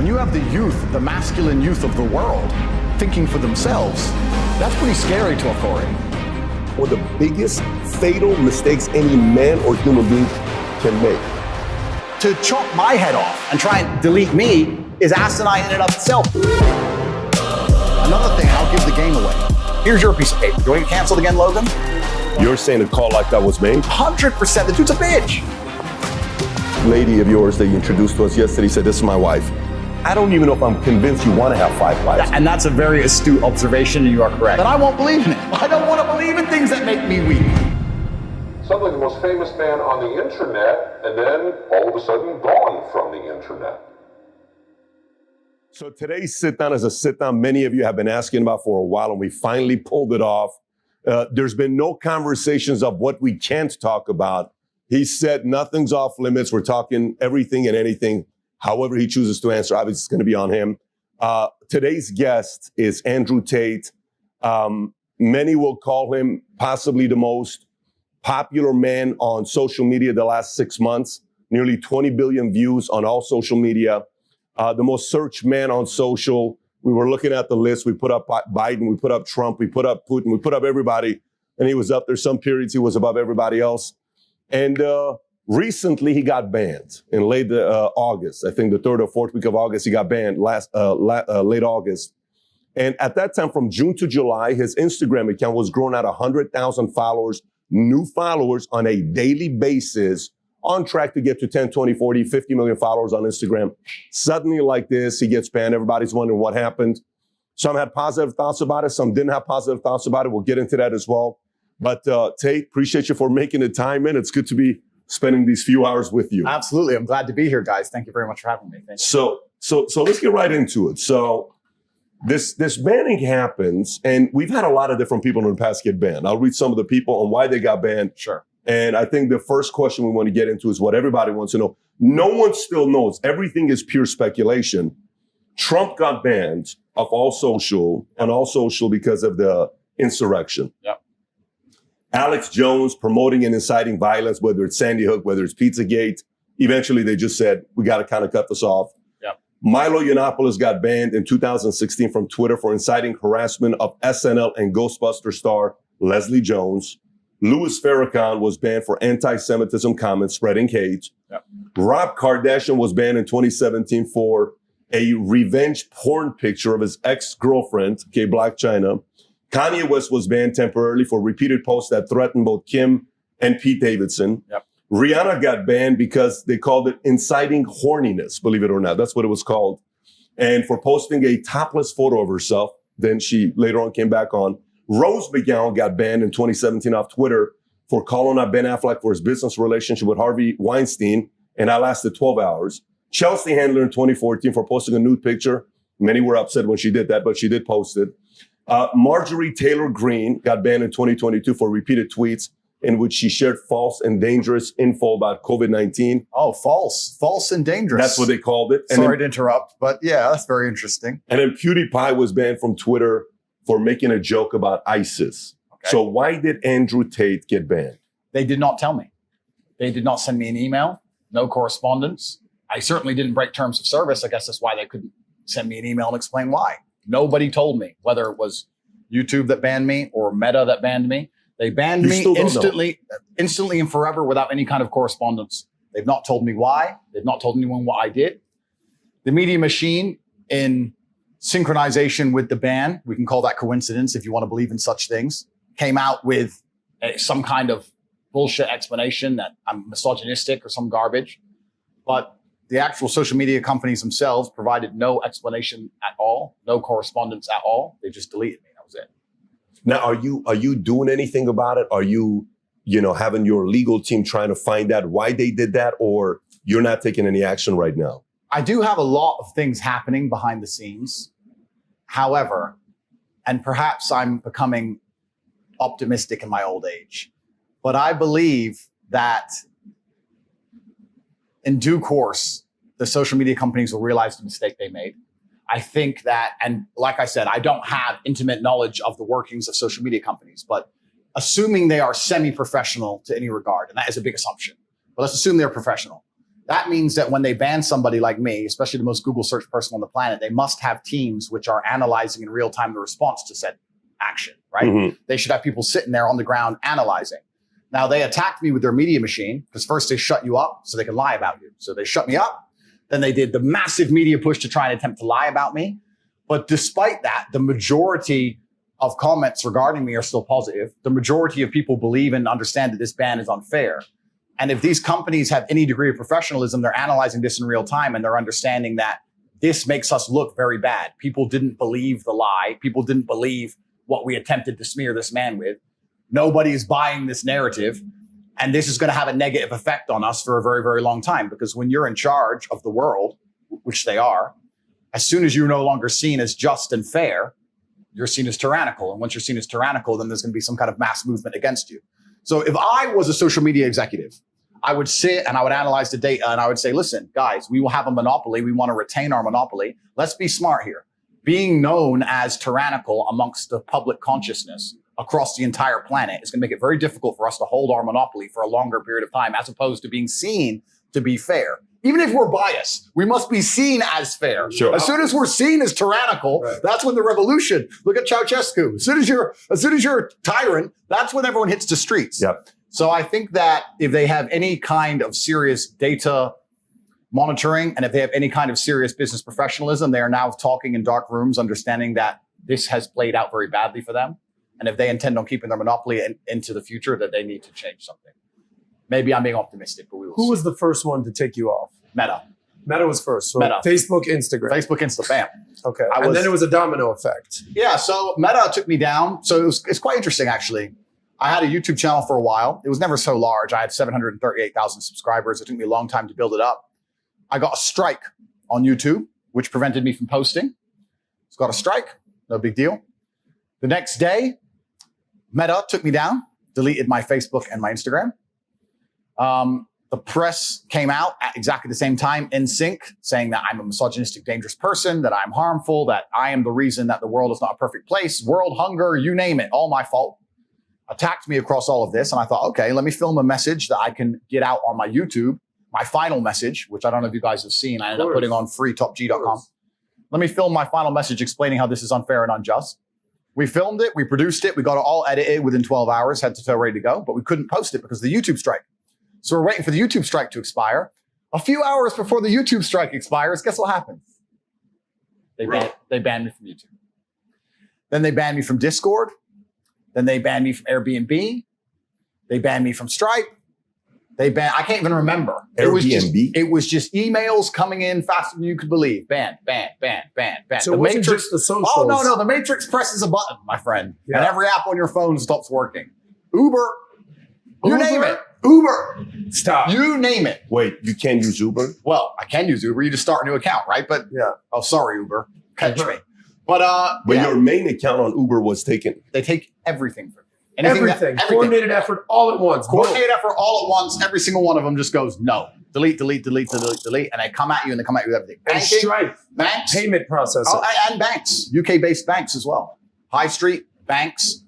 When you have the youth, the masculine youth of the world, thinking for themselves, that's pretty scary to authority. One of the biggest fatal mistakes any man or human being can make. To chop my head off and try and delete me is asinine in and of itself. Another thing, I'll give the game away. Here's your piece of paper. Do you want to get canceled again, Logan? You're saying a call like that was made? 100%. The dude's a bitch. Lady of yours that you introduced to us yesterday said, this is my wife. I don't even know if I'm convinced you want to have 5 wives. And that's a very astute observation, and you are correct. But I won't believe in it. I don't want to believe in things that make me weak. Suddenly the most famous man on the internet, and then all of a sudden gone from the internet. So today's sit-down is a sit-down many of you have been asking about for a while, and we finally pulled it off. There's been no conversations of what we can't talk about. He said nothing's off limits. We're talking everything and anything. However he chooses to answer, obviously it's going to be on him. Today's guest is Andrew Tate. Many will call him possibly the most popular man on social media the last 6 months. Nearly 20 billion views on all social media. The most searched man on social. We were looking at the list. We put up Biden, we put up Trump, we put up Putin, we put up everybody. And he was up there. Some periods he was above everybody else. And recently he got banned in late August. I think the 3rd or 4th week of August, he got banned late August. And at that time, from June to July, his Instagram account was growing at 100,000 followers, new followers on a daily basis, on track to get to 10, 20, 40, 50 million followers on Instagram. Suddenly like this, he gets banned. Everybody's wondering what happened. Some had positive thoughts about it. Some didn't have positive thoughts about it. We'll get into that as well. But Tate, appreciate you for making the time in. It's good to be spending these few hours with you. Absolutely. I'm glad to be here, guys. Thank you very much for having me. Thank you. So let's get right into it. So this banning happens, and we've had a lot of different people in the past get banned. I'll read some of the people and why they got banned. Sure. And I think the first question we want to get into is what everybody wants to know. No one still knows. Everything is pure speculation. Trump got banned of all social because of the insurrection. Yep. Alex Jones promoting and inciting violence, whether it's Sandy Hook, whether it's Pizzagate. Eventually, they just said, we got to kind of cut this off. Yep. Milo Yiannopoulos got banned in 2016 from Twitter for inciting harassment of SNL and Ghostbuster star Leslie Jones. Louis Farrakhan was banned for anti-Semitism comments spreading hate. Yep. Rob Kardashian was banned in 2017 for a revenge porn picture of his ex-girlfriend, Blac Chyna. Kanye West was banned temporarily for repeated posts that threatened both Kim and Pete Davidson. Yep. Rihanna got banned because they called it inciting horniness, believe it or not. That's what it was called. And for posting a topless photo of herself. Then she later on came back on. Rose McGowan got banned in 2017 off Twitter for calling out Ben Affleck for his business relationship with Harvey Weinstein, and that lasted 12 hours. Chelsea Handler in 2014 for posting a nude picture. Many were upset when she did that, but she did post it. Marjorie Taylor Greene got banned in 2022 for repeated tweets in which she shared false and dangerous info about COVID-19. Oh, false and dangerous. That's what they called it. Sorry to interrupt, but yeah, that's very interesting. And then PewDiePie was banned from Twitter for making a joke about ISIS. Okay. So why did Andrew Tate get banned? They did not tell me. They did not send me an email, no correspondence. I certainly didn't break terms of service. I guess that's why they couldn't send me an email and explain why. Nobody told me, whether it was YouTube that banned me or Meta that banned me. They banned me instantly and forever without any kind of correspondence. They've not told me why. They've not told anyone what I did. The media machine, in synchronization with the ban, we can call that coincidence if you want to believe in such things, came out with some kind of bullshit explanation that I'm misogynistic or some garbage. But the actual social media companies themselves provided no explanation at all, no correspondence at all. They just deleted me. That was it. Now, are you doing anything about it? Are you having your legal team trying to find out why they did that, or you're not taking any action right now? I do have a lot of things happening behind the scenes. However, and perhaps I'm becoming optimistic in my old age, but I believe that in due course, the social media companies will realize the mistake they made. I think that, and like I said, I don't have intimate knowledge of the workings of social media companies, but assuming they are semi-professional to any regard, and that is a big assumption, but let's assume they're professional. That means that when they ban somebody like me, especially the most Google search person on the planet, they must have teams which are analyzing in real time the response to said action, right? Mm-hmm. They should have people sitting there on the ground analyzing. Now, they attacked me with their media machine because first they shut you up so they can lie about you. So they shut me up. Then they did the massive media push to try and attempt to lie about me. But despite that, the majority of comments regarding me are still positive. The majority of people believe and understand that this ban is unfair. And if these companies have any degree of professionalism, they're analyzing this in real time and they're understanding that this makes us look very bad. People didn't believe the lie. People didn't believe what we attempted to smear this man with. Nobody's buying this narrative. And this is going to have a negative effect on us for a very, very long time. Because when you're in charge of the world, which they are, as soon as you're no longer seen as just and fair, you're seen as tyrannical. And once you're seen as tyrannical, then there's going to be some kind of mass movement against you. So if I was a social media executive, I would sit and I would analyze the data and I would say, listen, guys, we will have a monopoly. We want to retain our monopoly. Let's be smart here. Being known as tyrannical amongst the public consciousness across the entire planet is going to make it very difficult for us to hold our monopoly for a longer period of time, as opposed to being seen to be fair. Even if we're biased, we must be seen as fair. Sure. As soon as we're seen as tyrannical, that's when the revolution. Look at Ceausescu. As soon as you're a tyrant, that's when everyone hits the streets. Yep. So I think that if they have any kind of serious data monitoring and if they have any kind of serious business professionalism, they are now talking in dark rooms, understanding that this has played out very badly for them. And if they intend on keeping their monopoly into the future, that they need to change something. Maybe I'm being optimistic, but we will Who see. was the first one to take you off? Meta. Meta was first. So Meta. Facebook, Instagram. Facebook, Insta, bam. Okay. And then it was a domino effect. Yeah, so Meta took me down. So it's quite interesting, actually. I had a YouTube channel for a while. It was never so large. I had 738,000 subscribers. It took me a long time to build it up. I got a strike on YouTube, which prevented me from posting. It's got a strike. No big deal. The next day, Meta took me down, deleted my Facebook and my Instagram. The press came out at exactly the same time in sync, saying that I'm a misogynistic, dangerous person, that I'm harmful, that I am the reason that the world is not a perfect place, world hunger, you name it, all my fault. Attacked me across all of this. And I thought, okay, let me film a message that I can get out on my YouTube, my final message, which I don't know if you guys have seen. I ended up putting on freetopg.com. Let me film my final message explaining how this is unfair and unjust. We filmed it, we produced it, we got it all edited within 12 hours, head to toe ready to go, but we couldn't post it because of the YouTube strike. So we're waiting for the YouTube strike to expire. A few hours before the YouTube strike expires, guess what happens? They banned me from YouTube. Then they banned me from Discord. Then they banned me from Airbnb. They banned me from Stripe. I can't even remember. Airbnb? It was just emails coming in faster than you could believe. Ban. So it wasn't just the socials. Oh, no. The Matrix presses a button, my friend. Yeah. And every app on your phone stops working. Uber. You name it. Uber. Stop. You name it. Wait, you can't use Uber? Well, I can use Uber. You just start a new account, right? But, Yeah. oh, sorry, Uber. Catch me. But But your main account on Uber was taken. they take everything from you. Everything. Coordinated effort all at once. Coordinated effort all at once. Every single one of them just goes, no. Delete. And they come at you and they come at you with everything. And Banking, Stripe. banks. Payment processor. Oh, and banks. UK-based banks as well. High Street, banks.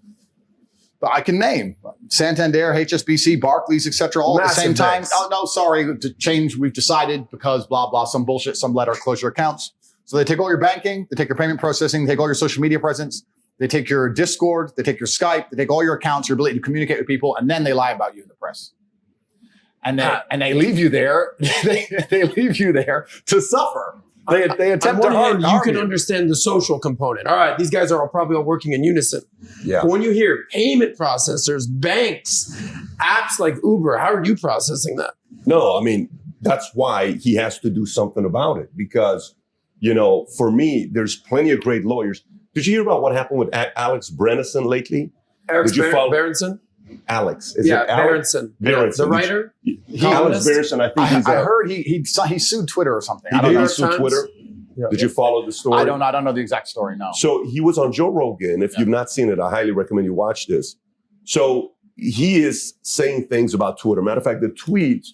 But I can name Santander, HSBC, Barclays, etc. all at the same Massive time. banks. Oh, no, sorry. To change, we've decided because blah, blah, some bullshit, some letter, close your accounts. So they take all your banking, they take your payment processing, they take all your social media presence, they take your Discord, they take your Skype, they take all your accounts, your ability to communicate with people, and then they lie about you in the press. And they leave you there. They leave you there to suffer. They attempt on to one hand, you harm can understand the social component. All right, these guys are probably all working in unison. Yeah. But when you hear payment processors, banks, apps like Uber, how are you processing that? No, I mean, that's why he has to do something about it. Because, you know, for me, there's plenty of great lawyers. Did you hear about what happened with Alex Brenneson lately? Eric Did you follow Berenson? Alex? Is Yeah, it Alex? Berenson. Berenson. The writer? Alex Berenson, I think he's I heard he sued Twitter or something. I he don't did know. sue Twitter. Yeah. Did you follow the story? I don't know the exact story, no. So he was on Joe Rogan. If you've not seen it, I highly recommend you watch this. So he is saying things about Twitter. Matter of fact, the tweet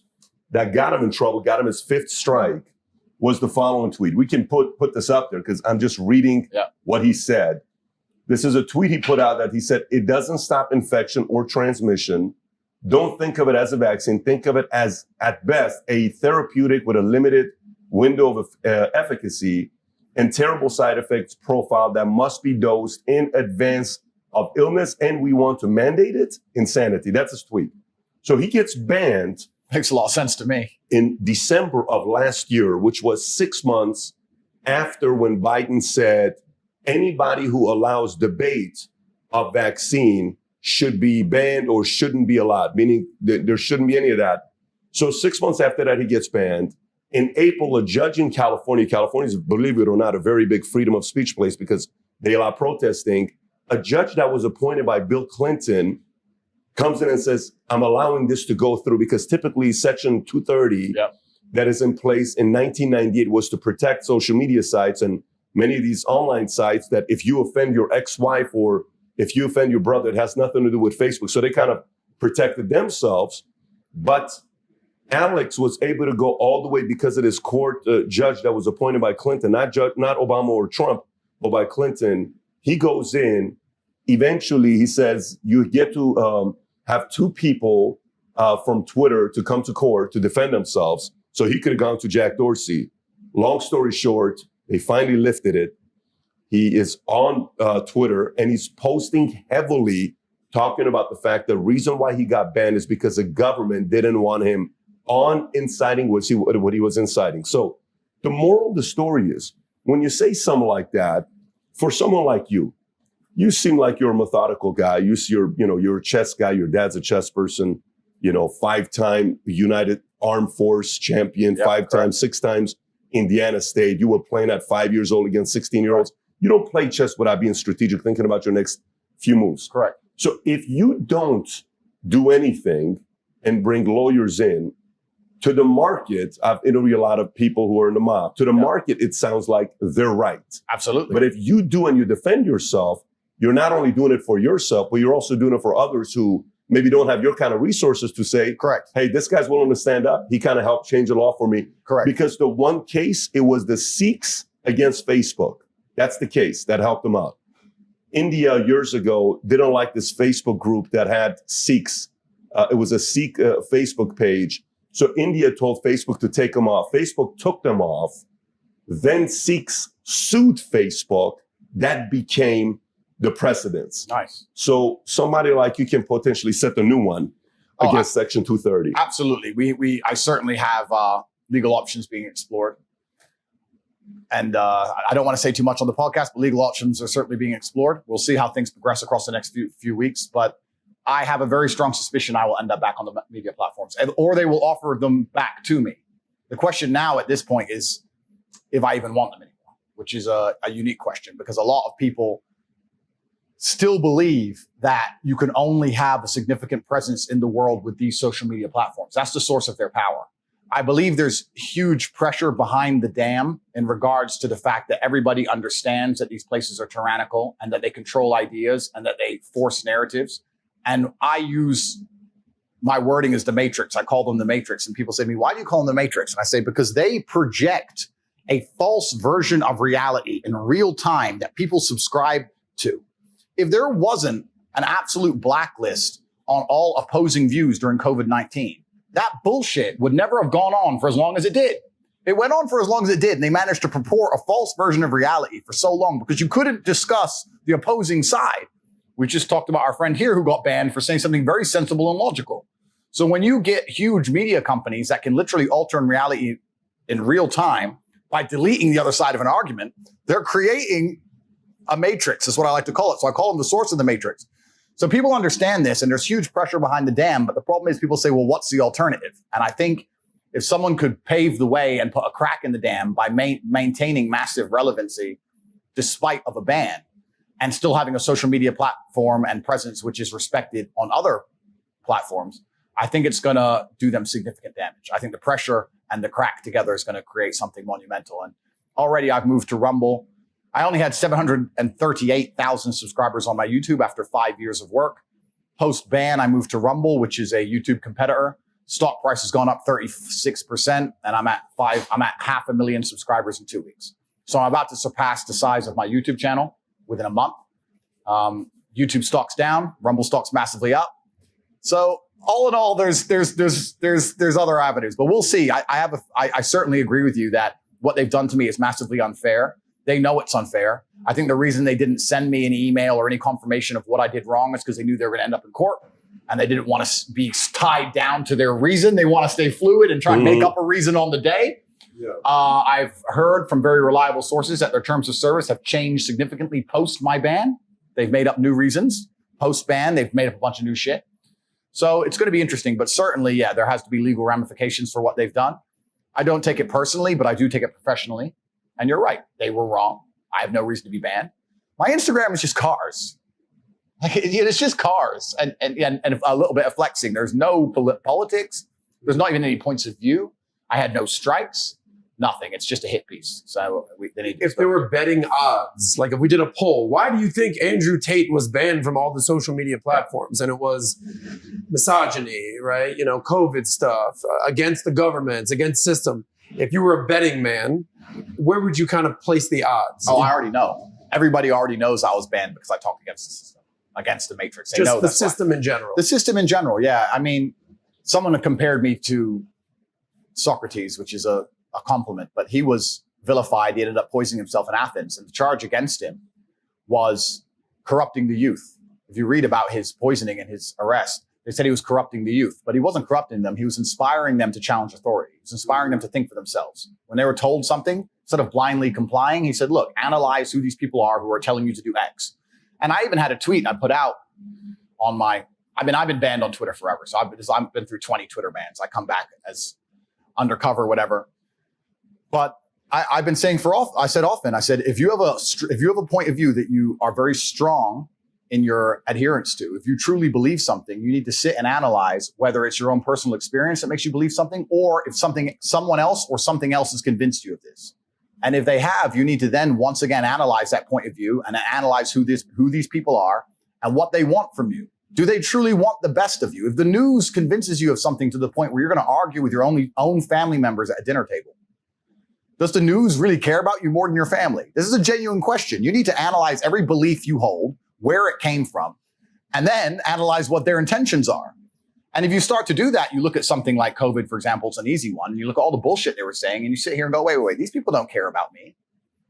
that got him in trouble, got him his fifth strike, was the following tweet. We can put this up there because I'm just reading what he said. This is a tweet he put out that he said, "It doesn't stop infection or transmission, don't think of it as a vaccine. Think of it as, at best, a therapeutic with a limited window of efficacy and terrible side effects profile that must be dosed in advance of illness, and we want to mandate it. Insanity. That's his tweet. So he gets banned. Makes a lot of sense to me. In December of last year, which was 6 months after when Biden said anybody who allows debate of vaccine should be banned or shouldn't be allowed, meaning that there shouldn't be any of that. So 6 months after that, he gets banned. In April, a judge in California is, believe it or not, a very big freedom of speech place because they allow protesting. A judge that was appointed by Bill Clinton comes in and says, I'm allowing this to go through because typically Section 230 that is in place in 1998 was to protect social media sites and many of these online sites that if you offend your ex-wife or if you offend your brother, it has nothing to do with Facebook. So they kind of protected themselves. But Alex was able to go all the way because of this court judge that was appointed by Clinton, not Obama or Trump, but by Clinton. He goes in. Eventually, he says, you get to have two people from Twitter to come to court to defend themselves. So he could have gone to Jack Dorsey. Long story short, they finally lifted it. He is on Twitter and he's posting heavily talking about the fact the reason why he got banned is because the government didn't want him on inciting what he was inciting. So the moral of the story is when you say something like that, for someone like you seem like you're a methodical guy. You're a chess guy. Your dad's a chess person, 5-time United Armed Force champion, 5 times, 6 times Indiana State. You were playing at 5 years old against 16-year-olds. You don't play chess without being strategic, thinking about your next few moves. Correct. So if you don't do anything and bring lawyers in, to the market, I've interviewed a lot of people who are in the mob. To the market, it sounds like they're right. Absolutely. But if you do and you defend yourself, you're not only doing it for yourself, but you're also doing it for others who maybe don't have your kind of resources to say, correct, hey, this guy's willing to stand up. He kind of helped change the law for me. Correct. Because the one case, it was the Sikhs against Facebook. That's the case that helped them out. India years ago didn't like this Facebook group that had Sikhs. It was a Sikh Facebook page. So India told Facebook to take them off. Facebook took them off. Then Sikhs sued Facebook. That became the precedence. Nice. So somebody like you can potentially set a new one against Section 230. Absolutely. I certainly have legal options being explored. And I don't want to say too much on the podcast, but legal options are certainly being explored. We'll see how things progress across the next few weeks. But I have a very strong suspicion I will end up back on the media platforms, or they will offer them back to me. The question now at this point is if I even want them anymore, which is a unique question because a lot of people still believe that you can only have a significant presence in the world with these social media platforms. That's the source of their power. I believe there's huge pressure behind the dam in regards to the fact that everybody understands that these places are tyrannical and that they control ideas and that they force narratives. And I use my wording as the Matrix. I call them the Matrix. And people say to me, why do you call them the Matrix? And I say, because they project a false version of reality in real time that people subscribe to. If there wasn't an absolute blacklist on all opposing views during COVID-19, that bullshit would never have gone on for as long as it did. It went on for as long as it did, and they managed to purport a false version of reality for so long because you couldn't discuss the opposing side. We just talked about our friend here who got banned for saying something very sensible and logical. So when you get huge media companies that can literally alter in reality in real time by deleting the other side of an argument, they're creating a matrix, is what I like to call it. So I call them the source of the matrix. So people understand this, and there's huge pressure behind the dam. But the problem is people say, well, what's the alternative? And I think if someone could pave the way and put a crack in the dam by maintaining massive relevancy despite of a ban, and still having a social media platform and presence which is respected on other platforms, I think it's going to do them significant damage. I think the pressure and the crack together is going to create something monumental. And already I've moved to Rumble. I only had 738,000 subscribers on my YouTube after 5 years of work. Post-ban, I moved to Rumble, which is a YouTube competitor. Stock price has gone up 36%, and I'm at 500,000 subscribers in 2 weeks. So I'm about to surpass the size of my YouTube channel within a month. YouTube stock's down, Rumble stock's massively up. So all in all, there's other avenues, but we'll see. I certainly agree with you that what they've done to me is massively unfair. They know it's unfair. I think the reason they didn't send me an email or any confirmation of what I did wrong is because they knew they were going to end up in court, and they didn't want to be tied down to their reason. They want to stay fluid and try and make up a reason on the day. Yeah. I've heard from very reliable sources that their terms of service have changed significantly post my ban. They've made up new reasons. Post ban, they've made up a bunch of new shit. So it's going to be interesting, but certainly, yeah, there has to be legal ramifications for what they've done. I don't take it personally, but I do take it professionally. And you're right. They were wrong. I have no reason to be banned. My Instagram is just cars. Like, it's just cars and a little bit of flexing. There's no politics. There's not even any points of view. I had no strikes. Nothing. It's just a hit piece. So if there were betting odds, like if we did a poll, why do you think Andrew Tate was banned from all the social media platforms? And it was misogyny, right? You know, COVID stuff, against the government, against system. If you were a betting man, where would you kind of place the odds? Oh, I already know. Everybody already knows I was banned because I talked against the system, against the Matrix. They know the system in general. The system in general, yeah. I mean, someone compared me to Socrates, which is a compliment, but he was vilified. He ended up poisoning himself in Athens, and the charge against him was corrupting the youth. If you read about his poisoning and his arrest, they said he was corrupting the youth, but he wasn't corrupting them. He was inspiring them to challenge authority. He was inspiring them to think for themselves. When they were told something, instead of blindly complying, he said, look, analyze who these people are who are telling you to do X. And I even had a tweet I put out on I've been banned on Twitter forever. So I've been through 20 Twitter bans. I come back as undercover, whatever. But I've been saying I said, if you have a point of view that you are very strong in your adherence to, if you truly believe something, you need to sit and analyze whether it's your own personal experience that makes you believe something, or if someone else or something else has convinced you of this. And if they have, you need to then once again analyze that point of view and analyze who these people are and what they want from you. Do they truly want the best of you? If the news convinces you of something to the point where you're going to argue with your own family members at a dinner table, does the news really care about you more than your family? This is a genuine question. You need to analyze every belief you hold, where it came from, and then analyze what their intentions are. And if you start to do that, you look at something like COVID, for example, it's an easy one. And you look at all the bullshit they were saying, and you sit here and go, wait, these people don't care about me.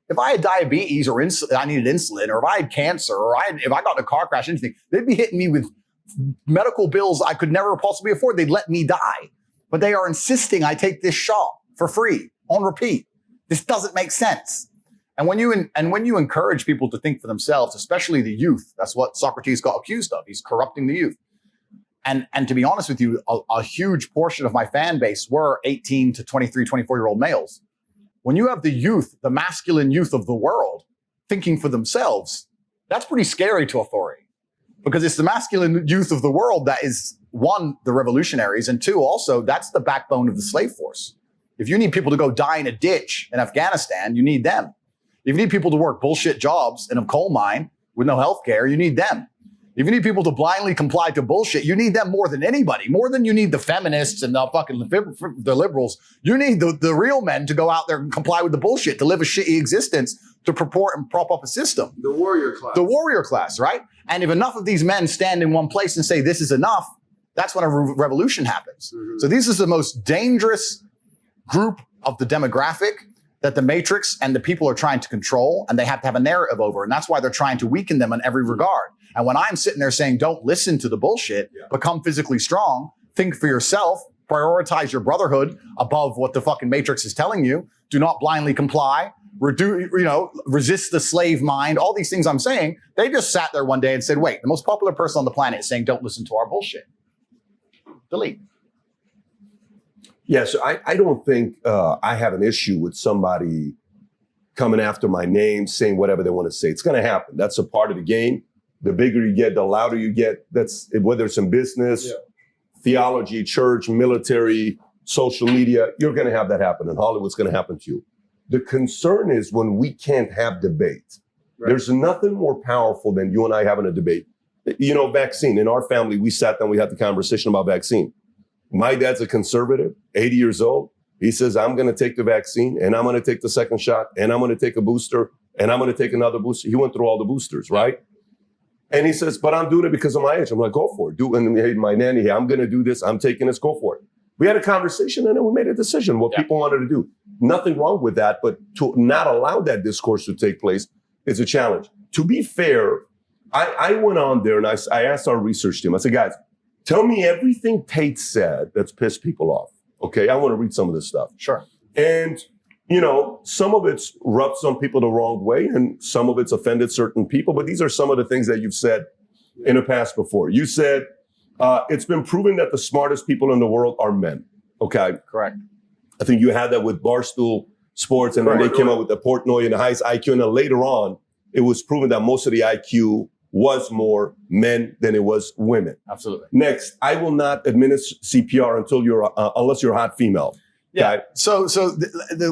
If I had diabetes or I needed insulin, or if I had cancer, or if I got in a car crash, anything, they'd be hitting me with medical bills I could never possibly afford. They'd let me die. But they are insisting I take this shot for free on repeat. This doesn't make sense. And when you encourage people to think for themselves, especially the youth, that's what Socrates got accused of. He's corrupting the youth. And to be honest with you, a huge portion of my fan base were 18 to 23, 24-year-old males. When you have the youth, the masculine youth of the world, thinking for themselves, that's pretty scary to authority. Because it's the masculine youth of the world that is, one, the revolutionaries, and two, also, that's the backbone of the slave force. If you need people to go die in a ditch in Afghanistan, you need them. If you need people to work bullshit jobs in a coal mine with no health care, you need them. If you need people to blindly comply to bullshit, you need them more than anybody, more than you need the feminists and the liberals. You need the real men to go out there and comply with the bullshit, to live a shitty existence, to purport and prop up a system. The warrior class. The warrior class, right? And if enough of these men stand in one place and say, this is enough, that's when a revolution happens. Mm-hmm. So this is the most dangerous group of the demographic that the Matrix and the people are trying to control, and they have to have a narrative over. And that's why they're trying to weaken them in every regard. And when I'm sitting there saying, don't listen to the bullshit, become physically strong, think for yourself, prioritize your brotherhood above what the fucking Matrix is telling you, do not blindly comply, resist the slave mind, all these things I'm saying, they just sat there one day and said, wait, the most popular person on the planet is saying, don't listen to our bullshit. Delete. Yes, I don't think I have an issue with somebody coming after my name, saying whatever they want to say. It's going to happen. That's a part of the game. The bigger you get, the louder you get. That's whether it's in business, theology, church, military, social media, you're going to have that happen. And Hollywood's going to happen to you. The concern is when we can't have debate. Right. There's nothing more powerful than you and I having a debate. You know, vaccine. In our family, we sat down, we had the conversation about vaccine. My dad's a conservative, 80 years old. He says, I'm going to take the vaccine, and I'm going to take the second shot, and I'm going to take a booster, and I'm going to take another booster. He went through all the boosters, right? And he says, but I'm doing it because of my age. I'm like, go for it. And hey, my nanny, hey, I'm going to do this. I'm taking this. Go for it. We had a conversation and then we made a decision what people wanted to do. Nothing wrong with that, but to not allow that discourse to take place is a challenge. To be fair, I went on there and I asked our research team, I said, guys, tell me everything Tate said that's pissed people off. Okay, I want to read some of this stuff. Sure. And, some of it's rubbed some people the wrong way and some of it's offended certain people, but these are some of the things that you've said in the past before. You said, it's been proven that the smartest people in the world are men. Okay. Correct. I think you had that with Barstool Sports, and then they came out with the Portnoy and the highest IQ. And then later on, it was proven that most of the IQ was more men than it was women. Absolutely. Next, I will not administer CPR unless you're a hot female. Yeah. Okay? So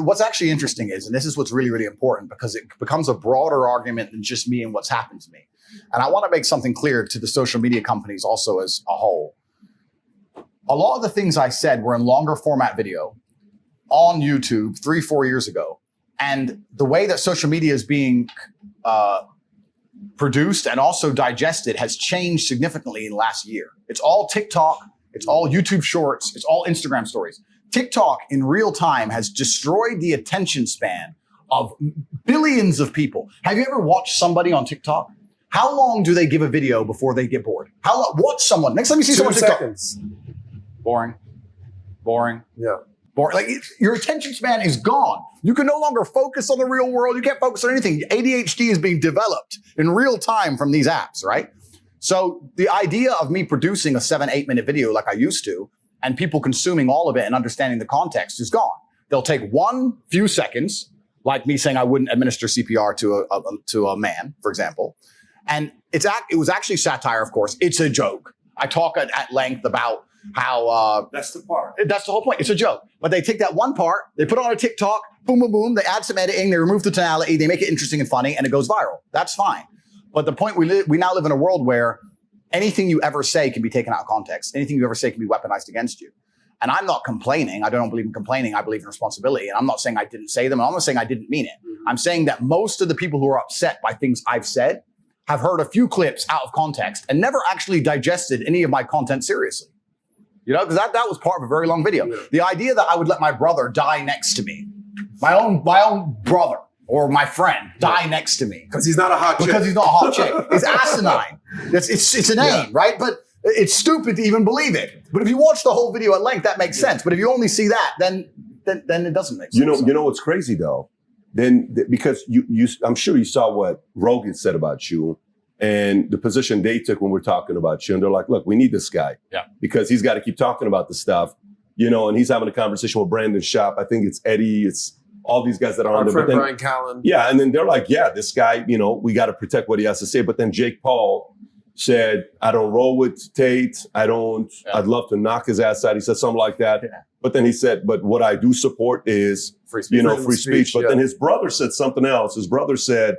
what's actually interesting is, and this is what's really, really important because it becomes a broader argument than just me and what's happened to me. And I want to make something clear to the social media companies also as a whole. A lot of the things I said were in longer format video on YouTube 3-4 years ago. And the way that social media is being produced and also digested has changed significantly in the last year. It's all TikTok. It's all YouTube Shorts. It's all Instagram stories. TikTok in real time has destroyed the attention span of billions of people. Have you ever watched somebody on TikTok? How long do they give a video before they get bored? How long? Watch someone. Next time you see 2 someone on TikTok. seconds. Boring. Yeah. Boring. Like your attention span is gone. You can no longer focus on the real world. You can't focus on anything. ADHD is being developed in real time from these apps, right? So the idea of me producing a 7-8 minute video like I used to, and people consuming all of it and understanding the context is gone. They'll take one few seconds, like me saying I wouldn't administer CPR to a man, for example. And it was actually satire, of course. It's a joke. I talk at length about how That's the part. that's the whole point. It's a joke. But they take that one part, they put it on a TikTok, boom, boom, boom. They add some editing, they remove the tonality, they make it interesting and funny, and it goes viral. That's fine. But the point we now live in a world where anything you ever say can be taken out of context. Anything you ever say can be weaponized against you. And I'm not complaining. I don't believe in complaining. I believe in responsibility. And I'm not saying I didn't say them. I'm not saying I didn't mean it. I'm saying that most of the people who are upset by things I've said have heard a few clips out of context and never actually digested any of my content seriously. Because that was part of a very long video. The idea that I would let my brother die next to me, my own brother or my friend die next to me. Because he's not a hot chick. Because he's not a hot chick. It's asinine. It's an aim, right? But it's stupid to even believe it. But if you watch the whole video at length, that makes sense. But if you only see that, then it doesn't make sense. You know what's crazy though? Because I'm sure you saw what Rogan said about you and the position they took when we're talking about you. And they're like, look, we need this guy. Yeah. Because he's got to keep talking about the stuff, and he's having a conversation with Brandon Schaap. I think it's Eddie. It's all these guys that are on there. Our friend Brian Callen. Yeah. And then they're like, yeah, this guy, we got to protect what he has to say. But then Jake Paul said, I don't roll with Tate. I'd love to knock his ass out. He said something like that. Yeah. But then he said, but what I do support is, free speech. But then his brother said something else. His brother said,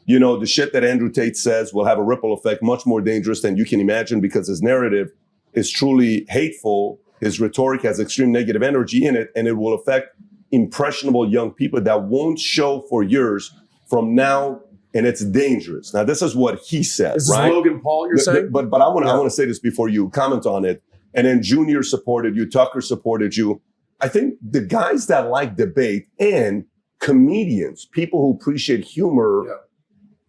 the shit that Andrew Tate says will have a ripple effect much more dangerous than you can imagine because his narrative is truly hateful. His rhetoric has extreme negative energy in it, and it will affect impressionable young people that won't show for years from now, and it's dangerous. Now, this is what he says, This right? is Logan Paul, you're saying? But I want to say this before you comment on it. And then Junior supported you, Tucker supported you. I think the guys that like debate and comedians, people who appreciate humor,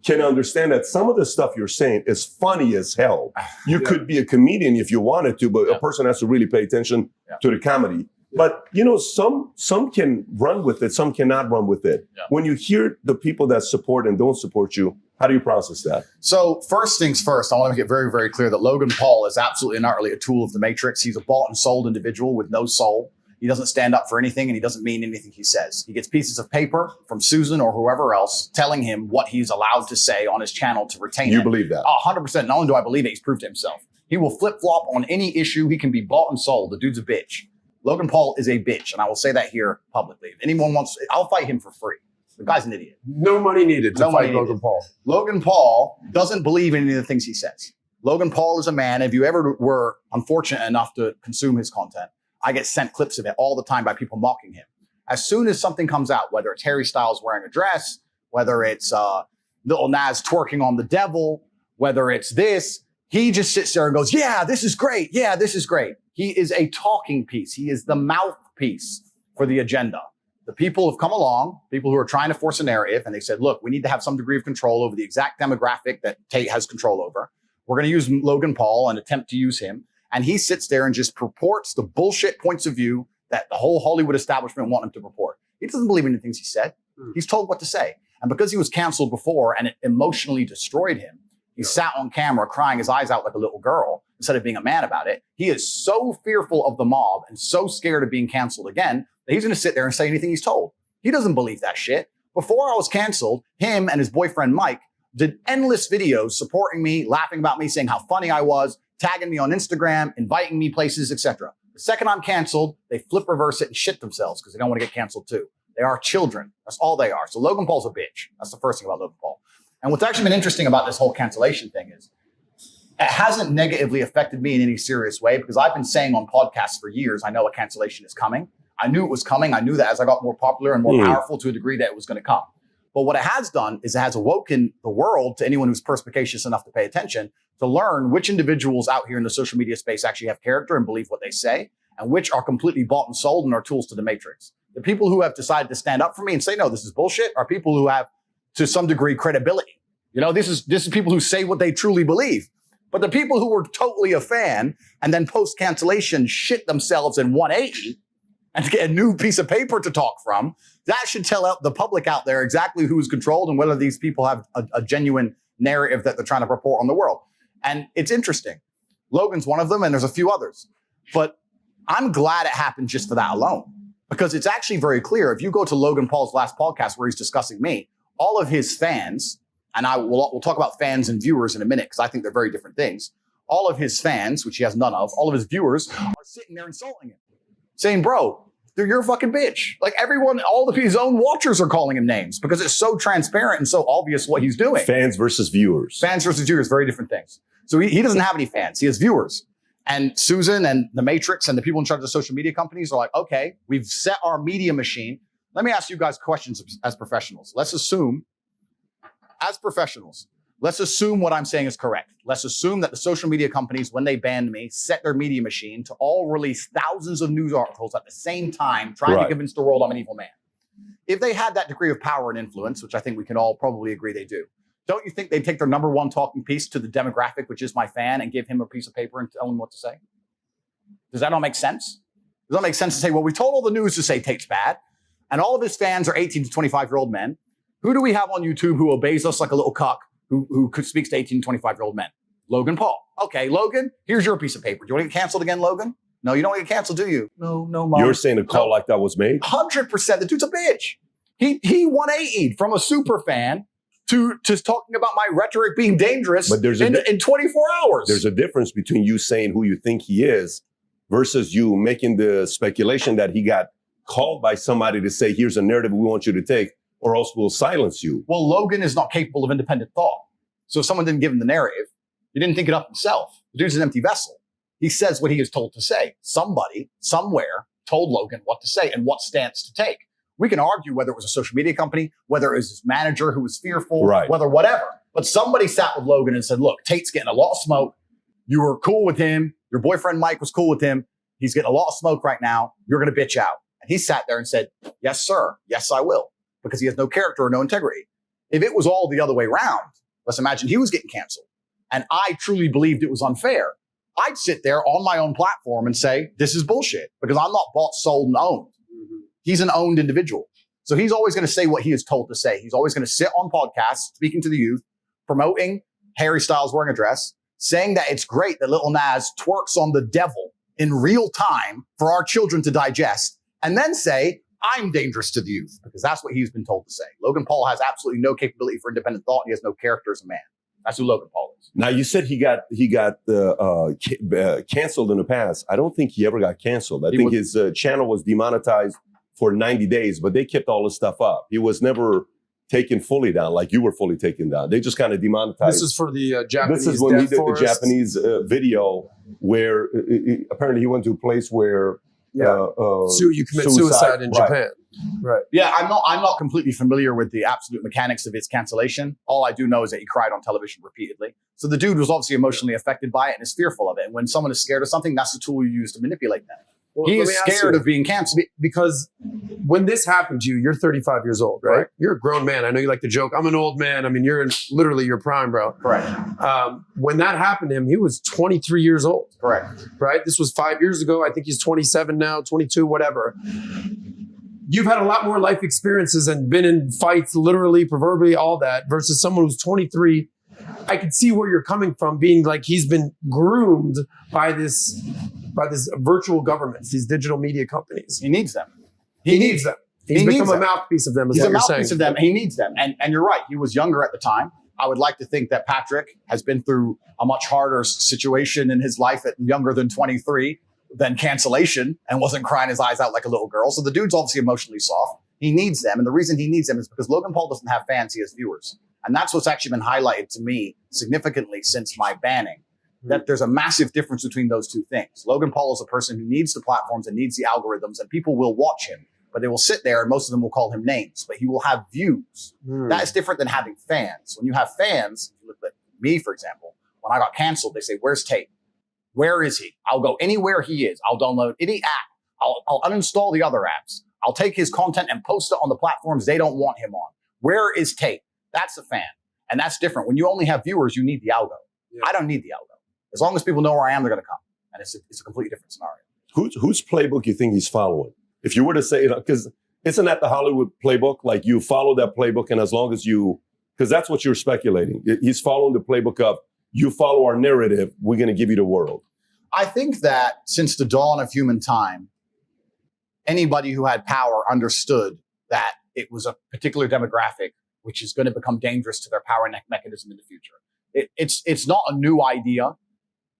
can understand that some of the stuff you're saying is funny as hell. You could be a comedian if you wanted to, but a person has to really pay attention to the comedy. But, some can run with it, some cannot run with it. Yeah. When you hear the people that support and don't support you, how do you process that? So first things first, I want to make it very, very clear that Logan Paul is absolutely not really a tool of the Matrix. He's a bought and sold individual with no soul. He doesn't stand up for anything, and he doesn't mean anything he says. He gets pieces of paper from Susan or whoever else telling him what he's allowed to say on his channel to retain it. You believe that? 100%. Not only do I believe it, he's proved it himself. He will flip-flop on any issue. He can be bought and sold. The dude's a bitch. Logan Paul is a bitch, and I will say that here publicly. If anyone wants, I'll fight him for free. The guy's an idiot. No money needed to fight Logan Paul. Logan Paul doesn't believe in any of the things he says. Logan Paul is a man. If you ever were unfortunate enough to consume his content, I get sent clips of it all the time by people mocking him. As soon as something comes out, whether it's Harry Styles wearing a dress, whether it's Lil Nas twerking on the devil, whether it's this, he just sits there and goes, yeah, this is great. Yeah, this is great. He is a talking piece. He is the mouthpiece for the agenda. The people have come along, people who are trying to force a narrative, and they said, look, we need to have some degree of control over the exact demographic that Tate has control over. We're going to use Logan Paul and attempt to use him. And he sits there and just purports the bullshit points of view that the whole Hollywood establishment want him to purport. He doesn't believe in the things he said. He's told what to say. And because he was canceled before and it emotionally destroyed him, he sat on camera crying his eyes out like a little girl instead of being a man about it. He is so fearful of the mob and so scared of being canceled again that he's going to sit there and say anything he's told. He doesn't believe that shit. Before I was canceled, him and his boyfriend Mike did endless videos supporting me, laughing about me, saying how funny I was, tagging me on Instagram, inviting me places, etc. The second I'm canceled, they flip reverse it and shit themselves because they don't want to get canceled too. They are children. That's all they are. So Logan Paul's a bitch. That's the first thing about Logan Paul. And what's actually been interesting about this whole cancellation thing is it hasn't negatively affected me in any serious way because I've been saying on podcasts for years, I know a cancellation is coming. I knew it was coming. I knew that as I got more popular and more powerful to a degree that it was going to come. But what it has done is it has awoken the world, to anyone who's perspicacious enough to pay attention, to learn which individuals out here in the social media space actually have character and believe what they say, and which are completely bought and sold and are tools to the matrix. The people who have decided to stand up for me and say, no, this is bullshit, are people who have, to some degree, credibility. You know, this is people who say what they truly believe. But the people who were totally a fan and then post-cancellation shit themselves in 180 and to get a new piece of paper to talk from, that should tell out the public out there exactly who's controlled and whether these people have a genuine narrative that they're trying to report on the world. And it's interesting. Logan's one of them, and there's a few others. But I'm glad it happened just for that alone, because it's actually very clear. If you go to Logan Paul's last podcast where he's discussing me, all of his fans, and we'll talk about fans and viewers in a minute because I think they're very different things. All of his fans, which he has none of, all of his viewers are sitting there insulting him, saying, bro, you're a fucking bitch. Like everyone, all of his own watchers are calling him names because it's so transparent and so obvious what he's doing. Fans versus viewers. Fans versus viewers, very different things. So he doesn't have any fans. He has viewers. And Susan and the Matrix and the people in charge of the social media companies are like, okay, we've set our media machine. Let me ask you guys questions as professionals. Let's assume, as professionals, let's assume what I'm saying is correct. Let's assume that the social media companies, when they banned me, set their media machine to all release thousands of news articles at the same time, trying to convince the world I'm an evil man. If they had that degree of power and influence, which I think we can all probably agree they do, don't you think they'd take their number one talking piece to the demographic, which is my fan, and give him a piece of paper and tell him what to say? Does that all make sense? Does that make sense to say, well, we told all the news to say Tate's bad, and all of his fans are 18 to 25-year-old men. Who do we have on YouTube who obeys us like a little cuck who speaks to 18 to 25-year-old men? Logan Paul. Okay, Logan, here's your piece of paper. Do you want to get canceled again, Logan? No, you don't want to get canceled, do you? No, Mom. You're saying a call like that was made? 100%. The dude's a bitch. He 180'd from a super fan to talking about my rhetoric being dangerous in 24 hours. There's a difference between you saying who you think he is versus you making the speculation that he got called by somebody to say, here's a narrative we want you to take, or else we'll silence you. Well, Logan is not capable of independent thought. So if someone didn't give him the narrative, he didn't think it up himself. The dude's an empty vessel. He says what he is told to say. Somebody, somewhere, told Logan what to say and what stance to take. We can argue whether it was a social media company, whether it was his manager who was fearful, whether whatever. But somebody sat with Logan and said, look, Tate's getting a lot of smoke. You were cool with him. Your boyfriend Mike was cool with him. He's getting a lot of smoke right now. You're going to bitch out. And he sat there and said, yes, sir. Yes, I will. Because he has no character or no integrity. If it was all the other way around, let's imagine he was getting canceled, and I truly believed it was unfair, I'd sit there on my own platform and say, this is bullshit, because I'm not bought, sold, and owned. He's an owned individual. So he's always going to say what he is told to say. He's always going to sit on podcasts, speaking to the youth, promoting Harry Styles wearing a dress, saying that it's great that Lil Nas twerks on the devil in real time for our children to digest, and then say, I'm dangerous to the youth, because that's what he's been told to say. Logan Paul has absolutely no capability for independent thought. And he has no character as a man. That's who Logan Paul is. Now, you said he got canceled in the past. I don't think he ever got canceled. I think his channel was demonetized for 90 days, but they kept all his stuff up. He was never taken fully down like you were fully taken down. They just kind of demonetized. This is for the Japanese. This is when he did the Japanese video where apparently he went to a place where You commit suicide in right. Japan. Right. Yeah, I'm not completely familiar with the absolute mechanics of its cancellation. All I do know is that he cried on television repeatedly. So the dude was obviously emotionally affected by it and is fearful of it. And when someone is scared of something, that's the tool you use to manipulate them. Well, He let is me ask scared you, of being canceled. because when this happened to you, you're 35 years old, right? Right. You're a grown man. I know you like to joke. I'm an old man. I mean, you're in literally your prime, bro. Correct. When that happened to him, he was 23 years old, Correct. right? This was 5 years ago. I think he's 27 now, 22, whatever. You've had a lot more life experiences and been in fights, literally, proverbially, all that, versus someone who's 23. I can see where you're coming from, being like he's been groomed by this virtual governments, these digital media companies. He needs them. He needs them. He's He become needs a them. mouthpiece of them, is He's what a you're mouthpiece saying. of them. He needs them. And you're right. He was younger at the time. I would like to think that Patrick has been through a much harder situation in his life at younger than 23 than cancellation and wasn't crying his eyes out like a little girl. So the dude's obviously emotionally soft. He needs them. And the reason he needs them is because Logan Paul doesn't have fans, he has viewers. And that's what's actually been highlighted to me significantly since my banning, that there's a massive difference between those two things. Logan Paul is a person who needs the platforms and needs the algorithms, and people will watch him, but they will sit there and most of them will call him names, but he will have views. That is different than having fans. When you have fans, look at me, for example, when I got canceled, they say, "Where's Tate? Where is he?" I'll go anywhere he is. I'll download any app. I'll uninstall the other apps. I'll take his content and post it on the platforms they don't want him on. Where is Tate? That's a fan. And that's different. When you only have viewers, you need the algo. Yeah. I don't need the algo. As long as people know where I am, they're going to come. And it's a completely different scenario. Whose playbook you think he's following? If you were to say, because isn't that the Hollywood playbook? Like you follow that playbook, and as long as because that's what you're speculating. He's following the playbook of you follow our narrative, we're going to give you the world. I think that since the dawn of human time, anybody who had power understood that it was a particular demographic which is going to become dangerous to their power mechanism in the future. It's not a new idea.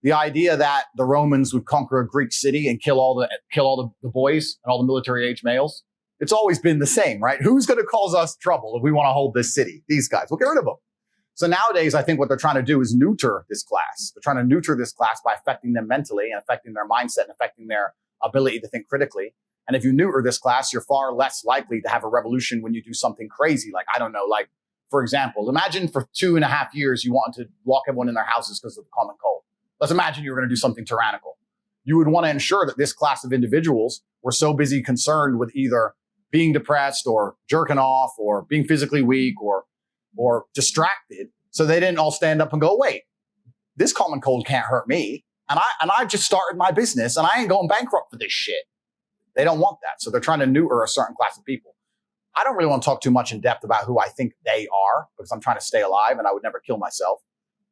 The idea that the Romans would conquer a Greek city and kill all the boys and all the military age males, it's always been the same, right? Who's going to cause us trouble if we want to hold this city? These guys. We'll get rid of them. So nowadays, I think what they're trying to do is neuter this class. They're trying to neuter this class by affecting them mentally and affecting their mindset and affecting their ability to think critically. And if you neuter this class, you're far less likely to have a revolution when you do something crazy. Like, I don't know, like, for example, imagine for 2.5 years, you wanted to lock everyone in their houses because of the common cold. Let's imagine you were going to do something tyrannical. You would want to ensure that this class of individuals were so busy concerned with either being depressed or jerking off or being physically weak or distracted. So they didn't all stand up and go, wait, this common cold can't hurt me. And I just started my business and I ain't going bankrupt for this shit. They don't want that. So they're trying to neuter a certain class of people. I don't really want to talk too much in depth about who I think they are because I'm trying to stay alive and I would never kill myself.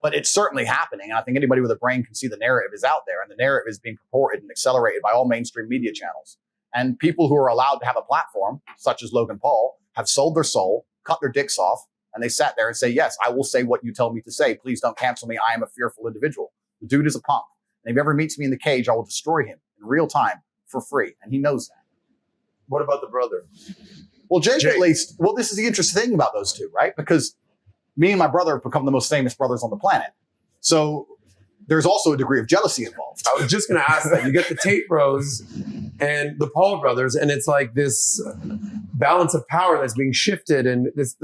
But it's certainly happening. And I think anybody with a brain can see the narrative is out there. And the narrative is being purported and accelerated by all mainstream media channels. And people who are allowed to have a platform, such as Logan Paul, have sold their soul, cut their dicks off, and they sat there and say, yes, I will say what you tell me to say. Please don't cancel me. I am a fearful individual. The dude is a punk. And if he ever meets me in the cage, I will destroy him in real time for free. And he knows that. What about the brother? Well, Jake, at least, well, this is the interesting thing about those two, right? Because me and my brother have become the most famous brothers on the planet. So there's also a degree of jealousy involved. I was just going to ask that. You get the Tate bros and the Paul brothers, and it's like this balance of power that's being shifted, and this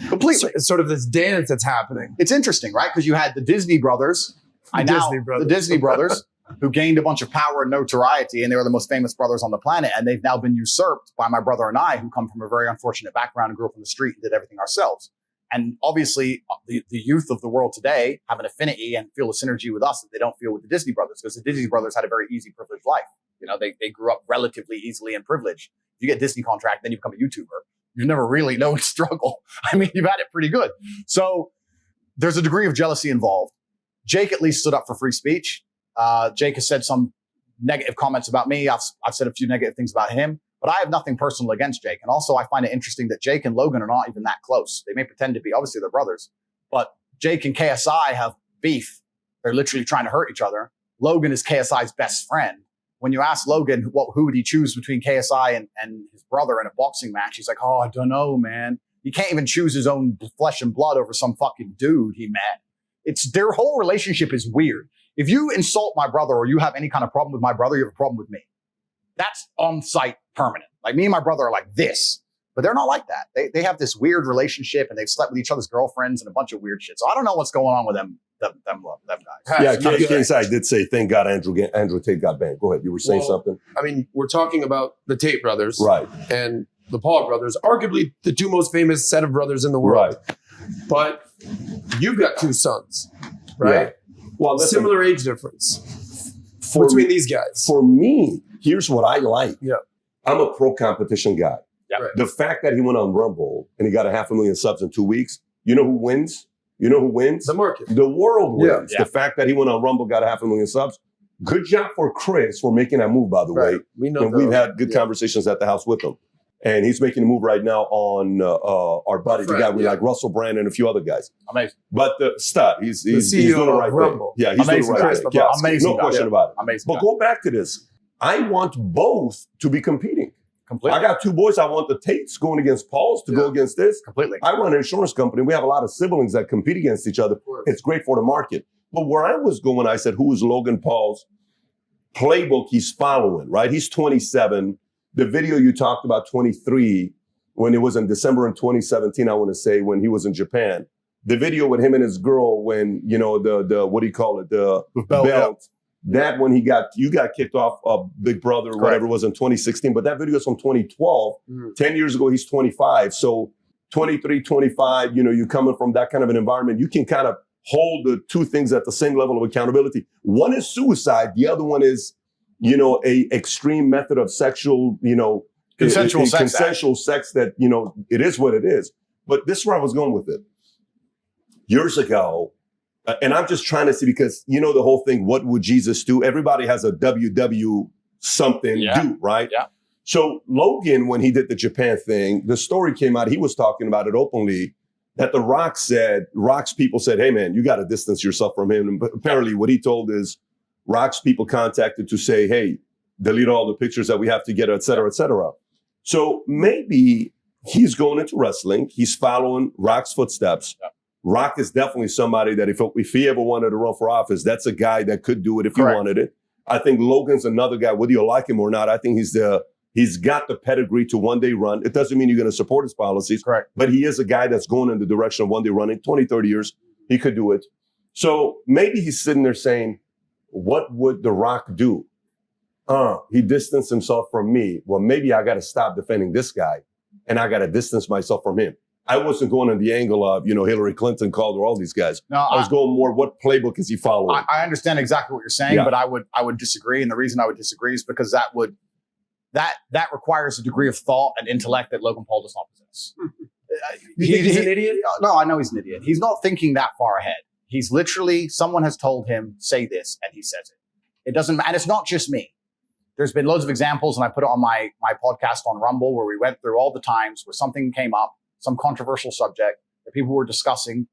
Completely. sort of this dance that's happening. It's interesting, right? Because you had the Disney brothers. The Disney brothers who gained a bunch of power and notoriety, and they were the most famous brothers on the planet. And they've now been usurped by my brother and I, who come from a very unfortunate background and grew up on the street and did everything ourselves. And obviously, the youth of the world today have an affinity and feel a synergy with us that they don't feel with the Disney brothers, because the Disney brothers had a very easy, privileged life. You know, they grew up relatively easily and privileged. If you get a Disney contract, then you become a YouTuber. You never really know struggle. I mean, you've had it pretty good. So there's a degree of jealousy involved. Jake at least stood up for free speech. Jake has said some negative comments about me. I've said a few negative things about him, but I have nothing personal against Jake. And also I find it interesting that Jake and Logan are not even that close. They may pretend to be, obviously they're brothers, but Jake and KSI have beef. They're literally trying to hurt each other. Logan is KSI's best friend. When you ask Logan who would he choose between KSI and his brother in a boxing match, he's like, oh, I don't know, man. He can't even choose his own flesh and blood over some fucking dude he met. Their whole relationship is weird. If you insult my brother or you have any kind of problem with my brother, you have a problem with me. that's on site permanent. Like me and my brother are like this, but they're not like that. They have this weird relationship and they've slept with each other's girlfriends and a bunch of weird shit. So I don't know what's going on with them guys. Yeah, KSI did say, thank God Andrew Tate got banned. Go ahead. You were saying something? I mean, we're talking about the Tate brothers. Right. And the Paul brothers, arguably the two most famous set of brothers in the world. Right. But you've got two sons, right? Yeah. Well, listen, similar age difference between these guys. For me, here's what I like. Yeah. I'm a pro competition guy. Yeah. Right. The fact that he went on Rumble and he got 500,000 subs in 2 weeks, you know who wins? You know who wins? The market. The world wins. Yeah. The fact that he went on Rumble, got 500,000 subs. Good job for Chris for making that move, by the way. We know And we've had good conversations at the house with him. And he's making a move right now on our buddy, the guy we like, Russell Brand and a few other guys. Amazing. But the stud, he's CEO doing the right of Rumble. thing. Yeah, he's Amazing doing the right guy. thing. Yeah, Amazing no guy. question about it. Amazing. But guy. go back to this. I want both to be competing. Completely. I got two boys. I want the Tates going against Pauls to go against this. Completely. I run an insurance company. We have a lot of siblings that compete against each other. It's great for the market. But where I was going, I said, who is Logan Paul's playbook he's following, right? He's 27. The video you talked about, 23, when it was in December in 2017, I want to say, when he was in Japan. The video with him and his girl when, you know, the what do you call it? The belt. That when you got kicked off of Big Brother or whatever it was in 2016. But that video is from 2012. 10 years ago, he's 25. So 23, 25, you know, you coming from that kind of an environment, you can kind of hold the two things at the same level of accountability. One is suicide. The other one is, you know, a extreme method of sexual, you know, Consensual sex that, you know, it is what it is. But this is where I was going with it. Years ago, and I'm just trying to see, because, you know, the whole thing, what would Jesus do? Everybody has a WW something do, right? Yeah. So Logan, when he did the Japan thing, the story came out, he was talking about it openly, that Rock's people said, hey man, you got to distance yourself from him. And apparently what he told is Rock's people contacted to say, hey, delete all the pictures that we have together, et cetera, et cetera. So maybe he's going into wrestling. He's following Rock's footsteps. Yeah. Rock is definitely somebody that if he ever wanted to run for office, that's a guy that could do it if he wanted it. I think Logan's another guy, whether you like him or not. I think he's got the pedigree to one day run. It doesn't mean you're going to support his policies, but he is a guy that's going in the direction of one day running. 20, 30 years, he could do it. So maybe he's sitting there saying, what would The Rock do? He distanced himself from me. Well, maybe I got to stop defending this guy and I got to distance myself from him. I wasn't going on the angle of, you know, Hillary Clinton, Calder, all these guys. No, I was going more, what playbook is he following? I understand exactly what you're saying, but I would disagree. And the reason I would disagree is because that requires a degree of thought and intellect that Logan Paul does not possess. You think he's an idiot? No, I know he's an idiot. He's not thinking that far ahead. He's literally, someone has told him, say this, and he says it. It doesn't, and it's not just me. There's been loads of examples, and I put it on my podcast on Rumble, where we went through all the times where something came up, some controversial subject that people were discussing,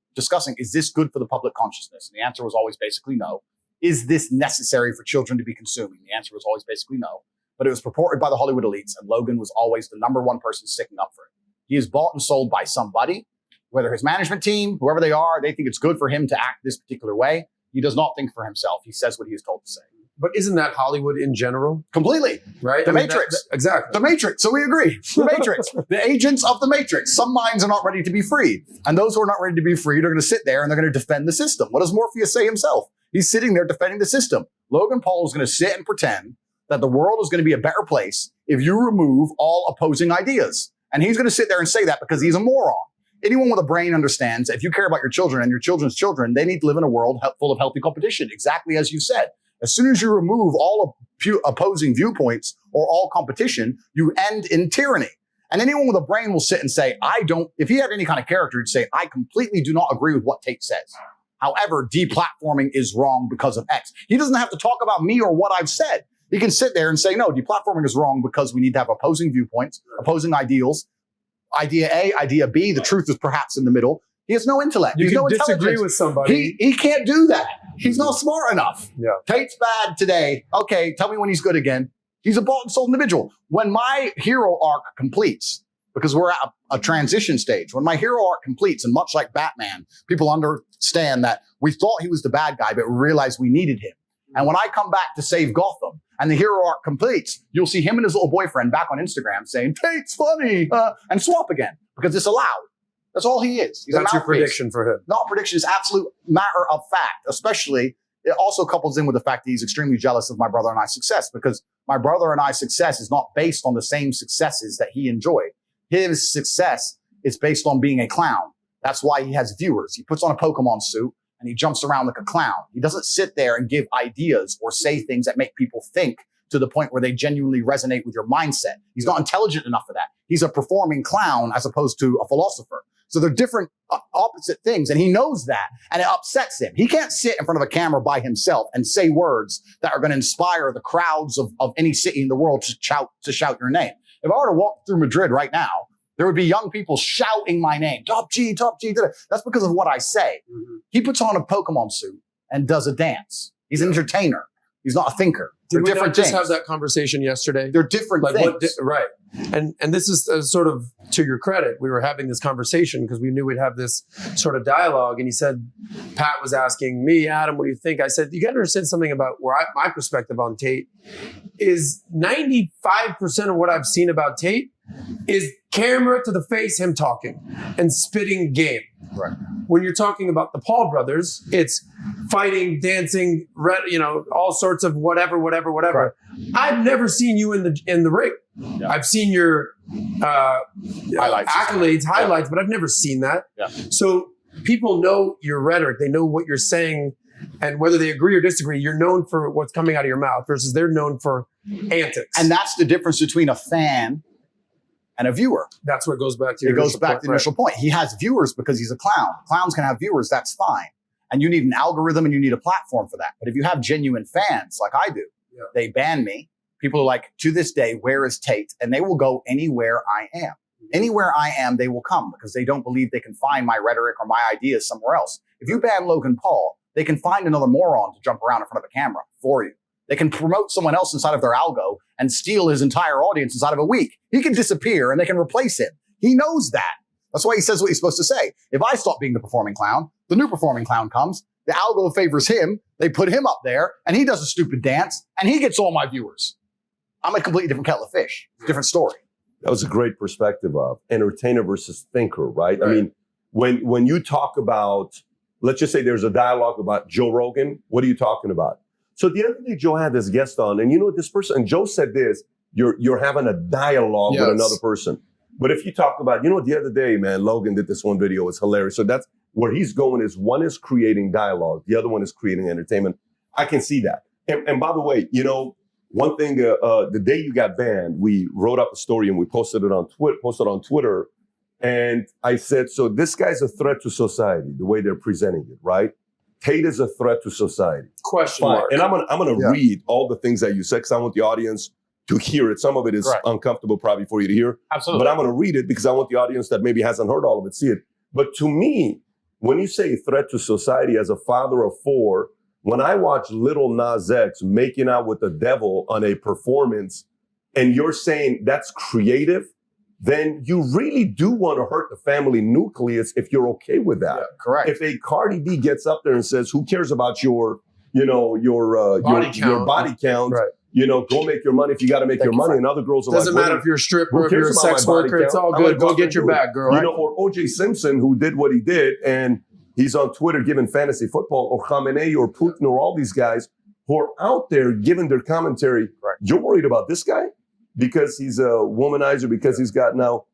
is this good for the public consciousness? And the answer was always basically no. Is this necessary for children to be consuming? The answer was always basically no. But it was purported by the Hollywood elites, and Logan was always the number one person sticking up for it. He is bought and sold by somebody, whether his management team, whoever they are, they think it's good for him to act this particular way. He does not think for himself. He says what he is told to say. But isn't that Hollywood in general? Completely. Right? The Matrix. Exactly. The Matrix. So we agree. The Matrix. The agents of the Matrix. Some minds are not ready to be freed. And those who are not ready to be freed are going to sit there and they're going to defend the system. What does Morpheus say himself? He's sitting there defending the system. Logan Paul is going to sit and pretend that the world is going to be a better place if you remove all opposing ideas. And he's going to sit there and say that because he's a moron. Anyone with a brain understands that if you care about your children and your children's children, they need to live in a world full of healthy competition, exactly as you said. As soon as you remove all opposing viewpoints or all competition, you end in tyranny. And anyone with a brain will sit and say, if he had any kind of character, he'd say, I completely do not agree with what Tate says. However, deplatforming is wrong because of X. He doesn't have to talk about me or what I've said. He can sit there and say, no, deplatforming is wrong because we need to have opposing viewpoints, opposing ideals. Idea A, idea B, the truth is perhaps in the middle. He has no intellect. You He's can no disagree with somebody. He can't do that. He's not smart enough. Yeah. Tate's bad today. Okay, tell me when he's good again. He's a bought and sold individual. When my hero arc completes, because we're at a transition stage, when my hero arc completes, and much like Batman, people understand that we thought he was the bad guy, but we realized we needed him. And when I come back to save Gotham, and the hero arc completes, you'll see him and his little boyfriend back on Instagram saying, Tate's funny, and swap again because it's allowed. That's all he is. He's That's your prediction for him. Not prediction, is absolute matter of fact, especially it also couples in with the fact that he's extremely jealous of my brother and I's success because my brother and I's success is not based on the same successes that he enjoyed. His success is based on being a clown. That's why he has viewers. He puts on a Pokemon suit and he jumps around like a clown. He doesn't sit there and give ideas or say things that make people think to the point where they genuinely resonate with your mindset. He's not intelligent enough for that. He's a performing clown as opposed to a philosopher. So they're different opposite things. And he knows that and it upsets him. He can't sit in front of a camera by himself and say words that are going to inspire the crowds of any city in the world to shout your name. If I were to walk through Madrid right now, there would be young people shouting my name. Top G, Top G. That's because of what I say. Mm-hmm. He puts on a Pokemon suit and does a dance. He's an entertainer. He's not a thinker. Did we not just have that conversation yesterday? They're different things. Right. And this is sort of to your credit. We were having this conversation because we knew we'd have this sort of dialogue. And he said, Pat was asking me, Adam, what do you think? I said, you got to understand something about my perspective on Tate is 95% of what I've seen about Tate is camera to the face, him talking and spitting game. Right. When you're talking about the Paul brothers, it's fighting, dancing, all sorts of whatever. Right. I've never seen you in the ring. Yeah. I've seen your accolades, highlights, but I've never seen that. Yeah. So people know your rhetoric. They know what you're saying. And whether they agree or disagree, you're known for what's coming out of your mouth versus they're known for antics. And that's the difference between a fan and a viewer. That's what goes back to your initial point. He has viewers because he's a clown. Clowns can have viewers. That's fine. And you need an algorithm and you need a platform for that. But if you have genuine fans like I do, they ban me. People are like, to this day, where is Tate? And they will go anywhere I am. Anywhere I am, they will come because they don't believe they can find my rhetoric or my ideas somewhere else. If you ban Logan Paul, they can find another moron to jump around in front of a camera for you. They can promote someone else inside of their algo and steal his entire audience inside of a week. He can disappear and they can replace him. He knows that. That's why he says what he's supposed to say. If I stop being the performing clown, the new performing clown comes, the algo favors him, they put him up there, and he does a stupid dance, and he gets all my viewers. I'm a completely different kettle of fish. Different story. That was a great perspective of entertainer versus thinker, right? I mean, when you talk about, let's just say there's a dialogue about Joe Rogan, what are you talking about? So the other day, Joe had this guest on, and you know this person, and Joe said this, you're having a dialogue with another person. But if you talk about, the other day, man, Logan did this one video, it's hilarious. So that's where he's going is one is creating dialogue, the other one is creating entertainment. I can see that. And by the way, one thing, the day you got banned, we wrote up a story and we posted it on Twitter. And I said, so this guy's a threat to society, the way they're presenting it, right? Tate is a threat to society. Question mark. And I'm gonna read all the things that you said because I want the audience to hear it. Some of it is uncomfortable probably for you to hear. Absolutely. But I'm gonna read it because I want the audience that maybe hasn't heard all of it see it. But to me, when you say threat to society as a father of four, when I watch Little Nas X making out with the devil on a performance and you're saying that's creative, then you really do want to hurt the family nucleus if you're okay with that. Yeah, correct. If a Cardi B gets up there and says, who cares about your body count, go make your money if you got to make your money. And other girls are doesn't matter if you're a stripper, if you're a sex worker, it's all good. Go get your bag, girl. Or O.J. Simpson, who did what he did, and he's on Twitter giving fantasy football, or Khamenei or Putin or all these guys who are out there giving their commentary. Right. You're worried about this guy because he's a womanizer, because he's got now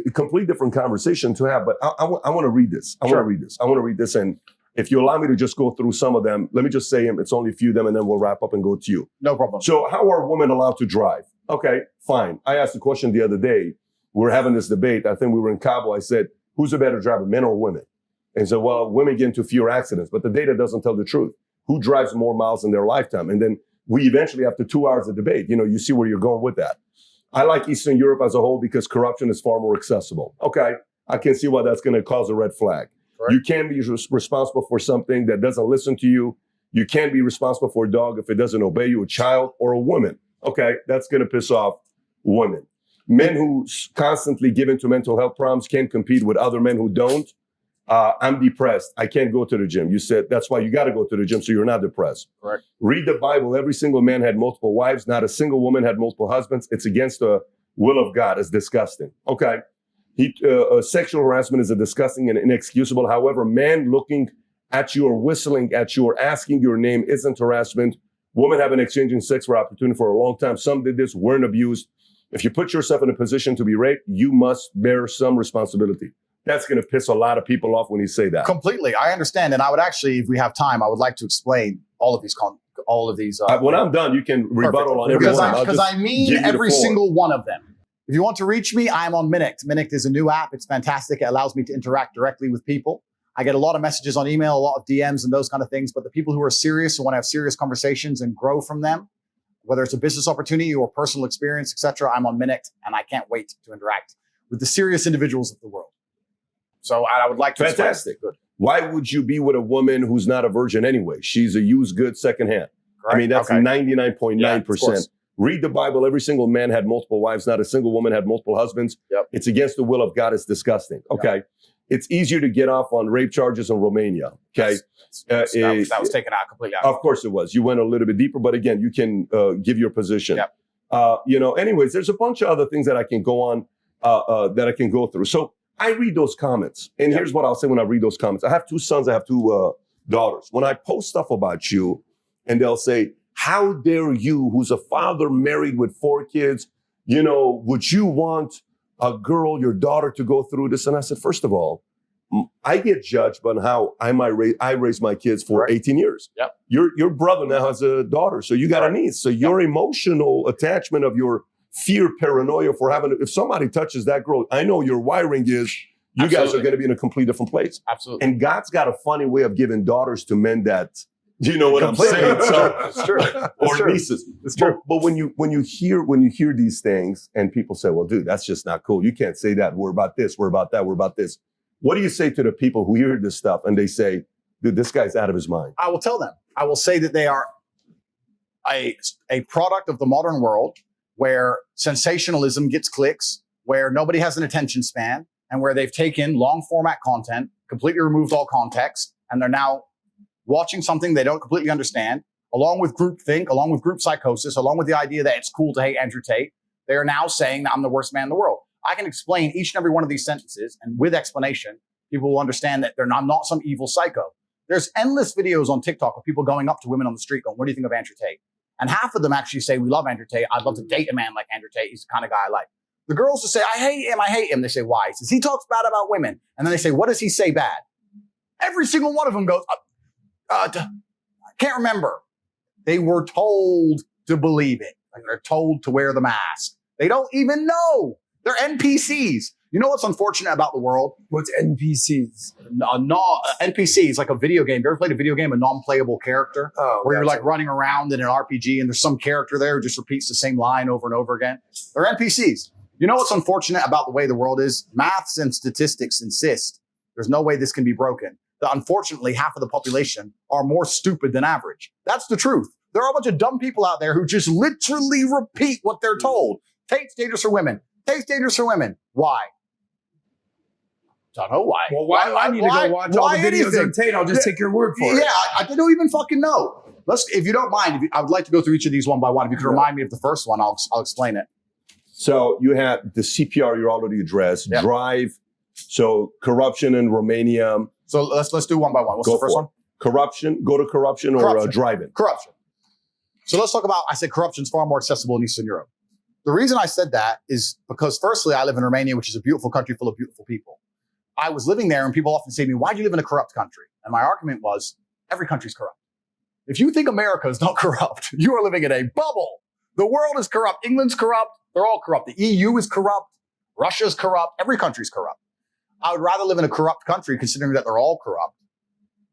a complete different conversation to have. But I want to read this. I want to read this. And if you allow me to just go through some of them, let me just say them. It's only a few of them, and then we'll wrap up and go to you. No problem. So how are women allowed to drive? Okay, fine. I asked the question the other day. We were having this debate. I think we were in Cabo. I said, who's a better driver, men or women? And so, well, women get into fewer accidents, but the data doesn't tell the truth. Who drives more miles in their lifetime? And then we eventually, after 2 hours of debate, you see where you're going with that. I like Eastern Europe as a whole because corruption is far more accessible. Okay, I can see why that's going to cause a red flag. Right. You can't be responsible for something that doesn't listen to you. You can't be responsible for a dog if it doesn't obey you, a child or a woman. Okay, that's going to piss off women. Men who constantly give into mental health problems can't compete with other men who don't. I'm depressed. I can't go to the gym. You said that's why you got to go to the gym so you're not depressed. Correct. Read the Bible. Every single man had multiple wives. Not a single woman had multiple husbands. It's against the will of God. It's disgusting. Okay. Sexual harassment is a disgusting and inexcusable. However, man looking at you or whistling at you or asking your name isn't harassment. Women have been exchanging sex for opportunity for a long time. Some did this, weren't abused. If you put yourself in a position to be raped, you must bear some responsibility. That's going to piss a lot of people off when you say that. Completely. I understand. And I would actually, if we have time, I would like to explain all of these. When I'm done, you can rebuttal on every one. Because I mean every single one of them. If you want to reach me, I'm on Minict. Minict is a new app. It's fantastic. It allows me to interact directly with people. I get a lot of messages on email, a lot of DMs and those kind of things. But the people who are serious, who want to have serious conversations and grow from them, whether it's a business opportunity or personal experience, etc., I'm on Minict, and I can't wait to interact with the serious individuals of the world. So I would like to. Fantastic. Why would you be with a woman who's not a virgin anyway? She's a used good secondhand. Correct. I mean, that's 99.9%. Read the Bible. Every single man had multiple wives. Not a single woman had multiple husbands. Yep. It's against the will of God. It's disgusting. Okay. Yep. It's easier to get off on rape charges in Romania. Okay. That was taken out completely out. Of course it was. You went a little bit deeper, but again, you can give your position. Yep. Anyways, there's a bunch of other things that I can go on, that I can go through. So I read those comments. And here's what I'll say when I read those comments. I have 2 sons. I have 2 daughters. When I post stuff about you and they'll say, how dare you, who's a father married with 4 kids, would you want a girl, your daughter, to go through this? And I said, first of all, I get judged on how I raised my kids for 18 years. Yep. Your brother now has a daughter, so you got a niece. So your emotional attachment of your fear, paranoia for if somebody touches that girl, I know your wiring is, you guys are going to be in a completely different place. Absolutely. And God's got a funny way of giving daughters to men that, you know what I'm saying? So, it's true. Or nieces. It's true. But when you hear these things and people say, well, dude, that's just not cool. You can't say that. We're about this. We're about that. We're about this. What do you say to the people who hear this stuff and they say, dude, this guy's out of his mind? I will tell them. I will say that they are a product of the modern world where sensationalism gets clicks, where nobody has an attention span, and where they've taken long format content, completely removed all context, and they're now watching something they don't completely understand, along with groupthink, along with group psychosis, along with the idea that it's cool to hate Andrew Tate. They are now saying that I'm the worst man in the world. I can explain each and every one of these sentences, and with explanation, people will understand that I'm not some evil psycho. There's endless videos on TikTok of people going up to women on the street going, what do you think of Andrew Tate? And half of them actually say, we love Andrew Tate. I'd love to date a man like Andrew Tate. He's the kind of guy I like. The girls just say, I hate him. They say, why? He says, he talks bad about women. And then they say, what does he say bad? Every single one of them goes, I can't remember. They were told to believe it. Like they're told to wear the mask. They don't even know. They're NPCs. You know what's unfortunate about the world? What's NPCs? NPC is like a video game. Have you ever played a video game, a non-playable character? Where you're like running around in an RPG and there's some character there who just repeats the same line over and over again? They're NPCs. You know what's unfortunate about the way the world is? Maths and statistics insist there's no way this can be broken. That unfortunately, half of the population are more stupid than average. That's the truth. There are a bunch of dumb people out there who just literally repeat what they're told. Tate's dangerous for women. Tate's dangerous for women. Why? Don't know why. Well, why do I need to go watch all the videos on Tate? I'll just take your word for it. Yeah, I don't even fucking know. If you don't mind, I would like to go through each of these one by one. If you could remind me of the first one, I'll explain it. So you had the CPR you already addressed, Drive, so corruption in Romania. So let's do one by one. What's the first one? Corruption, go to corruption or driving. Corruption. So let's talk about, I said corruption is far more accessible in Eastern Europe. The reason I said that is because firstly, I live in Romania, which is a beautiful country full of beautiful people. I was living there and people often say to me, why do you live in a corrupt country? And my argument was, every country's corrupt. If you think America is not corrupt, you are living in a bubble. The world is corrupt. England's corrupt. They're all corrupt. The EU is corrupt. Russia's corrupt. Every country's corrupt. I would rather live in a corrupt country, considering that they're all corrupt,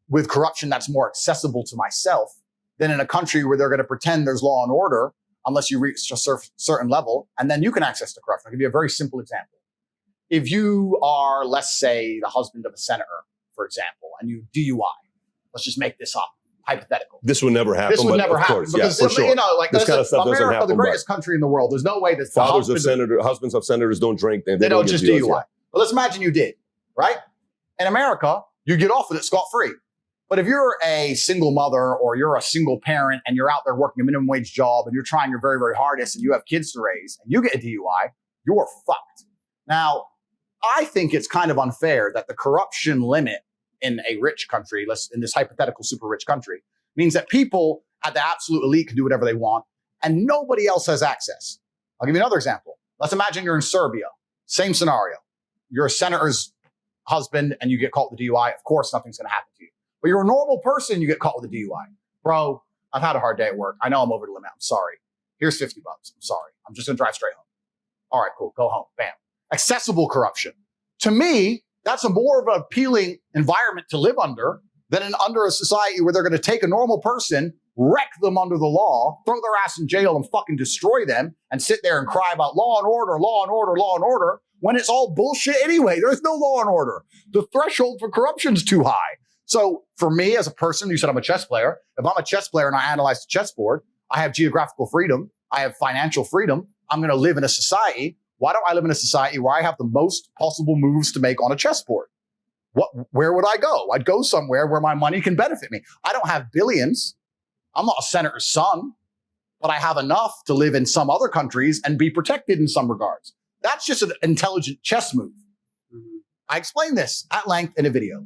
with corruption that's more accessible to myself, than in a country where they're going to pretend there's law and order unless you reach a certain level, and then you can access the corruption. I'll give you a very simple example. If you are, let's say, the husband of a senator, for example, and you DUI, let's just make this up, hypothetical. This would never happen. This would never happen. Because, for sure. You know, like this kind of stuff doesn't happen. The greatest country in the world. There's no way that husbands of senators don't drink. They don't just DUI. Well, let's imagine you did, right? In America, you get off with it scot-free. But if you're a single mother or you're a single parent and you're out there working a minimum wage job and you're trying your very, very hardest and you have kids to raise and you get a DUI, you're fucked. Now, I think it's kind of unfair that the corruption limit in a rich country, in this hypothetical super rich country, means that people at the absolute elite can do whatever they want and nobody else has access. I'll give you another example. Let's imagine you're in Serbia. Same scenario. You're a senator's husband and you get caught with a DUI. Of course, nothing's going to happen to you. But you're a normal person, you get caught with a DUI. Bro, I've had a hard day at work. I know I'm over the limit. I'm sorry. Here's $50. I'm sorry. I'm just going to drive straight home. All right, cool. Go home. Bam. Accessible corruption. To me, that's a more of an appealing environment to live under than under a society where they're going to take a normal person, wreck them under the law, throw their ass in jail and fucking destroy them and sit there and cry about law and order, law and order, law and order, when it's all bullshit anyway. There's no law and order. The threshold for corruption's too high. So for me as a person, you said I'm a chess player. If I'm a chess player and I analyze the chessboard, I have geographical freedom. I have financial freedom. I'm going to live in a society. Why don't I live in a society where I have the most possible moves to make on a chessboard? Where would I go? I'd go somewhere where my money can benefit me. I don't have billions. I'm not a senator's son, but I have enough to live in some other countries and be protected in some regards. That's just an intelligent chess move. I explained this at length in a video.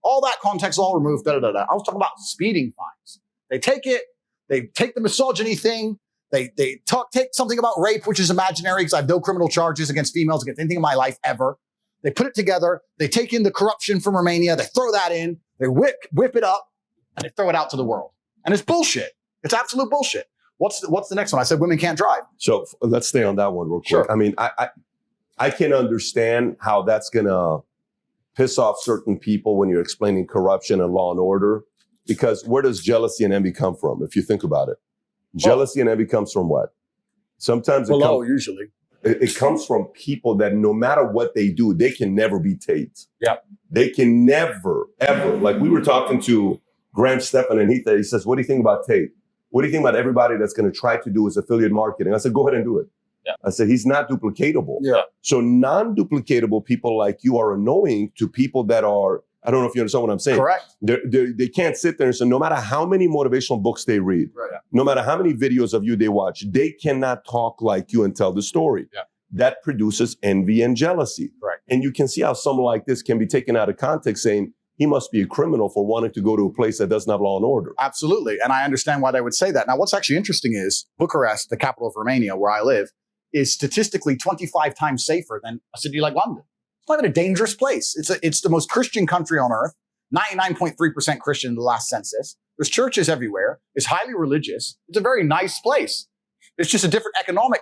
All that context all removed, I was talking about speeding fines. They take the misogyny thing. They take something about rape, which is imaginary because I have no criminal charges against females, against anything in my life ever. They put it together. They take in the corruption from Romania. They throw that in. They whip it up and they throw it out to the world. And it's bullshit. It's absolute bullshit. What's the next one? I said women can't drive. So let's stay on that one real quick. Sure. I mean, I can understand how that's going to piss off certain people when you're explaining corruption and law and order, because where does jealousy and envy come from? If you think about it, jealousy and envy comes from what? Sometimes usually. It comes from people that no matter what they do, they can never be Tate. Yeah. They can never, ever. Like we were talking to Graham Stephan and he says, what do you think about Tate? What do you think about everybody that's going to try to do his affiliate marketing? I said, go ahead and do it. Yeah. I said, he's not duplicatable. Yeah. So non-duplicatable people like you are annoying to people that are, I don't know if you understand what I'm saying. Correct. They can't sit there and say, no matter how many motivational books they read, right. no matter how many videos of you they watch, they cannot talk like you and tell the story. Yeah. That produces envy and jealousy. Right. And you can see how someone like this can be taken out of context saying, he must be a criminal for wanting to go to a place that doesn't have law and order. Absolutely. And I understand why they would say that. Now, what's actually interesting is Bucharest, the capital of Romania, where I live, is statistically 25 times safer than a city like London. It's not even a dangerous place. It's the most Christian country on earth, 99.3% Christian in the last census. There's churches everywhere. It's highly religious. It's a very nice place. It's just a different economic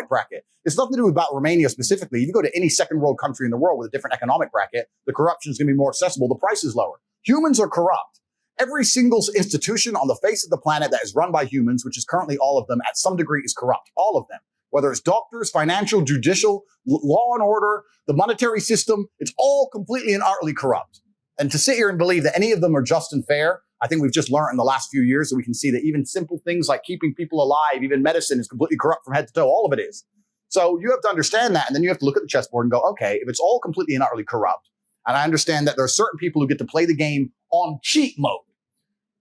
bracket. It's nothing to do about Romania specifically. If you go to any second world country in the world with a different economic bracket, the corruption is going to be more accessible. The price is lower. Humans are corrupt. Every single institution on the face of the planet that is run by humans, which is currently all of them at some degree, is corrupt. All of them. Whether it's doctors, financial, judicial, law and order, the monetary system, it's all completely and utterly corrupt. And to sit here and believe that any of them are just and fair, I think we've just learned in the last few years that we can see that even simple things like keeping people alive, even medicine is completely corrupt from head to toe. All of it is. So you have to understand that. And then you have to look at the chessboard and go, okay, if it's all completely and utterly corrupt, and I understand that there are certain people who get to play the game on cheat mode.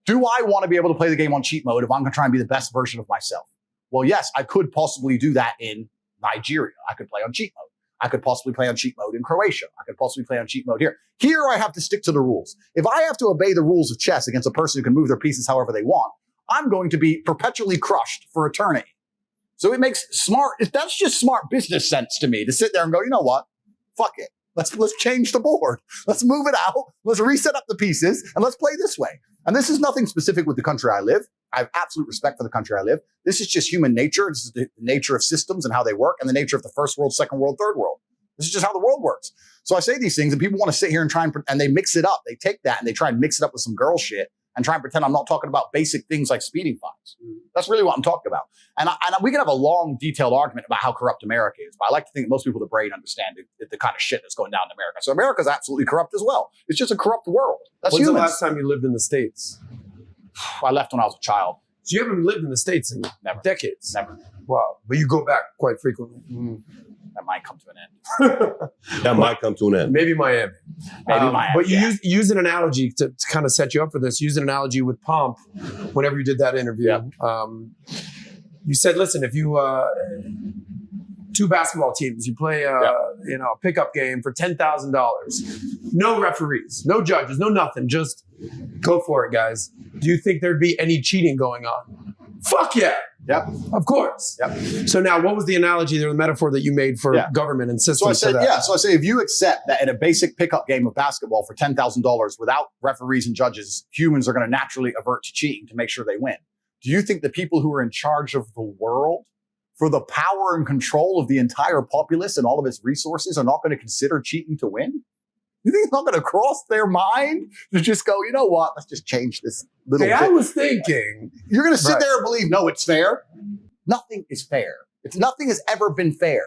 Do I want to be able to play the game on cheat mode if I'm going to try and be the best version of myself? Well, yes, I could possibly do that in Nigeria. I could play on cheat mode. I could possibly play on cheat mode in Croatia. I could possibly play on cheat mode here. Here, I have to stick to the rules. If I have to obey the rules of chess against a person who can move their pieces however they want, I'm going to be perpetually crushed for eternity. So it makes that's just smart business sense to me to sit there and go, you know what? Fuck it. Let's change the board. Let's move it out. Let's reset up the pieces and let's play this way. And this is nothing specific with the country I live. I have absolute respect for the country I live. This is just human nature. This is the nature of systems and how they work and the nature of the first world, second world, third world. This is just how the world works. So I say these things and people want to sit here and try and they mix it up. They take that and they try and mix it up with some girl shit and try and pretend I'm not talking about basic things like speeding fines. That's really what I'm talking about. And we can have a long, detailed argument about how corrupt America is, but I like to think that most people with the brain understand the kind of shit that's going down in America. So America's absolutely corrupt as well. It's just a corrupt world. That's When's humans. the last time you lived in the States? I left when I was a child. So you haven't lived in the States in Never. decades? Never. Wow. But you go back quite frequently. That might come to an end. That might come to an end. Maybe Miami. Maybe Miami. But you yeah. use an analogy to kind of set you up for this. Use an analogy with Pomp whenever you did that interview. Yeah. You said, listen, if you two basketball teams, you play a pickup game for $10,000, no referees, no judges, no nothing, just go for it, guys. Do you think there'd be any cheating going on? Fuck yeah. Yep. Of course. Yep. So now, what was the analogy or the metaphor that you made for government and systems? So I said, to that? So I say, if you accept that in a basic pickup game of basketball for $10,000 without referees and judges, humans are going to naturally avert to cheating to make sure they win. Do you think the people who are in charge of the world, for the power and control of the entire populace and all of its resources, are not going to consider cheating to win? You think it's not going to cross their mind to just go, you know what, let's just change this little bit? I was thinking. You're going to sit there and believe, no, it's fair. Nothing is fair. Nothing has ever been fair.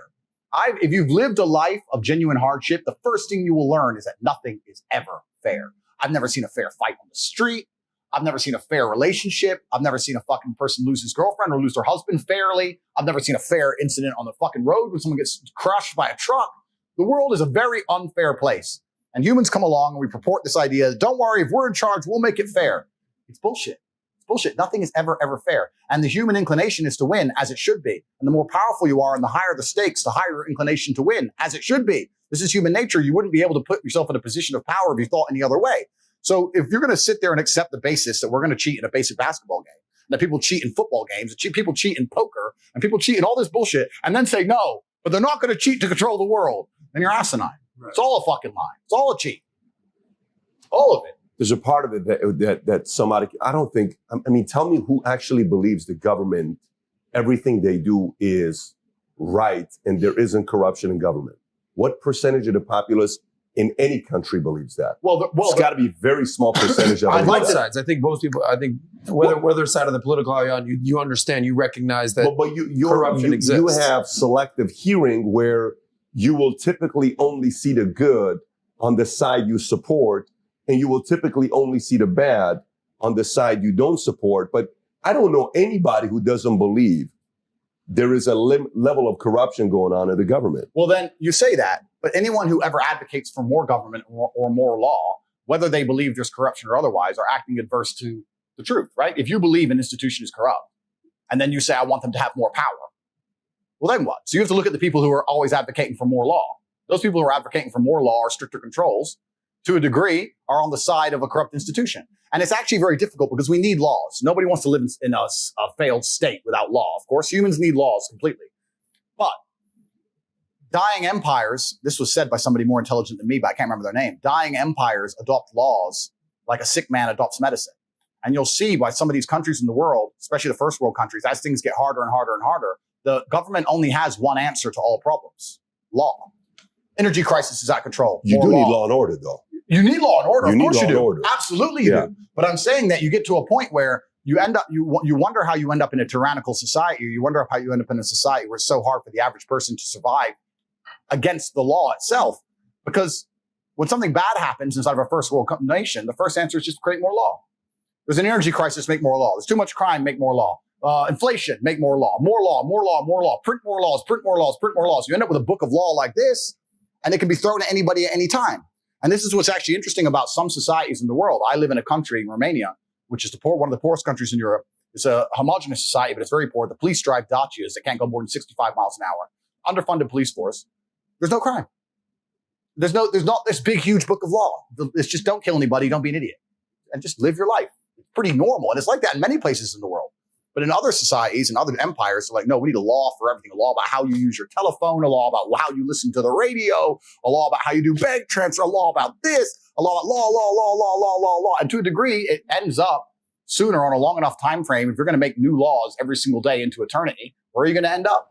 If you've lived a life of genuine hardship, the first thing you will learn is that nothing is ever fair. I've never seen a fair fight on the street. I've never seen a fair relationship. I've never seen a fucking person lose his girlfriend or lose their husband fairly. I've never seen a fair incident on the fucking road when someone gets crushed by a truck. The world is a very unfair place. And humans come along and we purport this idea, don't worry, if we're in charge, we'll make it fair. It's bullshit. It's bullshit. Nothing is ever fair. And the human inclination is to win, as it should be. And the more powerful you are and the higher the stakes, the higher your inclination to win, as it should be. This is human nature. You wouldn't be able to put yourself in a position of power if you thought any other way. So if you're going to sit there and accept the basis that we're going to cheat in a basic basketball game, that people cheat in football games, that people cheat in poker, and people cheat in all this bullshit, and then say no, but they're not going to cheat to control the world, then you're asinine. Right. It's all a fucking lie. It's all a cheat. All of it. There's a part of it that somebody, I don't think, I mean, tell me who actually believes the government, everything they do is right and there isn't corruption in government. What percentage of the populace in any country believes that? It's got to be a very small percentage of it. Both sides. I think most people, whether side of the political aisle you understand, you recognize that corruption exists. You have selective hearing where you will typically only see the good on the side you support, and you will typically only see the bad on the side you don't support. But I don't know anybody who doesn't believe there is a level of corruption going on in the government. Well, then you say that, but anyone who ever advocates for more government or more law, whether they believe there's corruption or otherwise, are acting adverse to the truth, right? If you believe an institution is corrupt, and then you say, I want them to have more power, well, then what? So you have to look at the people who are always advocating for more law. Those people who are advocating for more law or stricter controls, to a degree, are on the side of a corrupt institution. And it's actually very difficult because we need laws. Nobody wants to live in a failed state without law. Of course, humans need laws completely. But dying empires, this was said by somebody more intelligent than me, but I can't remember their name. Dying empires adopt laws like a sick man adopts medicine. And you'll see by some of these countries in the world, especially the first world countries, as things get harder and harder and harder, the government only has one answer to all problems: law. Energy crisis is out of control. You do need law and order, though. You need law and order. Of course you do. Order. Absolutely you do. But I'm saying that you get to a point where you end up, you wonder how you end up in a tyrannical society. You wonder how you end up in a society where it's so hard for the average person to survive against the law itself. Because when something bad happens inside of a first world nation, the first answer is just create more law. There's an energy crisis, make more law. There's too much crime, make more law. Inflation, make more law. More law, more law, more law. Print more laws, print more laws, print more laws. You end up with a book of law like this, and it can be thrown at anybody at any time. And this is what's actually interesting about some societies in the world. I live in a country, Romania, which is one of the poorest countries in Europe. It's a homogenous society, but it's very poor. The police drive Dacias that can't go more than 65 miles an hour. Underfunded police force. There's no crime. There's not this big, huge book of law. It's just don't kill anybody, don't be an idiot, and just live your life. It's pretty normal. And it's like that in many places in the world. But in other societies and other empires, they're like, no, we need a law for everything. A law about how you use your telephone, a law about how you listen to the radio, a law about how you do bank transfer, a law about this, a law about law. And to a degree, it ends up sooner on a long enough time frame. If you're going to make new laws every single day into eternity, where are you going to end up?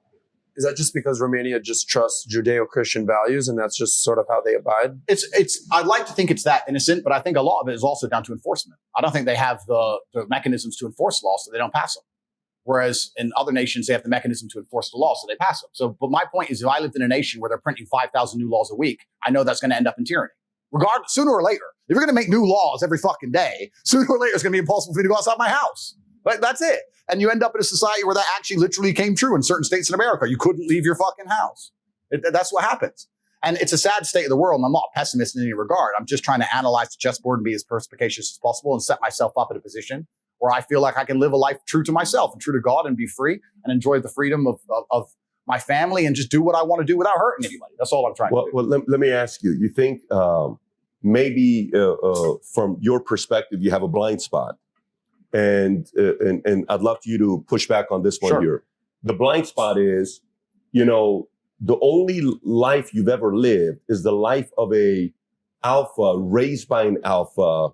Is that just because Romania just trusts Judeo-Christian values and that's just sort of how they abide? I'd like to think it's that innocent, but I think a lot of it is also down to enforcement. I don't think they have the mechanisms to enforce laws, so they don't pass them. Whereas in other nations, they have the mechanism to enforce the law, so they pass them. So, but my point is, if I lived in a nation where they're printing 5,000 new laws a week, I know that's going to end up in tyranny. Regardless, sooner or later, if you're going to make new laws every fucking day, sooner or later it's going to be impossible for me to go outside my house. Like, that's it. And you end up in a society where that actually literally came true in certain states in America. You couldn't leave your fucking house. That's what happens. And it's a sad state of the world. And I'm not a pessimist in any regard. I'm just trying to analyze the chessboard and be as perspicacious as possible and set myself up in a position where I feel like I can live a life true to myself and true to God and be free and enjoy the freedom of my family and just do what I want to do without hurting anybody. That's all I'm trying to do. Well, let me ask you, you think maybe from your perspective, you have a blind spot. And I'd love for you to push back on this one Sure. here. The blind spot is, the only life you've ever lived is the life of a alpha raised by an alpha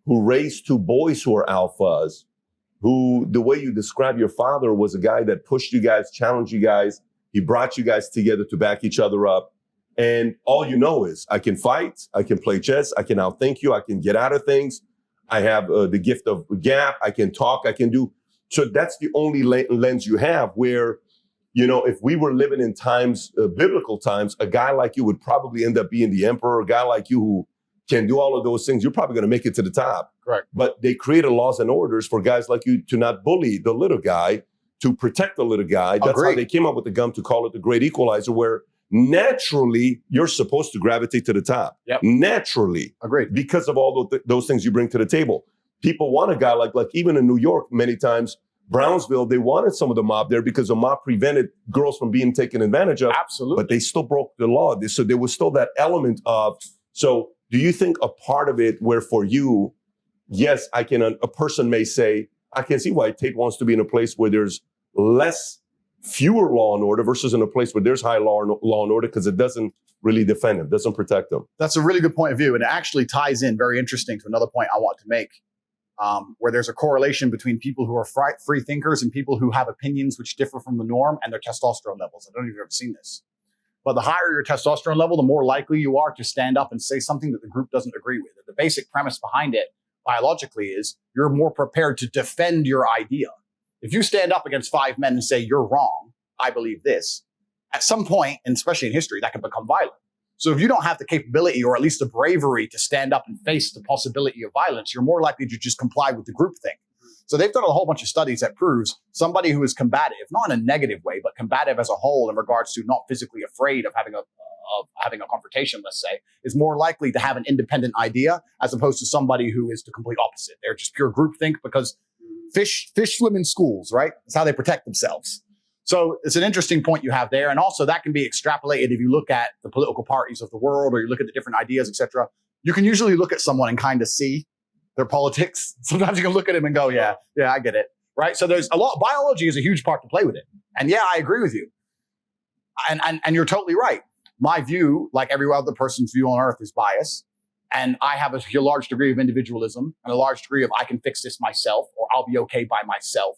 who raised two boys who are alphas, who the way you describe your father was a guy that pushed you guys, challenged you guys. He brought you guys together to back each other up. And all you know is I can fight, I can play chess, I can outthink you, I can get out of things. I have the gift of gap, I can talk, I can do. So that's the only lens you have where, if we were living in times, biblical times, a guy like you would probably end up being the emperor, a guy like you who can do all of those things, you're probably going to make it to the top. Correct. But they created laws and orders for guys like you to not bully the little guy, to protect the little guy. That's Agreed. how they came up with the gum to call it the great equalizer, where naturally you're supposed to gravitate to the top. Yep. Naturally. Agreed. Because of all those things you bring to the table. People want a guy like even in New York, many times, Brownsville, they wanted some of the mob there because the mob prevented girls from being taken advantage of. Absolutely. But they still broke the law. So there was still that element of, so do you think a part of it where for you, yes, a person may say, I can see why Tate wants to be in a place where there's fewer law and order versus in a place where there's high law and order because it doesn't really defend them, doesn't protect them. That's a really good point of view. And it actually ties in very interesting to another point I want to make. Where there's a correlation between people who are free thinkers and people who have opinions which differ from the norm and their testosterone levels. I don't know if you've ever seen this. But the higher your testosterone level, the more likely you are to stand up and say something that the group doesn't agree with. And the basic premise behind it, biologically, is you're more prepared to defend your idea. If you stand up against 5 men and say, you're wrong, I believe this, at some point, and especially in history, that can become violent. So if you don't have the capability or at least the bravery to stand up and face the possibility of violence, you're more likely to just comply with the group thing. So they've done a whole bunch of studies that proves somebody who is combative, not in a negative way, but combative as a whole in regards to not physically afraid of having a confrontation, let's say, is more likely to have an independent idea as opposed to somebody who is the complete opposite. They're just pure groupthink because fish swim in schools, right? That's how they protect themselves. So it's an interesting point you have there. And also that can be extrapolated if you look at the political parties of the world or you look at the different ideas, et cetera. You can usually look at someone and kind of see their politics. Sometimes you can look at him and go, yeah, I get it. Right. So there's a lot. Biology is a huge part to play with it. And yeah, I agree with you. And you're totally right. My view, like every other person's view on earth, is bias. And I have a large degree of individualism and a large degree of I can fix this myself or I'll be okay by myself.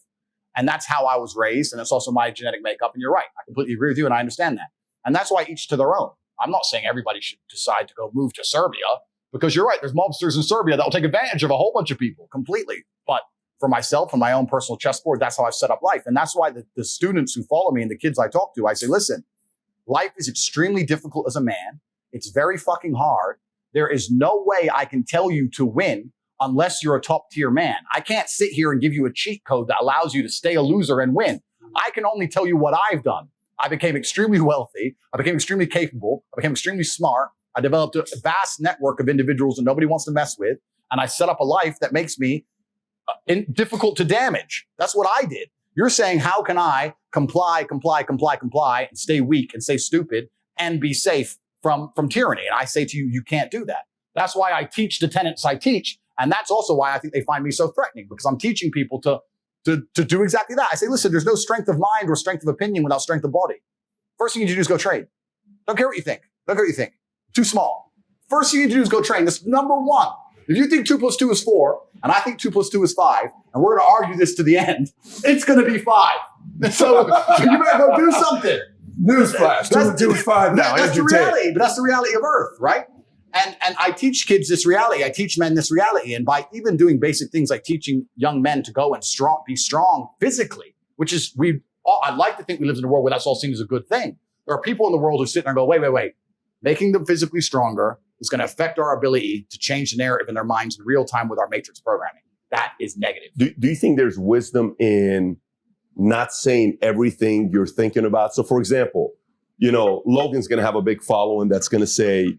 And that's how I was raised. And it's also my genetic makeup. And you're right. I completely agree with you. And I understand that. And that's why each to their own. I'm not saying everybody should decide to go move to Serbia because you're right. There's mobsters in Serbia that will take advantage of a whole bunch of people completely. But for myself and my own personal chessboard, that's how I've set up life. And that's why the students who follow me and the kids I talk to, I say, listen, life is extremely difficult as a man. It's very fucking hard. There is no way I can tell you to win unless you're a top tier man. I can't sit here and give you a cheat code that allows you to stay a loser and win. I can only tell you what I've done. I became extremely wealthy. I became extremely capable. I became extremely smart. I developed a vast network of individuals that nobody wants to mess with. And I set up a life that makes me difficult to damage. That's what I did. You're saying, how can I comply, and stay weak and stay stupid and be safe from tyranny? And I say to you, you can't do that. That's why I teach the tenets I teach. And that's also why I think they find me so threatening, because I'm teaching people to do exactly that. I say, listen, there's no strength of mind or strength of opinion without strength of body. First thing you need to do is go train. Don't care what you think. Don't care what you think. Too small. First thing you need to do is go train. That's number one. If you think 2 + 2 is 4, and I think 2 + 2 is 5, and we're going to argue this to the end, it's going to be 5. So you better go do something. Newsflash. 2 + 2 is 5 now. That's the reality, but that's the reality of Earth, right? And I teach kids this reality. I teach men this reality. And by even doing basic things like teaching young men to go and be strong physically, which is, I'd like to think we live in a world where that's all seen as a good thing. There are people in the world who sit there and go, wait. Making them physically stronger is going to affect our ability to change the narrative in their minds in real time with our matrix programming. That is negative. Do you think there's wisdom in not saying everything you're thinking about? So for example, Logan's going to have a big following that's going to say,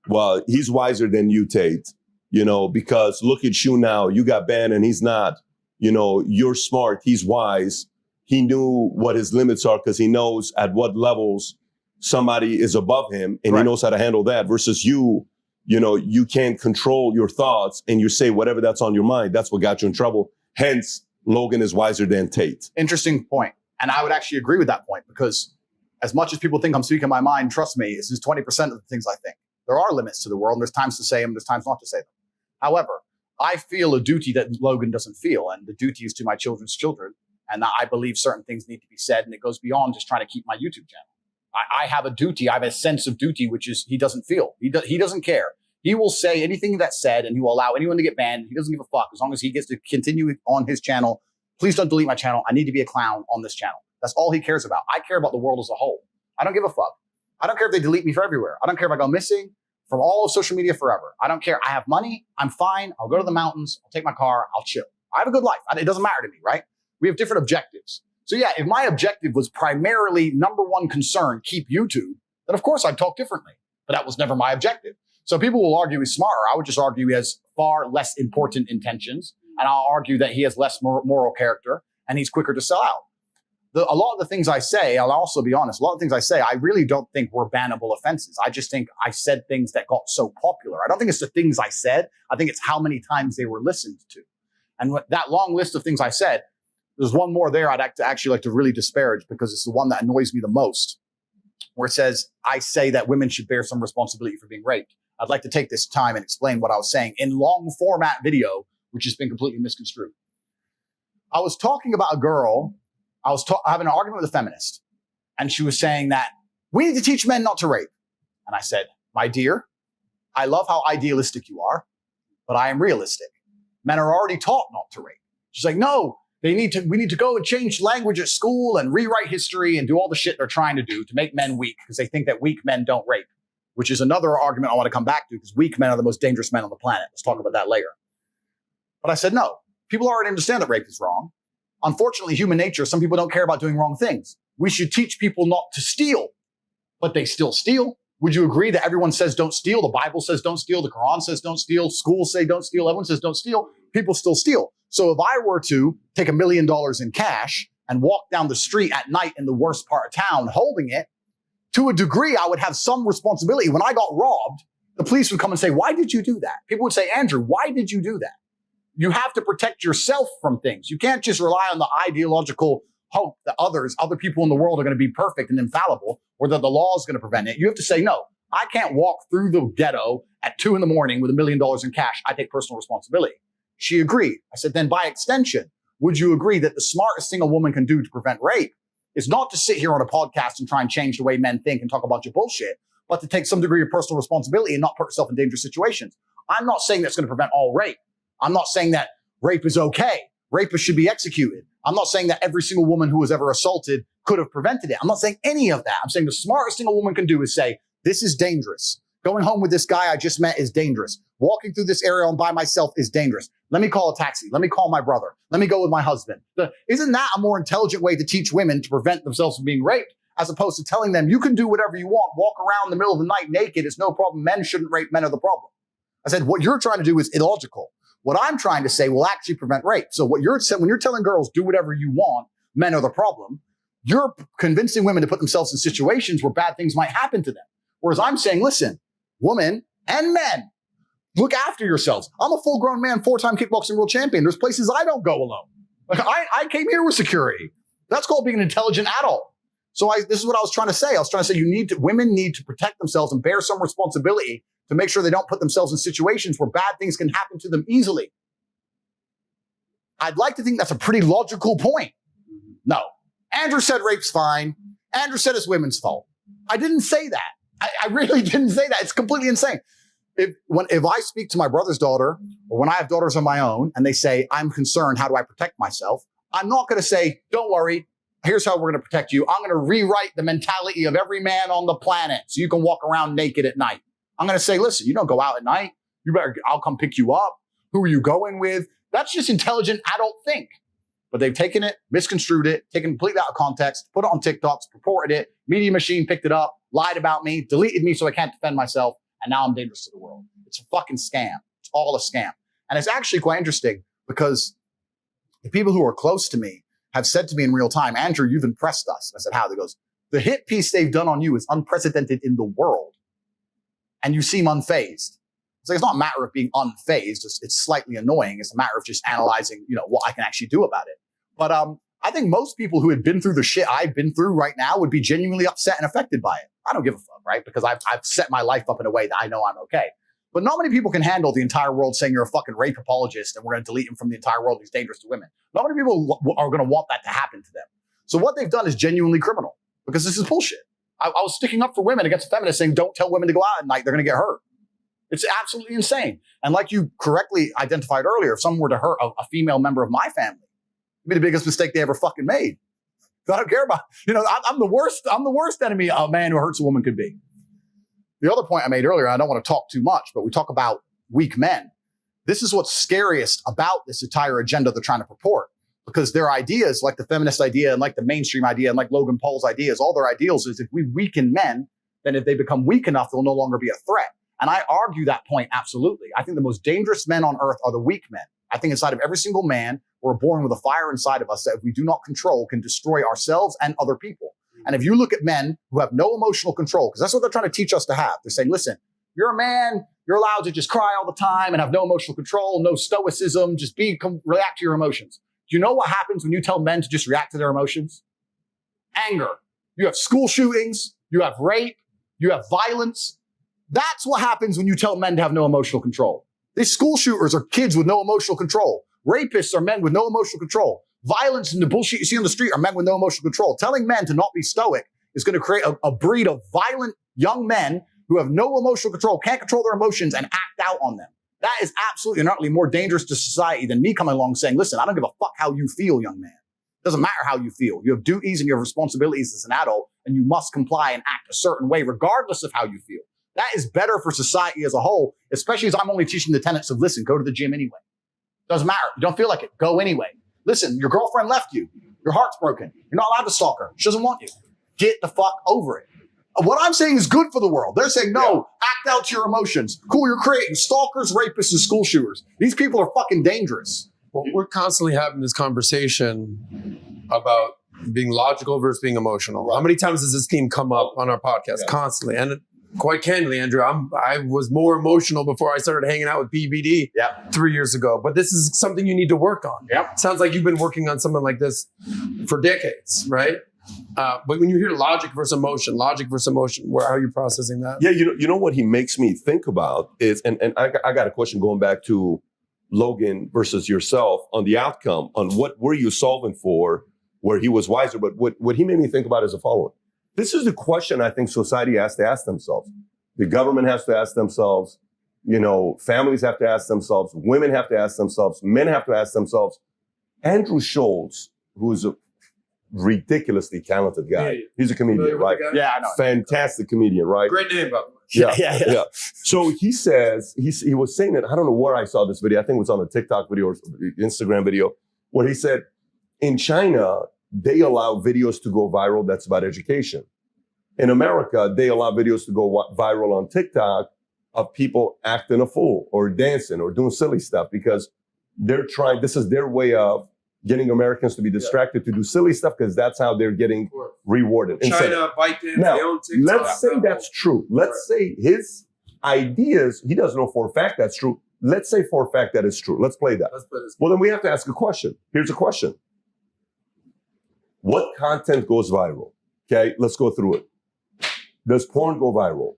well, he's wiser than you, Tate, because look at you now. You got banned and he's not. You're smart. He's wise. He knew what his limits are because he knows at what levels somebody is above him and he knows how to handle that versus you can't control your thoughts and you say whatever that's on your mind. That's what got you in trouble. Hence, Logan is wiser than Tate. Interesting point. And I would actually agree with that point because as much as people think I'm speaking my mind, trust me, this is 20% of the things I think. There are limits to the world and there's times to say them, there's times not to say them. However, I feel a duty that Logan doesn't feel, and the duty is to my children's children. And I believe certain things need to be said, and it goes beyond just trying to keep my YouTube channel. I have a duty. I have a sense of duty, which is he doesn't feel. He doesn't care. He will say anything that's said, and he will allow anyone to get banned. He doesn't give a fuck as long as he gets to continue on his channel. Please don't delete my channel. I need to be a clown on this channel. That's all he cares about. I care about the world as a whole. I don't give a fuck. I don't care if they delete me for everywhere. I don't care if I go missing from all of social media forever. I don't care. I have money. I'm fine. I'll go to the mountains. I'll take my car. I'll chill. I have a good life. It doesn't matter to me, right? We have different objectives. So yeah, if my objective was primarily number one concern, keep YouTube, then of course I'd talk differently. But that was never my objective. So people will argue he's smarter. I would just argue he has far less important intentions. And I'll argue that he has less moral character and he's quicker to sell out. A lot of the things I say, I'll also be honest, a lot of things I say, I really don't think were bannable offenses. I just think I said things that got so popular. I don't think it's the things I said. I think it's how many times they were listened to. And that long list of things I said, there's one more there I'd actually like to really disparage because it's the one that annoys me the most, where it says, I say that women should bear some responsibility for being raped. I'd like to take this time and explain what I was saying in long format video, which has been completely misconstrued. I was talking about a girl. I was having an argument with a feminist, and she was saying that we need to teach men not to rape. And I said, my dear, I love how idealistic you are, but I am realistic. Men are already taught not to rape. She's like, no, we need to go and change language at school and rewrite history and do all the shit they're trying to do to make men weak because they think that weak men don't rape, which is another argument I want to come back to because weak men are the most dangerous men on the planet. Let's talk about that later. But I said, no, people already understand that rape is wrong. Unfortunately, human nature, some people don't care about doing wrong things. We should teach people not to steal, but they still steal. Would you agree that everyone says don't steal? The Bible says don't steal. The Quran says don't steal. Schools say don't steal. Everyone says don't steal. People still steal. So if I were to take $1 million in cash and walk down the street at night in the worst part of town holding it, to a degree, I would have some responsibility. When I got robbed, the police would come and say, why did you do that? People would say, Andrew, why did you do that? You have to protect yourself from things. You can't just rely on the ideological hope that other people in the world are going to be perfect and infallible, or that the law is going to prevent it. You have to say, no, I can't walk through the ghetto at 2 a.m. with $1 million in cash. I take personal responsibility. She agreed. I said, then by extension, would you agree that the smartest thing a woman can do to prevent rape is not to sit here on a podcast and try and change the way men think and talk about your bullshit, but to take some degree of personal responsibility and not put herself in dangerous situations? I'm not saying that's going to prevent all rape. I'm not saying that rape is okay. Rapists should be executed. I'm not saying that every single woman who was ever assaulted could have prevented it. I'm not saying any of that. I'm saying the smartest thing a woman can do is say, this is dangerous. Going home with this guy I just met is dangerous. Walking through this area by myself is dangerous. Let me call a taxi. Let me call my brother. Let me go with my husband. Isn't that a more intelligent way to teach women to prevent themselves from being raped, as opposed to telling them you can do whatever you want, walk around in the middle of the night naked, it's no problem. Men shouldn't rape, men are the problem. I said, what you're trying to do is illogical. What I'm trying to say will actually prevent rape. So what you're saying, when you're telling girls, do whatever you want, men are the problem, you're convincing women to put themselves in situations where bad things might happen to them. Whereas I'm saying, listen, women and men, look after yourselves. I'm a full-grown man, 4-time kickboxing world champion. There's places I don't go alone. Like I came here with security. That's called being an intelligent adult. So this is what I was trying to say. I was trying to say women need to protect themselves and bear some responsibility to make sure they don't put themselves in situations where bad things can happen to them easily. I'd like to think that's a pretty logical point. No. Andrew said rape's fine. Andrew said it's women's fault. I didn't say that. I really didn't say that. It's completely insane. If I speak to my brother's daughter, or when I have daughters of my own, and they say, I'm concerned, how do I protect myself? I'm not going to say, don't worry, here's how we're going to protect you. I'm going to rewrite the mentality of every man on the planet so you can walk around naked at night. I'm going to say, listen, you don't go out at night. I'll come pick you up. Who are you going with? That's just intelligent adult think. But they've taken it, misconstrued it, taken it completely out of context, put it on TikToks, purported it, Media Machine picked it up, lied about me, deleted me so I can't defend myself, and now I'm dangerous to the world. It's a fucking scam. It's all a scam. And it's actually quite interesting because the people who are close to me have said to me in real time, Andrew, you've impressed us. I said, how? He goes, the hit piece they've done on you is unprecedented in the world. And you seem unfazed. It's like, it's not a matter of being unfazed. It's slightly annoying. It's a matter of just analyzing, what I can actually do about it. But I think most people who had been through the shit I've been through right now would be genuinely upset and affected by it. I don't give a fuck, right? Because I've set my life up in a way that I know I'm okay. But not many people can handle the entire world saying you're a fucking rape apologist and we're going to delete him from the entire world. He's dangerous to women. Not many people are going to want that to happen to them. So what they've done is genuinely criminal because this is bullshit. I was sticking up for women against feminists saying, don't tell women to go out at night. They're going to get hurt. It's absolutely insane. And like you correctly identified earlier, if someone were to hurt a female member of my family, it'd be the biggest mistake they ever fucking made. So I don't care about, I'm the worst enemy a man who hurts a woman could be. The other point I made earlier, I don't want to talk too much, but we talk about weak men. This is what's scariest about this entire agenda they're trying to purport, because their ideas, like the feminist idea and like the mainstream idea and like Logan Paul's ideas, all their ideals is if we weaken men, then if they become weak enough, they'll no longer be a threat. And I argue that point absolutely. I think the most dangerous men on earth are the weak men. I think inside of every single man, we're born with a fire inside of us that if we do not control can destroy ourselves and other people. And if you look at men who have no emotional control, because that's what they're trying to teach us to have. They're saying, listen, you're a man, you're allowed to just cry all the time and have no emotional control, no stoicism, just react to your emotions. Do you know what happens when you tell men to just react to their emotions? Anger. You have school shootings, you have rape, you have violence. That's what happens when you tell men to have no emotional control. These school shooters are kids with no emotional control. Rapists are men with no emotional control. Violence and the bullshit you see on the street are men with no emotional control. Telling men to not be stoic is going to create a breed of violent young men who have no emotional control, can't control their emotions, and act out on them. That is absolutely and utterly more dangerous to society than me coming along saying, listen, I don't give a fuck how you feel, young man. It doesn't matter how you feel. You have duties and you have responsibilities as an adult, and you must comply and act a certain way regardless of how you feel. That is better for society as a whole, especially as I'm only teaching the tenets of, listen, go to the gym anyway. Doesn't matter. You don't feel like it. Go anyway. Listen, your girlfriend left you. Your heart's broken. You're not allowed to stalk her. She doesn't want you. Get the fuck over it. What I'm saying is good for the world. They're saying, no, act out to your emotions. Cool, you're creating stalkers, rapists, and school shooters. These people are fucking dangerous. Well, we're constantly having this conversation about being logical versus being emotional. Right. How many times does this theme come up on our podcast? Yeah. Constantly. And quite candidly, Andrew, I was more emotional before I started hanging out with PBD 3 years ago. But this is something you need to work on. Yep. Sounds like you've been working on something like this for decades, right? But when you hear logic versus emotion, how are you processing that? Yeah, you know what he makes me think about is, and I got a question going back to Logan versus yourself on the outcome, on what were you solving for, where he was wiser. But what he made me think about is the following. This is the question I think society has to ask themselves. The government has to ask themselves, families have to ask themselves, women have to ask themselves, men have to ask themselves. Andrew Schultz, who's a ridiculously talented guy. Yeah. He's a comedian, right? Yeah, I know. Fantastic comedian, right? Great name, by the way. Yeah. So he says, he was saying that, I don't know where I saw this video. I think it was on a TikTok video or Instagram video, where he said, in China, they allow videos to go viral that's about education. In America, they allow videos to go viral on TikTok of people acting a fool or dancing or doing silly stuff because this is their way of getting Americans to be distracted to do silly stuff because that's how they're getting rewarded. China, ByteDance, now, they own TikTok. Let's say that's true. Let's say his ideas, he doesn't know for a fact that's true. Let's say for a fact that it's true. Let's play that. Well, then we have to ask a question. Here's a question. What content goes viral? Okay, let's go through it. Does porn go viral?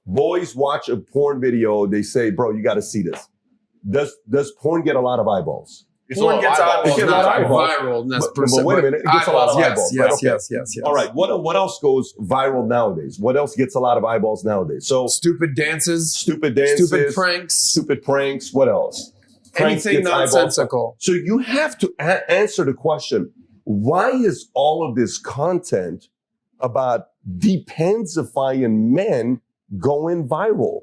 Boys watch a porn video, they say, bro, you got to see this. Does porn get a lot of eyeballs? Porn gets eyeballs, not viral. But wait a minute, it gets a lot of eyeballs. Yes. All right, what else goes viral nowadays? What else gets a lot of eyeballs nowadays? So stupid dances, stupid pranks, what else? Anything nonsensical. So you have to answer the question, why is all of this content about depensifying men going viral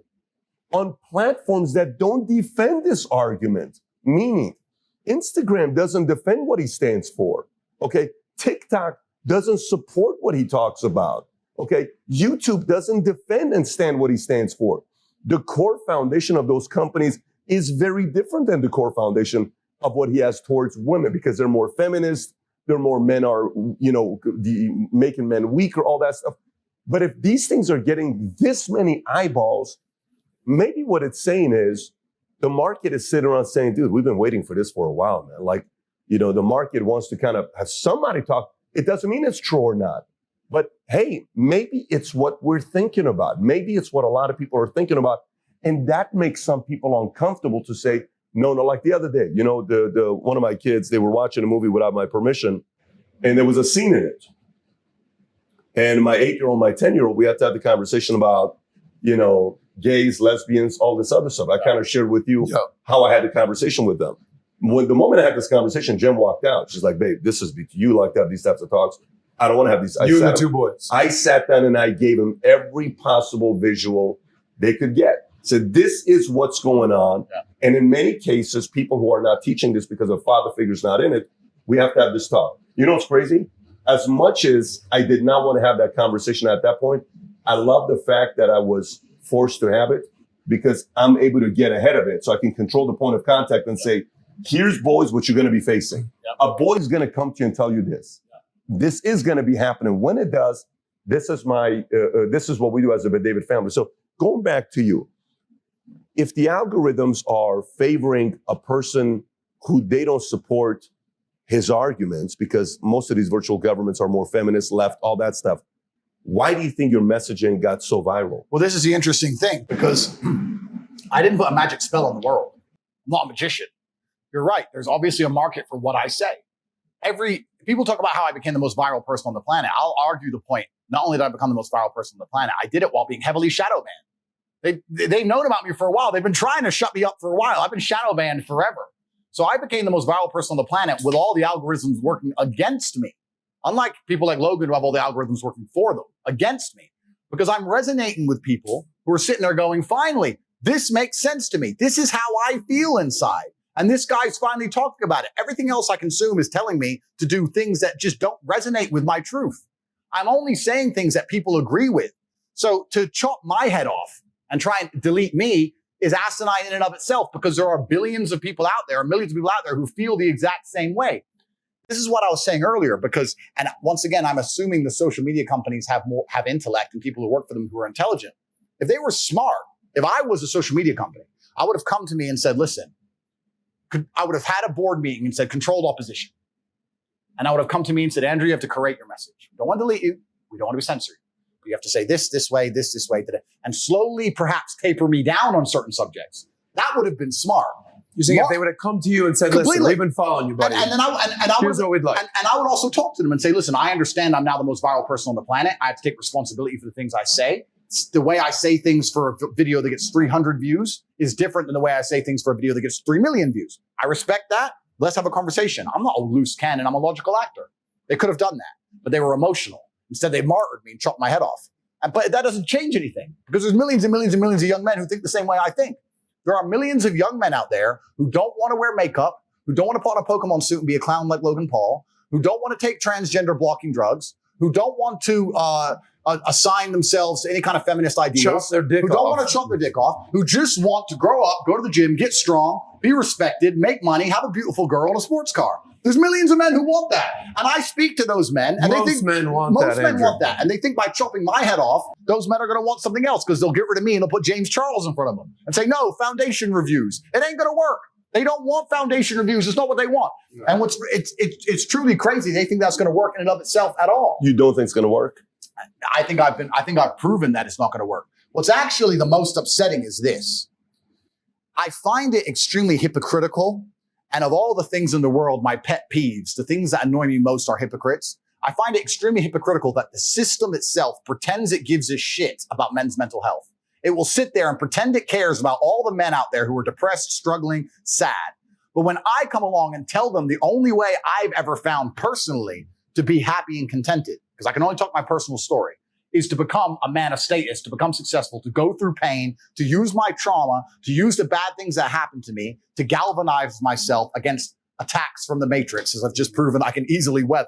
on platforms that don't defend this argument? Meaning, Instagram doesn't defend what he stands for. Okay, TikTok doesn't support what he talks about. Okay. YouTube doesn't defend and stand what he stands for. The core foundation of those companies is very different than the core foundation of what he has towards women, because they're more feminist. They're more men are, making men weaker, all that stuff. But if these things are getting this many eyeballs, maybe what it's saying is the market is sitting around saying, dude, we've been waiting for this for a while, man. Like, the market wants to kind of have somebody talk. It doesn't mean it's true or not. But hey, maybe it's what we're thinking about. Maybe it's what a lot of people are thinking about. And that makes some people uncomfortable to say, no, like the other day, the one of my kids, they were watching a movie without my permission, and there was a scene in it. And my 8-year-old, my 10-year-old, we had to have the conversation about, gays, lesbians, all this other stuff. I kind of shared with you how I had the conversation with them. The moment I had this conversation, Jen walked out. She's like, babe, you like to have these types of talks. I don't want to have these. You and the two boys. I sat down and I gave them every possible visual they could get. Said, this is what's going on. Yeah. And in many cases, people who are not teaching this because a father figure's not in it, we have to have this talk. You know what's crazy? As much as I did not want to have that conversation at that point, I love the fact that I was forced to have it, because I'm able to get ahead of it. So I can control the point of contact and say, here's, boys, what you're going to be facing. Yeah. A boy is going to come to you and tell you this. Yeah. This is going to be happening. When it does, this is what we do as a David family. So going back to you, if the algorithms are favoring a person who they don't support his arguments, because most of these virtual governments are more feminist, left, all that stuff, why do you think your messaging got so viral? Well, this is the interesting thing, because I didn't put a magic spell on the world. I'm not a magician. You're right. There's obviously a market for what I say. People talk about how I became the most viral person on the planet. I'll argue the point. Not only did I become the most viral person on the planet, I did it while being heavily shadow banned. They've known about me for a while. They've been trying to shut me up for a while. I've been shadow banned forever. So I became the most viral person on the planet with all the algorithms working against me. Unlike people like Logan who have all the algorithms working for them, against me. Because I'm resonating with people who are sitting there going, finally, this makes sense to me. This is how I feel inside. And this guy's finally talking about it. Everything else I consume is telling me to do things that just don't resonate with my truth. I'm only saying things that people agree with. So to chop my head off and try and delete me is asinine in and of itself, because there are billions of people out there, or millions of people out there who feel the exact same way. This is what I was saying earlier, because, and once again, I'm assuming the social media companies have intellect and people who work for them who are intelligent. If they were smart, if I was a social media company, I would have come to me and said, listen, I would have had a board meeting and said controlled opposition. And I would have come to me and said, Andrew, you have to correct your message. We don't want to delete you. We don't want to be censored. You have to say this way, this way, today, and slowly perhaps taper me down on certain subjects. That would have been smart. You see, if they would have come to you and said, listen, we've been following you, buddy. Here's what we'd like. And I would also talk to them and say, listen, I understand I'm now the most viral person on the planet. I have to take responsibility for the things I say. The way I say things for a video that gets 300 views is different than the way I say things for a video that gets 3 million views. I respect that. Let's have a conversation. I'm not a loose cannon. I'm a logical actor. They could have done that, but they were emotional. Instead, they martyred me and chopped my head off. But that doesn't change anything, because there's millions and millions and millions of young men who think the same way I think. There are millions of young men out there who don't want to wear makeup, who don't want to put on a Pokemon suit and be a clown like Logan Paul, who don't want to take transgender blocking drugs, who don't want to assign themselves to any kind of feminist ideals, who don't want to chop their dick off, who just want to grow up, go to the gym, get strong, be respected, make money, have a beautiful girl and a sports car. There's millions of men who want that. And I speak to those men, and most men want that. And they think by chopping my head off, those men are going to want something else, because they'll get rid of me and they'll put James Charles in front of them and say, no, foundation reviews. It ain't going to work. They don't want foundation reviews. It's not what they want. No. And it's truly crazy. They think that's going to work in and of itself at all. You don't think it's going to work? I think I've proven that it's not going to work. What's actually the most upsetting is this. I find it extremely hypocritical. And of all the things in the world, my pet peeves, the things that annoy me most are hypocrites. I find it extremely hypocritical that the system itself pretends it gives a shit about men's mental health. It will sit there and pretend it cares about all the men out there who are depressed, struggling, sad. But when I come along and tell them the only way I've ever found personally to be happy and contented, because I can only talk my personal story, is to become a man of status, to become successful, to go through pain, to use my trauma, to use the bad things that happened to me, to galvanize myself against attacks from the Matrix, as I've just proven I can easily weather.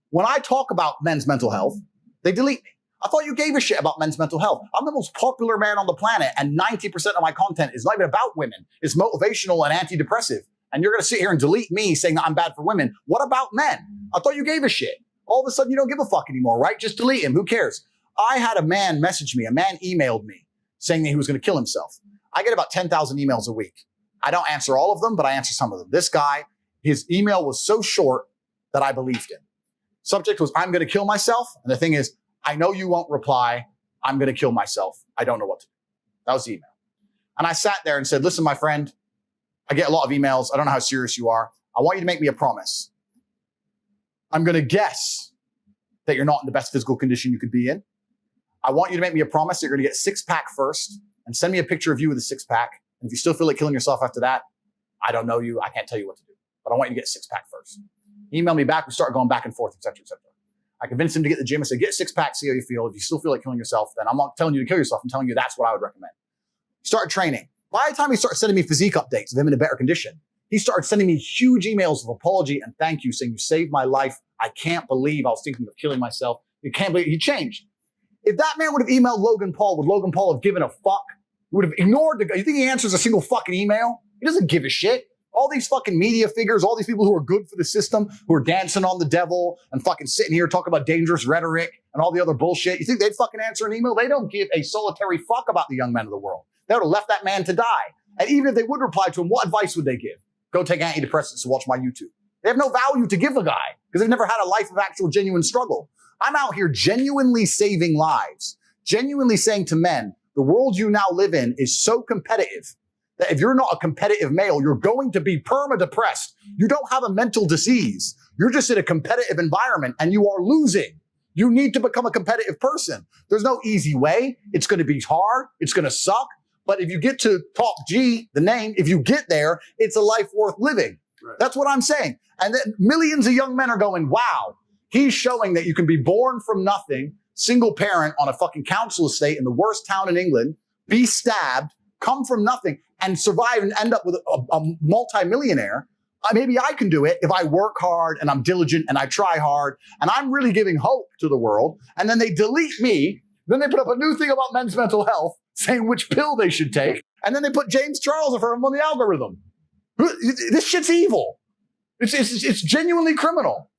When I talk about men's mental health, they delete me. I thought you gave a shit about men's mental health. I'm the most popular man on the planet, and 90% of my content is not even about women. It's motivational and antidepressive. And you're going to sit here and delete me saying that I'm bad for women. What about men? I thought you gave a shit. All of a sudden, you don't give a fuck anymore, right? Just delete him. Who cares? I had a man message me. A man emailed me saying that he was going to kill himself. I get about 10,000 emails a week. I don't answer all of them, but I answer some of them. This guy, his email was so short that I believed him. Subject was, I'm going to kill myself. And the thing is, I know you won't reply. I'm going to kill myself. I don't know what to do. That was the email. And I sat there and said, listen, my friend, I get a lot of emails. I don't know how serious you are. I want you to make me a promise. I'm going to guess that you're not in the best physical condition you could be in. I want you to make me a promise that you're going to get a six-pack first and send me a picture of you with a six-pack. And if you still feel like killing yourself after that, I don't know you. I can't tell you what to do. But I want you to get a six-pack first. Email me back. We start going back and forth, et cetera, et cetera. I convinced him to get the gym. I said, get a six-pack, see how you feel. If you still feel like killing yourself, then I'm not telling you to kill yourself. I'm telling you that's what I would recommend. Start training. By the time he started sending me physique updates of him in a better condition, he started sending me huge emails of apology and thank you, saying you saved my life. I can't believe I was thinking of killing myself. You can't believe he changed. If that man would have emailed Logan Paul, would Logan Paul have given a fuck? He would have ignored the guy. You think he answers a single fucking email? He doesn't give a shit. All these fucking media figures, all these people who are good for the system, who are dancing on the devil and fucking sitting here talking about dangerous rhetoric and all the other bullshit. You think they'd fucking answer an email? They don't give a solitary fuck about the young men of the world. They would have left that man to die. And even if they would reply to him, what advice would they give? Go take antidepressants and watch my YouTube. They have no value to give a guy because they've never had a life of actual genuine struggle. I'm out here genuinely saving lives, genuinely saying to men, the world you now live in is so competitive that if you're not a competitive male, you're going to be perma-depressed. You don't have a mental disease. You're just in a competitive environment and you are losing. You need to become a competitive person. There's no easy way. It's going to be hard. It's going to suck. But if you get to top G, the name, if you get there, it's a life worth living. Right. That's what I'm saying. And then millions of young men are going, wow, he's showing that you can be born from nothing, single parent on a fucking council estate in the worst town in England, be stabbed, come from nothing, and survive and end up with a multi-millionaire. Maybe I can do it if I work hard and I'm diligent and I try hard and I'm really giving hope to the world. And then they delete me. Then they put up a new thing about men's mental health saying which pill they should take. And then they put James Charles in front of them on the algorithm. This shit's evil. It's genuinely criminal.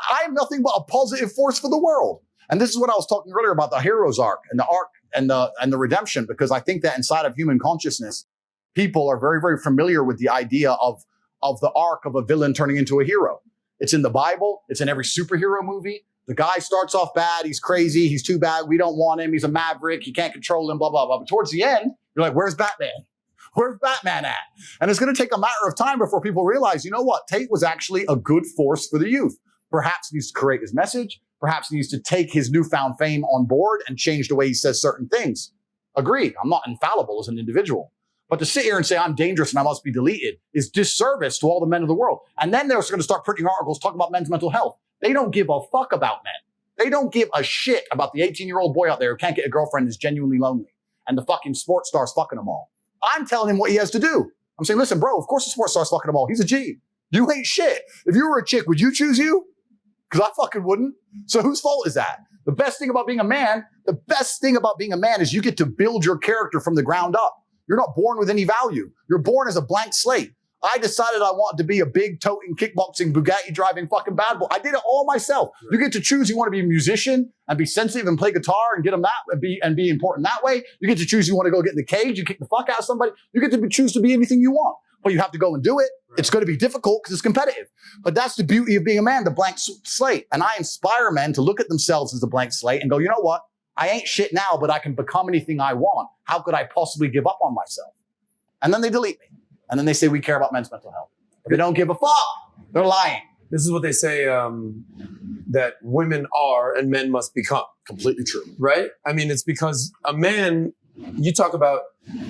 I am nothing but a positive force for the world. And this is what I was talking earlier about the hero's arc and the redemption, because I think that inside of human consciousness, people are very, very familiar with the idea of the arc of a villain turning into a hero. It's in the Bible. It's in every superhero movie. The guy starts off bad. He's crazy. He's too bad. We don't want him. He's a maverick. He can't control him, blah, blah, blah. But towards the end, you're like, where's Batman? Where's Batman at? And it's going to take a matter of time before people realize, you know what? Tate was actually a good force for the youth. Perhaps he needs to create his message. Perhaps he needs to take his newfound fame on board and change the way he says certain things. Agreed. I'm not infallible as an individual. But to sit here and say I'm dangerous and I must be deleted is disservice to all the men of the world. And then they're going to start printing articles talking about men's mental health. They don't give a fuck about men. They don't give a shit about the 18-year-old boy out there who can't get a girlfriend and is genuinely lonely. And the fucking sports star's fucking them all. I'm telling him what he has to do. I'm saying, listen, bro, of course the sports star's fucking them all. He's a G. You ain't shit. If you were a chick, would you choose you? Because I fucking wouldn't. So whose fault is that? The best thing about being a man is you get to build your character from the ground up. You're not born with any value. You're born as a blank slate. I decided I wanted to be a big toting, kickboxing, Bugatti driving fucking bad boy. I did it all myself. Right. You get to choose. You want to be a musician and be sensitive and play guitar and get them that and be important that way. You get to choose. You want to go get in the cage. You kick the fuck out of somebody. You get to choose to be anything you want, but you have to go and do it. Right. It's going to be difficult because it's competitive, but that's the beauty of being a man, the blank slate. And I inspire men to look at themselves as a blank slate and go, you know what? I ain't shit now, but I can become anything I want. How could I possibly give up on myself? And then they delete me. And then they say, we care about men's mental health. If they don't give a fuck, they're lying. This is what they say, that women are and men must become. Completely true. Right? I mean, it's because a man, you talk about,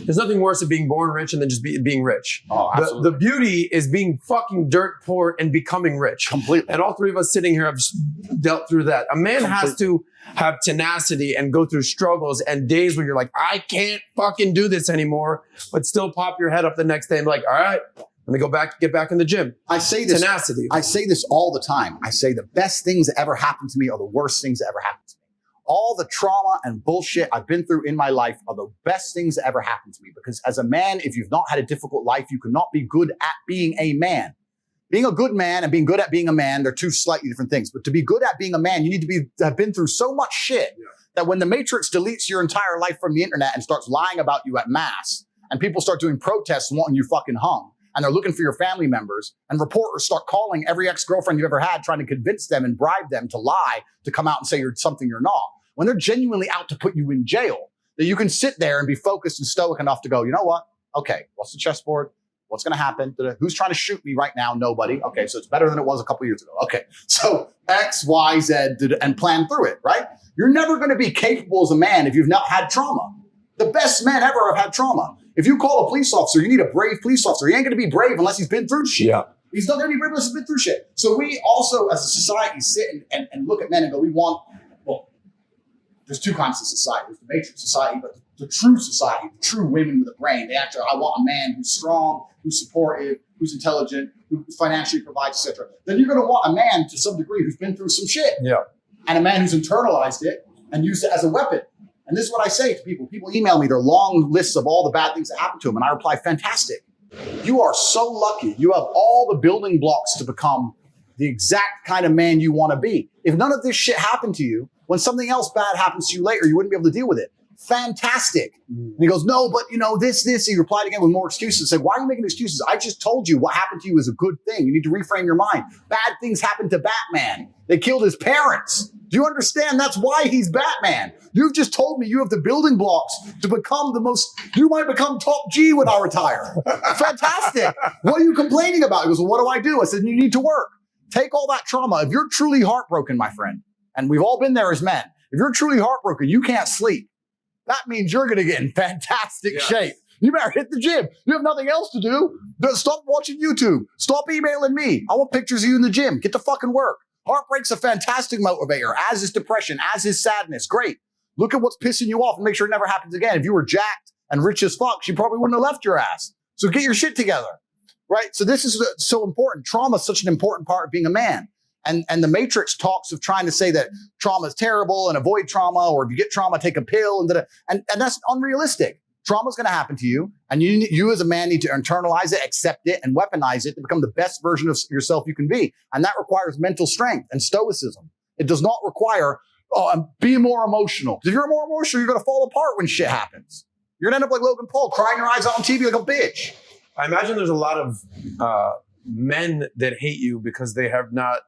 there's nothing worse than being born rich and then just being rich. Oh, absolutely. The beauty is being fucking dirt poor and becoming rich. Completely. And all three of us sitting here have dealt through that. A man has to have tenacity and go through struggles and days where you're like, I can't fucking do this anymore, but still pop your head up the next day and be like, all right, let me get back in the gym. I say this. Tenacity. I say this all the time. I say the best things that ever happened to me are the worst things that ever happened to me. all the trauma and bullshit I've been through in my life are the best things that ever happened to me. Because as a man, if you've not had a difficult life, you cannot be good at being a man. Being a good man and being good at being a man, they're two slightly different things. But to be good at being a man, you need to have been through so much shit that when the Matrix deletes your entire life from the internet and starts lying about you at mass, and people start doing protests and wanting you fucking hung, and they're looking for your family members, and reporters start calling every ex-girlfriend you've ever had, trying to convince them and bribe them to lie, to come out and say you're something you're not, when they're genuinely out to put you in jail, that you can sit there and be focused and stoic enough to go, you know what? Okay, what's the chessboard? What's going to happen? Who's trying to shoot me right now? Nobody. Okay, so it's better than it was a couple years ago. Okay, so X, Y, Z, and plan through it, right? You're never going to be capable as a man if you've not had trauma. The best men ever have had trauma. If you call a police officer, you need a brave police officer. He ain't going to be brave unless he's been through shit. Yeah. He's not going to be brave unless he's been through shit. So we also, as a society, sit and look at men and go, we want, well, there's two kinds of society. There's the matrix society, but the true society, the true women with a brain, they actually, I want a man who's strong, who's supportive, who's intelligent, who financially provides, etc. Then you're going to want a man to some degree who's been through some shit. Yeah. And a man who's internalized it and used it as a weapon. And this is what I say to people. People email me their long lists of all the bad things that happened to them. And I reply, fantastic. You are so lucky. You have all the building blocks to become the exact kind of man you want to be. If none of this shit happened to you, when something else bad happens to you later, you wouldn't be able to deal with it. Fantastic. And he goes, no, but you know, this. He replied again with more excuses. Said, why are you making excuses? I just told you what happened to you is a good thing. You need to reframe your mind. Bad things happened to Batman. They killed his parents. Do you understand? That's why he's Batman. You've just told me you have the building blocks to become you might become top G when I retire. Fantastic. What are you complaining about? He goes, well, what do I do? I said, you need to work. Take all that trauma. If you're truly heartbroken, my friend, and we've all been there as men, if you're truly heartbroken, you can't sleep. That means you're going to get in fantastic shape. You better hit the gym. You have nothing else to do. Stop watching YouTube. Stop emailing me. I want pictures of you in the gym. Get to fucking work. Heartbreak's a fantastic motivator, as is depression, as is sadness. Great. Look at what's pissing you off and make sure it never happens again. If you were jacked and rich as fuck, she probably wouldn't have left your ass. So get your shit together, right? So this is so important. Trauma is such an important part of being a man. And the Matrix talks of trying to say that trauma is terrible and avoid trauma, or if you get trauma, take a pill, and that's unrealistic. Trauma is going to happen to you, and you as a man need to internalize it, accept it, and weaponize it to become the best version of yourself you can be. And that requires mental strength and stoicism. It does not require, be more emotional. Because if you're more emotional, you're going to fall apart when shit happens. You're going to end up like Logan Paul, crying your eyes out on TV like a bitch. I imagine there's a lot of men that hate you because they have not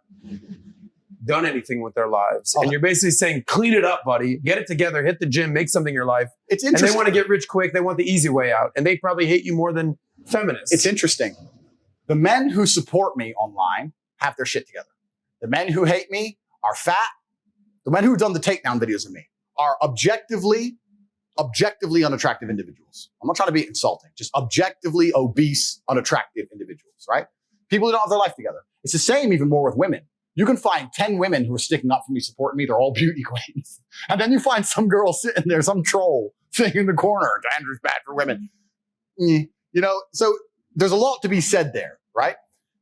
done anything with their lives. And you're basically saying, clean it up, buddy. Get it together. Hit the gym. Make something in your life. It's interesting. And they want to get rich quick. They want the easy way out. And they probably hate you more than feminists. It's interesting. The men who support me online have their shit together. The men who hate me are fat. The men who've done the takedown videos of me are objectively unattractive individuals. I'm not trying to be insulting. Just objectively obese, unattractive individuals, right? People who don't have their life together. It's the same even more with women. You can find 10 women who are sticking up for me, supporting me. They're all beauty queens. And then you find some girl sitting there, some troll sitting in the corner. Andrew's bad for women. You know, so there's a lot to be said there, right?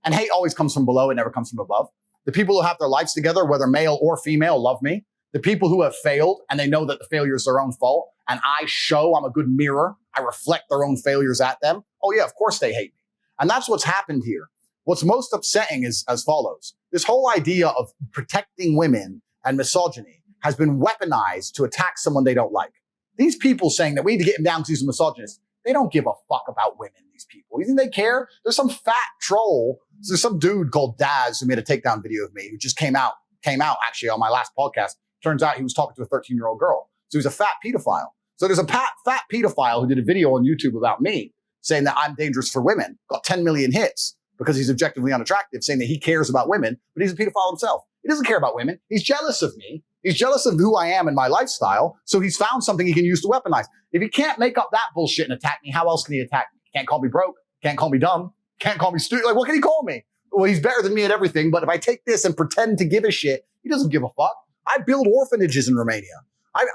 And hate always comes from below. It never comes from above. The people who have their lives together, whether male or female, love me. The people who have failed and they know that the failure is their own fault, and I show I'm a good mirror, I reflect their own failures at them. Oh yeah, of course they hate me. And that's what's happened here. What's most upsetting is as follows. This whole idea of protecting women and misogyny has been weaponized to attack someone they don't like. These people saying that we need to get him down because he's a misogynist, they don't give a fuck about women, these people. You think they care? There's some fat troll. There's some dude called Daz who made a takedown video of me who just came out actually on my last podcast. Turns out he was talking to a 13-year-old girl. So he's a fat pedophile. So there's a fat pedophile who did a video on YouTube about me saying that I'm dangerous for women, got 10 million hits because he's objectively unattractive, saying that he cares about women, but he's a pedophile himself. He doesn't care about women. He's jealous of me. He's jealous of who I am and my lifestyle. So he's found something he can use to weaponize. If he can't make up that bullshit and attack me, how else can he attack me? Can't call me broke. Can't call me dumb. Can't call me stupid. Like, what can he call me? Well, he's better than me at everything. But if I take this and pretend to give a shit, he doesn't give a fuck. I build orphanages in Romania. I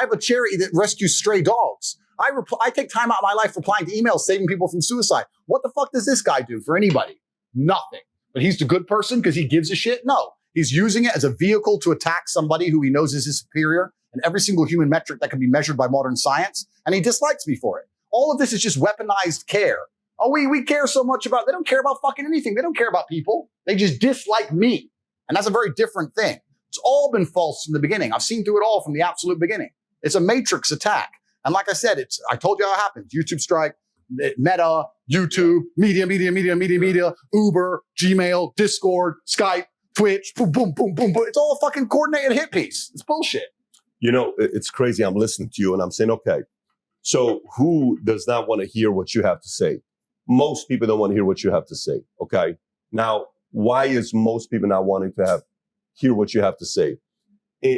have a charity that rescues stray dogs. I take time out of my life replying to emails, saving people from suicide. What the fuck does this guy do for anybody? Nothing. But he's the good person because he gives a shit? No. He's using it as a vehicle to attack somebody who he knows is his superior and every single human metric that can be measured by modern science, and he dislikes me for it. All of this is just weaponized care. Oh, we care so much about, they don't care about fucking anything. They don't care about people. They just dislike me. And that's a very different thing. It's all been false from the beginning. I've seen through it all from the absolute beginning. It's a matrix attack. And like I said, I told you how it happens. YouTube strike, Meta, YouTube, media, Uber, Gmail, Discord, Skype, Twitch, boom, boom, boom, boom, boom. It's all a fucking coordinated hit piece. It's bullshit. You know, it's crazy. I'm listening to you and I'm saying, okay, so who does not want to hear what you have to say? Most people don't want to hear what you have to say. Okay. Now, why is most people not wanting to hear what you have to say?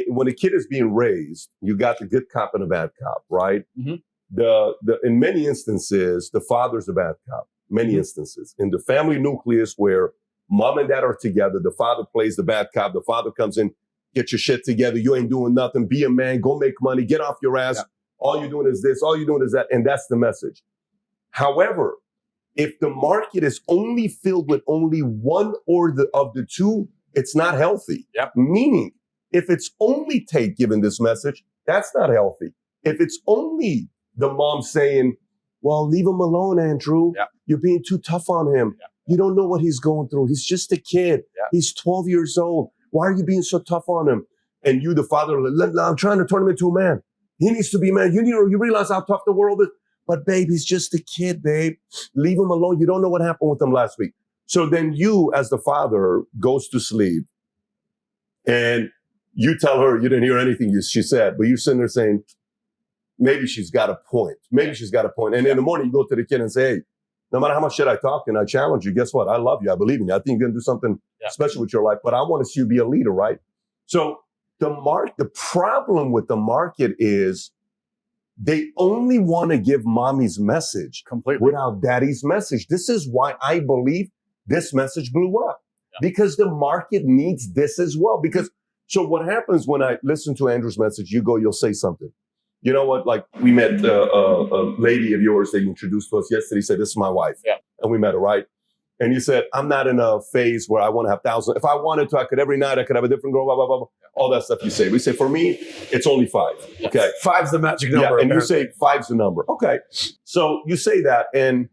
When a kid is being raised, you got the good cop and the bad cop, right? Mm-hmm. In many instances, the father's the bad cop. Many mm-hmm. instances. In the family nucleus where mom and dad are together, the father plays the bad cop. The father comes in, get your shit together. You ain't doing nothing. Be a man. Go make money. Get off your ass. Yeah. All you're doing is this. All you're doing is that. And that's the message. However, if the market is only filled with only one or of the two, it's not healthy. Yep. Meaning, if it's only Tate giving this message, that's not healthy. If it's only the mom saying, well, leave him alone, Andrew. Yep. You're being too tough on him. Yep. You don't know what he's going through. He's just a kid. Yep. He's 12 years old. Why are you being so tough on him? And you, the father, I'm trying to turn him into a man. He needs to be a man. You realize how tough the world is. But babe, he's just a kid, babe. Leave him alone. You don't know what happened with him last week. So then you, as the father, goes to sleep and you tell her you didn't hear anything she said, but you're sitting there saying, maybe she's got a point. Maybe she's got a point. And in the morning, you go to the kid and say, hey, no matter how much shit I talk and I challenge you, guess what? I love you. I believe in you. I think you're going to do something special with your life, but I want to see you be a leader, right? So the problem with the market is they only want to give mommy's message completely without daddy's message. This is why I believe this message blew up because the market needs this as well. Because so what happens when I listen to Andrew's message, you'll say something. You know what? Like we met a lady of yours that you introduced to us yesterday. Said, this is my wife. Yeah. And we met her, right? And you said, I'm not in a phase where I want to have thousands. If I wanted to, I could every night, I could have a different girl, blah, blah, blah, blah. All that stuff you say. We say, for me, it's only 5. Okay. 5's the magic number. Yeah, and you say 5's the number. Okay. So you say that, and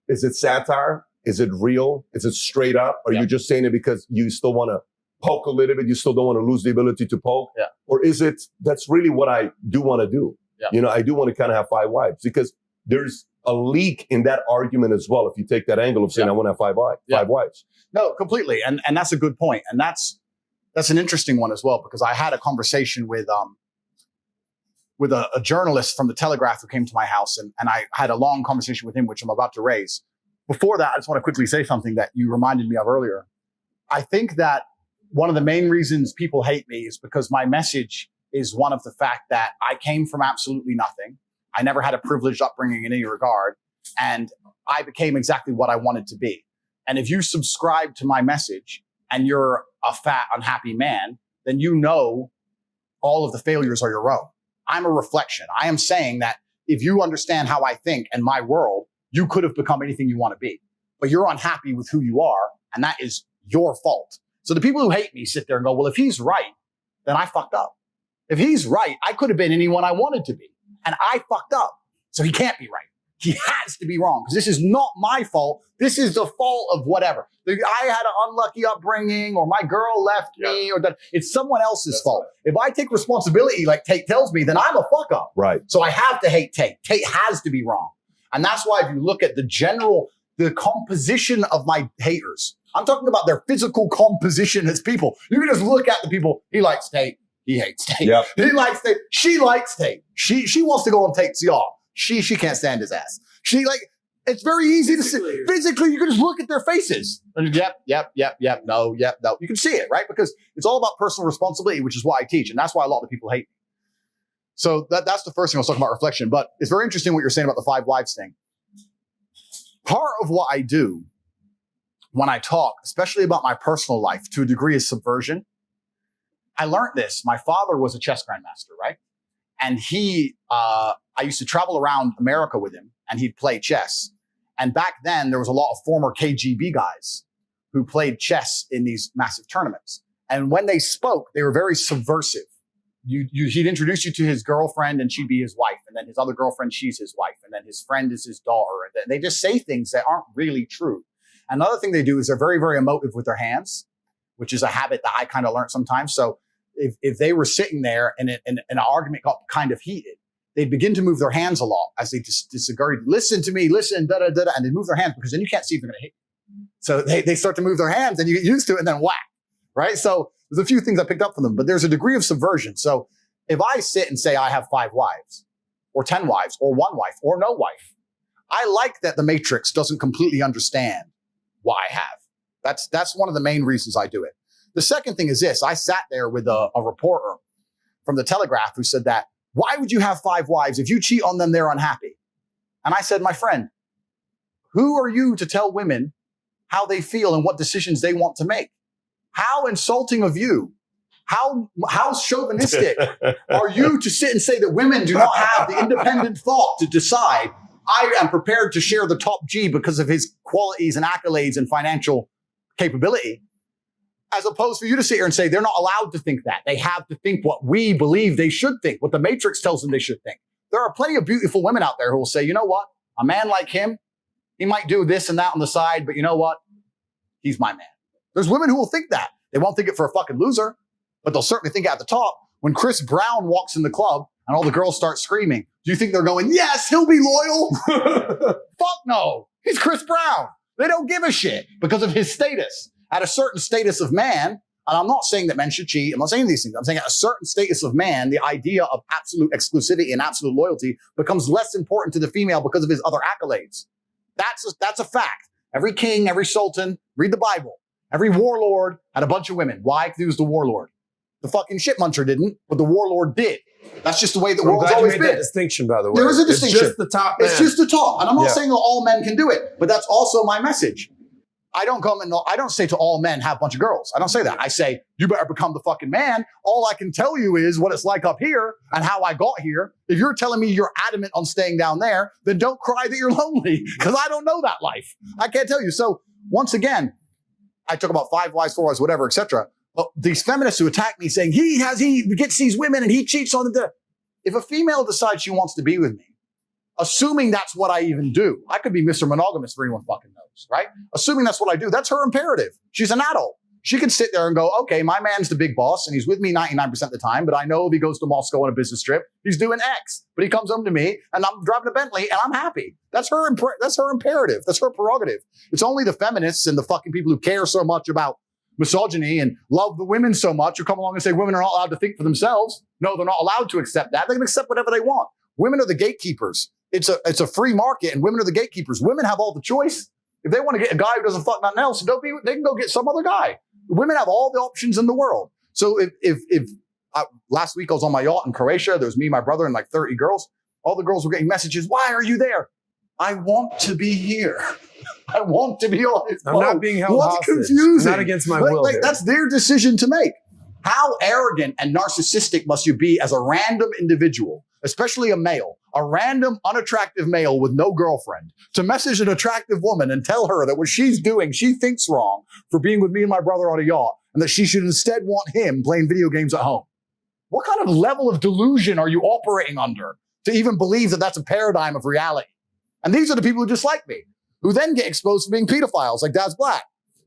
is it satire? Is it real? Is it straight up? Or are you just saying it because you still want to poke a little bit? You still don't want to lose the ability to poke? Yeah. Or is it, that's really what I do want to do? Yeah. You know, I do want to kind of have 5 wives because there's a leak in that argument as well. If you take that angle of saying, I want to have 5 wives. No, completely. And that's a good point. And that's an interesting one as well, because I had a conversation with a journalist from the Telegraph who came to my house, and I had a long conversation with him, which I'm about to raise. Before that, I just want to quickly say something that you reminded me of earlier. I think that one of the main reasons people hate me is because my message is one of the fact that I came from absolutely nothing. I never had a privileged upbringing in any regard, and I became exactly what I wanted to be. And if you subscribe to my message and you're a fat, unhappy man, then you know all of the failures are your own. I'm a reflection. I am saying that if you understand how I think and my world, you could have become anything you want to be. But you're unhappy with who you are, and that is your fault. So the people who hate me sit there and go, well, if he's right, then I fucked up. If he's right, I could have been anyone I wanted to be. And I fucked up. So he can't be right. He has to be wrong, because this is not my fault. This is the fault of whatever. I had an unlucky upbringing, or my girl left me, or that it's someone else's fault. Right. If I take responsibility like Tate tells me, then I'm a fuck up. Right. So I have to hate Tate. Tate has to be wrong. And that's why if you look at the composition of my haters, I'm talking about their physical composition as people. You can just look at the people. He likes Tate. He hates Tate. Yep. He likes Tate. She likes Tate. She wants to go on Tate's yacht. She can't stand his ass. It's very easy to see. Physically, you can just look at their faces. And yep, no. You can see it, right? Because it's all about personal responsibility, which is what I teach. And that's why a lot of people hate me. So that's the first thing I was talking about, reflection. But it's very interesting what you're saying about the 5 wives thing. Part of what I do when I talk, especially about my personal life, to a degree, is subversion. I learned this. My father was a chess grandmaster, right? And I used to travel around America with him, and he'd play chess. And back then, there was a lot of former KGB guys who played chess in these massive tournaments. And when they spoke, they were very subversive. he'd introduce you to his girlfriend and she'd be his wife. And then his other girlfriend, she's his wife. And then his friend is his daughter. And they just say things that aren't really true. Another thing they do is they're very, very emotive with their hands, which is a habit that I kind of learned sometimes. So if they were sitting there and an argument got kind of heated, they'd begin to move their hands a lot as they disagreed. Listen to me, listen, da da da, and they move their hands because then you can't see if they're going to hit you. So they start to move their hands and you get used to it and then whack, right? So there's a few things I picked up from them, but there's a degree of subversion. So if I sit and say I have 5 wives or 10 wives or 1 wife or no wife, I like that the Matrix doesn't completely understand why I have. That's one of the main reasons I do it. The second thing is this. I sat there with a reporter from the Telegraph who said that, why would you have 5 wives? If you cheat on them, they're unhappy. And I said, my friend, who are you to tell women how they feel and what decisions they want to make? How insulting of you. How chauvinistic are you to sit and say that women do not have the independent thought to decide, I am prepared to share the top G because of his qualities and accolades and financial capability, as opposed for you to sit here and say they're not allowed to think that. They have to think what we believe they should think, what the Matrix tells them they should think. There are plenty of beautiful women out there who will say, you know what? A man like him, he might do this and that on the side, but you know what? He's my man. There's women who will think that. They won't think it for a fucking loser, but they'll certainly think it at the top. When Chris Brown walks in the club and all the girls start screaming, do you think they're going, yes, he'll be loyal? Fuck no. He's Chris Brown. They don't give a shit because of his status. At a certain status of man, and I'm not saying that men should cheat, I'm not saying these things, I'm saying at a certain status of man, the idea of absolute exclusivity and absolute loyalty becomes less important to the female because of his other accolades. That's a fact. Every king, every sultan, read the Bible. Every warlord had a bunch of women. Why? Because he was the warlord. The fucking shit muncher didn't, but the warlord did. That's just the way the world's always been. That distinction, by the way. There is a distinction. It's just the top man. It's just the top. And I'm not saying that all men can do it, but that's also my message. I don't say to all men, have a bunch of girls. I don't say that. I say, you better become the fucking man. All I can tell you is what it's like up here and how I got here. If you're telling me you're adamant on staying down there, then don't cry that you're lonely because I don't know that life. I can't tell you. So once again, I talk about 5 wives, 4 wives, whatever, etc. But these feminists who attack me saying he gets these women and he cheats on them. If a female decides she wants to be with me, assuming that's what I even do, I could be Mr. Monogamous for anyone fucking knows, right? Assuming that's what I do, that's her imperative. She's an adult. She can sit there and go, okay, my man's the big boss and he's with me 99% of the time, but I know if he goes to Moscow on a business trip, he's doing X, but he comes home to me and I'm driving a Bentley and I'm happy. That's her imperative. That's her prerogative. It's only the feminists and the fucking people who care so much about misogyny and love the women so much who come along and say women are not allowed to think for themselves. No, they're not allowed to accept that. They can accept whatever they want. Women are the gatekeepers. It's a free market and women are the gatekeepers. Women have all the choice. If they want to get a guy who doesn't fuck nothing else, they can go get some other guy. Women have all the options in the world. So if last week I was on my yacht in Croatia, there was me, my brother, and like 30 girls. All the girls were getting messages. Why are you there? I want to be here. I want to be on his boat. I'm not being held hostage. Confusing. Not against my will. That's their decision to make. How arrogant and narcissistic must you be as a random individual, especially a male, a random, unattractive male with no girlfriend, to message an attractive woman and tell her that what she's doing, she thinks wrong for being with me and my brother on a yacht, and that she should instead want him playing video games at home. What kind of level of delusion are you operating under to even believe that that's a paradigm of reality? And these are the people who dislike me, who then get exposed for being pedophiles like Dad's Black.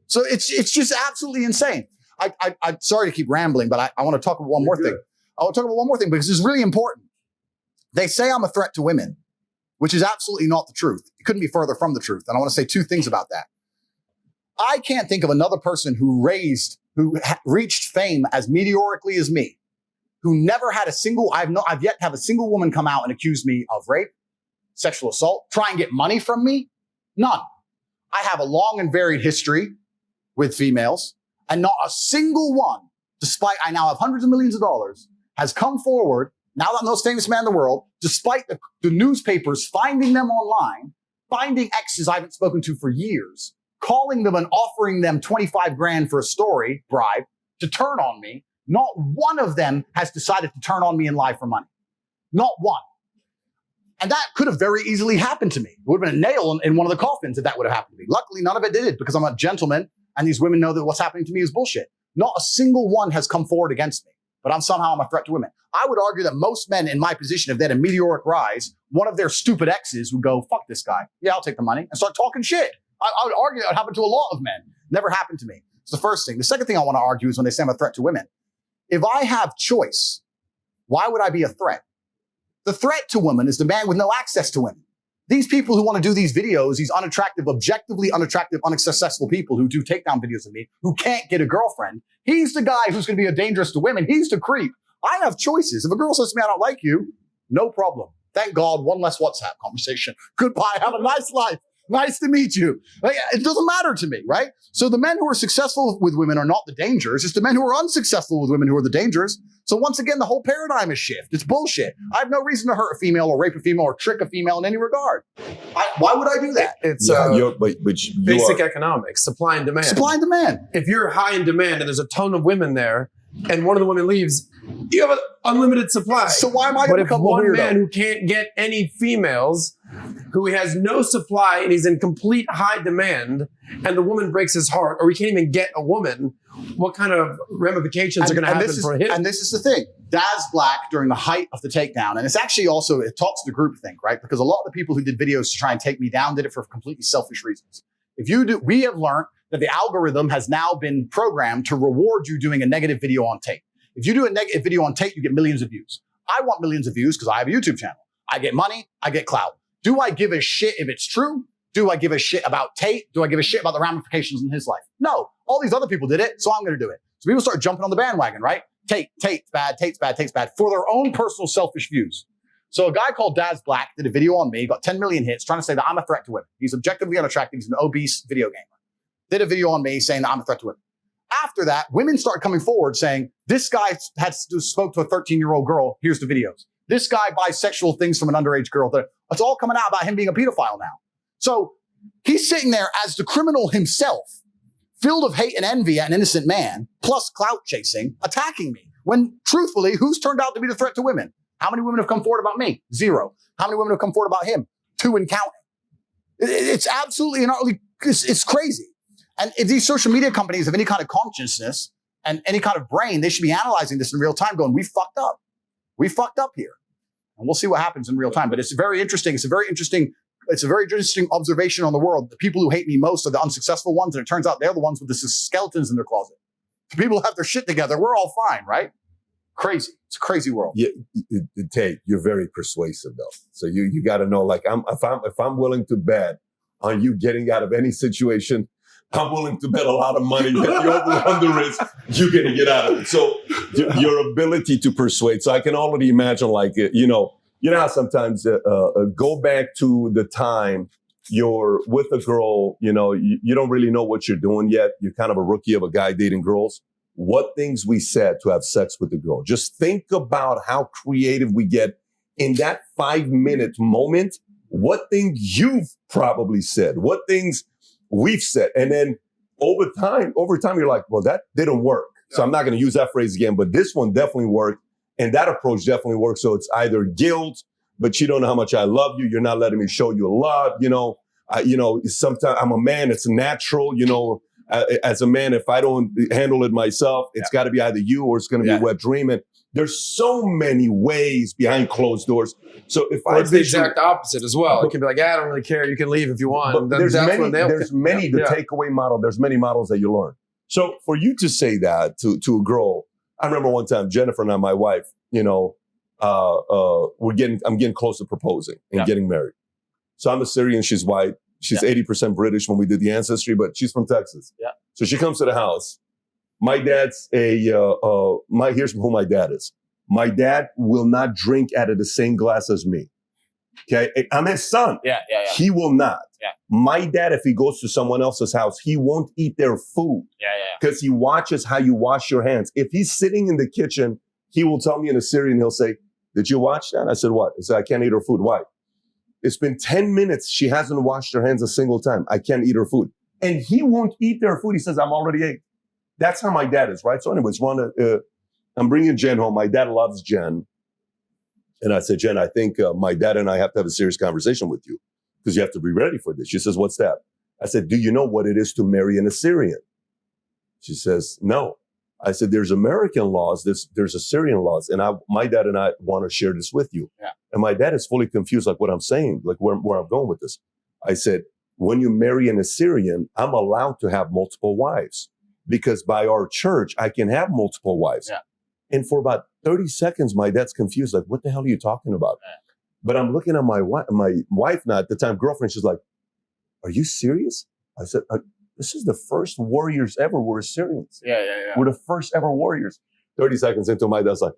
So it's just absolutely insane. I'm sorry to keep rambling, but I want to talk about one more thing. I want to talk about one more thing because it's really important. They say I'm a threat to women, which is absolutely not the truth. It couldn't be further from the truth. And I want to say 2 things about that. I can't think of another person who reached fame as meteorically as me, who never had I've yet to have a single woman come out and accuse me of rape, sexual assault, try and get money from me. None. I have a long and varied history with females, and not a single one, despite I now have hundreds of millions of dollars, has come forward, now that I'm the most famous man in the world, despite the newspapers finding them online, finding exes I haven't spoken to for years, calling them and offering them 25 grand for a story, bribe, to turn on me. Not one of them has decided to turn on me and lie for money. Not one. And that could have very easily happened to me. It would have been a nail in one of the coffins if that would have happened to me. Luckily, none of it did because I'm a gentleman and these women know that what's happening to me is bullshit. Not a single one has come forward against me, but I'm a threat to women. I would argue that most men in my position, if they had a meteoric rise, one of their stupid exes would go, fuck this guy. Yeah, I'll take the money, and start talking shit. I would argue that would happen to a lot of men. Never happened to me. It's the first thing. The second thing I want to argue is when they say I'm a threat to women. If I have choice, why would I be a threat? The threat to women is the man with no access to women. These people who want to do these videos, these unattractive, objectively unattractive, unsuccessful people who do takedown videos of me, who can't get a girlfriend, he's the guy who's going to be dangerous to women. He's the creep. I have choices. If a girl says to me, I don't like you, no problem. Thank God, one less WhatsApp conversation. Goodbye. Have a nice life. Nice to meet you. Like, it doesn't matter to me, right? So the men who are successful with women are not the dangers. It's the men who are unsuccessful with women who are the dangers. So once again, the whole paradigm is shift. It's bullshit. I have no reason to hurt a female or rape a female or trick a female in any regard. Why would I do that? It's you basic are, economics, supply and demand. Supply and demand. If you're high in demand and there's a ton of women there, and one of the women leaves, you have an unlimited supply. So why am I But going to if become a one weirdo? man who can't get any females, who he has no supply and he's in complete high demand, and the woman breaks his heart, or he can't even get a woman, what kind of ramifications are going to happen for him? And this is the thing. Daz Black, during the height of the takedown, and it's actually also, it talks to the groupthink, right? Because a lot of the people who did videos to try and take me down did it for completely selfish reasons. We have learned that the algorithm has now been programmed to reward you doing a negative video on Tate. If you do a negative video on Tate, you get millions of views. I want millions of views because I have a YouTube channel. I get money, I get clout. Do I give a shit if it's true? Do I give a shit about Tate? Do I give a shit about the ramifications in his life? No. All these other people did it, so I'm going to do it. So people start jumping on the bandwagon, right? Tate's bad, Tate's bad, Tate's bad, for their own personal selfish views. So a guy called Daz Black did a video on me, got 10 million hits, trying to say that I'm a threat to women. He's objectively unattractive. He's an obese video gamer. Did a video on me saying that I'm a threat to women. After that, women started coming forward saying, this guy spoke to a 13-year-old girl. Here's the videos. This guy buys sexual things from an underage girl. It's all coming out about him being a pedophile now. So he's sitting there as the criminal himself, filled of hate and envy at an innocent man, plus clout chasing, attacking me. When truthfully, who's turned out to be the threat to women? How many women have come forward about me? 0. How many women have come forward about him? 2 and counting. It's absolutely and utterly, it's crazy. And if these social media companies have any kind of consciousness and any kind of brain, they should be analyzing this in real time going, we fucked up. We fucked up here. And we'll see what happens in real time. But it's very interesting. It's a very interesting observation on the world. The people who hate me most are the unsuccessful ones. And it turns out they're the ones with the skeletons in their closet. The people who have their shit together, we're all fine, right? Crazy. It's a crazy world. Yeah, Tate, you're very persuasive though. So you got to know, like, if I'm willing to bet on you getting out of any situation, I'm willing to bet a lot of money that you overrun the risk, you're going to get out of it. So your ability to persuade. So I can already imagine, like, you know how sometimes go back to the time you're with a girl, you don't really know what you're doing yet. You're kind of a rookie of a guy dating girls. What things we said to have sex with the girl. Just think about how creative we get in that 5-minute moment. What things you've probably said, what things we've said. And then over time, you're like, well, that didn't work. So I'm not going to use that phrase again, but this one definitely worked. And that approach definitely works. So it's either guilt, but you don't know how much I love you. You're not letting me show you love. Sometimes I'm a man. It's natural, as a man, if I don't handle it myself, it's got to be either you or it's going to be a wet dream. And there's so many ways behind closed doors. So if it's the exact opposite as well. It can be like, I don't really care. You can leave if you want. There's many takeaway model. There's many models that you learn. So for you to say that to a girl, I remember one time Jennifer and I, my wife, I'm getting close to proposing and getting married. So I'm a Syrian. She's white. She's 80% British when we did the ancestry, but she's from Texas. Yeah. So she comes to the house. My dad's here's who my dad is. My dad will not drink out of the same glass as me. Okay. I'm his son. Yeah. He will not. Yeah. My dad, if he goes to someone else's house, he won't eat their food. Because he watches how you wash your hands. If he's sitting in the kitchen, he will tell me in Assyrian, he'll say, did you watch that? I said, what? He said, I can't eat her food. Why? It's been 10 minutes. She hasn't washed her hands a single time. I can't eat her food. And he won't eat their food. He says, I'm already ate. That's how my dad is, right? So anyways, I'm bringing Jen home. My dad loves Jen. And I said, Jen, I think my dad and I have to have a serious conversation with you because you have to be ready for this. She says, what's that? I said, do you know what it is to marry an Assyrian? She says, no. I said, there's American laws, there's Assyrian laws. And my dad and I want to share this with you. Yeah. And my dad is fully confused, like what I'm saying, like where I'm going with this. I said, when you marry an Assyrian, I'm allowed to have multiple wives because by our church, I can have multiple wives. Yeah. And for about 30 seconds, my dad's confused, like, what the hell are you talking about? Yeah. But I'm looking at my wife now, at the time, girlfriend, she's like, are you serious? I said, this is the first warriors ever were Assyrians. Yeah. We're the first ever warriors. 30 seconds into, my dad's like,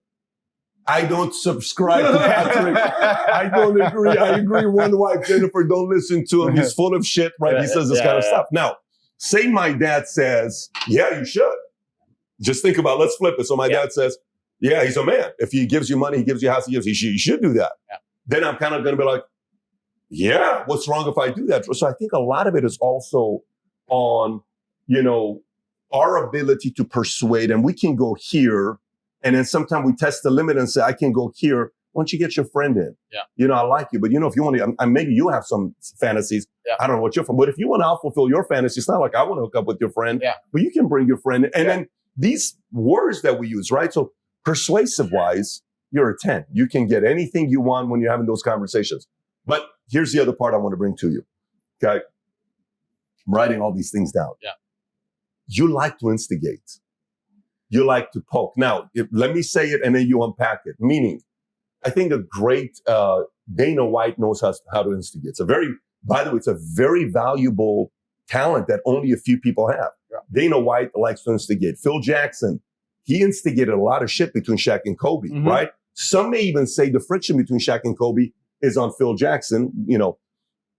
I don't subscribe to Patrick. I don't agree. I agree. One wife, Jennifer, don't listen to him. He's full of shit, right? He says this kind of stuff. Now, say my dad says, yeah, you should. Just think about, let's flip it. So my dad says, yeah, he's a man. If he gives you money, he gives you a house, you should do that. Yeah. Then I'm kind of going to be like, yeah, what's wrong if I do that? So I think a lot of it is also on, our ability to persuade, and we can go here. And then sometimes we test the limit and say, I can go here. Why don't you get your friend in? Yeah. I like you. But, if you want to, maybe you have some fantasies. Yeah. I don't know what you're from. But if you want to fulfill your fantasy, it's not like I want to hook up with your friend. Yeah. But you can bring your friend in. And then these words that we use, right? So persuasive wise, you're a 10. You can get anything you want when you're having those conversations. But here's the other part I want to bring to you. Okay. I'm writing all these things down. Yeah. You like to instigate. You like to poke. Now, let me say it and then you unpack it. Meaning, I think a great Dana White knows how to instigate. By the way, it's a very valuable talent that only a few people have. Yeah. Dana White likes to instigate. Phil Jackson, he instigated a lot of shit between Shaq and Kobe, right? Some may even say the friction between Shaq and Kobe is on Phil Jackson,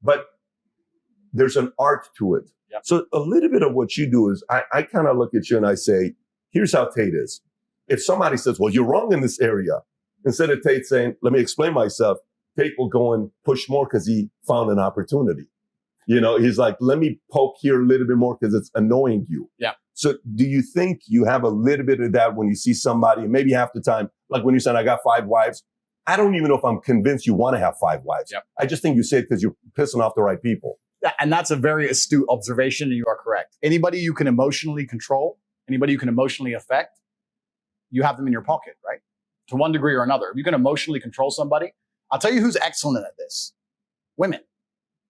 but there's an art to it. Yep. So a little bit of what you do is I kind of look at you and I say, here's how Tate is. If somebody says, well, you're wrong in this area, instead of Tate saying, let me explain myself, Tate will go and push more because he found an opportunity. He's like, let me poke here a little bit more because it's annoying you. Yeah. So do you think you have a little bit of that when you see somebody, and maybe half the time, like when you said, I got 5 wives, I don't even know if I'm convinced you want to have 5 wives. Yep. I just think you say it because you're pissing off the right people. Yeah, and that's a very astute observation, and you are correct. Anybody you can emotionally control, anybody you can emotionally affect, you have them in your pocket, right? To one degree or another. If you can emotionally control somebody, I'll tell you who's excellent at this. Women.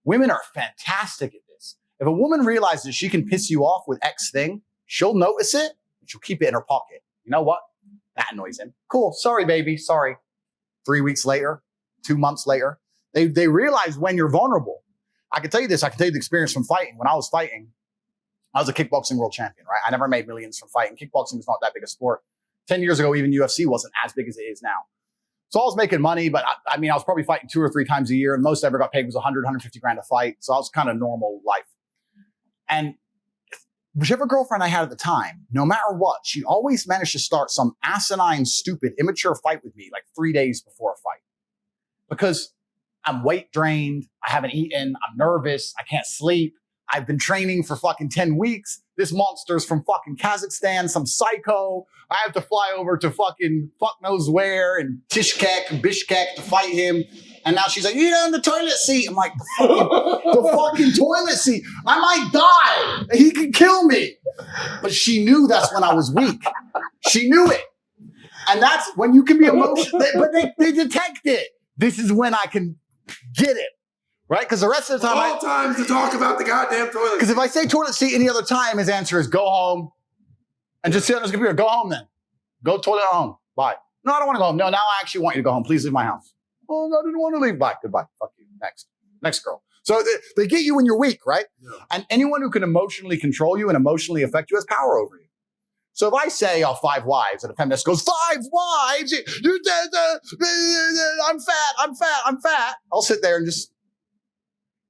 Women are fantastic at this. If a woman realizes she can piss you off with X thing, she'll notice it, and she'll keep it in her pocket. You know what? That annoys him. Cool. Sorry, baby. Sorry. 3 weeks later, 2 months later, they realize when you're vulnerable. I can tell you this. I can tell you the experience from fighting. When I was fighting, I was a kickboxing world champion, right? I never made millions from fighting. Kickboxing is not that big a sport. 10 years ago, even UFC wasn't as big as it is now. So I was making money, but I was probably fighting 2 or 3 times a year. And most I ever got paid was 100, 150 grand a fight. So I was kind of normal life. And whichever girlfriend I had at the time, no matter what, she always managed to start some asinine, stupid, immature fight with me like 3 days before a fight. Because I'm weight drained. I haven't eaten. I'm nervous. I can't sleep. I've been training for fucking 10 weeks. This monster's from fucking Kazakhstan, some psycho. I have to fly over to fucking fuck knows where and Bishkek to fight him. And now she's like, you're on the toilet seat. I'm like, the fucking toilet seat. I might die. He could kill me. But she knew that's when I was weak. She knew it. And that's when you can be emotional. But they detect it. This is when I can get it. Right? Because the rest of the time, all times to talk about the goddamn toilet. Because if I say toilet seat any other time, his answer is go home and just sit on his computer. Go home then. Go toilet at home. Bye. No, I don't want to go home. No, now I actually want you to go home. Please leave my house. Oh, I didn't want to leave. Bye. Goodbye. Fuck you. Next girl. So they get you when you're weak, right? Yeah. And anyone who can emotionally control you and emotionally affect you has power over you. So if I say, 5 wives, and a feminist goes, 5 wives, I'm fat. I'll sit there and just,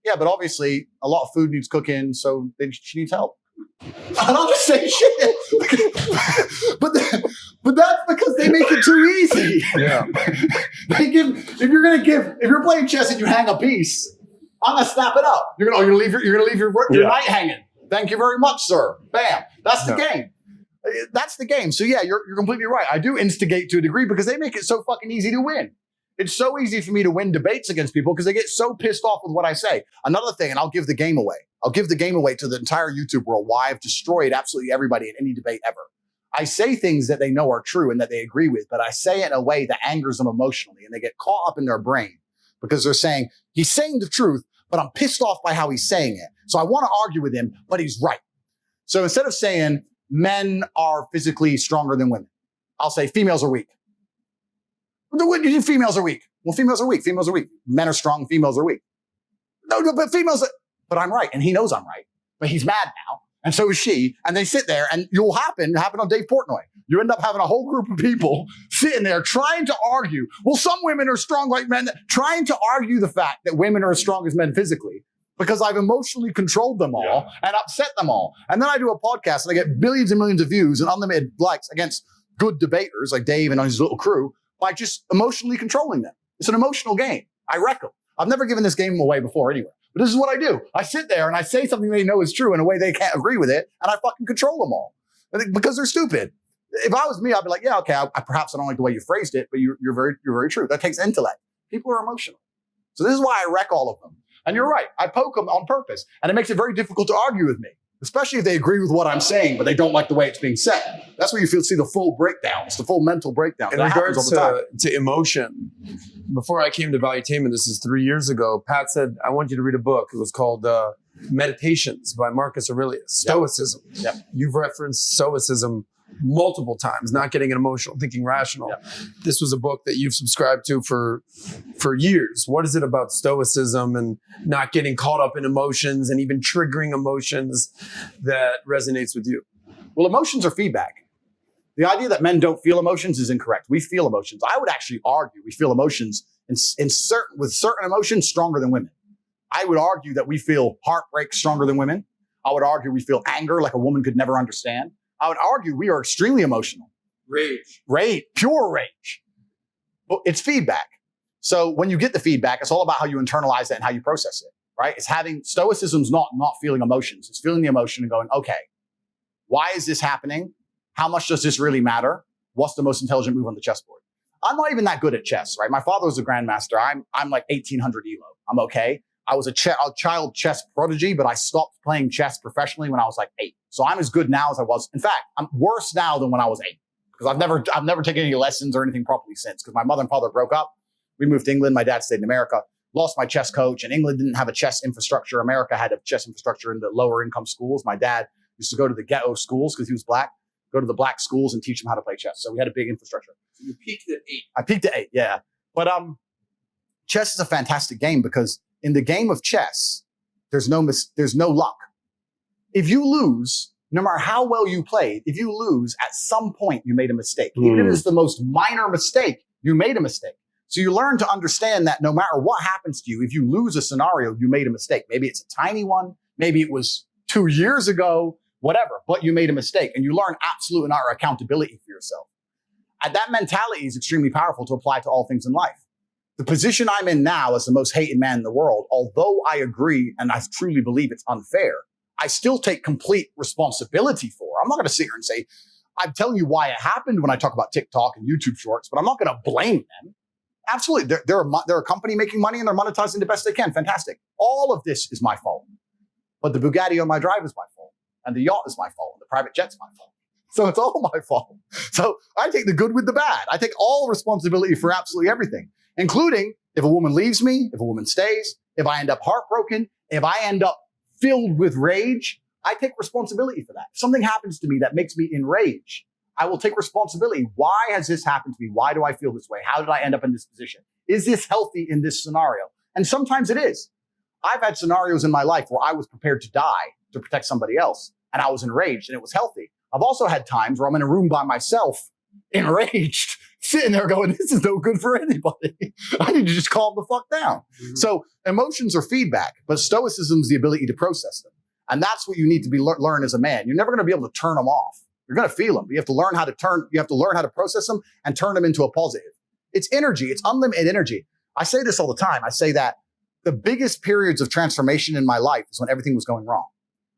yeah, but obviously a lot of food needs cooking, so she needs help. And I'll just say shit. but that's because they make it too easy. Yeah. If you're playing chess and you hang a piece, I'm gonna snap it up. You're gonna leave your knight hanging. Thank you very much, sir. Bam. That's the game. That's the game. So yeah, you're completely right. I do instigate to a degree because they make it so fucking easy to win. It's so easy for me to win debates against people because they get so pissed off with what I say. Another thing, and I'll give the game away. I'll give the game away to the entire YouTube world. Why I've destroyed absolutely everybody in any debate ever. I say things that they know are true and that they agree with, but I say it in a way that angers them emotionally, and they get caught up in their brain because they're saying, he's saying the truth, but I'm pissed off by how he's saying it. So I want to argue with him, but he's right. So instead of saying men are physically stronger than women, I'll say females are weak. Females are weak. Well, females are weak. Females are weak. Men are strong. Females are weak. No, but I'm right. And he knows I'm right, but he's mad now. And so is she. And they sit there, and it happened on Dave Portnoy. You end up having a whole group of people sitting there trying to argue. Well, some women are strong like men, trying to argue the fact that women are as strong as men physically because I've emotionally controlled them all and upset them all. And then I do a podcast and I get billions and millions of views and unlimited likes against good debaters like Dave and his little crew by just emotionally controlling them. It's an emotional game. I wreck them. I've never given this game away before anywhere. But this is what I do. I sit there and I say something they know is true in a way they can't agree with it, and I fucking control them all because they're stupid. If I was me, I'd be like, yeah, okay, perhaps I don't like the way you phrased it, but you're very true. That takes intellect. People are emotional. So this is why I wreck all of them. And you're right. I poke them on purpose, and it makes it very difficult to argue with me, especially if they agree with what I'm saying, but they don't like the way it's being said. That's where you see the full breakdowns, the full mental breakdown. In regards to emotion, before I came to Valuetainment, this is 3 years ago, Pat said, I want you to read a book. It was called Meditations by Marcus Aurelius, Stoicism. Yep. You've referenced Stoicism multiple times, not getting an emotional, thinking rational. Yep. This was a book that you've subscribed to for years. What is it about Stoicism and not getting caught up in emotions and even triggering emotions that resonates with you? Well, emotions are feedback. The idea that men don't feel emotions is incorrect. We feel emotions. I would actually argue we feel emotions with certain emotions stronger than women. I would argue that we feel heartbreak stronger than women. I would argue we feel anger like a woman could never understand. I would argue we are extremely emotional. Rage, pure rage. But it's feedback. So when you get the feedback, it's all about how you internalize it and how you process it, right? It's stoicism's not feeling emotions. It's feeling the emotion and going, okay, why is this happening? How much does this really matter? What's the most intelligent move on the chessboard? I'm not even that good at chess, right? My father was a grandmaster. I'm like 1800 ELO. I'm okay. I was a child chess prodigy, but I stopped playing chess professionally when I was like 8. So I'm as good now as I was. In fact, I'm worse now than when I was 8 because I've never taken any lessons or anything properly since because my mother and father broke up. We moved to England. My dad stayed in America. Lost my chess coach, and England didn't have a chess infrastructure. America had a chess infrastructure in the lower income schools. My dad used to go to the ghetto schools because he was black. Go to the black schools and teach them how to play chess. So we had a big infrastructure. So you peaked at 8. I peaked at 8, yeah. But chess is a fantastic game because in the game of chess, there's no luck. If you lose, no matter how well you played, if you lose, at some point you made a mistake. Even if it's the most minor mistake, you made a mistake. So you learn to understand that no matter what happens to you, if you lose a scenario, you made a mistake. Maybe it's a tiny one. Maybe it was 2 years ago. Whatever, but you made a mistake, and you learn absolute and utter accountability for yourself. And that mentality is extremely powerful to apply to all things in life. The position I'm in now as the most hated man in the world, although I agree and I truly believe it's unfair, I still take complete responsibility for. I'm not going to sit here and say, I'm telling you why it happened when I talk about TikTok and YouTube Shorts, but I'm not going to blame them. Absolutely, they're a company making money and they're monetizing the best they can. Fantastic. All of this is my fault, but the Bugatti on my drive is my fault. And the yacht is my fault. And the private jet's my fault. So it's all my fault. So I take the good with the bad. I take all responsibility for absolutely everything, including if a woman leaves me, if a woman stays, if I end up heartbroken, if I end up filled with rage, I take responsibility for that. If something happens to me that makes me enraged, I will take responsibility. Why has this happened to me? Why do I feel this way? How did I end up in this position? Is this healthy in this scenario? And sometimes it is. I've had scenarios in my life where I was prepared to die to protect somebody else, and I was enraged, and it was healthy. I've also had times where I'm in a room by myself, enraged, sitting there going, this is no good for anybody. I need to just calm the fuck down. Mm-hmm. So emotions are feedback, but stoicism is the ability to process them. And that's what you need to learn as a man. You're never going to be able to turn them off. You're going to feel them. You have to learn how to process them and turn them into a positive. It's energy. It's unlimited energy. I say this all the time. I say that the biggest periods of transformation in my life is when everything was going wrong.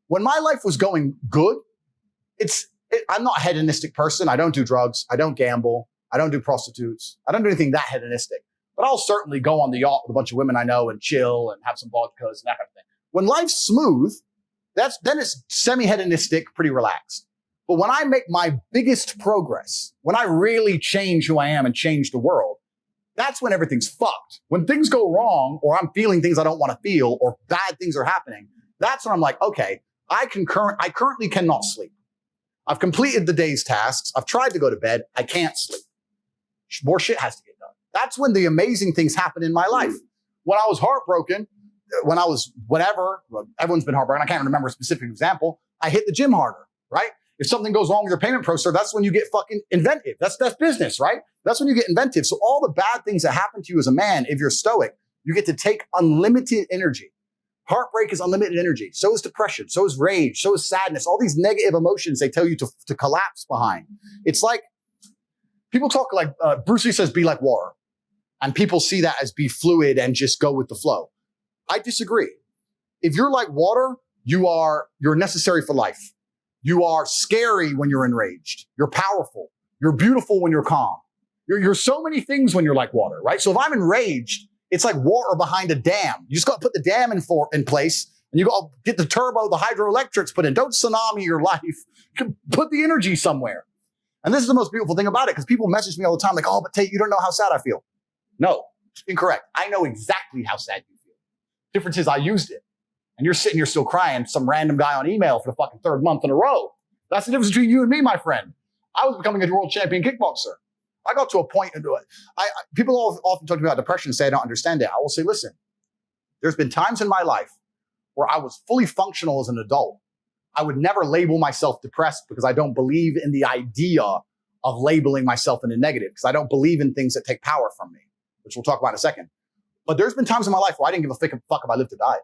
When my life was going good, I'm not a hedonistic person. I don't do drugs. I don't gamble. I don't do prostitutes. I don't do anything that hedonistic. But I'll certainly go on the yacht with a bunch of women I know and chill and have some vodkas and that kind of thing. When life's smooth, then it's semi-hedonistic, pretty relaxed. But when I make my biggest progress, when I really change who I am and change the world, that's when everything's fucked. When things go wrong, or I'm feeling things I don't want to feel, or bad things are happening, that's when I'm like, okay, I currently cannot sleep. I've completed the day's tasks. I've tried to go to bed. I can't sleep. More shit has to get done. That's when the amazing things happen in my life. When I was heartbroken, when I was whatever, everyone's been heartbroken. I can't remember a specific example. I hit the gym harder, right? If something goes wrong with your payment processor, that's when you get fucking inventive. That's business, right? That's when you get inventive. So all the bad things that happen to you as a man, if you're stoic, you get to take unlimited energy. Heartbreak is unlimited energy. So is depression. So is rage. So is sadness. All these negative emotions they tell you to collapse behind. It's like people talk like Bruce Lee says, be like water. And people see that as be fluid and just go with the flow. I disagree. If you're like water, you're necessary for life. You are scary when you're enraged. You're powerful. You're beautiful when you're calm. You're so many things when you're like water, right? So if I'm enraged, it's like water behind a dam. You just got to put the dam in place, and you got to get the turbo, the hydroelectrics put in. Don't tsunami your life. Put the energy somewhere. And this is the most beautiful thing about it, because people message me all the time like, oh, but Tate, you don't know how sad I feel. No, incorrect. I know exactly how sad you feel. Difference is I used it. And you're sitting here still crying, some random guy on email for the fucking third month in a row. That's the difference between you and me, my friend. I was becoming a world champion kickboxer. I got to a point, people often talk about depression and say I don't understand it. I will say, listen, there's been times in my life where I was fully functional as an adult. I would never label myself depressed because I don't believe in the idea of labeling myself in a negative, because I don't believe in things that take power from me, which we'll talk about in a second. But there's been times in my life where I didn't give a fuck if I lived or died.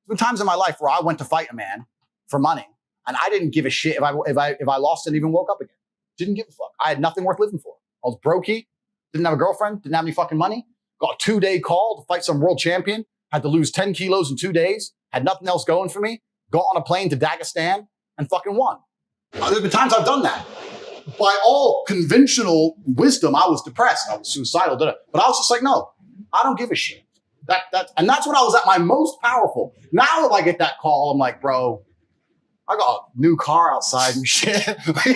There's been times in my life where I went to fight a man for money, and I didn't give a shit if I lost and even woke up again. Didn't give a fuck. I had nothing worth living for. I was brokey, didn't have a girlfriend, didn't have any fucking money. Got a 2-day call to fight some world champion. Had to lose 10 kilos in 2 days. Had nothing else going for me. Got on a plane to Dagestan and fucking won. There's been times I've done that. By all conventional wisdom, I was depressed. I was suicidal. But I was just like, no, I don't give a shit. And that's when I was at my most powerful. Now if I get that call, I'm like, bro, I got a new car outside and shit.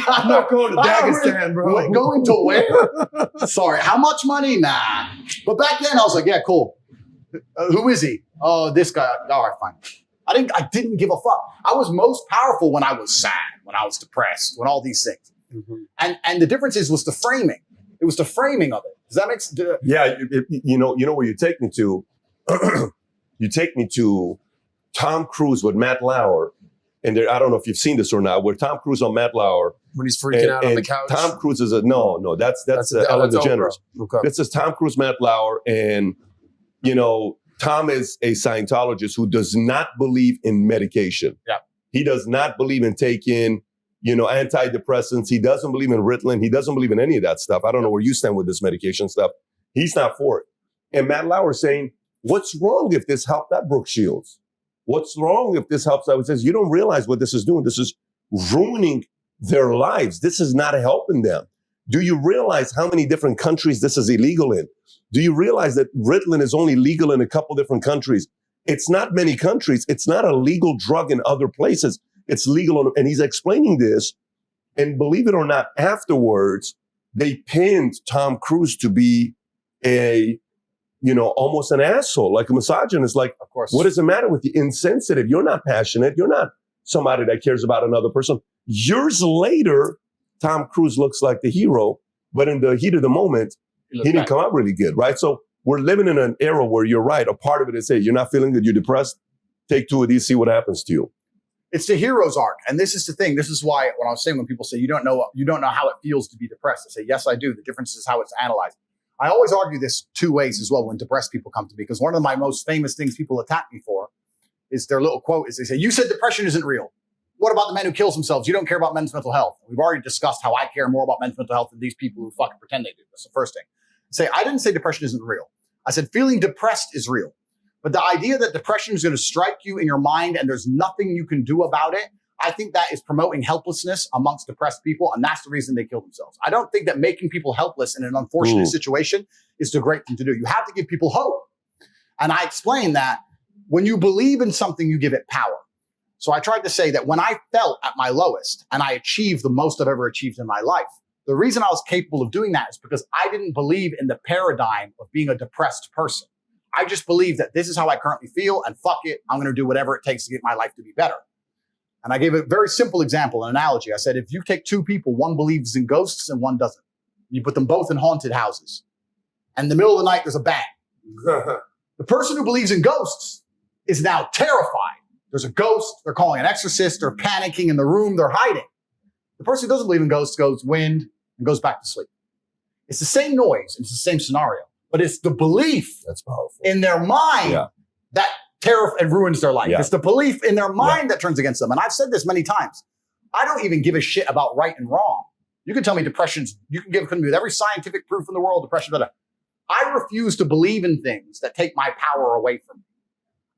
I'm not going to Dagestan, bro. Wait, going to where? Sorry, how much money? Nah. But back then I was like, yeah, cool. Who is he? Oh, this guy. All right, fine. I didn't give a fuck. I was most powerful when I was sad, when I was depressed, when all these things. Mm-hmm. And the difference was the framing. It was the framing of it. Does that make sense? Yeah, you know where you take me to. You take me to Tom Cruise with Matt Lauer, and I don't know if you've seen this or not. Where Tom Cruise on Matt Lauer when he's freaking out on the couch. Tom Cruise is no. That's Ellen DeGeneres. Okay. This is Tom Cruise, Matt Lauer, and Tom is a Scientologist who does not believe in medication. Yeah, he does not believe in taking antidepressants. He doesn't believe in Ritalin. He doesn't believe in any of that stuff. I don't know where you stand with this medication stuff. He's not for it. And Matt Lauer is saying, what's wrong if this helped that Brooke Shields? What's wrong if this helps that? He says, you don't realize what this is doing. This is ruining their lives. This is not helping them. Do you realize how many different countries this is illegal in? Do you realize that Ritalin is only legal in a couple different countries? It's not many countries. It's not a legal drug in other places. It's legal. And he's explaining this. And believe it or not, afterwards, they pinned Tom Cruise to be almost an asshole, like a misogynist. Like, of course, what does it matter with you? Insensitive. You're not passionate. You're not somebody that cares about another person. Years later, Tom Cruise looks like the hero, but in the heat of the moment, he didn't come out really good, right? So we're living in an era where you're right. A part of it is, hey, you're not feeling good, you're depressed. Take 2 of these, see what happens to you. It's the hero's arc. And this is the thing. This is why when I was saying, when people say you don't know how it feels to be depressed, I say, yes, I do. The difference is how it's analyzed. I always argue this 2 ways as well when depressed people come to me, because one of my most famous things people attack me for is their little quote is they say, you said depression isn't real. What about the men who kills themselves? You don't care about men's mental health. We've already discussed how I care more about men's mental health than these people who fucking pretend they do. That's the first thing. I didn't say depression isn't real. I said feeling depressed is real. But the idea that depression is going to strike you in your mind and there's nothing you can do about it, I think that is promoting helplessness amongst depressed people, and that's the reason they kill themselves. I don't think that making people helpless in an unfortunate situation is the great thing to do. You have to give people hope. And I explain that when you believe in something, you give it power. So I tried to say that when I felt at my lowest and I achieved the most I've ever achieved in my life, the reason I was capable of doing that is because I didn't believe in the paradigm of being a depressed person. I just believed that this is how I currently feel and fuck it, I'm going to do whatever it takes to get my life to be better. And I gave a very simple example, an analogy. I said, if you take two people, one believes in ghosts and one doesn't. You put them both in haunted houses. And in the middle of the night, there's a bang. The person who believes in ghosts is now terrified. There's a ghost. They're calling an exorcist. They're panicking in the room. They're hiding. The person who doesn't believe in ghosts goes wind and goes back to sleep. It's the same noise. It's the same scenario. But it's the belief That's powerful. in their mind that and ruins their life. Yeah. It's the belief in their mind that turns against them. And I've said this many times. I don't even give a shit about right and wrong. You can tell me depression's, you can give me with every scientific proof in the world, depression, blah, blah. I refuse to believe in things that take my power away from me.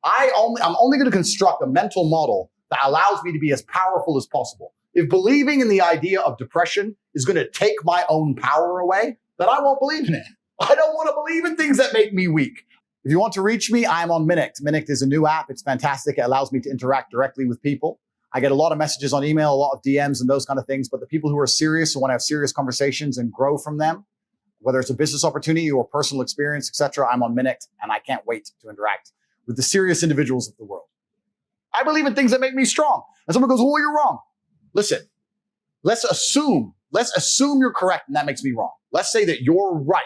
I'm only going to construct a mental model that allows me to be as powerful as possible. If believing in the idea of depression is going to take my own power away, then I won't believe in it. I don't want to believe in things that make me weak. If you want to reach me, I'm on Minict. Minict is a new app. It's fantastic. It allows me to interact directly with people. I get a lot of messages on email, a lot of DMs and those kind of things. But the people who are serious, who want to have serious conversations and grow from them, whether it's a business opportunity or personal experience, etc., I'm on Minict, and I can't wait to interact with the serious individuals of the world. I believe in things that make me strong. And someone goes, well, you're wrong. Listen, let's assume you're correct and that makes me wrong. Let's say that you're right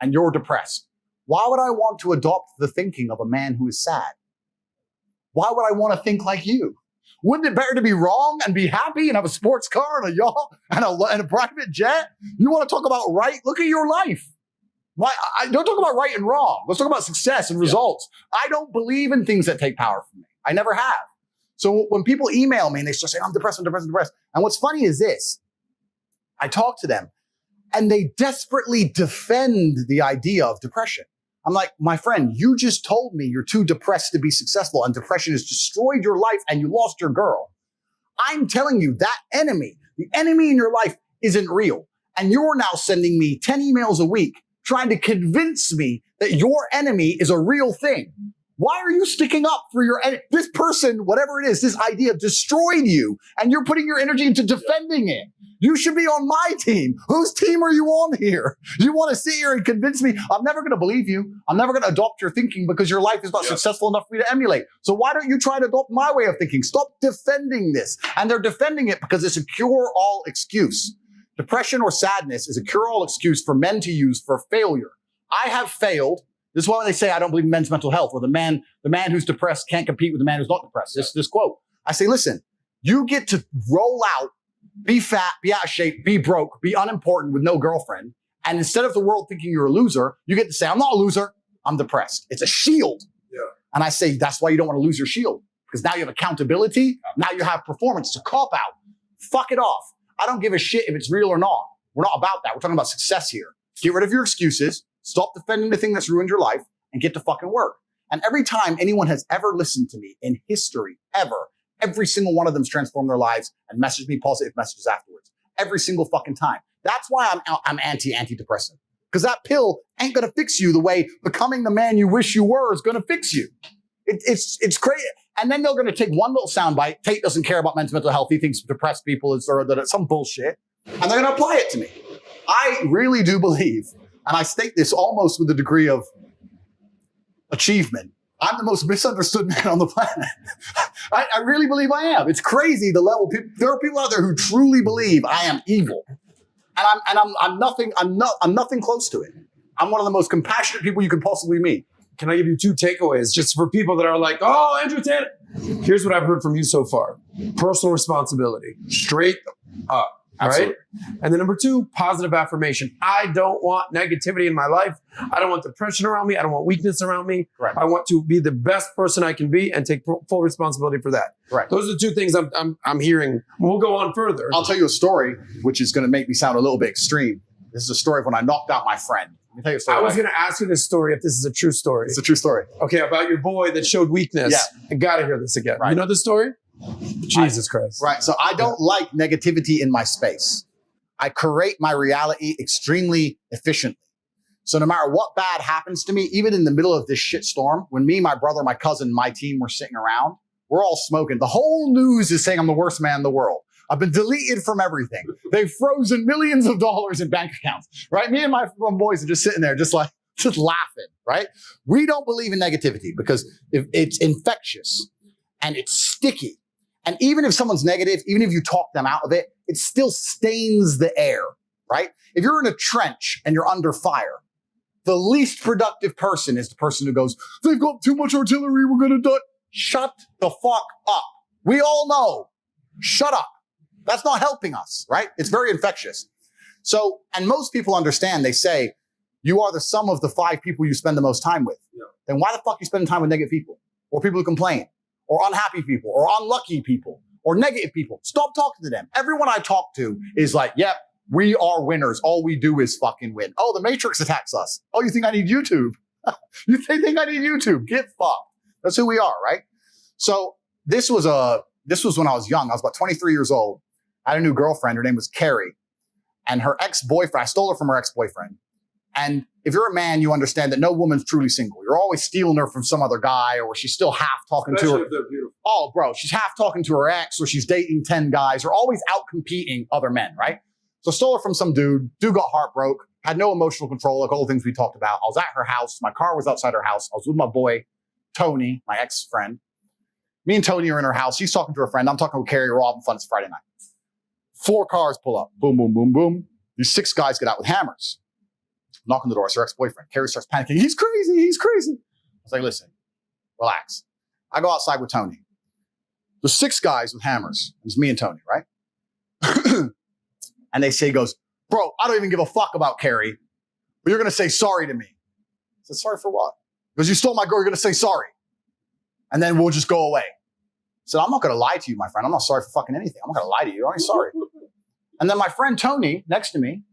and you're depressed. Why would I want to adopt the thinking of a man who is sad? Why would I want to think like you? Wouldn't it better to be wrong and be happy and have a sports car and a yacht and a private jet? You want to talk about right? Look at your life. Why? Don't talk about right and wrong. Let's talk about success and results. I don't believe in things that take power from me. I never have. So when people email me and they start saying, I'm depressed. And what's funny is this. I talk to them and they desperately defend the idea of depression. I'm like, my friend, you just told me you're too depressed to be successful and depression has destroyed your life and you lost your girl. I'm telling you that the enemy in your life isn't real. And you're now sending me 10 emails a week trying to convince me that your enemy is a real thing. Why are you sticking up for your enemy? This person, whatever it is, this idea destroyed you and you're putting your energy into defending it. You should be on my team. Whose team are you on here? You want to sit here and convince me? I'm never going to believe you. I'm never going to adopt your thinking because your life is not successful enough for me to emulate. So why don't you try to adopt my way of thinking? Stop defending this. And they're defending it because it's a cure-all excuse. Depression or sadness is a cure-all excuse for men to use for failure. I have failed. This is why they say I don't believe in men's mental health, or the man who's depressed can't compete with the man who's not depressed. This quote. I say, listen, you get to roll out, be fat, be out of shape, be broke, be unimportant with no girlfriend. And instead of the world thinking you're a loser, you get to say, I'm not a loser, I'm depressed. It's a shield. Yeah. And I say, that's why you don't want to lose your shield. Because now you have accountability. Now you have performance. It's a cop out. Fuck it off. I don't give a shit if it's real or not. We're not about that. We're talking about success here. Get rid of your excuses. Stop defending the thing that's ruined your life and get to fucking work. And every time anyone has ever listened to me in history, every single one of them's transformed their lives and messaged me positive messages afterwards. Every single fucking time. That's why I'm antidepressant. Because that pill ain't going to fix you the way becoming the man you wish you were is going to fix you. It's crazy. And then they're going to take one little soundbite. Tate doesn't care about men's mental health. He thinks depressed people is some bullshit. And they're going to apply it to me. I really do believe, and I state this almost with a degree of achievement, I'm the most misunderstood man on the planet. I really believe I am. It's crazy the level. There are people out there who truly believe I am evil, and I'm nothing close to it. I'm one of the most compassionate people you could possibly meet. Can I give you two takeaways just for people that are like, oh, Andrew Tate? Here's what I've heard from you so far. Personal responsibility, straight up. Absolutely. Right? And then number two, positive affirmation. I don't want negativity in my life. I don't want depression around me. I don't want weakness around me. Correct. I want to be the best person I can be and take full responsibility for that. Right. Those are the two things I'm hearing. We'll go on further. I'll tell you a story, which is going to make me sound a little bit extreme. This is a story of when I knocked out my friend. Let me tell you a story. I was going to ask you this story if this is a true story. It's a true story. Okay, about your boy that showed weakness. Yeah. I got to hear this again. Right. You know the story? Jesus Christ. Right. So I don't like negativity in my space. I create my reality extremely efficiently. So no matter what bad happens to me, even in the middle of this shit storm, when me, my brother, my cousin, my team were sitting around, We're all smoking. The whole news is saying I'm the worst man in the world. I've been deleted from everything. They've frozen millions of dollars in bank accounts, right? Me and my boys are just sitting there just laughing, right? We don't believe in negativity because if it's infectious and it's sticky. And even if someone's negative, even if you talk them out of it, it still stains the air, right? If you're in a trench and you're under fire, the least productive person is the person who goes, they've got too much artillery, we're going to die. Shut the fuck up. We all know. Shut up. That's not helping us, right? It's very infectious. So, and most people understand, they say, you are the sum of the 5 people you spend the most time with. Yeah. Then why the fuck are you spending time with negative people? Or people who complain? Or unhappy people? Or unlucky people? Or negative people? Stop talking to them. Everyone I talk to is like, yep, we are winners. All we do is fucking win. Oh, the Matrix attacks us. Oh, you think I need YouTube? You think I need YouTube? Get fucked. That's who we are, right? So this was when I was young. I was about 23 years old. I had a new girlfriend. Her name was Carrie. And her ex-boyfriend, I stole her from her ex-boyfriend. And if you're a man, you understand that no woman's truly single. You're always stealing her from some other guy, or she's still half talking to her. If they're beautiful. Oh, bro, she's half talking to her ex, or she's dating 10 guys. They're always out competing other men, right? So I stole her from some dude. Dude got heartbroken. Had no emotional control, like all the things we talked about. I was at her house. My car was outside her house. I was with my boy, Tony, my ex-friend. Me and Tony are in her house. She's talking to her friend. I'm talking with Carrie. We're all having fun. It's Friday night. 4 cars pull up. Boom, boom, boom, boom. These 6 guys get out with hammers. Knock on the door. It's her ex-boyfriend. Carrie starts panicking. He's crazy. He's crazy. I was like, listen, relax. I go outside with Tony. There's 6 guys with hammers. It's me and Tony, right? And he goes, bro, I don't even give a fuck about Carrie, but you're going to say sorry to me. I said, sorry for what? Because you stole my girl, you're going to say sorry. And then we'll just go away. I said, I'm not going to lie to you, my friend. I'm not sorry for fucking anything. I'm not going to lie to you. I'm sorry. And then my friend Tony next to me,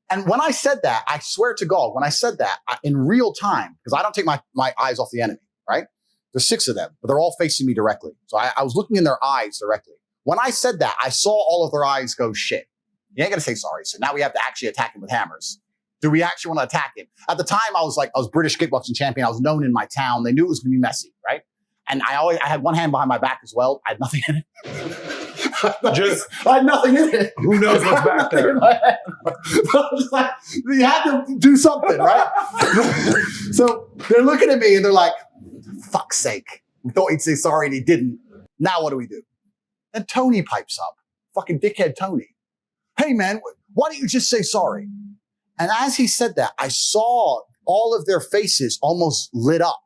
and when I said that, I swear to God, when I said that in real time, because I don't take my eyes off the enemy, right? There's 6 of them, but they're all facing me directly. So I was looking in their eyes directly. When I said that, I saw all of their eyes go, shit. You ain't going to say sorry. So now we have to actually attack him with hammers. Do we actually want to attack him? At the time, I was British kickboxing champion. I was known in my town. They knew it was going to be messy, right? And I had one hand behind my back as well. I had nothing in it. I had nothing in it. Who knows what's back there? Like, you had to do something, right? So they're looking at me and they're like, fuck's sake. We thought he'd say sorry and he didn't. Now what do we do? And Tony pipes up. Fucking dickhead Tony. Hey, man, why don't you just say sorry? And as he said that, I saw all of their faces almost lit up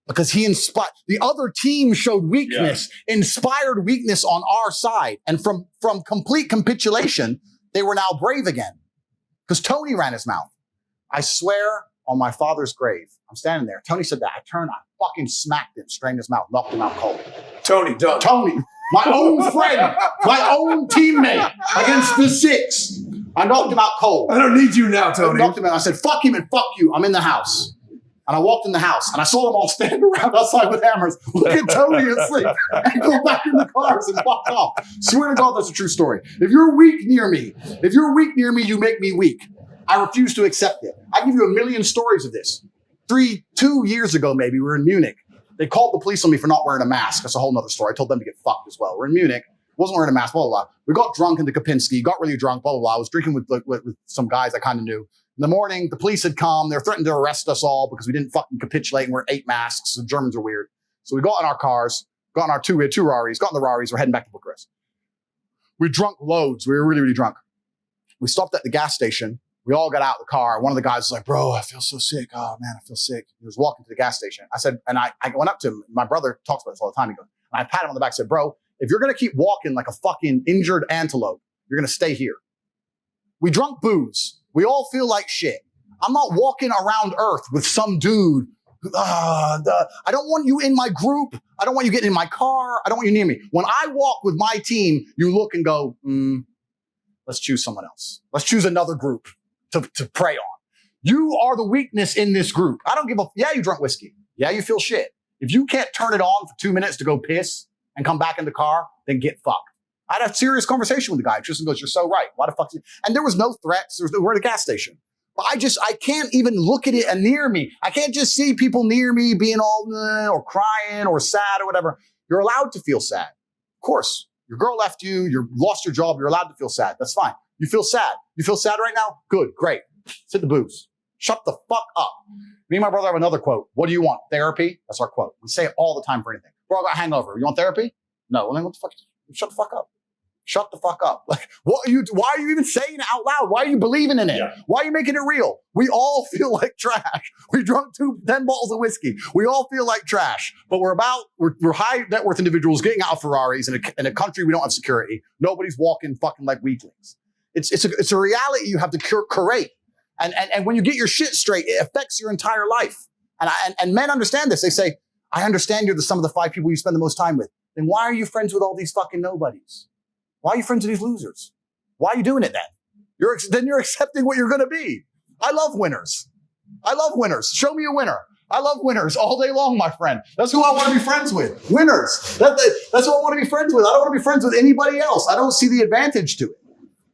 because he inspired. The other team showed weakness, inspired weakness on our side. And from complete capitulation, they were now brave again because Tony ran his mouth. I swear on my father's grave, I'm standing there. Tony said that. I turned, I fucking smacked him, strained his mouth, knocked him out cold. Tony, done. Tony. My own friend, my own teammate against the 6. I knocked him out cold. I don't need you now, Tony. I knocked him out. I said, fuck him and fuck you. I'm in the house. And I walked in the house and I saw them all standing around outside with hammers, look at Tony asleep and go back in the cars and fuck off. Swear to God, that's a true story. If you're weak near me, you make me weak. I refuse to accept it. I give you a million stories of this. 2 years ago, maybe, we were in Munich. They called the police on me for not wearing a mask. That's a whole nother story. I told them to get fucked as well. We're in Munich. Wasn't wearing a mask, blah, blah, blah. We got drunk in the Kapinski, got really drunk, blah, blah, blah. I was drinking with some guys I kind of knew. In the morning, the police had come. They were threatening to arrest us all because we didn't fucking capitulate and we're 8 masks. The Germans are weird. So we got in our cars, got in our we had 2 Raris, got in the Raris. We're heading back to Bucharest. We drunk loads. We were really, really drunk. We stopped at the gas station. We all got out of the car. One of the guys was like, bro, I feel so sick. Oh, man, I feel sick. He was walking to the gas station. I said, and I went up to him. My brother talks about this all the time. He goes, and I pat him on the back and said, bro, if you're going to keep walking like a fucking injured antelope, you're going to stay here. We drunk booze. We all feel like shit. I'm not walking around Earth with some dude. I don't want you in my group. I don't want you getting in my car. I don't want you near me. When I walk with my team, you look and go, let's choose someone else. Let's choose another group to prey on. You are the weakness in this group. I don't give a, yeah, you drunk whiskey. Yeah, you feel shit. If you can't turn it on for 2 minutes to go piss and come back in the car, then get fucked. I had a serious conversation with the guy. Tristan goes, you're so right. Why the fuck? And there was no threats. We're at a gas station. But I can't even look at it near me. I can't just see people near me being all or crying or sad or whatever. You're allowed to feel sad. Of course, your girl left you, you lost your job, you're allowed to feel sad. That's fine. You feel sad. You feel sad right now? Good, great. Sit the booze. Shut the fuck up. Me and my brother have another quote. What do you want? Therapy? That's our quote. We say it all the time for anything. Bro, I got a hangover. You want therapy? No. Well, then what the fuck? Shut the fuck up. Shut the fuck up. Like, why are you even saying it out loud? Why are you believing in it? Yeah. Why are you making it real? We all feel like trash. We drunk 10 bottles of whiskey. We all feel like trash, but we're high net worth individuals getting out of Ferraris in a country we don't have security. Nobody's walking fucking like weaklings. It's a reality you have to curate. And when you get your shit straight, it affects your entire life. And men understand this. They say, I understand you're the sum of the 5 people you spend the most time with. Then why are you friends with all these fucking nobodies? Why are you friends with these losers? Why are you doing it then? Then you're accepting what you're going to be. I love winners. I love winners. Show me a winner. I love winners all day long, my friend. That's who I want to be friends with. Winners. That's who I want to be friends with. I don't want to be friends with anybody else. I don't see the advantage to it.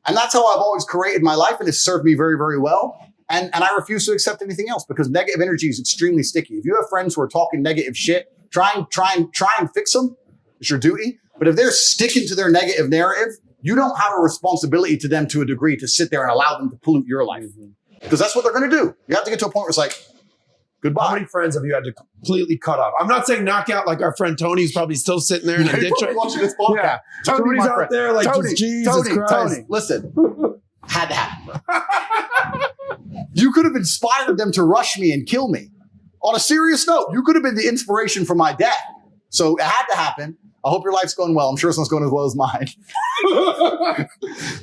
And that's how I've always created my life, and it's served me very, very well. And I refuse to accept anything else because negative energy is extremely sticky. If you have friends who are talking negative shit, try and fix them. It's your duty. But if they're sticking to their negative narrative, you don't have a responsibility to them to a degree to sit there and allow them to pollute your life. Because that's what they're going to do. You have to get to a point where it's like, goodbye. How many friends have you had to completely cut off? I'm not saying knock out like our friend Tony's probably still sitting there in a ditch. Watching this podcast. Yeah. Tony's my out friend. there like, Tony, Jesus Christ. Tony, listen. Had to happen. You could have inspired them to rush me and kill me. On a serious note, you could have been the inspiration for my death. So it had to happen. I hope your life's going well. I'm sure it's not going as well as mine.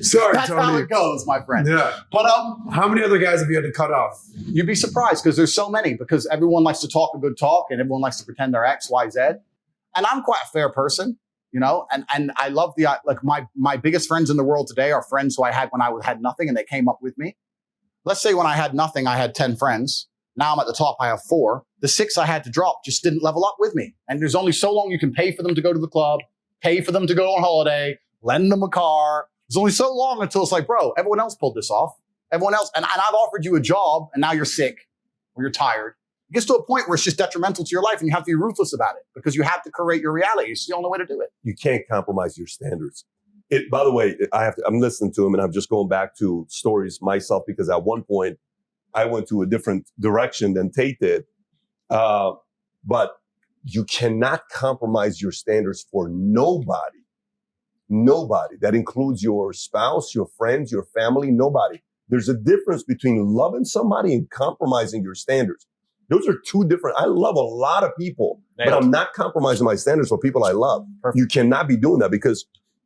Sorry, That's Tony. how it goes, my friend. Yeah. But how many other guys have you had to cut off? You'd be surprised because there's so many. Because everyone likes to talk a good talk, and everyone likes to pretend they're X, Y, Z. And I'm quite a fair person, you know. And I love my biggest friends in the world today are friends who I had when I had nothing, and they came up with me. Let's say when I had nothing, I had 10 friends. Now I'm at the top, I have 4. The 6 I had to drop just didn't level up with me. And there's only so long you can pay for them to go to the club, pay for them to go on holiday, lend them a car. There's only so long until it's like, bro, everyone else pulled this off. Everyone else. And I've offered you a job and now you're sick or you're tired. It gets to a point where it's just detrimental to your life and you have to be ruthless about it because you have to create your reality. It's the only way to do it. You can't compromise your standards. By the way, I'm listening to him and I'm just going back to stories myself because at one point I went to a different direction than Tate did. But you cannot compromise your standards for nobody. Nobody. That includes your spouse, your friends, your family, nobody. There's a difference between loving somebody and compromising your standards. Those are 2 different. I love a lot of people, but I'm not compromising my standards for people I love. Perfect. You cannot be doing that because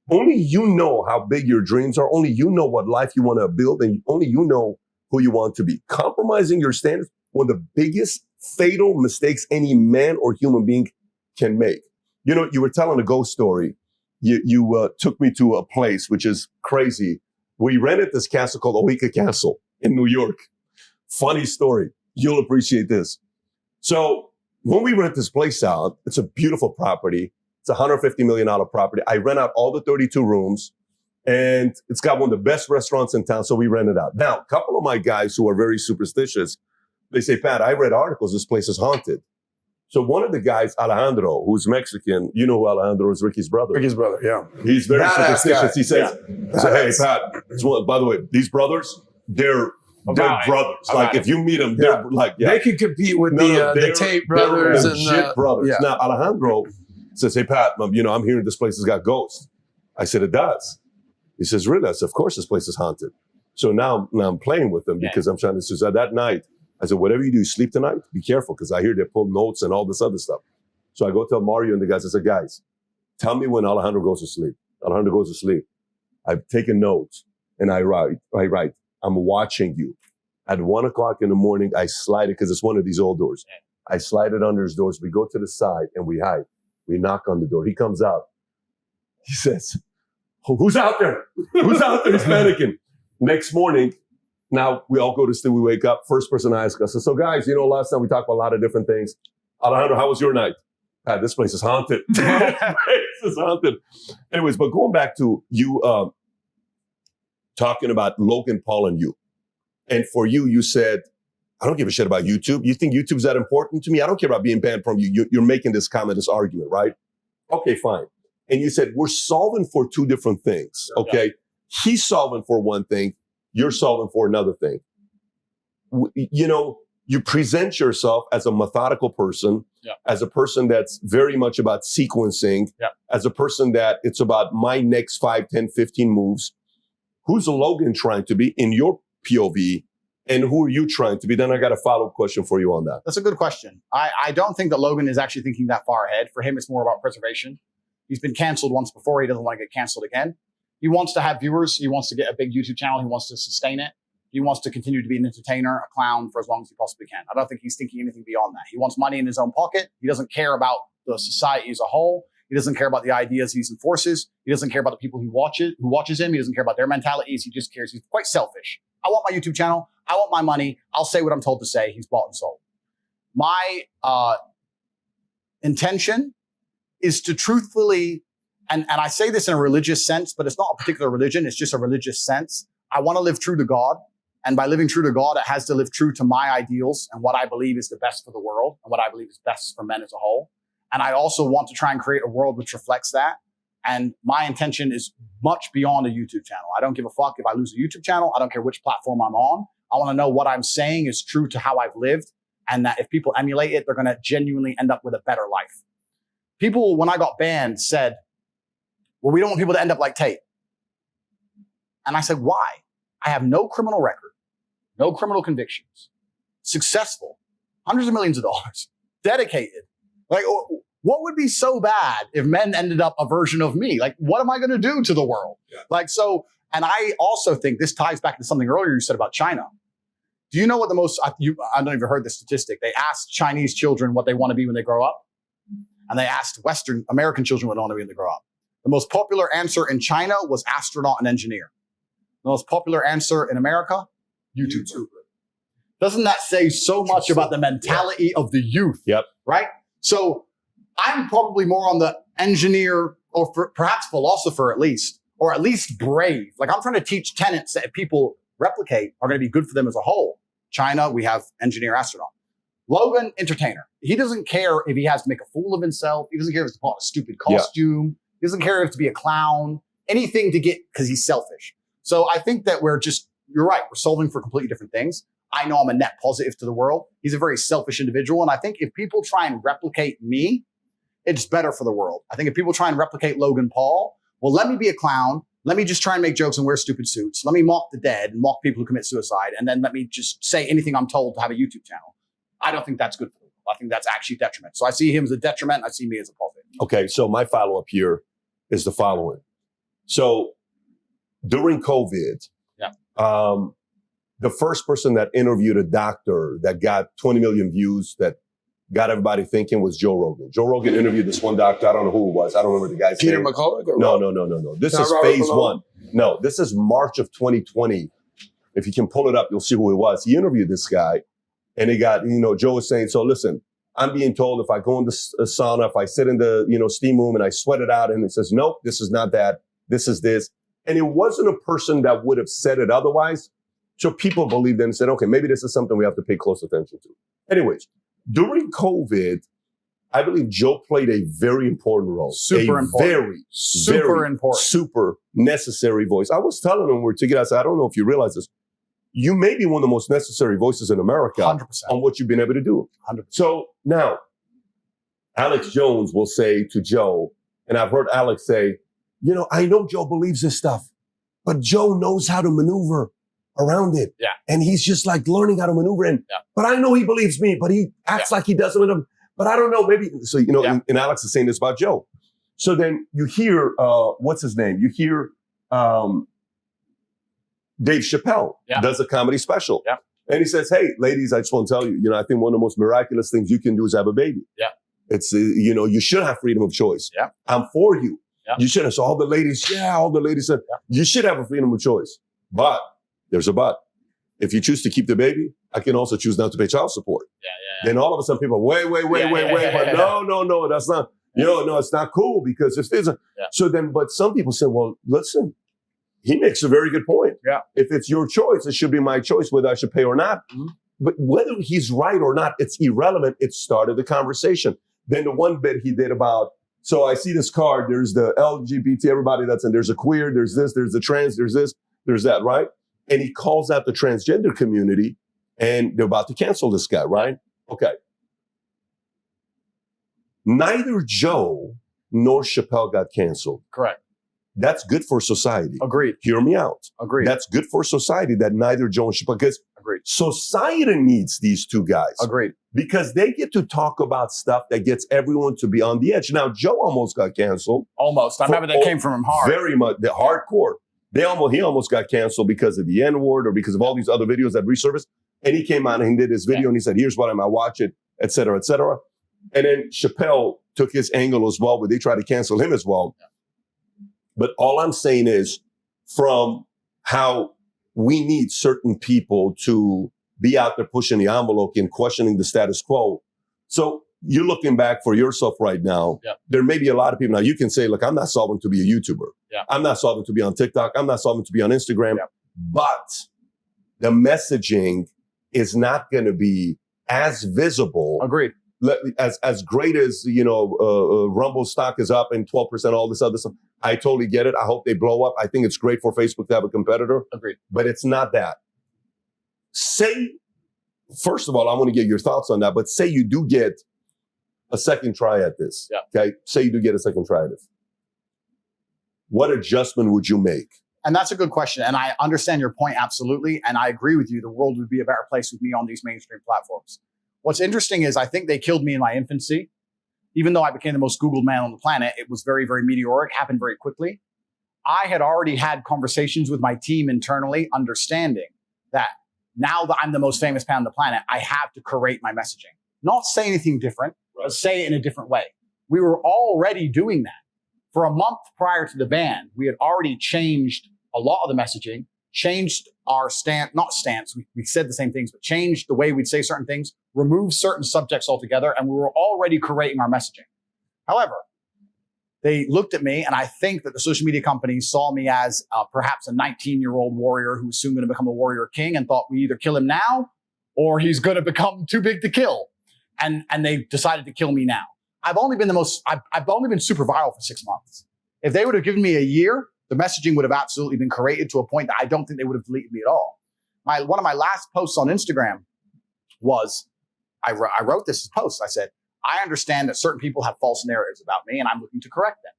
only you know how big your dreams are. Only you know what life you want to build, and only you know who you want to be. Compromising your standards, one of the biggest fatal mistakes any man or human being can make. You know, you were telling a ghost story. You took me to a place which is crazy. We rented this castle called Oika Castle in New York. Funny story. You'll appreciate this. So when we rent this place out, it's a beautiful property. It's a $150 million property. I rent out all the 32 rooms. And it's got one of the best restaurants in town, so we rent it out. Now, a couple of my guys who are very superstitious, they say, Pat, I read articles, this place is haunted. So one of the guys, Alejandro, who's Mexican, you know who Alejandro is, Ricky's brother. Ricky's brother, yeah. He's very superstitious. Guy. He says, hey, Pat, by the way, these brothers, they're brothers. Like, if you meet them, they're like, They can compete with the Tate brothers. They're legit brothers. Yeah. Now, Alejandro says, hey, Pat, I'm hearing this place has got ghosts. I said, it does. He says, really? I said, of course this place is haunted. So now I'm playing with them because I'm trying to, so that night, I said, whatever you do, sleep tonight, be careful because I hear they pull notes and all this other stuff. So I go tell Mario and the guys, I said, guys, tell me when Alejandro goes to sleep. Alejandro goes to sleep. I've taken notes and I write, I'm watching you. At 1:00 in the morning, I slide it because it's one of these old doors. I slide it under his doors. We go to the side and we hide. We knock on the door. He comes out. He says, who's out there? Who's out there? He's panicking. Next morning, now we all go to sleep. We wake up. First person I ask us, so guys, last time we talked about a lot of different things. Alejandro, how was your night? This place is haunted. This place is haunted. Anyways, but going back to you talking about Logan Paul and you. And for you, you said, I don't give a shit about YouTube. You think YouTube's that important to me? I don't care about being banned from you. You're making this comment, this argument, right? Okay, fine. And you said, we're solving for two different things. Okay. He's solving for one thing. You're solving for another thing. You know, you present yourself as a methodical person, as a person that's very much about sequencing, as a person that it's about my next 5, 10, 15 moves. Who's Logan trying to be in your POV? And who are you trying to be? Then I got a follow-up question for you on that. That's a good question. I don't think that Logan is actually thinking that far ahead. For him, it's more about preservation. He's been canceled once before. He doesn't want to get canceled again. He wants to have viewers. He wants to get a big YouTube channel. He wants to sustain it. He wants to continue to be an entertainer, a clown for as long as he possibly can. I don't think he's thinking anything beyond that. He wants money in his own pocket. He doesn't care about the society as a whole. He doesn't care about the ideas he enforces. He doesn't care about the people who watches him. He doesn't care about their mentalities. He just cares. He's quite selfish. I want my YouTube channel. I want my money. I'll say what I'm told to say. He's bought and sold. My intention is to truthfully, and I say this in a religious sense, but it's not a particular religion. It's just a religious sense. I want to live true to God. And by living true to God, it has to live true to my ideals and what I believe is the best for the world and what I believe is best for men as a whole. And I also want to try and create a world which reflects that. And my intention is much beyond a YouTube channel. I don't give a fuck if I lose a YouTube channel. I don't care which platform I'm on. I want to know what I'm saying is true to how I've lived, and that if people emulate it, they're going to genuinely end up with a better life. People, when I got banned, said, well, we don't want people to end up like Tate. And I said, why? I have no criminal record, no criminal convictions, successful, hundreds of millions of dollars, dedicated. Like, what would be so bad if men ended up a version of me? Like, what am I going to do to the world? Like, so, and I also think this ties back to something earlier you said about China. Do you know what the most, I don't even heard the statistic. They asked Chinese children what they want to be when they grow up. And they asked Western American children what they want to be when they grow up. The most popular answer in China was astronaut and engineer. The most popular answer in America, YouTuber. Doesn't that say so much about the mentality of the youth? Right? So I'm probably more on the engineer or perhaps philosopher at least, or at least brave. Like I'm trying to teach tenets that if people replicate are going to be good for them as a whole. China, we have engineer, astronaut. Logan, entertainer. He doesn't care if he has to make a fool of himself. He doesn't care if it's to put on a stupid costume. He doesn't care if to be a clown. Anything to get, because he's selfish. So I think that you're right. We're solving for completely different things. I know I'm a net positive to the world. He's a very selfish individual. And I think if people try and replicate me, it's better for the world. I think if people try and replicate Logan Paul, well, let me be a clown. Let me just try and make jokes and wear stupid suits. Let me mock the dead and mock people who commit suicide. And then let me just say anything I'm told to have a YouTube channel. I don't think that's good for the world. I think that's actually detriment. So I see him as a detriment. I see me as a positive. Okay. So my follow-up here is the following. So during COVID, the first person that interviewed a doctor that got 20 million views that got everybody thinking was Joe Rogan. Joe Rogan interviewed this one doctor. I don't know who it was. I don't remember the guy's name. Peter McCullough? No. This is phase one. No, this is March of 2020. If you can pull it up, you'll see who it was. He interviewed this guy and he got, Joe was saying, so listen, I'm being told if I go in the sauna, if I sit in the, steam room and I sweat it out, and it says, nope, this is not that. This is this. And it wasn't a person that would have said it otherwise. So people believed them and said, okay, maybe this is something we have to pay close attention to. Anyways, during COVID, I believe Joe played a very important role. Super important. Super necessary voice. I was telling him we're together. I said, I don't know if you realize this. You may be one of the most necessary voices in America 100%. On what you've been able to do. 100%. So now, Alex Jones will say to Joe, and I've heard Alex say, I know Joe believes this stuff, but Joe knows how to maneuver around it. Yeah. And he's just like learning how to maneuver in. Yeah. But I know he believes me, but he acts like he doesn't with him. But I don't know, maybe. So, and Alex is saying this about Joe. So then you hear, what's his name? You hear Dave Chappelle does a comedy special. Yeah. And he says, hey, ladies, I just want to tell you, I think one of the most miraculous things you can do is have a baby. Yeah. It's, you should have freedom of choice. Yeah. I'm for you. Yeah. You should have. So all the ladies said, you should have a freedom of choice. But there's a but. If you choose to keep the baby, I can also choose not to pay child support. Then all of a sudden people, wait. But no, that's not, no, it's not cool because if there's so then, but some people say, well, listen, he makes a very good point. Yeah. If it's your choice, it should be my choice whether I should pay or not. Mm-hmm. But whether he's right or not, it's irrelevant. It started the conversation. Then the one bit he did about So I see this card. There's the LGBT, everybody that's in. There's a queer, there's this, there's the trans, there's this, there's that, right? And he calls out the transgender community and they're about to cancel this guy, right? Okay. Neither Joe nor Chappelle got canceled. Correct. That's good for society. Agreed. Hear me out. Agreed. That's good for society that neither Joe and Chappelle, because Agreed. society needs these two guys. Agreed. Because they get to talk about stuff that gets everyone to be on the edge. Now, Joe almost got canceled. Almost. I remember that came from him hard. Very much. The hardcore. He almost got canceled because of the N-word or because of all these other videos that resurfaced. And he came out and he did his video and he said, here's what I'm, I watch it, et cetera, et cetera. And then Chappelle took his angle as well, but they tried to cancel him as well. Yeah. But all I'm saying is from how we need certain people to be out there pushing the envelope and questioning the status quo. So you're looking back for yourself right now. Yeah. There may be a lot of people now. You can say, look, I'm not solving to be a YouTuber. Yeah. I'm not solving to be on TikTok. I'm not solving to be on Instagram. Yeah. But the messaging is not going to be as visible. Agreed. As great as, Rumble stock is up and 12%, all this other stuff. I totally get it. I hope they blow up. I think it's great for Facebook to have a competitor. Agreed. But it's not that. First of all, I want to get your thoughts on that, but say you do get a second try at this. Yeah. Okay. Say you do get a second try at this. What adjustment would you make? And that's a good question. And I understand your point absolutely. And I agree with you. The world would be a better place with me on these mainstream platforms. What's interesting is I think they killed me in my infancy. Even though I became the most Googled man on the planet, it was very, very meteoric, happened very quickly. I had already had conversations with my team internally, understanding that now that I'm the most famous man on the planet, I have to curate my messaging. Not say anything different, but say it in a different way. We were already doing that. For a month prior to the ban, we had already changed a lot of the messaging, changed our stance, we said the same things, but changed the way we'd say certain things, removed certain subjects altogether, and we were already curating our messaging. However, they looked at me, and I think that the social media companies saw me as perhaps a 19-year-old warrior who's soon going to become a warrior king and thought we either kill him now or he's going to become too big to kill. And they decided to kill me now. I've only been super viral for 6 months. If they would have given me a year, the messaging would have absolutely been curated to a point that I don't think they would have deleted me at all. One of my last posts on Instagram was, I wrote this post. I said, I understand that certain people have false narratives about me and I'm looking to correct them.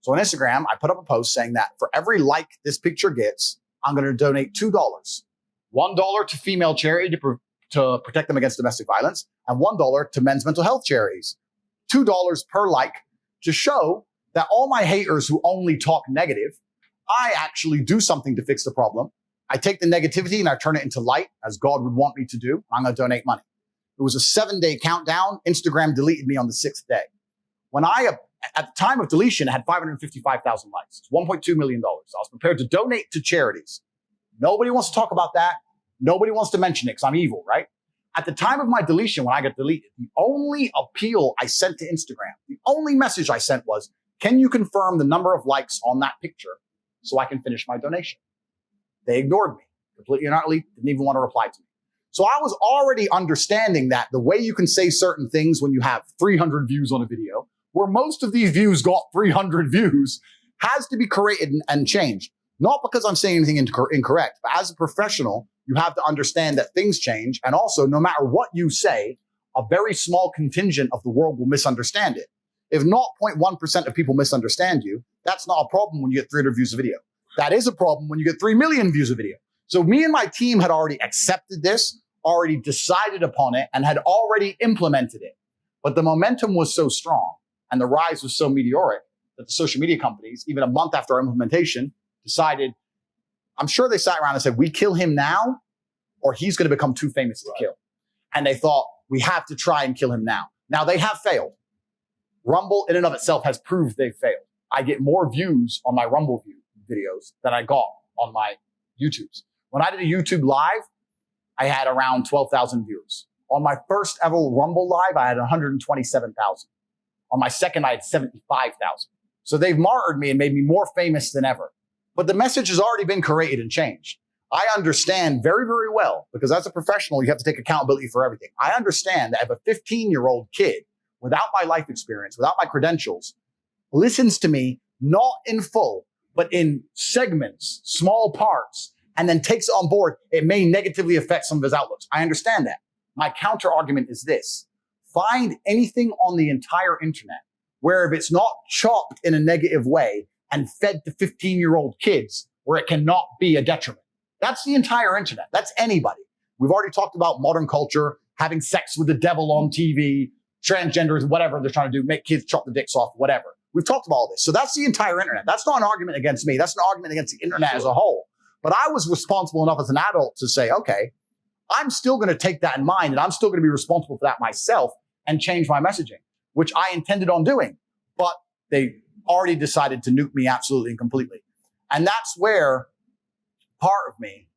So on Instagram, I put up a post saying that for every like this picture gets, I'm going to donate $2. $1 to female charity to protect them against domestic violence, and $1 to men's mental health charities. $2 per like to show that all my haters who only talk negative, I actually do something to fix the problem. I take the negativity and I turn it into light, as God would want me to do. I'm going to donate money. It was a 7-day countdown. Instagram deleted me on the 6th day. When at the time of deletion, I had 555,000 likes. It's $1.2 million. I was prepared to donate to charities. Nobody wants to talk about that. Nobody wants to mention it because I'm evil, right? At the time of my deletion, when I got deleted, the only appeal I sent to Instagram, the only message I sent was, can you confirm the number of likes on that picture so I can finish my donation? They ignored me completely and utterly, didn't even want to reply to me. So I was already understanding that the way you can say certain things when you have 300 views on a video, where most of these views got 300 views, has to be created and changed. Not because I'm saying anything incorrect, but as a professional, you have to understand that things change. And also, no matter what you say, a very small contingent of the world will misunderstand it. If 0.1% of people misunderstand you, that's not a problem when you get 300 views a video. That is a problem when you get 3 million views a video. So me and my team had already accepted this, already decided upon it, and had already implemented it. But the momentum was so strong and the rise was so meteoric that the social media companies, even a month after our implementation, decided, I'm sure they sat around and said, we kill him now or he's going to become too famous to kill. And they thought, we have to try and kill him now. Now they have failed. Rumble in and of itself has proved they've failed. I get more views on my Rumble videos than I got on my YouTubes. When I did a YouTube live, I had around 12,000 viewers. On my first ever Rumble live, I had 127,000. On my second, I had 75,000. So they've martyred me and made me more famous than ever. But the message has already been created and changed. I understand very, very well, because as a professional, you have to take accountability for everything. I understand that if a 15-year-old kid, without my life experience, without my credentials, listens to me, not in full, but in segments, small parts, and then takes it on board, it may negatively affect some of his outlooks. I understand that. My counter argument is this. Find anything on the entire internet where if it's not chopped in a negative way and fed to 15-year-old kids, where it cannot be a detriment. That's the entire internet. That's anybody. We've already talked about modern culture, having sex with the devil on TV, transgenders, whatever they're trying to do, make kids chop the dicks off, whatever. We've talked about all this. So that's the entire internet. That's not an argument against me. That's an argument against the internet as a whole. But I was responsible enough as an adult to say, okay, I'm still going to take that in mind and I'm still going to be responsible for that myself and change my messaging, which I intended on doing. But they already decided to nuke me absolutely and completely. And that's where part of me,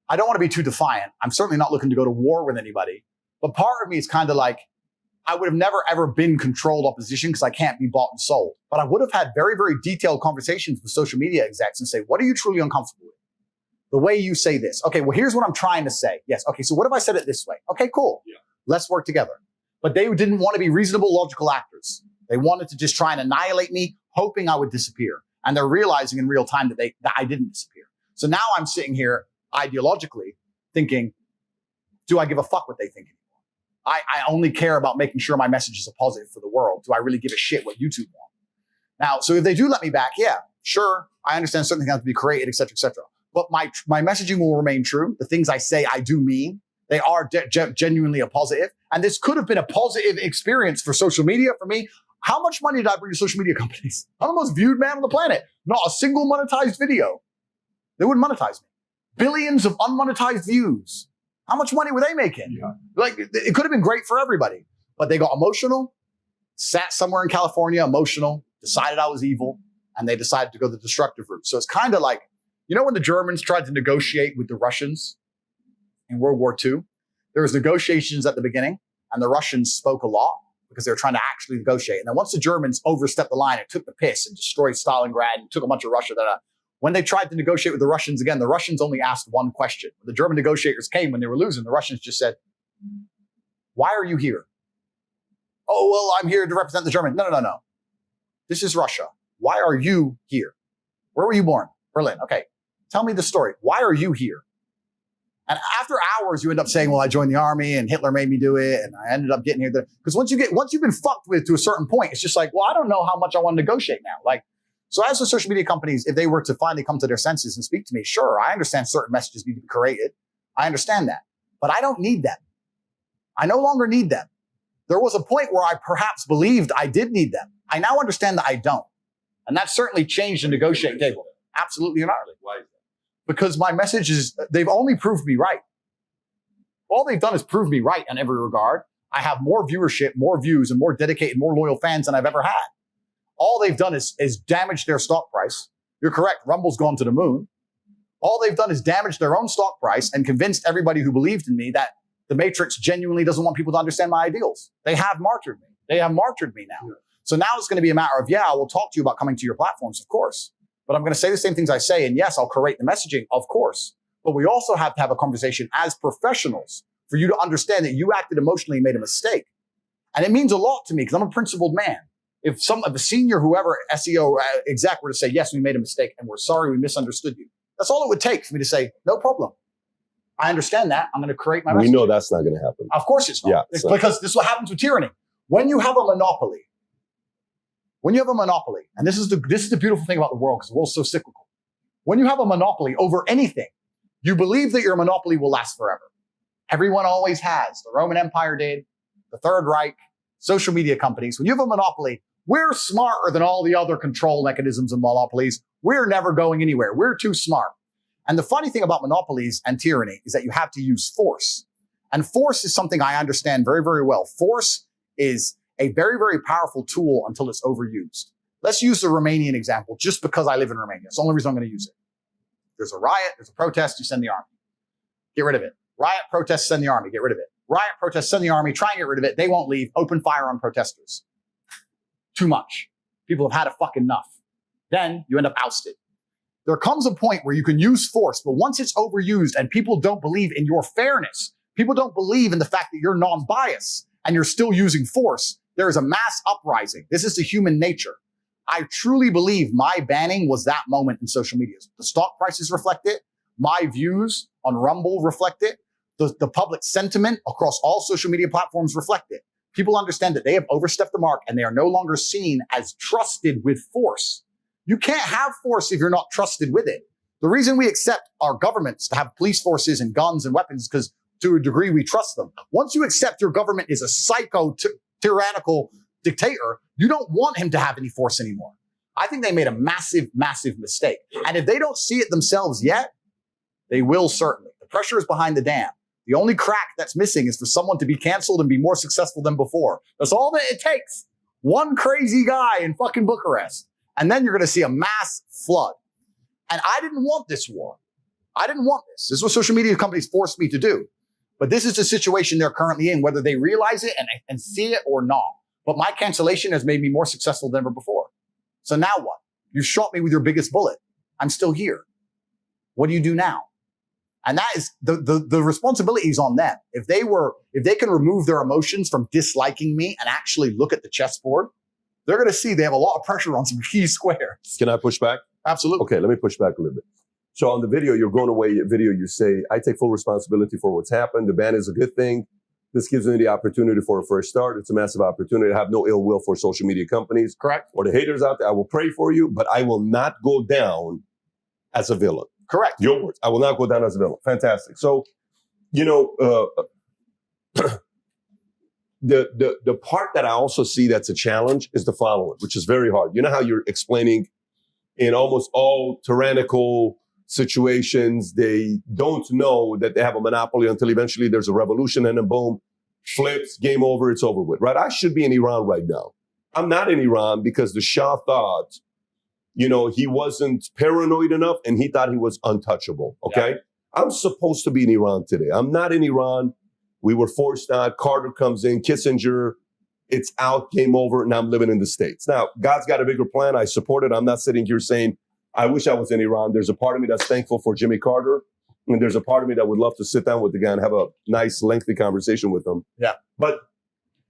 I don't want to be too defiant. I'm certainly not looking to go to war with anybody. But part of me is kind of like, I would have never, ever been controlled opposition because I can't be bought and sold. But I would have had very, very detailed conversations with social media execs and say, what are you truly uncomfortable with? The way you say this. Okay, well, here's what I'm trying to say. Yes. Okay, so what if I said it this way? Okay, cool. Yeah. Let's work together. But they didn't want to be reasonable, logical actors. They wanted to just try and annihilate me, hoping I would disappear. And they're realizing in real time that I didn't disappear. So now I'm sitting here ideologically thinking, do I give a fuck what they think anymore? I only care about making sure my message is a positive for the world. Do I really give a shit what YouTube want? Now, so if they do let me back, yeah, sure. I understand certain things have to be created, et cetera, et cetera. But my messaging will remain true. The things I say, I do mean. They are genuinely a positive. And this could have been a positive experience for social media for me. How much money did I bring to social media companies? I'm the most viewed man on the planet. Not a single monetized video. They wouldn't monetize me. Billions of unmonetized views. How much money were they making? Yeah. Like, it could have been great for everybody. But they got emotional, sat somewhere in California, emotional, decided I was evil, and they decided to go the destructive route. So it's kind of like, you know when the Germans tried to negotiate with the Russians in World War II? There was negotiations at the beginning, and the Russians spoke a lot because they were trying to actually negotiate. And then once the Germans overstepped the line and took the piss and destroyed Stalingrad and took a bunch of Russia, when they tried to negotiate with the Russians again, the Russians only asked one question. When the German negotiators came when they were losing, the Russians just said, why are you here? Oh, well, I'm here to represent the German. No. This is Russia. Why are you here? Where were you born? Berlin. Okay. Tell me the story. Why are you here? And after hours, you end up saying, well, I joined the army and Hitler made me do it. And I ended up getting here. Because once you've been fucked with to a certain point, it's just like, well, I don't know how much I want to negotiate now. Like, so as the social media companies, if they were to finally come to their senses and speak to me, sure, I understand certain messages need to be created. I understand that. But I don't need them. I no longer need them. There was a point where I perhaps believed I did need them. I now understand that I don't. And that certainly changed the negotiating table. Absolutely and utterly. Why is that? Because my messages, they've only proved me right. All they've done is prove me right in every regard. I have more viewership, more views, and more dedicated, more loyal fans than I've ever had. All they've done is damage their stock price. You're correct. Rumble's gone to the moon. All they've done is damage their own stock price and convinced everybody who believed in me that the Matrix genuinely doesn't want people to understand my ideals. They have martyred me. They have martyred me now. Yeah. So now it's going to be a matter of, yeah, I will talk to you about coming to your platforms, of course. But I'm going to say the same things I say. And yes, I'll correct the messaging, of course. But we also have to have a conversation as professionals for you to understand that you acted emotionally and made a mistake. And it means a lot to me because I'm a principled man. If a senior, whoever, SEO exec were to say, yes, we made a mistake and we're sorry we misunderstood you. That's all it would take for me to say, no problem. I understand that. I'm going to create my message. We know that's not going to happen. Of course it's not. Yeah, it's because this is what happens with tyranny. When you have a monopoly, and this is the beautiful thing about the world because the world's so cyclical. When you have a monopoly over anything, you believe that your monopoly will last forever. Everyone always has. The Roman Empire did, the Third Reich, social media companies. When you have a monopoly, we're smarter than all the other control mechanisms and monopolies. We're never going anywhere. We're too smart. And the funny thing about monopolies and tyranny is that you have to use force. And force is something I understand very, very well. Force is a very, very powerful tool until it's overused. Let's use the Romanian example just because I live in Romania. It's the only reason I'm going to use it. There's a riot, there's a protest, you send the army. Get rid of it. Riot, protest, send the army. Get rid of it. Riot, protest, send the army. Try and get rid of it. They won't leave. Open fire on protesters. Too much. People have had a fuck enough. Then you end up ousted. There comes a point where you can use force, but once it's overused and people don't believe in your fairness, people don't believe in the fact that you're non-biased and you're still using force, there is a mass uprising. This is the human nature. I truly believe my banning was that moment in social media. The stock prices reflect it. My views on Rumble reflect it. The public sentiment across all social media platforms reflect it. People understand that they have overstepped the mark and they are no longer seen as trusted with force. You can't have force if you're not trusted with it. The reason we accept our governments to have police forces and guns and weapons is because to a degree we trust them. Once you accept your government is a psycho, tyrannical dictator, you don't want him to have any force anymore. I think they made a massive, massive mistake. And if they don't see it themselves yet, they will certainly. The pressure is behind the dam. The only crack that's missing is for someone to be canceled and be more successful than before. That's all that it takes. One crazy guy in fucking Bucharest. And then you're going to see a mass flood. And I didn't want this war. I didn't want this. This is what social media companies forced me to do. But this is the situation they're currently in, whether they realize it and see it or not. But my cancellation has made me more successful than ever before. So now what? You shot me with your biggest bullet. I'm still here. What do you do now? And that is the responsibility is on them. If they can remove their emotions from disliking me and actually look at the chessboard, they're going to see they have a lot of pressure on some key squares. Can I push back? Absolutely. Okay, let me push back a little bit. So on the video, you're going away video, you say, I take full responsibility for what's happened. The ban is a good thing. This gives me the opportunity for a fresh start. It's a massive opportunity. I have no ill will for social media companies. Correct. Or the haters out there. I will pray for you, but I will not go down as a villain. Correct. Your words. I will not go down as a villain. Fantastic. So, you know, the part that I also see that's a challenge is the following, which is very hard. You know how you're explaining in almost all tyrannical situations, they don't know that they have a monopoly until eventually there's a revolution and then boom, flips, game over, it's over with, right? I should be in Iran right now. I'm not in Iran because the Shah thought, you know, he wasn't paranoid enough and he thought he was untouchable, okay? Yeah. I'm supposed to be in Iran today. I'm not in Iran. We were forced out. Carter comes in, Kissinger, it's out, game over, and I'm living in the States. Now, God's got a bigger plan. I support it. I'm not sitting here saying, I wish I was in Iran. There's a part of me that's thankful for Jimmy Carter. And there's a part of me that would love to sit down with the guy and have a nice, lengthy conversation with him. Yeah. But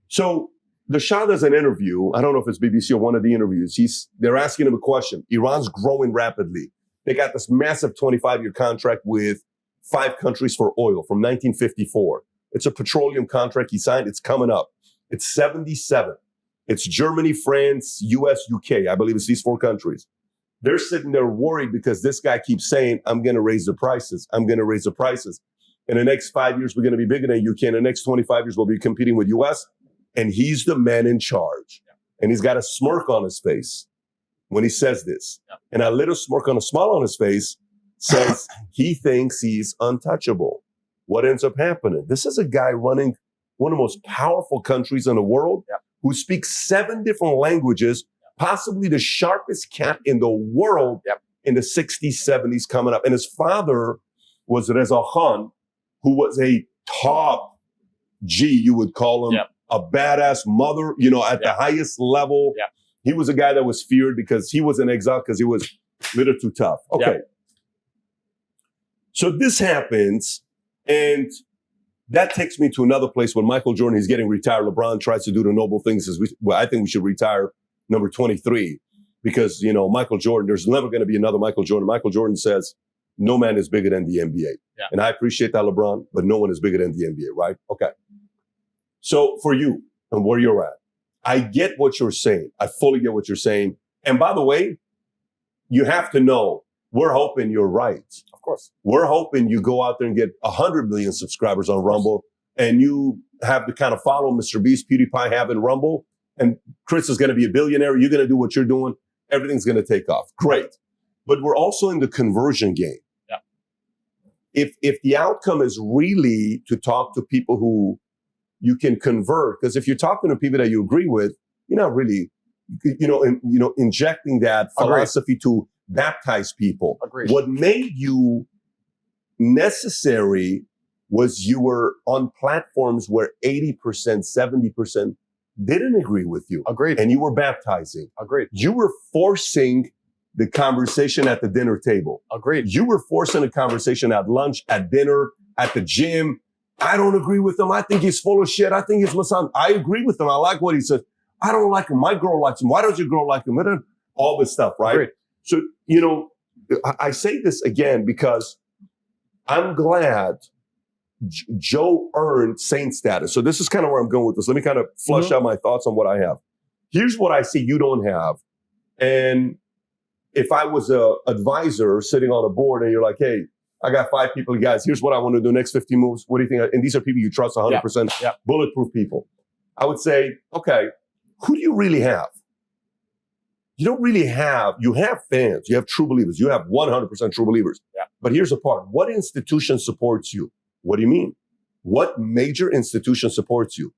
so the Shah does an interview. I don't know if it's BBC or one of the interviews. They're asking him a question. Iran's growing rapidly. They got this massive 25-year contract with 5 countries for oil from 1954. It's a petroleum contract he signed. It's coming up. It's 77. It's Germany, France, US, UK. I believe it's these 4 countries. They're sitting there worried because this guy keeps saying, I'm going to raise the prices. I'm going to raise the prices. In the next 5 years, we're going to be bigger than UK. In the next 25 years, we'll be competing with US. And he's the man in charge. Yeah. And he's got a smirk on his face when he says this. Yeah. And a little smirk on a smile on his face says he thinks he's untouchable. What ends up happening? This is a guy running one of the most powerful countries in the world, yeah, who speaks 7 different languages, possibly the sharpest cat in the world, yep, in the 60s, 70s coming up. And his father was Reza Khan, who was a top G, you would call him, yep, a badass mother, you know, at, yep, the highest level. Yep. He was a guy that was feared because he was in exile because he was a little too tough. Okay. Yep. So this happens, and that takes me to another place when Michael Jordan, he's getting retired. LeBron tries to do the noble things. I think we should retire number 23, because, you know, Michael Jordan, there's never going to be another Michael Jordan. Michael Jordan says, no man is bigger than the NBA. Yeah. And I appreciate that, LeBron, but no one is bigger than the NBA, right? Okay. So for you and where you're at, I get what you're saying. I fully get what you're saying. And by the way, you have to know, we're hoping you're right. Of course. We're hoping you go out there and get 100 million subscribers on Rumble, and you have the kind of follow Mr. Beast, PewDiePie have in Rumble. And Chris is going to be a billionaire. You're going to do what you're doing. Everything's going to take off. Great. But we're also in the conversion game. Yeah. If the outcome is really to talk to people who you can convert, because if you're talking to people that you agree with, you're not really, injecting that philosophy to baptize people. Agreed. What made you necessary was you were on platforms where 80%, 70% didn't agree with you. Agreed. And you were baptizing. Agreed. You were forcing the conversation at the dinner table. Agreed. You were forcing a conversation at lunch, at dinner, at the gym. I don't agree with him. I think he's full of shit. I think he's my son. I agree with him. I like what he says. I don't like him. My girl likes him. Why does your girl like him? all this stuff, right? Agreed. So, I say this again because I'm glad Joe earned saint status. So this is kind of where I'm going with this. Let me kind of flush out my thoughts on what I have. Here's what I see you don't have. And if I was a advisor sitting on a board and you're like, hey, I got 5 people, guys, here's what I want to do next 15 moves. What do you think? And these are people you trust 100%, bulletproof people. I would say, okay, who do you really have? You don't really have, you have fans, you have true believers, you have 100% true believers. Yeah. But here's the part. What institution supports you? What do you mean? What major institution supports you?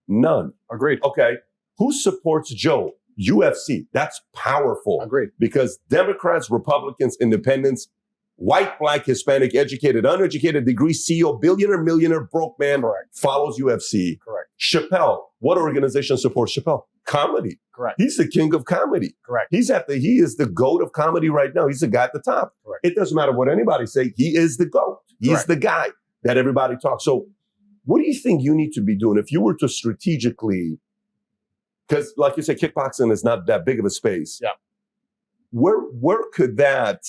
None. Agreed. Okay. Who supports Joe? UFC. That's powerful. Agreed. Because Democrats, Republicans, independents, white, black, Hispanic, educated, uneducated, degree, CEO, billionaire, millionaire, broke man, Correct. follows UFC. Correct. Chappelle. What organization supports Chappelle? Comedy. Correct. He's the king of comedy. Correct. He is the GOAT of comedy right now. He's the guy at the top. Correct. It doesn't matter what anybody say. He is the GOAT. He's Correct. the guy that everybody talks. So what do you think you need to be doing if you were to strategically, because like you said, kickboxing is not that big of a space. Yeah. Where could that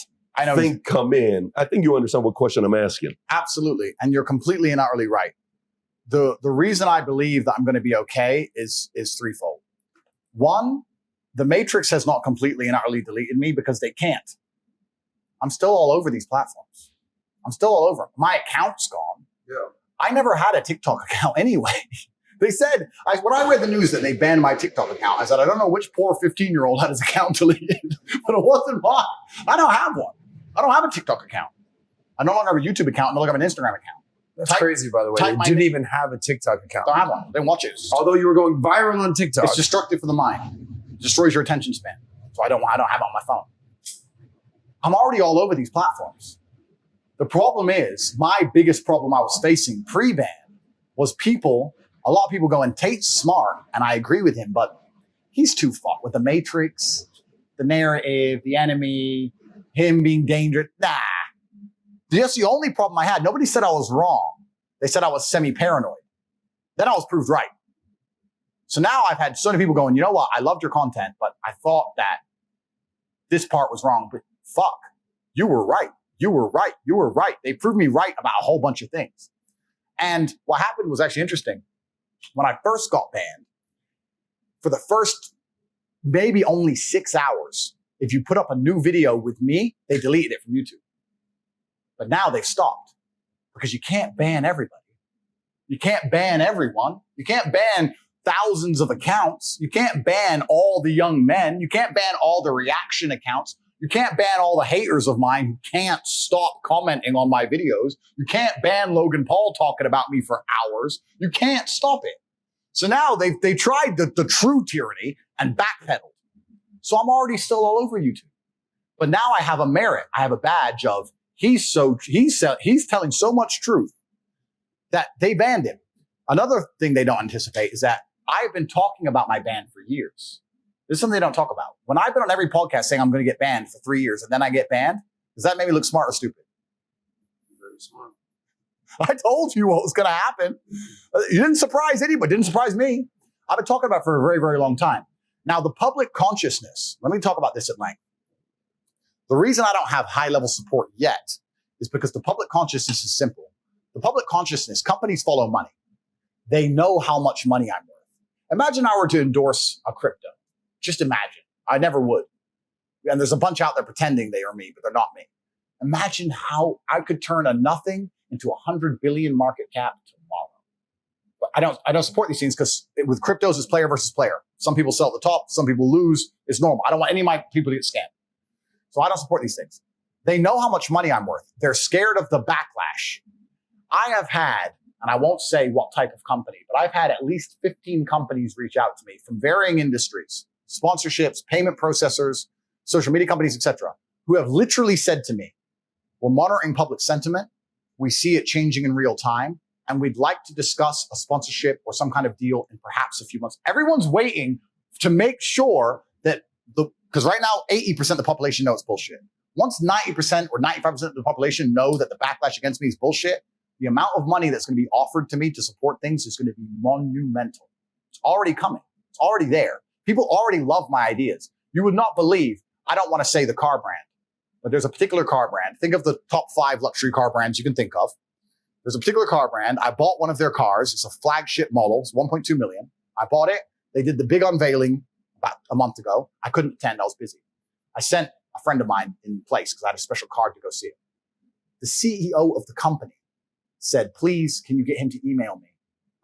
thing come in? I think you understand what question I'm asking. Absolutely. And you're completely and utterly right. The reason I believe that I'm going to be okay is threefold. One, the Matrix has not completely and utterly deleted me because they can't. I'm still all over these platforms. I'm still all over. My account's gone. Yeah. I never had a TikTok account anyway. They said, when I read the news that they banned my TikTok account, I said, I don't know which poor 15-year-old had his account deleted, but it wasn't mine. I don't have one. I don't have a TikTok account. I no longer have a YouTube account. I no longer have an Instagram account. That's crazy, by the way. You didn't even have a TikTok account. I don't have one. They watch it. Although you were going viral on TikTok. It's destructive for the mind. It destroys your attention span. So I don't have it on my phone. I'm already all over these platforms. The problem is, my biggest problem I was facing pre-ban was a lot of people going, Tate's smart, and I agree with him, but he's too far with the Matrix, the narrative, the enemy, him being dangerous. Nah. That's the only problem I had. Nobody said I was wrong. They said I was semi-paranoid. Then I was proved right. So now I've had so many people going, you know what? I loved your content, but I thought that this part was wrong. But fuck, you were right. You were right. You were right. They proved me right about a whole bunch of things. And what happened was actually interesting. When I first got banned, for the first maybe only 6 hours, if you put up a new video with me, they deleted it from YouTube. But now they've stopped because you can't ban everybody. You can't ban everyone. You can't ban thousands of accounts. You can't ban all the young men. You can't ban all the reaction accounts. You can't ban all the haters of mine who can't stop commenting on my videos. You can't ban Logan Paul talking about me for hours. You can't stop it. So now they tried the true tyranny and backpedaled. So I'm already still all over YouTube. But now I have a merit. I have a badge of he's telling so much truth that they banned him. Another thing they don't anticipate is that I've been talking about my ban for years. This is something they don't talk about. When I've been on every podcast saying I'm going to get banned for 3 years and then I get banned, does that make me look smart or stupid? Very smart. I told you what was going to happen. It didn't surprise anybody. It didn't surprise me. I've been talking about it for a very, very long time. Now, the public consciousness, let me talk about this at length. The reason I don't have high-level support yet is because the public consciousness is simple. The public consciousness, companies follow money. They know how much money I'm worth. Imagine I were to endorse a crypto. Just imagine. I never would. And there's a bunch out there pretending they are me, but they're not me. Imagine how I could turn a nothing into 100 billion market cap tomorrow. But I don't support these things because with cryptos, it's player versus player. Some people sell at the top. Some people lose. It's normal. I don't want any of my people to get scammed. So I don't support these things. They know how much money I'm worth. They're scared of the backlash. I have had, and I won't say what type of company, but I've had at least 15 companies reach out to me from varying industries, sponsorships, payment processors, social media companies, etc., who have literally said to me, we're monitoring public sentiment. We see it changing in real time, and we'd like to discuss a sponsorship or some kind of deal in perhaps a few months. Everyone's waiting to make sure that because right now, 80% of the population knows it's bullshit. Once 90% or 95% of the population know that the backlash against me is bullshit, the amount of money that's going to be offered to me to support things is going to be monumental. It's already coming. It's already there. People already love my ideas. You would not believe, I don't want to say the car brand, but there's a particular car brand. Think of the top 5 luxury car brands you can think of. There's a particular car brand. I bought one of their cars. It's a flagship model. It's 1.2 million. I bought it. They did the big unveiling about a month ago. I couldn't attend. I was busy. I sent a friend of mine in place because I had a special card to go see it. The CEO of the company said, please, can you get him to email me?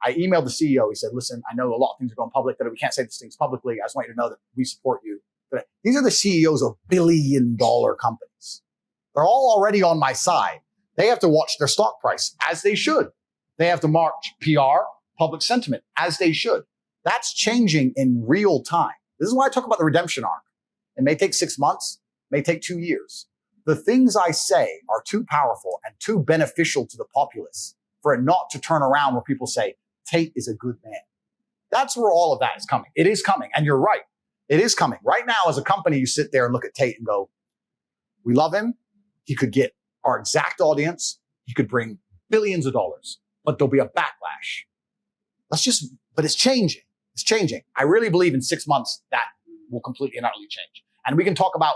I emailed the CEO. He said, listen, I know a lot of things are going public, that we can't say these things publicly. I just want you to know that we support you. But these are the CEOs of billion-dollar companies. They're all already on my side. They have to watch their stock price, as they should. They have to mark PR, public sentiment, as they should. That's changing in real time. This is why I talk about the redemption arc. It may take 6 months, may take 2 years. The things I say are too powerful and too beneficial to the populace for it not to turn around where people say, Tate is a good man. That's where all of that is coming. It is coming. And you're right. It is coming. Right now, as a company, you sit there and look at Tate and go, we love him. He could get our exact audience. He could bring billions of dollars, but there'll be a backlash. But it's changing. It's changing. I really believe in 6 months that will completely and utterly change. And we can talk about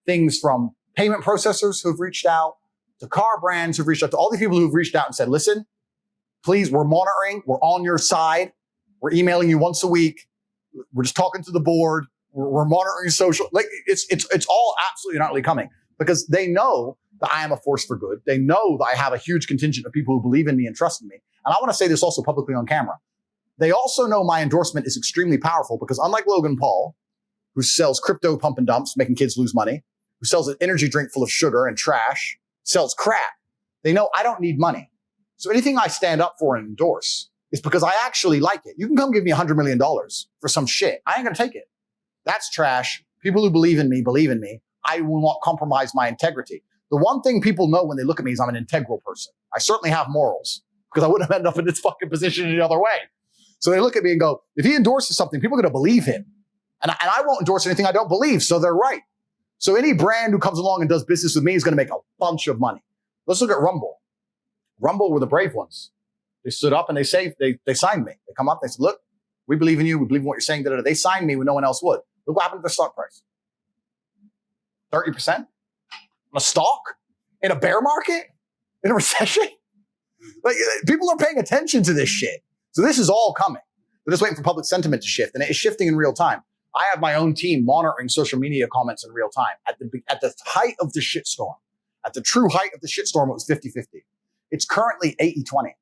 things from payment processors who've reached out to car brands who've reached out to all these people who've reached out and said, listen, please, we're monitoring. We're on your side. We're emailing you once a week. We're just talking to the board. We're monitoring social. Like it's all absolutely and utterly coming because they know that I am a force for good. They know that I have a huge contingent of people who believe in me and trust in me. And I want to say this also publicly on camera. They also know my endorsement is extremely powerful because unlike Logan Paul, who sells crypto pump and dumps, making kids lose money, who sells an energy drink full of sugar and trash, sells crap, they know I don't need money. So anything I stand up for and endorse is because I actually like it. You can come give me $100 million for some shit. I ain't going to take it. That's trash. People who believe in me, believe in me. I will not compromise my integrity. The one thing people know when they look at me is I'm an integral person. I certainly have morals because I wouldn't have ended up in this fucking position any other way. So they look at me and go, if he endorses something, people are going to believe him. And I won't endorse anything I don't believe. So they're right. So any brand who comes along and does business with me is going to make a bunch of money. Let's look at Rumble. Rumble were the brave ones. They stood up and they signed me. They come up, they said, look, we believe in you. We believe in what you're saying. They signed me when no one else would. Look what happened to their stock price. 30% on a stock in a bear market in a recession. Like people are paying attention to this shit. So this is all coming. They're just waiting for public sentiment to shift and it is shifting in real time. I have my own team monitoring social media comments in real time. At the height of the shitstorm, at the true height of the shitstorm, it was 50-50. It's currently 80-20.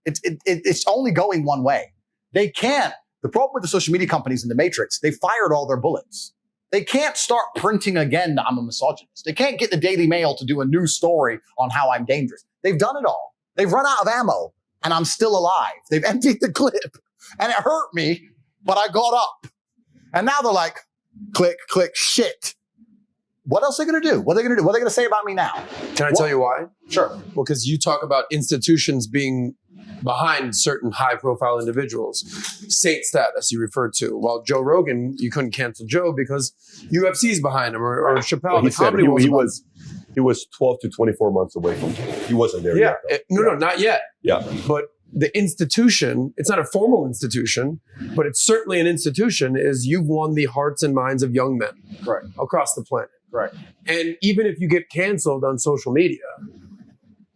It's only going one way. They can't. The problem with the social media companies in the Matrix, they fired all their bullets. They can't start printing again that I'm a misogynist. They can't get the Daily Mail to do a new story on how I'm dangerous. They've done it all. They've run out of ammo and I'm still alive. They've emptied the clip and it hurt me, but I got up. And now they're like, click, click, shit. What else are they going to do? What are they going to do? What are they going to say about me now? Can I tell you why? Sure. Well, because you talk about institutions being behind certain high-profile individuals. Saint status you referred to. While Joe Rogan, you couldn't cancel Joe because UFC's behind him or Chappelle. Well, he said he was 12 to 24 months away from it. He wasn't there yet. No, not yet. Yeah. But the institution, it's not a formal institution, but it's certainly an institution, is you've won the hearts and minds of young men across the planet. Right. And even if you get canceled on social media,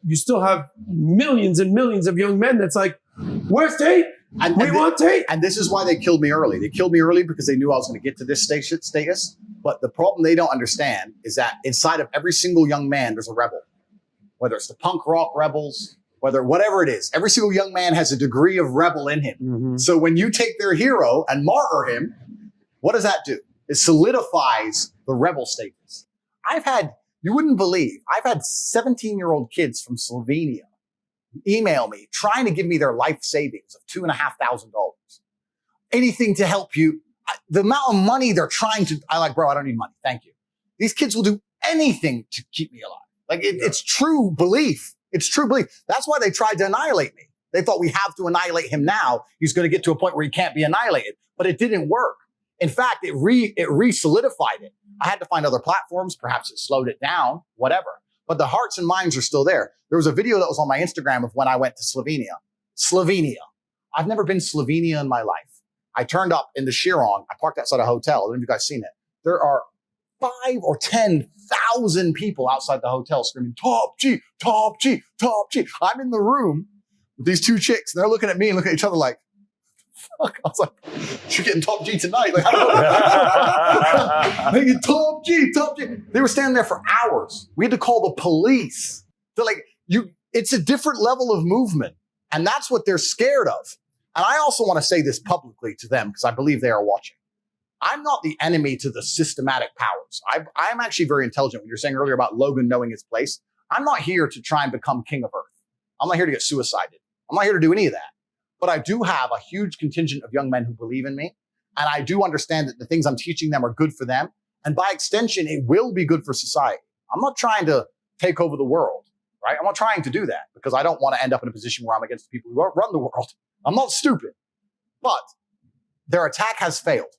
you still have millions and millions of young men that's like, where's Tate? We want Tate. And this is why they killed me early. They killed me early because they knew I was going to get to this status. But the problem they don't understand is that inside of every single young man, there's a rebel. Whether it's the punk rock rebels, whatever it is, every single young man has a degree of rebel in him. Mm-hmm. So when you take their hero and martyr him, what does that do? It solidifies the rebel status. You wouldn't believe, I've had 17-year-old kids from Slovenia email me trying to give me their life savings of $2,500. Anything to help you. The amount of money they're trying to, I don't need money. Thank you. These kids will do anything to keep me alive. It's true belief. It's true belief. That's why they tried to annihilate me. They thought we have to annihilate him now. He's going to get to a point where he can't be annihilated. But it didn't work. In fact, it re-solidified it. I had to find other platforms. Perhaps it slowed it down, whatever. But the hearts and minds are still there. There was a video that was on my Instagram of when I went to Slovenia. Slovenia. I've never been to Slovenia in my life. I turned up in the Chiron. I parked outside a hotel. I don't know if you guys seen it. There are 5 or 10,000 people outside the hotel screaming, top G, top G, top G. I'm in the room with these 2 chicks, and they're looking at me and looking at each other like, fuck. I was like, you're getting top G tonight. Like, I don't know. Top G, top G. They were standing there for hours. We had to call the police. They're like, it's a different level of movement. And that's what they're scared of. And I also want to say this publicly to them because I believe they are watching. I'm not the enemy to the systematic powers. I'm actually very intelligent. When you're saying earlier about Logan knowing his place, I'm not here to try and become king of earth. I'm not here to get suicided. I'm not here to do any of that. But I do have a huge contingent of young men who believe in me. And I do understand that the things I'm teaching them are good for them. And by extension, it will be good for society. I'm not trying to take over the world, right? I'm not trying to do that because I don't want to end up in a position where I'm against the people who run the world. I'm not stupid. But their attack has failed.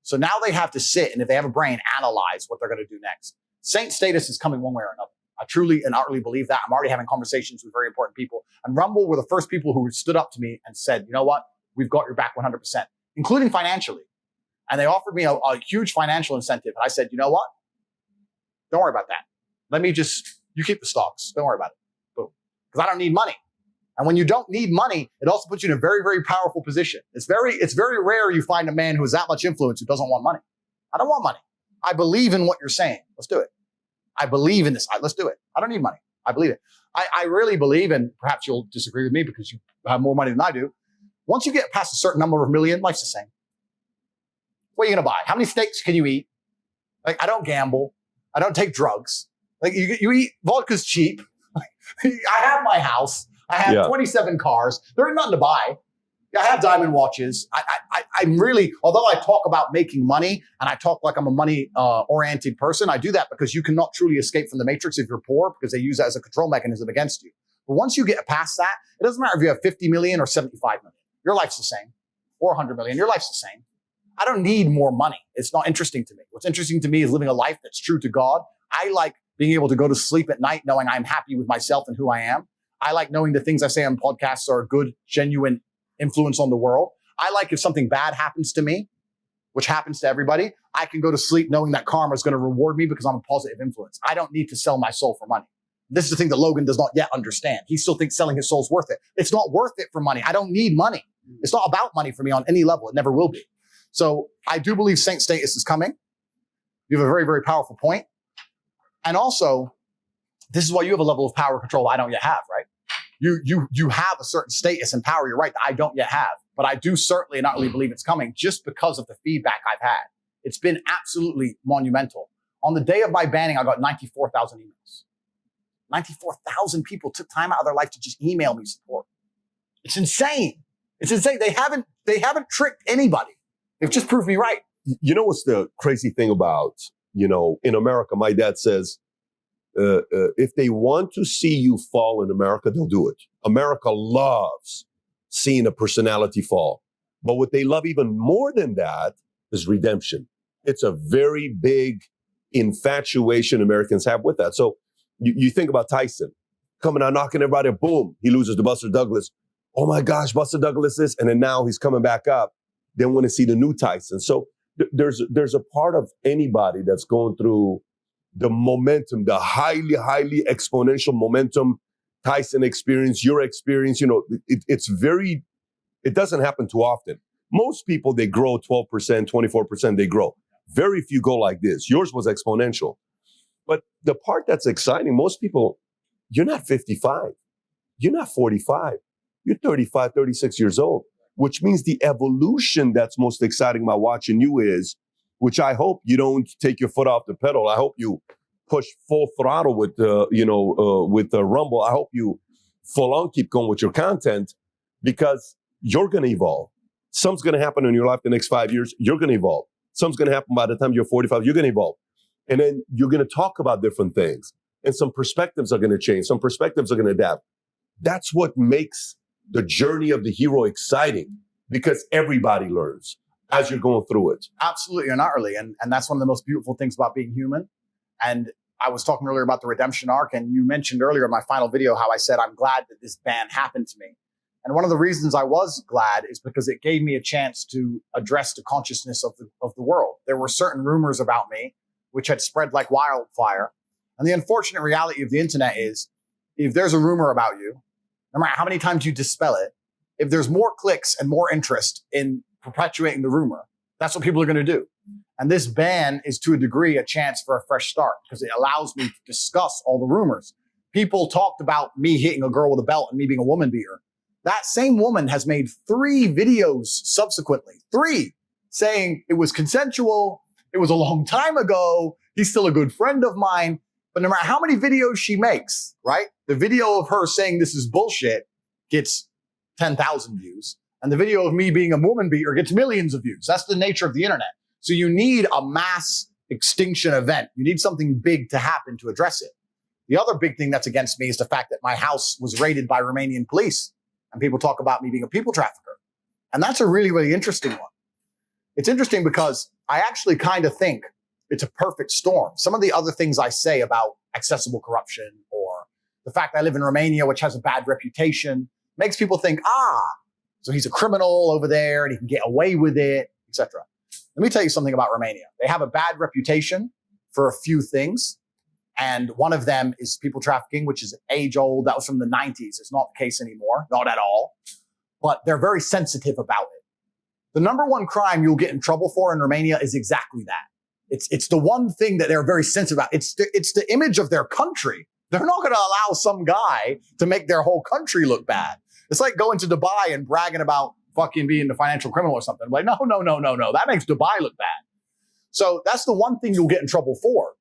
So now they have to sit and if they have a brain, analyze what they're going to do next. Saint status is coming one way or another. I truly and utterly believe that. I'm already having conversations with very important people. And Rumble were the first people who stood up to me and said, you know what? We've got your back 100%, including financially. And they offered me a huge financial incentive. And I said, you know what? Don't worry about that. You keep the stocks. Don't worry about it. Boom. Because I don't need money. And when you don't need money, it also puts you in a very, very powerful position. It's very rare you find a man who has that much influence who doesn't want money. I don't want money. I believe in what you're saying. Let's do it. I believe in this. Let's do it. I don't need money. I believe it. I really believe, and perhaps you'll disagree with me because you have more money than I do. Once you get past a certain number of million, life's the same. What are you going to buy? How many steaks can you eat? Like, I don't gamble. I don't take drugs. Like, you eat vodka's cheap. I have my house. I have 27 cars. There ain't nothing to buy. I have diamond watches. I'm really, although I talk about making money and I talk like I'm a money oriented person, I do that because you cannot truly escape from the matrix if you're poor because they use that as a control mechanism against you. But once you get past that, it doesn't matter if you have 50 million or 75 million. Your life's the same. Or 100 million. Your life's the same. I don't need more money. It's not interesting to me. What's interesting to me is living a life that's true to God. I like being able to go to sleep at night knowing I'm happy with myself and who I am. I like knowing the things I say on podcasts are a good, genuine influence on the world. I like if something bad happens to me, which happens to everybody, I can go to sleep knowing that karma is going to reward me because I'm a positive influence. I don't need to sell my soul for money. This is the thing that Logan does not yet understand. He still thinks selling his soul's worth it. It's not worth it for money. I don't need money. It's not about money for me on any level. It never will be. So I do believe saint status is coming. You have a very, very powerful point. And also, this is why you have a level of power control I don't yet have, right? You have a certain status and power, you're right, that I don't yet have. But I do certainly and utterly believe it's coming just because of the feedback I've had. It's been absolutely monumental. On the day of my banning, I got 94,000 emails. 94,000 people took time out of their life to just email me support. It's insane. It's insane. They haven't tricked anybody. They've just proved me right. You know what's the crazy thing about, in America, my dad says, if they want to see you fall in America, they'll do it. America loves seeing a personality fall. But what they love even more than that is redemption. It's a very big infatuation Americans have with that. So you think about Tyson coming out, knocking everybody, boom, he loses to Buster Douglas. Oh my gosh, Buster Douglas is, and then now he's coming back up. They want to see the new Tyson. So there's a part of anybody that's going through the momentum, the highly, highly exponential momentum Tyson experience, your experience, it doesn't happen too often. Most people, they grow 12%, 24%, they grow. Very few go like this. Yours was exponential. But the part that's exciting, most people, you're not 55. You're not 45. You're 35, 36 years old, which means the evolution that's most exciting about watching you is, which I hope you don't take your foot off the pedal. I hope you push full throttle with the Rumble. I hope you full on keep going with your content because you're going to evolve. Something's going to happen in your life the next 5 years. You're going to evolve. Something's going to happen by the time you're 45. You're going to evolve. And then you're going to talk about different things. And some perspectives are going to change. Some perspectives are going to adapt. That's what makes the journey of the hero exciting because everybody learns as you're going through it. Absolutely and utterly. And that's one of the most beautiful things about being human. And I was talking earlier about the redemption arc. And you mentioned earlier in my final video how I said, I'm glad that this ban happened to me And one of the reasons I was glad is because it gave me a chance to address the consciousness of the world. There were certain rumors about me which had spread like wildfire. And the unfortunate reality of the internet is if there's a rumor about you, no matter how many times you dispel it, if there's more clicks and more interest in perpetuating the rumor, that's what people are going to do. And this ban is to a degree a chance for a fresh start because it allows me to discuss all the rumors. People talked about me hitting a girl with a belt and me being a woman beater. That same woman has made 3 videos subsequently, 3, saying it was consensual. It was a long time ago. He's still a good friend of mine. But no matter how many videos she makes, right? The video of her saying this is bullshit gets 10,000 views. And the video of me being a woman beater gets millions of views. That's the nature of the internet. So you need a mass extinction event. You need something big to happen to address it. The other big thing that's against me is the fact that my house was raided by Romanian police. And people talk about me being a people trafficker. And that's a really, really interesting one. It's interesting because I actually kind of think it's a perfect storm. Some of the other things I say about accessible corruption or the fact that I live in Romania, which has a bad reputation, makes people think, so he's a criminal over there and he can get away with it, etc. Let me tell you something about Romania. They have a bad reputation for a few things. And one of them is people trafficking, which is age old. That was from the 90s. It's not the case anymore, not at all. But they're very sensitive about it. The number one crime you'll get in trouble for in Romania is exactly that. It's the one thing that they're very sensitive about. It's the image of their country. They're not going to allow some guy to make their whole country look bad. It's like going to Dubai and bragging about fucking being a financial criminal or something. Like, no. That makes Dubai look bad. So that's the one thing you'll get in trouble for.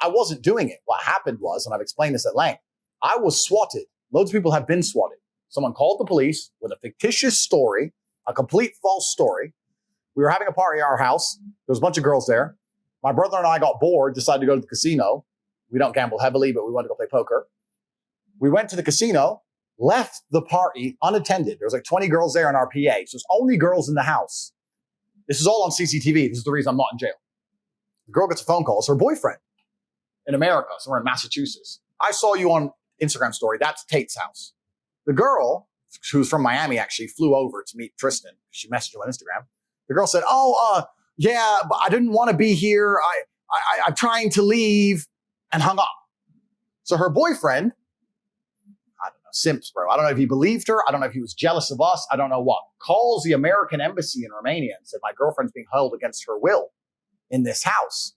I wasn't doing it. What happened was, and I've explained this at length, I was swatted. Loads of people have been swatted. Someone called the police with a fictitious story, a complete false story. We were having a party at our house. There was a bunch of girls there. My brother and I got bored, decided to go to the casino. We don't gamble heavily, but we wanted to go play poker. We went to the casino, left the party unattended. There was like 20 girls there in our PA. So it's only girls in the house. This is all on CCTV. This is the reason I'm not in jail. The girl gets a phone call. It's her boyfriend in America, somewhere in Massachusetts. I saw you on Instagram story. That's Tate's house. The girl, who's from Miami, actually flew over to meet Tristan. She messaged him on Instagram. The girl said, yeah, but I didn't want to be here. I'm trying to leave, and hung up. So her boyfriend, I don't know, simps, bro. I don't know if he believed her. I don't know if he was jealous of us. I don't know what. Calls the American embassy in Romania and said, my girlfriend's being held against her will in this house.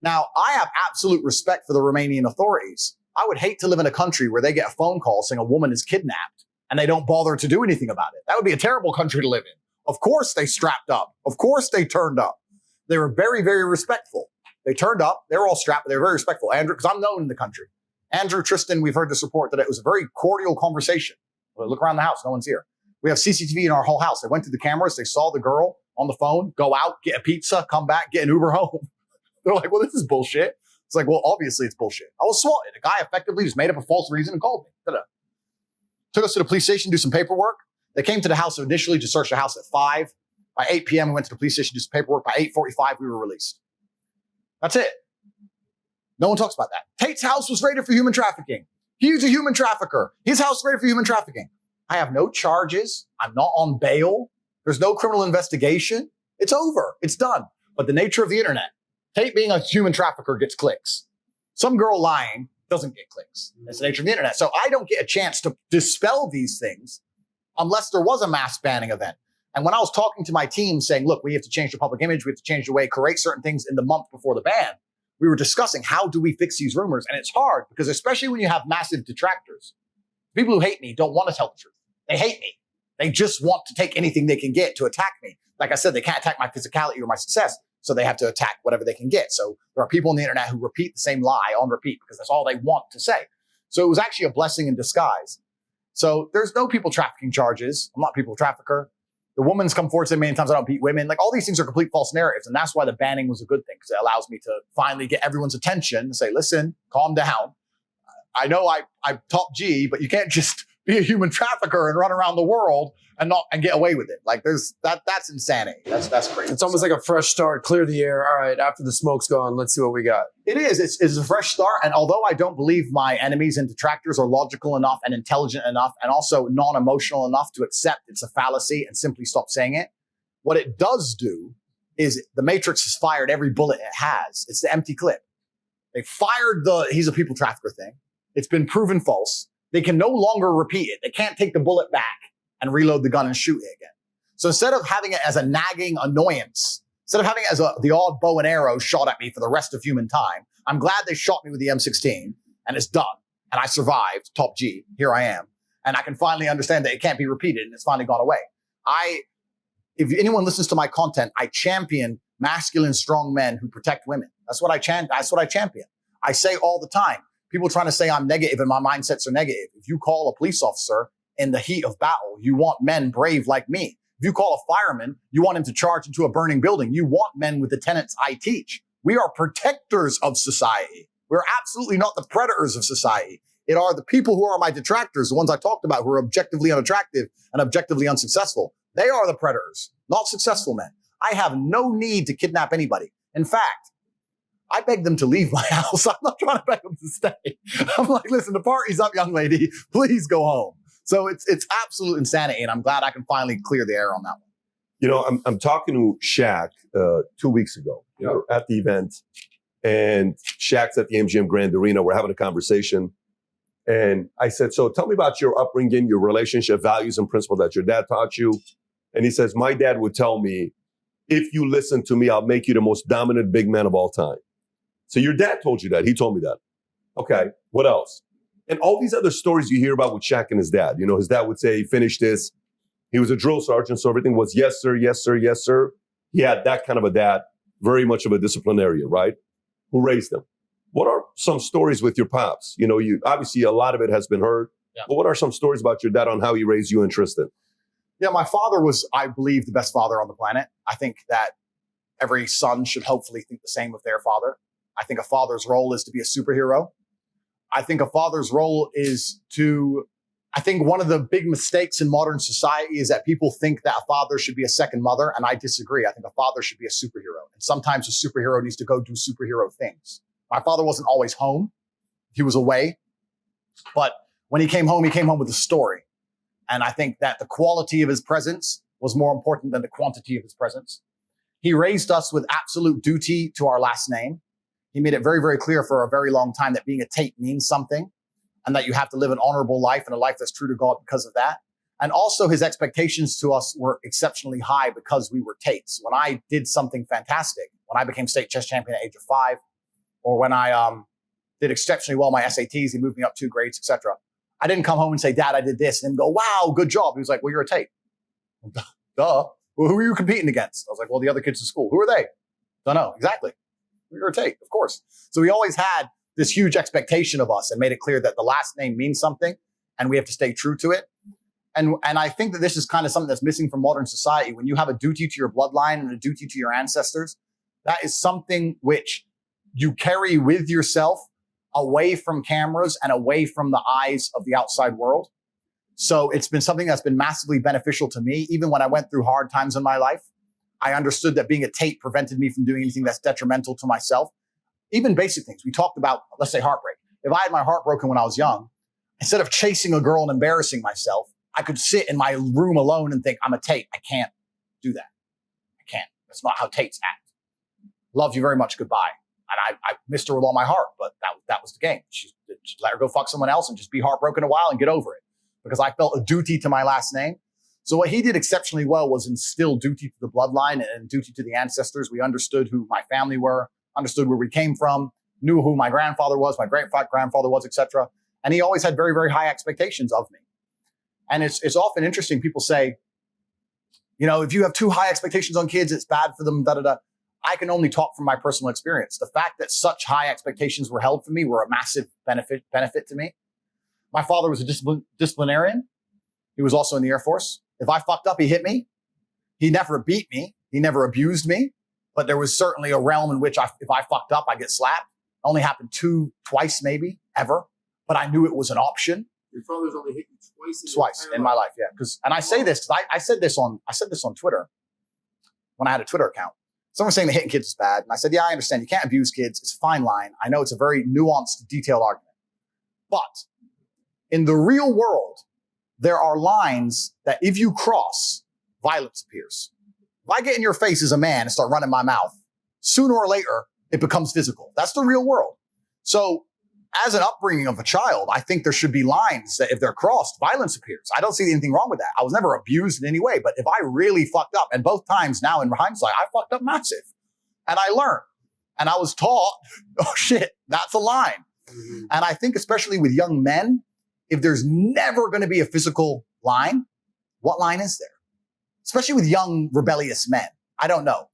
Now, I have absolute respect for the Romanian authorities. I would hate to live in a country where they get a phone call saying a woman is kidnapped and they don't bother to do anything about it. That would be a terrible country to live in. Of course they strapped up. Of course they turned up. They were very, very respectful. They turned up. They were all strapped, but they were very respectful. Andrew, because I'm known in the country. Andrew, Tristan, we've heard this report that it was a very cordial conversation. Well, look around the house. No one's here. We have CCTV in our whole house. They went to the cameras. They saw the girl on the phone, go out, get a pizza, come back, get an Uber home. They're like, well, this is bullshit. It's like, well, obviously it's bullshit. I was swatted. A guy effectively just made up a false reason and called me. Ta-da. Took us to the police station, do some paperwork. They came to the house initially to search the house at 5. By 8 p.m., we went to the police station, do some paperwork. By 8:45, we were released. That's it. No one talks about that. Tate's house was raided for human trafficking. He's a human trafficker. His house was raided for human trafficking. I have no charges. I'm not on bail. There's no criminal investigation. It's over. It's done. But the nature of the internet, Tate being a human trafficker gets clicks. Some girl lying doesn't get clicks. That's the nature of the internet. So I don't get a chance to dispel these things unless there was a mass banning event. And when I was talking to my team saying, look, we have to change the public image. We have to change the way, create certain things in the month before the ban. We were discussing how do we fix these rumors? And it's hard because especially when you have massive detractors, people who hate me don't want to tell the truth. They hate me. They just want to take anything they can get to attack me. Like I said, they can't attack my physicality or my success. So they have to attack whatever they can get. So there are people on the internet who repeat the same lie on repeat because that's all they want to say. So it was actually a blessing in disguise. So there's no people trafficking charges. I'm not a people trafficker. The woman's come forward saying many times I don't beat women. Like all these things are complete false narratives. And that's why the banning was a good thing because it allows me to finally get everyone's attention and say, listen, calm down. I know I'm top G, but you can't just be a human trafficker and run around the world and get away with it. Like that's insanity. That's crazy. It's almost like a fresh start, clear the air. All right, after the smoke's gone, let's see what we got. It is. It's a fresh start. And although I don't believe my enemies and detractors are logical enough and intelligent enough and also non-emotional enough to accept it's a fallacy and simply stop saying it, what it does do is the Matrix has fired every bullet it has. It's the empty clip. They fired he's a people trafficker thing. It's been proven false. They can no longer repeat it. They can't take the bullet back and reload the gun and shoot it again. So instead of having it as a nagging annoyance, instead of having it as the odd bow and arrow shot at me for the rest of human time, I'm glad they shot me with the M16 and it's done. And I survived, top G, here I am. And I can finally understand that it can't be repeated and it's finally gone away. If anyone listens to my content, I champion masculine, strong men who protect women. That's what I champion. I say all the time, people trying to say I'm negative and my mindsets are negative. If you call a police officer in the heat of battle, you want men brave like me. If you call a fireman, you want him to charge into a burning building. You want men with the tenets I teach. We are protectors of society. We're absolutely not the predators of society. It are the people who are my detractors, the ones I talked about, who are objectively unattractive and objectively unsuccessful. They are the predators, not successful men. I have no need to kidnap anybody. In fact, I beg them to leave my house. I'm not trying to beg them to stay. I'm like, listen, the party's up, young lady. Please go home. So it's absolute insanity, and I'm glad I can finally clear the air on that one. You know, I'm talking to Shaq 2 weeks ago. We were at the event, and Shaq's at the MGM Grand Arena. We're having a conversation, and I said, so tell me about your upbringing, your relationship, values, and principles that your dad taught you. And he says, my dad would tell me, if you listen to me, I'll make you the most dominant big man of all time. So your dad told you that. He told me that. Okay, what else? And all these other stories you hear about with Shaq and his dad. You know, his dad would say, finish this. He was a drill sergeant, so everything was yes, sir, yes, sir, yes, sir. He had that kind of a dad, very much of a disciplinarian, right? Who raised him. What are some stories with your pops? You know, obviously a lot of it has been heard, but what are some stories about your dad on how he raised you and Tristan? Yeah, my father was, I believe, the best father on the planet. I think that every son should hopefully think the same of their father. I think a father's role is to be a superhero. I think a father's role is I think one of the big mistakes in modern society is that people think that a father should be a second mother, and I disagree. I think a father should be a superhero. And sometimes a superhero needs to go do superhero things. My father wasn't always home. He was away. But when he came home with a story. And I think that the quality of his presence was more important than the quantity of his presence. He raised us with absolute duty to our last name. He made it very, very clear for a very long time that being a Tate means something and that you have to live an honorable life and a life that's true to God because of that. And also his expectations to us were exceptionally high because we were Tates. When I did something fantastic, when I became state chess champion at the age of 5, or when I did exceptionally well my SATs, he moved me up 2 grades, etc. I didn't come home and say, Dad, I did this, and go, wow, good job. He was like, well, you're a Tate. Duh. Well, who are you competing against? I was like, well, the other kids in school. Who are they? Don't know. Exactly. You're a Tate, of course. So he always had this huge expectation of us and made it clear that the last name means something and we have to stay true to it. And I think that this is kind of something that's missing from modern society. When you have a duty to your bloodline and a duty to your ancestors, that is something which you carry with yourself away from cameras and away from the eyes of the outside world. So it's been something that's been massively beneficial to me. Even when I went through hard times in my life, I understood that being a Tate prevented me from doing anything that's detrimental to myself. Even basic things. We talked about, let's say, heartbreak. If I had my heart broken when I was young, instead of chasing a girl and embarrassing myself, I could sit in my room alone and think, I'm a Tate. I can't do that. I can't. That's not how Tates act. Love you very much. Goodbye. And I missed her with all my heart, but that was the game. She let her go fuck someone else and just be heartbroken a while and get over it because I felt a duty to my last name. So what he did exceptionally well was instill duty to the bloodline and duty to the ancestors. We understood who my family were, understood where we came from, knew who my grandfather was, my great-grandfather was, etc. And he always had very, very high expectations of me. And it's often interesting. People say, you know, if you have too high expectations on kids, it's bad for them, da-da-da. I can only talk from my personal experience. The fact that such high expectations were held for me were a massive benefit to me. My father was a disciplinarian. He was also in the Air Force. If I fucked up, he hit me. He never beat me. He never abused me. But there was certainly a realm in which if I fucked up, I get slapped. It only happened twice maybe, ever. But I knew it was an option. Your father's only hit you twice. Twice in my life, yeah. And I say this because I said this on Twitter when I had a Twitter account. Someone was saying that hitting kids is bad, and I said, yeah, I understand. You can't abuse kids. It's a fine line. I know it's a very nuanced, detailed argument, but in the real world, there are lines that if you cross, violence appears. If I get in your face as a man and start running my mouth, sooner or later, it becomes physical. That's the real world. So as an upbringing of a child, I think there should be lines that if they're crossed, violence appears. I don't see anything wrong with that. I was never abused in any way, but if I really fucked up, and both times now in hindsight, I fucked up massive. And I learned. And I was taught, oh shit, that's a line. Mm-hmm. And I think especially with young men, if there's never going to be a physical line, what line is there? Especially with young, rebellious men. I don't know.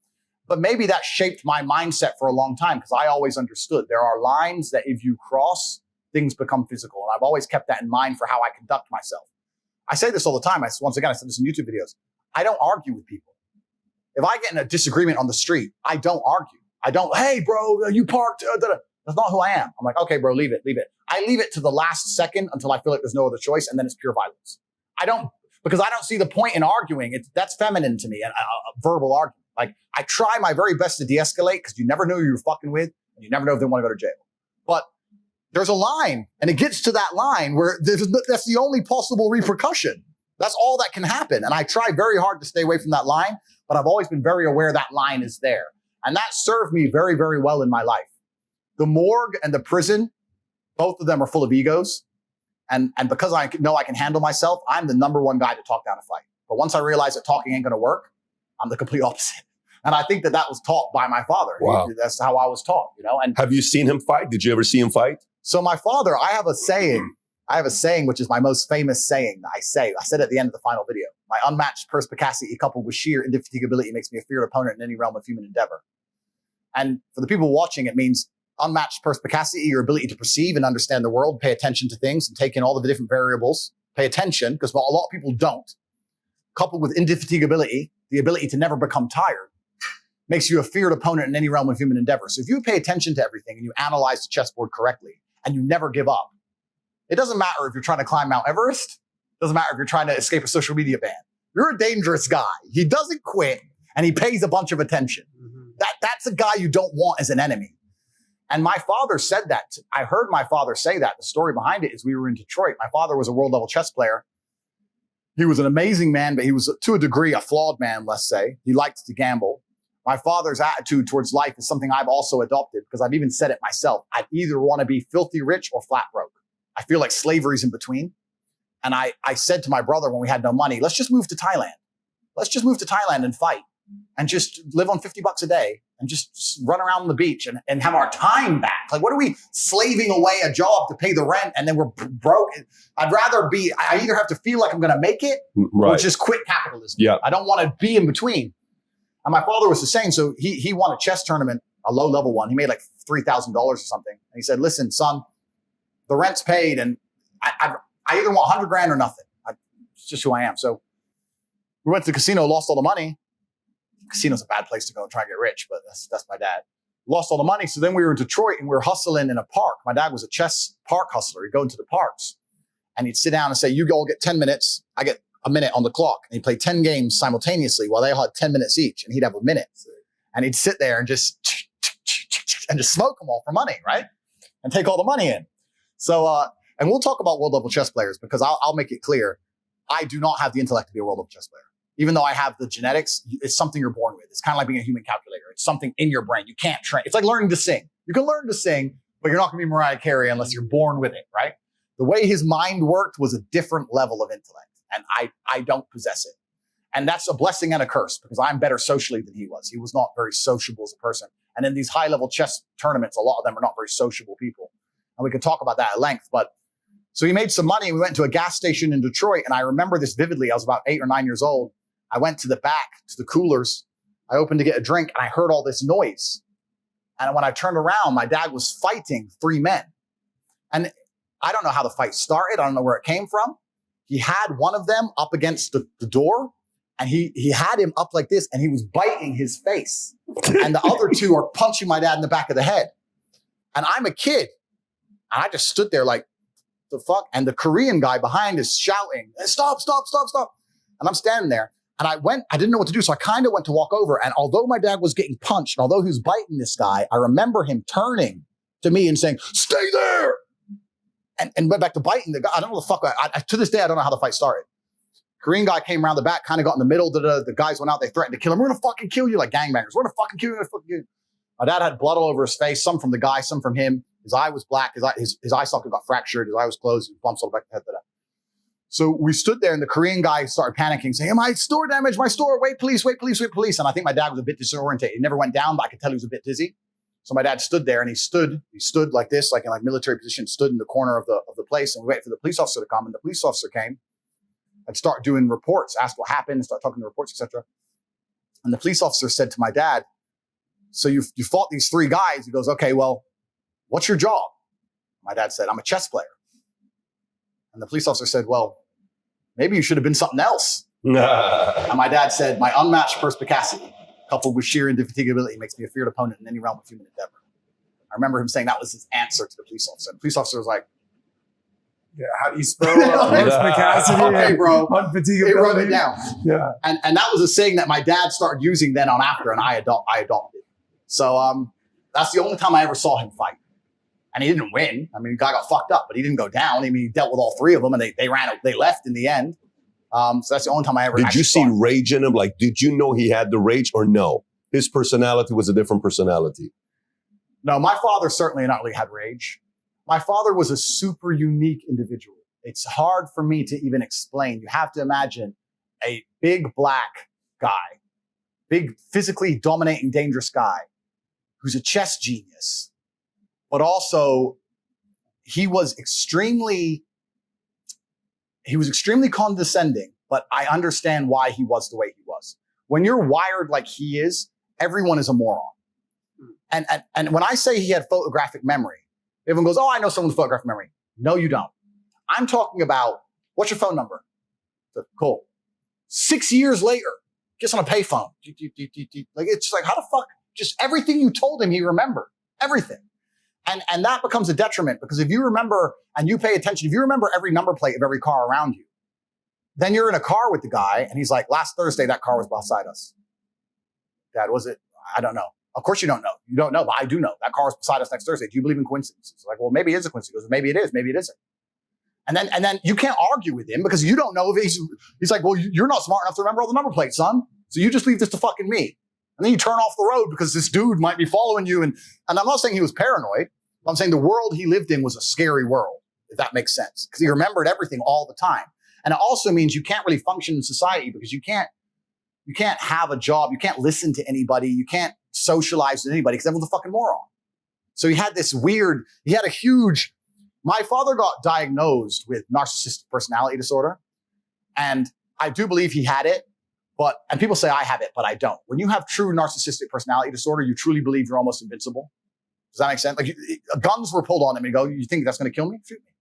But maybe that shaped my mindset for a long time because I always understood there are lines that if you cross, things become physical. And I've always kept that in mind for how I conduct myself. I say this all the time. Once again, I said this in YouTube videos. I don't argue with people. If I get in a disagreement on the street, I don't argue. I don't, hey, bro, you parked. That's not who I am. I'm like, okay, bro, leave it. I leave it to the last second until I feel like there's no other choice, and then it's pure violence. Because I don't see the point in arguing. That's feminine to me, a verbal argument. Like, I try my very best to de-escalate because you never know who you're fucking with, and you never know if they want to go to jail. But there's a line, and it gets to that line where that's the only possible repercussion. That's all that can happen. And I try very hard to stay away from that line, but I've always been very aware that line is there. And that served me very, very well in my life. The morgue and the prison, both of them are full of egos. And because I know I can handle myself, I'm the number one guy to talk down a fight. But once I realize that talking ain't going to work, I'm the complete opposite. And I think that was taught by my father. Wow. That's how I was taught, And have you seen him fight? Did you ever see him fight? So my father, I have a saying, which is my most famous saying that I say. I said at the end of the final video. My unmatched perspicacity coupled with sheer indefatigability makes me a feared opponent in any realm of human endeavor. And for the people watching, it means unmatched perspicacity, your ability to perceive and understand the world, pay attention to things and take in all of the different variables, pay attention, because a lot of people don't. Coupled with indefatigability, the ability to never become tired, makes you a feared opponent in any realm of human endeavor. So if you pay attention to everything and you analyze the chessboard correctly and you never give up, it doesn't matter if you're trying to climb Mount Everest. It doesn't matter if you're trying to escape a social media ban. You're a dangerous guy. He doesn't quit and he pays a bunch of attention. Mm-hmm. That's a guy you don't want as an enemy. And my father said that. I heard my father say that. The story behind it is we were in Detroit. My father was a world level chess player. He was an amazing man, but he was to a degree a flawed man, let's say. He liked to gamble. My father's attitude towards life is something I've also adopted because I've even said it myself. I'd either want to be filthy rich or flat broke. I feel like slavery's in between. And I said to my brother when we had no money, let's just move to Thailand. Let's just move to Thailand and fight and just live on $50 a day and just run around on the beach and have our time back. Like, what are we slaving away a job to pay the rent and then we're broke? I'd rather I either have to feel like I'm going to make it or just quit capitalism. Yeah. I don't want to be in between. And my father was the same. So he won a chess tournament, a low level one. He made like $3,000 or something. And he said, listen, son, the rent's paid and I either want 100 grand or nothing. It's just who I am. So we went to the casino, lost all the money. Casino's a bad place to go and try and get rich, but that's my dad. Lost all the money. So then we were in Detroit and we were hustling in a park. My dad was a chess park hustler. He'd go into the parks and he'd sit down and say, you all get 10 minutes. I get a minute on the clock. And he'd play 10 games simultaneously while they all had 10 minutes each. And he'd have a minute. And he'd sit there and just smoke them all for money, right? And take all the money in. So, and we'll talk about world level chess players because I'll make it clear. I do not have the intellect to be a world level chess player. Even though I have the genetics, it's something you're born with. It's kind of like being a human calculator. It's something in your brain. You can't train. It's like learning to sing. You can learn to sing, but you're not going to be Mariah Carey unless you're born with it, right? The way his mind worked was a different level of intellect, and I don't possess it. And that's a blessing and a curse because I'm better socially than he was. He was not very sociable as a person. And in these high-level chess tournaments, a lot of them are not very sociable people. And we can talk about that at length, but so he made some money. We went to a gas station in Detroit, and I remember this vividly. I was about 8 or 9 years old. I went to the back, to the coolers. I opened to get a drink, and I heard all this noise. And when I turned around, my dad was fighting 3 men. And I don't know how the fight started. I don't know where it came from. He had one of them up against the door, and he had him up like this, and he was biting his face. And the other 2 are punching my dad in the back of the head. And I'm a kid. And I just stood there like, the fuck? And the Korean guy behind is shouting, stop, stop, stop, stop. And I'm standing there. And I didn't know what to do. So I kind of went to walk over. And although my dad was getting punched, and although he was biting this guy, I remember him turning to me and saying, stay there. And went back to biting the guy. I don't know the fuck. To this day, I don't know how the fight started. Korean guy came around the back, kind of got in the middle. The guys went out. They threatened to kill him. We're going to fucking kill you like gangbangers. We're going to fucking kill you. We're gonna fucking kill you. My dad had blood all over his face, some from the guy, some from him. His eye was black. His eye socket got fractured. His eye was closed. Bumps all the back of the head. So we stood there and the Korean guy started panicking, saying, my store damaged, my store. Wait, police, wait, police, wait, police. And I think my dad was a bit disorientated. He never went down, but I could tell he was a bit dizzy. So my dad stood there and he stood like this, like in like military position, stood in the corner of the place and we waited for the police officer to come. And the police officer came and start doing reports, asked what happened, start talking to reports, etc. And the police officer said to my dad, so you fought these three guys. He goes, okay, well, what's your job? My dad said, I'm a chess player. And the police officer said, well, maybe you should have been something else. And my dad said, my unmatched perspicacity, coupled with sheer indefatigability, makes me a feared opponent in any realm of human endeavor. I remember him saying that was his answer to the police officer. The police officer was like, yeah, how do you spell perspicacity? Okay, bro. Unfatigability. He wrote it down. Yeah. And that was a saying that my dad started using then on after, and I adopted. So that's the only time I ever saw him fight. And he didn't win. I mean, the guy got fucked up, but he didn't go down. I mean, he dealt with all three of them, and they left in the end. So that's the only time I ever. Did you see rage in him? Like, did you know he had the rage or no? His personality was a different personality. No, my father certainly not really had rage. My father was a super unique individual. It's hard for me to even explain. You have to imagine a big black guy, big physically dominating, dangerous guy who's a chess genius. But also, he was extremely condescending, but I understand why he was the way he was. When you're wired like he is, everyone is a moron. And when I say he had photographic memory, everyone goes, oh, I know someone with photographic memory. No, you don't. I'm talking about, what's your phone number? So, cool. 6 years later, gets on a payphone. Like, it's just like, how the fuck? Just everything you told him, he remembered. Everything. And that becomes a detriment because if you remember and you pay attention, if you remember every number plate of every car around you, then you're in a car with the guy and he's like, last Thursday, that car was beside us. Dad, was it? I don't know. Of course you don't know. You don't know, but I do know. That car was beside us next Thursday. Do you believe in coincidences? Like, well, maybe it is a coincidence. He goes, maybe it is. Maybe it isn't. And then you can't argue with him because you don't know if he's like, well, you're not smart enough to remember all the number plates, son. So you just leave this to fucking me. And then you turn off the road because this dude might be following you. And I'm not saying he was paranoid. I'm saying the world he lived in was a scary world, if that makes sense. Because he remembered everything all the time. And it also means you can't really function in society because you can't have a job. You can't listen to anybody. You can't socialize with anybody because everyone's a fucking moron. So he had a huge, my father got diagnosed with narcissistic personality disorder. And I do believe he had it. And people say I have it, but I don't. When you have true narcissistic personality disorder, you truly believe you're almost invincible. Does that make sense? Like guns were pulled on him and you go, you think that's going to kill me? Shoot me.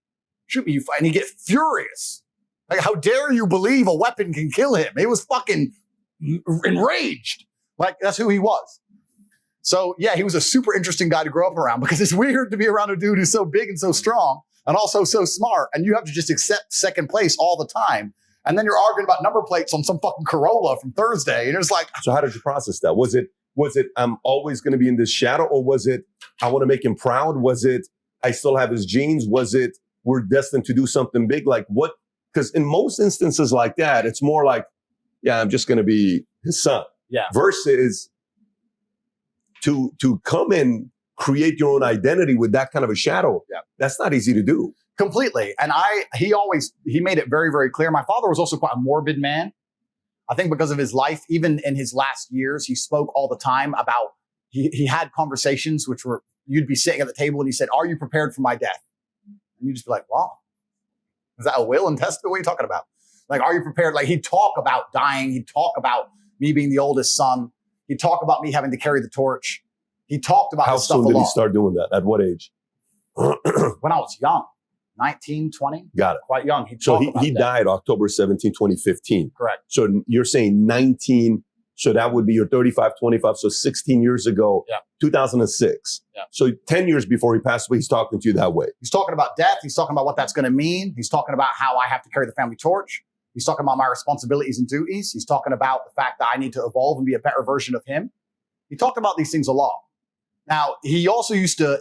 Shoot me. And you get furious. Like, how dare you believe a weapon can kill him? He was fucking enraged. Like, that's who he was. So yeah, he was a super interesting guy to grow up around because it's weird to be around a dude who's so big and so strong and also so smart. And you have to just accept second place all the time. And then you're arguing about number plates on some fucking Corolla from Thursday. And it's like, so how did you process that? Was it, I'm always going to be in this shadow? Or was it, I want to make him proud? Was it, I still have his genes? Was it, we're destined to do something big? Like what? Because in most instances like that, it's more like, yeah, I'm just going to be his son. Yeah. Versus to come and create your own identity with that kind of a shadow. Yeah. That's not easy to do. Completely. And he made it very, very clear. My father was also quite a morbid man. I think because of his life, even in his last years, he spoke all the time about, he had conversations which were, you'd be sitting at the table and he said, are you prepared for my death? And you'd just be like, wow, is that a will and testament? What are you talking about? Like, are you prepared? Like, he'd talk about dying. He'd talk about me being the oldest son. He'd talk about me having to carry the torch. He talked about this stuff a lot. How soon did he start doing that? At what age? When I was young, 19, 20. Got it. Quite young. So he died October 17, 2015. Correct. So you're saying 19 So that would be your 35, 25. So 16 years ago, 2006. Yeah. So 10 years before he passed away, he's talking to you that way. He's talking about death. He's talking about what that's going to mean. He's talking about how I have to carry the family torch. He's talking about my responsibilities and duties. He's talking about the fact that I need to evolve and be a better version of him. He talked about these things a lot. Now, he also used to,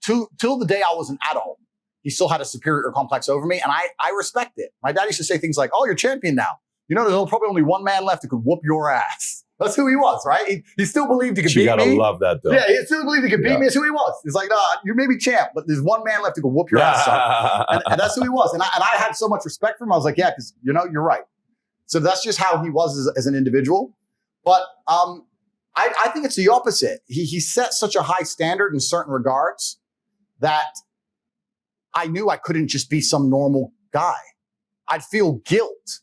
till the day I was an adult, he still had a superior complex over me, and I respect it. My dad used to say things like, "Oh, you're champion now. You know, there's probably only one man left who could whoop your ass." That's who he was, right? He still believed he could beat me. You gotta love that, though. Yeah, he still believed he could beat me. That's who he was. He's like, "Nah, you may be champ, but there's one man left who could whoop your ass, son." And that's who he was. And I had so much respect for him. I was like, yeah, because, you know, you're right. So that's just how he was as an individual. But I think it's the opposite. He set such a high standard in certain regards that I knew I couldn't just be some normal guy. I'd feel guilt.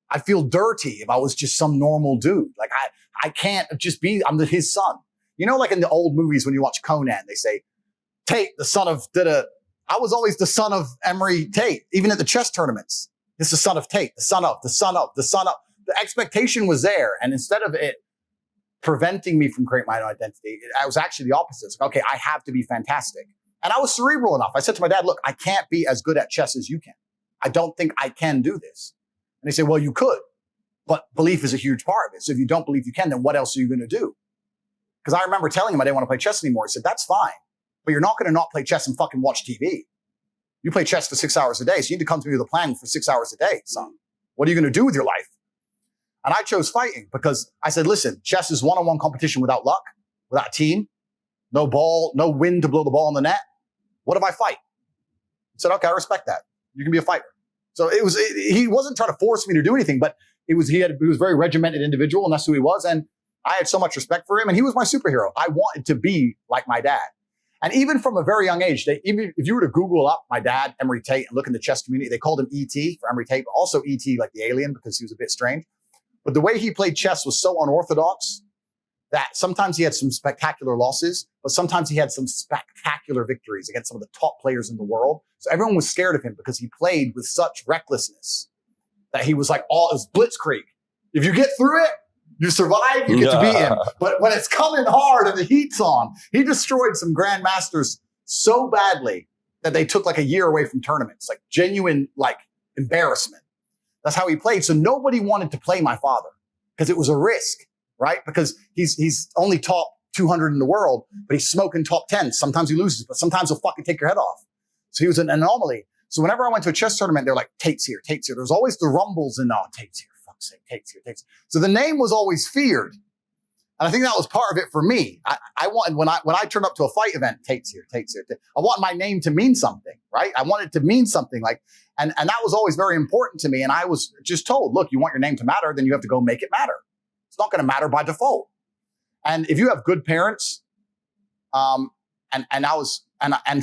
I'd feel dirty if I was just some normal dude. Like I can't just be, I'm his son. You know, like in the old movies when you watch Conan, they say, Tate, the son of da-da. I was always the son of Emery Tate, even at the chess tournaments. It's the son of Tate, the son of, the son of, the son of. The expectation was there. And instead of it preventing me from creating my own identity, I was actually the opposite. It's like, okay, I have to be fantastic. And I was cerebral enough. I said to my dad, look, I can't be as good at chess as you can. I don't think I can do this. And he said, well, you could, but belief is a huge part of it. So if you don't believe you can, then what else are you going to do? Because I remember telling him I didn't want to play chess anymore. He said, that's fine, but you're not going to not play chess and fucking watch TV. You play chess for 6 hours a day. So you need to come to me with a plan for 6 hours a day, son. What are you going to do with your life? And I chose fighting because I said, listen, chess is one-on-one competition without luck, without a team, no ball, no wind to blow the ball in the net. What if I fight? I said, okay, I respect that. You can be a fighter. So he wasn't trying to force me to do anything, but he was a very regimented individual, and that's who he was. And I had so much respect for him, and he was my superhero. I wanted to be like my dad. And even from a very young age, even if you were to Google up my dad, Emery Tate, and look in the chess community, they called him E.T. for Emery Tate, but also E.T. like the alien because he was a bit strange. But the way he played chess was so unorthodox that sometimes he had some spectacular losses, but sometimes he had some spectacular victories against some of the top players in the world. So everyone was scared of him because he played with such recklessness that he was like, it was blitzkrieg. If you get through it, you survive, you get to beat him. But when it's coming hard and the heat's on, he destroyed some grandmasters so badly that they took like a year away from tournaments, like genuine like embarrassment. That's how he played. So nobody wanted to play my father because it was a risk, right? Because he's only top 200 in the world, but he's smoking top 10. Sometimes he loses, but sometimes he'll fucking take your head off. So he was an anomaly. So whenever I went to a chess tournament, they're like, Tate's here, Tate's here. There's always the rumbles and, oh, Tate's here, fuck's sake, Tate's here, Tate's here. So the name was always feared. And I think that was part of it for me. I wanted, when I turned up to a fight event, Tate's here, Tate's here. I want my name to mean something, right? I want it to mean something like, and that was always very important to me. And I was just told, look, you want your name to matter, then you have to go make it matter. It's not going to matter by default. And if you have good parents, and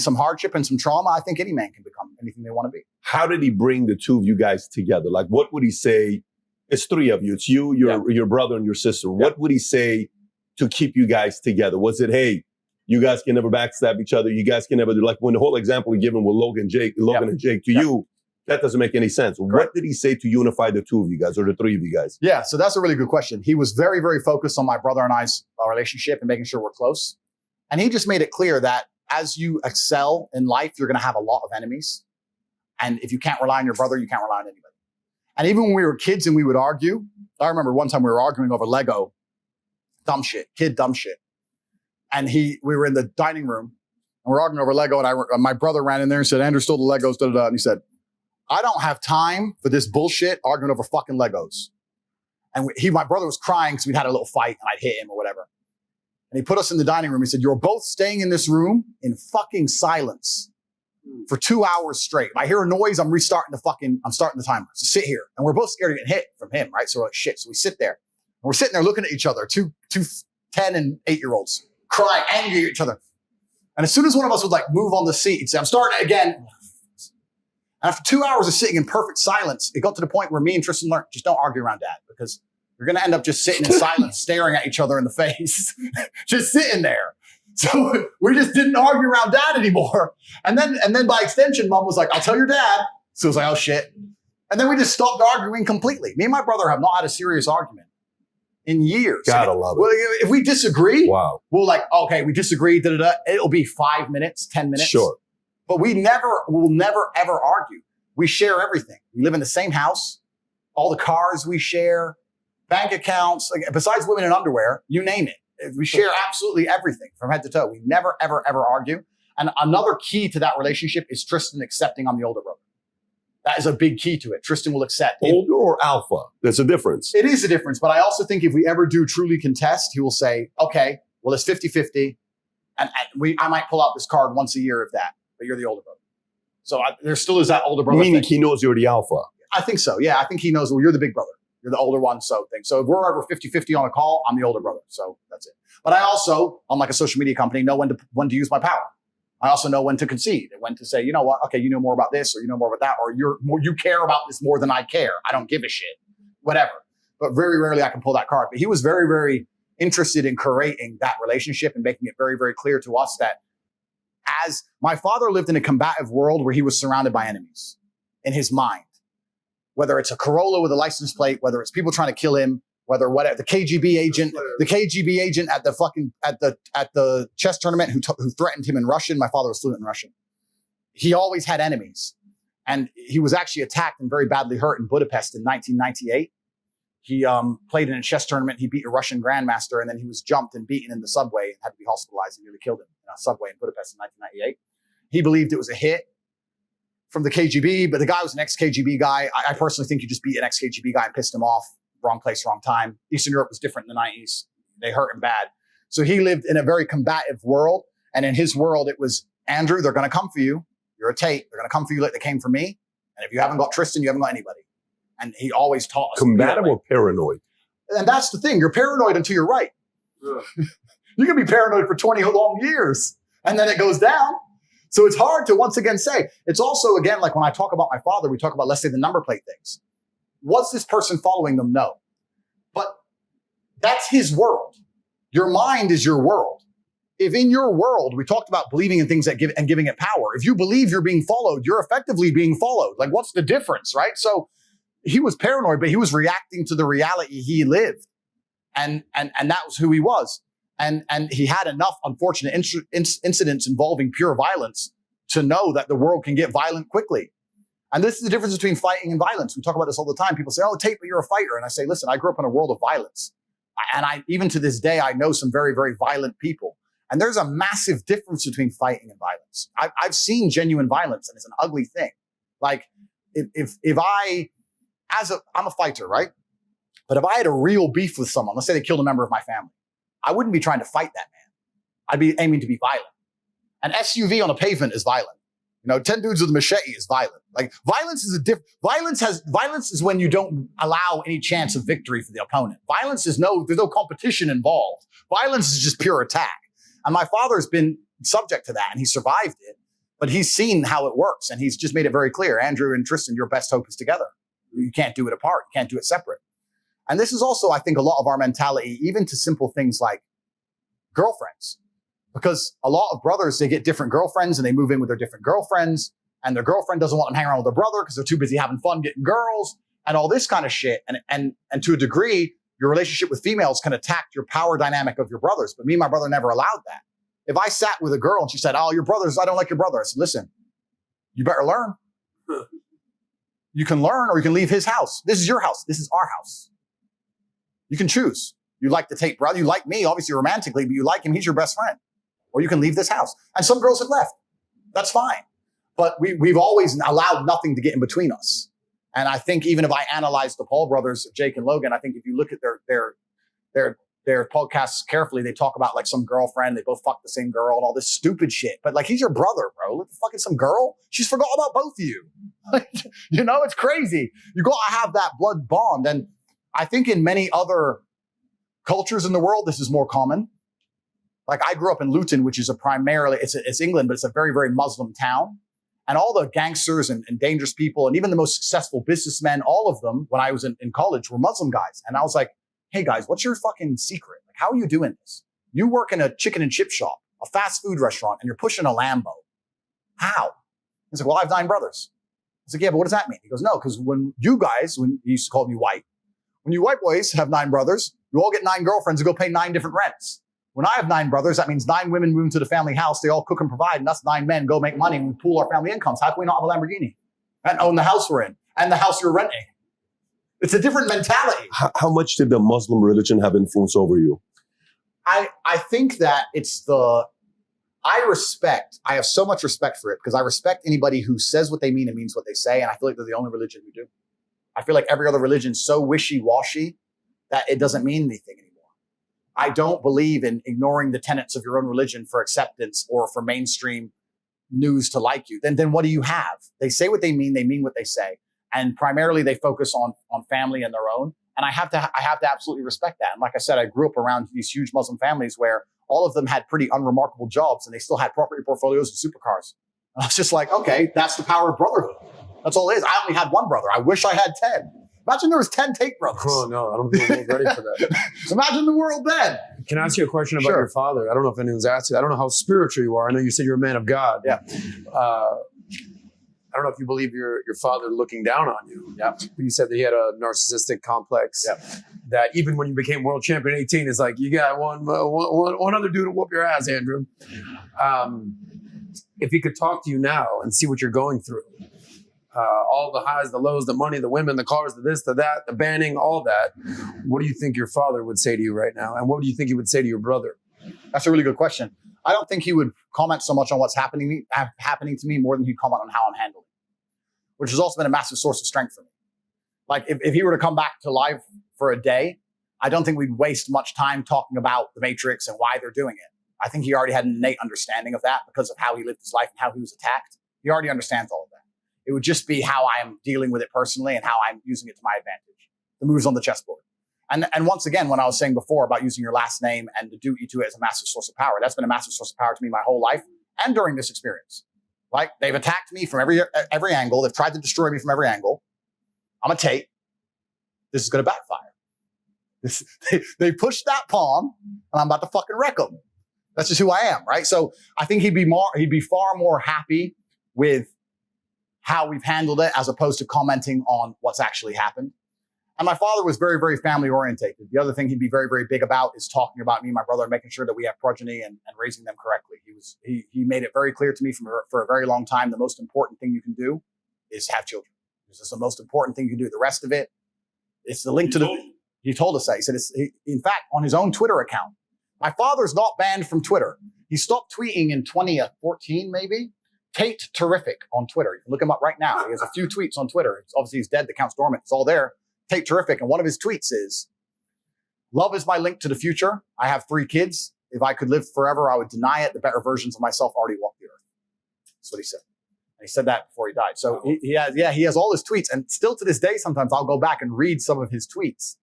some hardship and some trauma, I think any man can become anything they want to be. How did he bring the two of you guys together? Like, what would he say? It's three of you. It's you, your brother, and your sister. Yeah. What would he say to keep you guys together? Was it, hey, you guys can never backstab each other. You guys can never do, like when the whole example we given with Logan and Jake to you, that doesn't make any sense. Correct. What did he say to unify the two of you guys or the three of you guys? Yeah, so that's a really good question. He was very, very focused on my brother and I's relationship and making sure we're close. And he just made it clear that as you excel in life, you're going to have a lot of enemies. And if you can't rely on your brother, you can't rely on anybody. And even when we were kids and we would argue, I remember one time we were arguing over Lego, dumb shit. And we were in the dining room and we're arguing over Lego. And my brother ran in there and said, Andrew stole the Legos, da-da-da. And he said, I don't have time for this bullshit arguing over fucking Legos. And my brother was crying because we'd had a little fight and I'd hit him or whatever. And he put us in the dining room. He said, you're both staying in this room in fucking silence for 2 hours straight. If I hear a noise, I'm starting the timer. So sit here. And we're both scared to get hit from him, right? So we're like, shit. So we sit there. And we're sitting there looking at each other, two 10 and 8-year-olds, crying, angry at each other. And as soon as one of us would like move on the seat, he'd say, I'm starting again. And after 2 hours of sitting in perfect silence, it got to the point where me and Tristan learned, just don't argue around dad because you're going to end up just sitting in silence, staring at each other in the face, just sitting there. So we just didn't argue around dad anymore. And then by extension, mom was like, I'll tell your dad. So it was like, oh shit. And then we just stopped arguing completely. Me and my brother have not had a serious argument in years. Gotta love it. Well, if we disagree, Wow. we'll like, okay, we disagree, it'll be 5 minutes, 10 minutes. Sure. But we'll never, ever argue. We share everything. We live in the same house, all the cars we share, bank accounts, like, besides women in underwear, you name it. We share absolutely everything from head to toe. We never, ever, ever argue. And another key to that relationship is Tristan accepting I'm the older brother. That is a big key to it. Tristan will accept. Older or alpha? There's a difference. It is a difference. But I also think if we ever do truly contest, he will say, okay, well, it's 50-50. And I might pull out this card once a year, if that, but you're the older brother. So there still is that older brother Meaning thing. he knows you're the alpha. I think so. Yeah, I think he knows, well, you're the big brother. You're the older one, so thing. So if we're ever 50-50 on a call, I'm the older brother. So that's it. But I also, unlike a social media company, know when to use my power. I also know when to concede and when to say, you know what, okay, you know more about this, or you know more about that, or you care about this more than I care. I don't give a shit. Whatever. But very rarely I can pull that card. But he was very, very interested in creating that relationship and making it very, very clear to us that as my father lived in a combative world where he was surrounded by enemies in his mind. Whether it's a Corolla with a license plate, whether it's people trying to kill him, whether whatever, the KGB agent at the chess tournament who threatened him in Russian. My father was fluent in Russian. He always had enemies, and he was actually attacked and very badly hurt in Budapest in 1998. He played in a chess tournament. He beat a Russian grandmaster, and then he was jumped and beaten in the subway and had to be hospitalized and nearly killed him in a subway in Budapest in 1998. He believed it was a hit from the KGB, but the guy was an ex-KGB guy. I personally think you just beat an ex-KGB guy and pissed him off. Wrong place, wrong time. Eastern Europe was different in the 90s. They hurt him bad. So he lived in a very combative world. And in his world, it was, Andrew, they're going to come for you. You're a Tate. They're going to come for you like they came for me. And if you haven't got Tristan, you haven't got anybody. And he always taught us. Combative or paranoid? And that's the thing. You're paranoid until you're right. You can be paranoid for 20 long years. And then it goes down. So it's hard to once again say. It's also, again, like when I talk about my father, we talk about, let's say, the number plate things. Was this person following them? No. But that's his world. Your mind is your world. If in your world, we talked about believing in things that giving it power. If you believe you're being followed, you're effectively being followed. Like, what's the difference, right? So he was paranoid, but he was reacting to the reality he lived. And that was who he was. And he had enough unfortunate incidents involving pure violence to know that the world can get violent quickly. And this is the difference between fighting and violence. We talk about this all the time. People say, oh, Tate, but you're a fighter. And I say, listen, I grew up in a world of violence. And even to this day, I know some very, very violent people. And there's a massive difference between fighting and violence. I've seen genuine violence, and it's an ugly thing. Like, I'm a fighter, right? But if I had a real beef with someone, let's say they killed a member of my family, I wouldn't be trying to fight that man. I'd be aiming to be violent. An SUV on a pavement is violent. 10 dudes with a machete is violent. Like, violence is violence is when you don't allow any chance of victory for the opponent. Violence is there's no competition involved. Violence is just pure attack. And my father's been subject to that, and he survived it, but he's seen how it works, and he's just made it very clear. Andrew and Tristan, your best hope is together. You can't do it apart. You can't do it separate. And this is also, I think, a lot of our mentality, even to simple things like girlfriends. Because a lot of brothers, they get different girlfriends and they move in with their different girlfriends, and their girlfriend doesn't want them hanging around with their brother because they're too busy having fun getting girls and all this kind of shit. And to a degree, your relationship with females can attack your power dynamic of your brothers. But me and my brother never allowed that. If I sat with a girl and she said, oh, your brothers, I don't like your brother. I said, listen, you better learn. You can learn, or you can leave his house. This is your house. This is our house. You can choose. You like the Tate brother. You like me, obviously romantically, but you like him. He's your best friend. Or you can leave this house. And some girls have left. That's fine. But we've always allowed nothing to get in between us. And I think even if I analyze the Paul brothers, Jake and Logan, I think if you look at their podcasts carefully, they talk about like some girlfriend, they both fuck the same girl and all this stupid shit. But like, he's your brother, bro. Look, fucking some girl. She's forgot about both of you. It's crazy. You got to have that blood bond. And I think in many other cultures in the world, this is more common. Like, I grew up in Luton, which is it's England, but it's a very, very Muslim town. And all the gangsters and dangerous people, and even the most successful businessmen, all of them, when I was in college, were Muslim guys. And I was like, hey guys, what's your fucking secret? Like, how are you doing this? You work in a chicken and chip shop, a fast food restaurant, and you're pushing a Lambo. How? He's like, well, I have 9 brothers. I was like, yeah, but what does that mean? He goes, no, because when he used to call me white. When you white boys have 9 brothers, you all get 9 girlfriends who go pay 9 different rents. When I have 9 brothers, that means 9 women move into the family house. They all cook and provide, and us 9 men go make money and we pool our family incomes. How can we not have a Lamborghini and own the house we're in and the house you're renting? It's a different mentality. How much did the Muslim religion have influence over you? I think that it's I have so much respect for it because I respect anybody who says what they mean and means what they say. And I feel like they're the only religion who do. I feel like every other religion is so wishy-washy that it doesn't mean anything anymore. I don't believe in ignoring the tenets of your own religion for acceptance or for mainstream news to like you. Then what do you have? They say what they mean what they say. And primarily they focus on family and their own. And I have to absolutely respect that. And like I said, I grew up around these huge Muslim families where all of them had pretty unremarkable jobs and they still had property portfolios and supercars. And I was just like, okay, that's the power of brotherhood. That's all it is. I only had 1 brother. I wish I had 10. Imagine there was 10 Tate brothers. Oh, no, I don't think we're ready for that. Imagine the world then. Can I ask you a question about your father? I don't know if anyone's asked you. I don't know how spiritual you are. I know you said you're a man of God. Yeah. I don't know if you believe your father looking down on you. Yeah. You said that he had a narcissistic complex. Yeah. That even when you became world champion at 18, it's like, you got one other dude to whoop your ass, Andrew. If he could talk to you now and see what you're going through, all the highs, the lows, the money, the women, the cars, the this, the that, the banning, all that, what do you think your father would say to you right now? And what do you think he would say to your brother? That's a really good question. I don't think he would comment so much on what's happening to me more than he'd comment on how I'm handling it, which has also been a massive source of strength for me. Like if he were to come back to life for a day, I don't think we'd waste much time talking about the Matrix and why they're doing it. I think he already had an innate understanding of that because of how he lived his life and how he was attacked. He already understands all of that. It would just be how I am dealing with it personally and how I'm using it to my advantage. The moves on the chessboard. And once again, when I was saying before about using your last name and the duty to it as a massive source of power, that's been a massive source of power to me my whole life and during this experience. Like they've attacked me from every angle. They've tried to destroy me from every angle. I'm a Tate. This is going to backfire. They pushed that pawn and I'm about to fucking wreck them. That's just who I am, right? So I think he'd be far more happy with how we've handled it as opposed to commenting on what's actually happened. And my father was very, very family orientated. The other thing he'd be very, very big about is talking about me and my brother and making sure that we have progeny and raising them correctly. He made it very clear to me for a very long time, the most important thing you can do is have children. This is the most important thing you can do. The rest of it, it's the link to he told us that. He said, in fact, on his own Twitter account, my father's not banned from Twitter. He stopped tweeting in 2014, maybe. Tate Terrific on Twitter. You can look him up right now. He has a few tweets on Twitter. Obviously, he's dead. The account's dormant. It's all there. Tate Terrific. And one of his tweets is, love is my link to the future. I have 3 kids. If I could live forever, I would deny it. The better versions of myself already walk the earth. That's what he said. And he said that before he died. So he has all his tweets. And still to this day, sometimes I'll go back and read some of his tweets.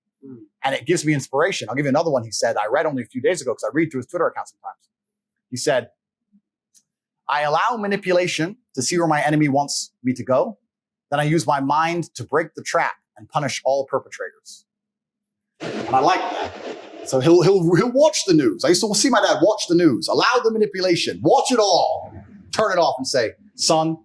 And it gives me inspiration. I'll give you another one he said. I read only a few days ago because I read through his Twitter account sometimes. He said, I allow manipulation to see where my enemy wants me to go. Then I use my mind to break the trap and punish all perpetrators. And I like that. So he'll watch the news. I used to see my dad watch the news, allow the manipulation, watch it all, turn it off and say, son,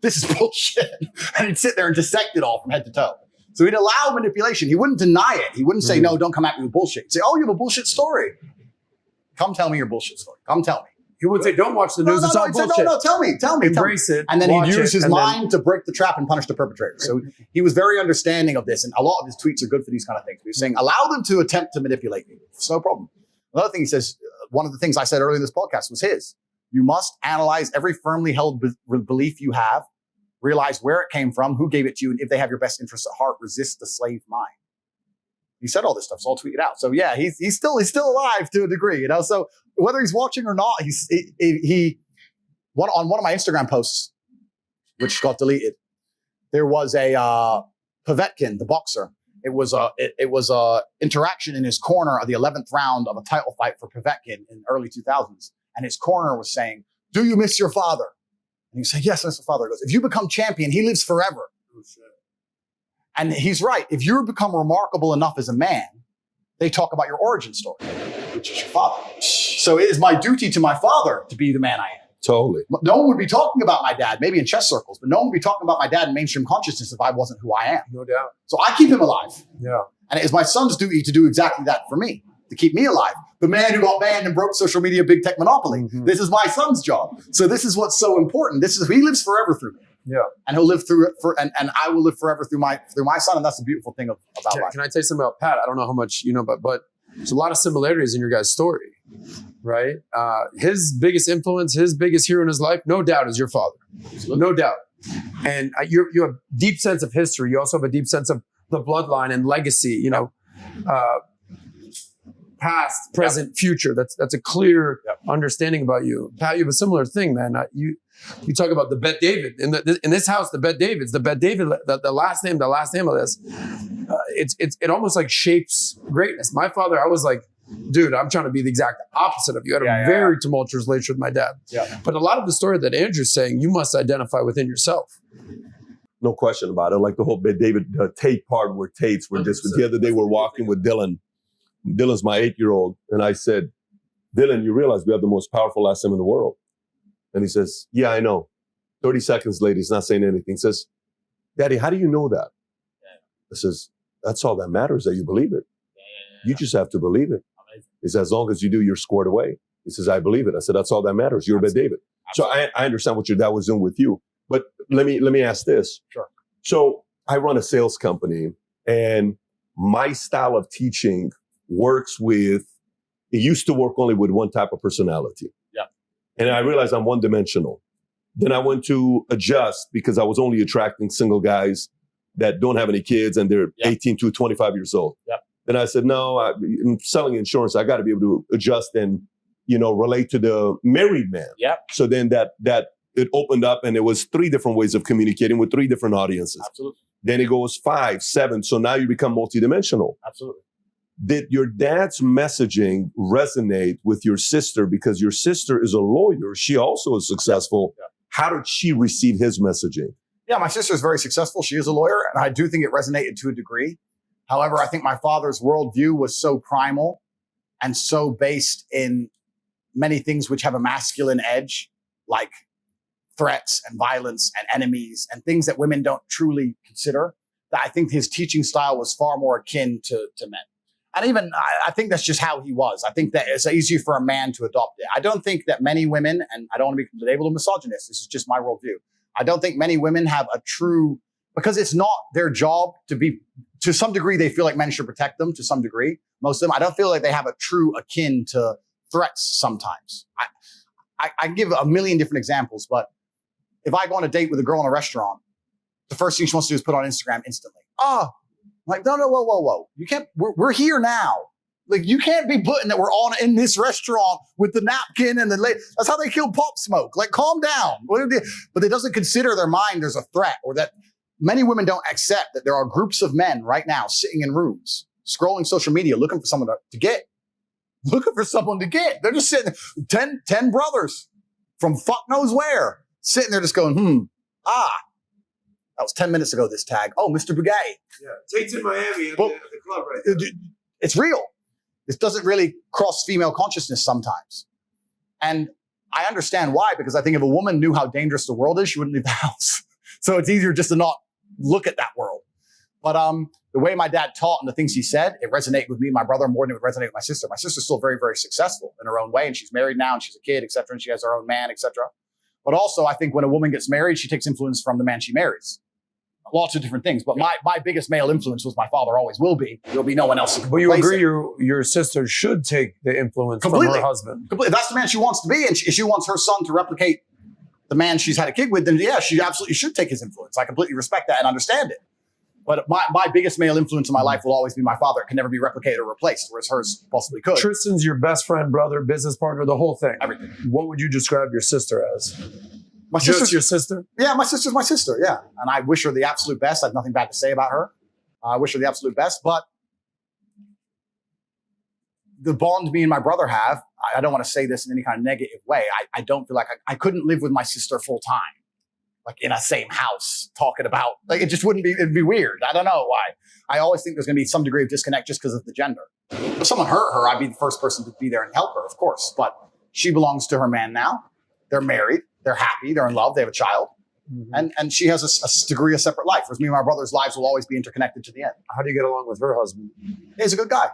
this is bullshit. And he'd sit there and dissect it all from head to toe. So he'd allow manipulation. He wouldn't deny it. He wouldn't say, no, don't come at me with bullshit. He'd say, oh, you have a bullshit story. Come tell me your bullshit story. Come tell me. He would say, don't watch the news. It's all bullshit. No, tell me. Embrace it. And then he'd use his mind to break the trap and punish the perpetrator. So he was very understanding of this. And a lot of his tweets are good for these kind of things. He was saying, allow them to attempt to manipulate you. It's no problem. Another thing he says, one of the things I said earlier in this podcast was his. You must analyze every firmly held belief you have, realize where it came from, who gave it to you, and if they have your best interests at heart, resist the slave mind. He said all this stuff, so I'll tweet it out. So yeah, he's still alive to a degree, you know. So whether he's watching or not, on one of my Instagram posts, which got deleted, there was a Povetkin, the boxer. It was a interaction in his corner of the 11th round of a title fight for Povetkin in the early 2000s, and his corner was saying, "Do you miss your father?" And he said, "Yes, I miss my father." He goes, "If you become champion, he lives forever." Oh, shit. And he's right. If you become remarkable enough as a man, they talk about your origin story, which is your father. So it is my duty to my father to be the man I am. Totally. No one would be talking about my dad, maybe in chess circles, but no one would be talking about my dad in mainstream consciousness if I wasn't who I am. No doubt. So I keep him alive. Yeah. And it is my son's duty to do exactly that for me, to keep me alive. The man who got banned and broke social media big tech monopoly. Mhm. This is my son's job. So this is what's so important. He lives forever through me. Yeah. And he'll live through it and I will live forever through my son. And that's the beautiful thing about life. Can I tell you something about Pat? I don't know how much you know, but there's a lot of similarities in your guys' story, right? His biggest influence, his biggest hero in his life, no doubt, is your father. No doubt. And you have deep sense of history. You also have a deep sense of the bloodline and legacy, past, present, future. That's a clear understanding about you. Pat, you have a similar thing, man. You talk about the Bet David. In this house, the Bet Davids, the Bet David, the last name of this, it almost like shapes greatness. My father, I was like, dude, I'm trying to be the exact opposite of you. I had a very tumultuous relationship with my dad. Yeah. But a lot of the story that Andrew's saying, you must identify within yourself. No question about it. Like the whole David Tate part where Tates were just, the other day we're walking with Dylan. Dylan's my 8-year-old. And I said, Dylan, you realize we have the most powerful last name in the world. And he says, yeah, I know. 30 seconds later, he's not saying anything. He says, Daddy, how do you know that? I says, that's all that matters, that you believe it. You just have to believe it. He says, as long as you do, you're squared away. He says, I believe it. I said, that's all that matters. You're Bet David. So I understand what your dad was doing with you. But let me ask this. Sure. So I run a sales company, and my style of teaching works with, it used to work only with one type of personality. Yeah. And I realized I'm one-dimensional. Then I went to adjust because I was only attracting single guys that don't have any kids and they're 18 to 25 years old. Yep. Then I said, no, I'm selling insurance. I got to be able to adjust and, relate to the married man. Yep. So then that it opened up, and it was 3 different ways of communicating with 3 different audiences. Absolutely. Then it goes 5, 7. So now you become multidimensional. Absolutely. Did your dad's messaging resonate with your sister? Because your sister is a lawyer. She also is successful. Yeah. How did she receive his messaging? Yeah, my sister is very successful. She is a lawyer, and I do think it resonated to a degree. However, I think my father's worldview was so primal and so based in many things which have a masculine edge, like threats and violence and enemies and things that women don't truly consider, that I think his teaching style was far more akin to men. And even, I think that's just how he was. I think that it's easier for a man to adopt it. I don't think that many women, and I don't want to be labeled a misogynist, this is just my worldview. I don't think many women have a true, because it's not their job to be, to some degree, they feel like men should protect them to some degree. Most of them, I don't feel like they have a true akin to threats sometimes. I give a million different examples, but if I go on a date with a girl in a restaurant, the first thing she wants to do is put on Instagram instantly. I'm like, no, whoa. You can't, we're here now. Like, you can't be putting that we're on in this restaurant with the napkin and that's how they kill Pop Smoke. Like, calm down. But it doesn't consider their mind there's a threat, or that many women don't accept that there are groups of men right now sitting in rooms, scrolling social media, looking for someone to get. They're just sitting there, 10 brothers from fuck knows where, sitting there just going, that was 10 minutes ago, this tag. Oh, Mr. Bugay. Yeah, Tate's in Miami at the club right now. It's real. This doesn't really cross female consciousness sometimes. And I understand why, because I think if a woman knew how dangerous the world is, she wouldn't leave the house. So it's easier just to not look at that world. But the way my dad taught and the things he said, it resonated with me and my brother more than it would resonate with my sister. My sister's still very, very successful in her own way, and she's married now, and she's a kid, et cetera, and she has her own man, et cetera. But also, I think when a woman gets married, she takes influence from the man she marries. Lots of different things. But my biggest male influence was my father, always will be. There'll be no one else who can But you replace agree it. your sister should take the influence Completely. from her husband. Completely. If that's the man she wants to be, and she wants her son to replicate the man she's had a kid with, then yeah, she absolutely should take his influence. I completely respect that and understand it. But my biggest male influence in my life will always be my father. It can never be replicated or replaced, whereas hers possibly could. Tristan's your best friend, brother, business partner, the whole thing. Everything. What would you describe your sister as? My Just sister's your sister? Yeah, my sister's my sister, yeah. And I wish her the absolute best. I have nothing bad to say about her. I wish her the absolute best. But the bond me and my brother have, I don't want to say this in any kind of negative way. I don't feel like I couldn't live with my sister full time, like in a same house, talking about, like, it just wouldn't be, it'd be weird. I don't know why. I always think there's going to be some degree of disconnect just because of the gender. If someone hurt her, I'd be the first person to be there and help her, of course. But she belongs to her man now. They're married. They're happy. They're in love. They have a child. And she has a degree of separate life, whereas me and my brother's lives will always be interconnected to the end. How do you get along with her husband? He's a good guy.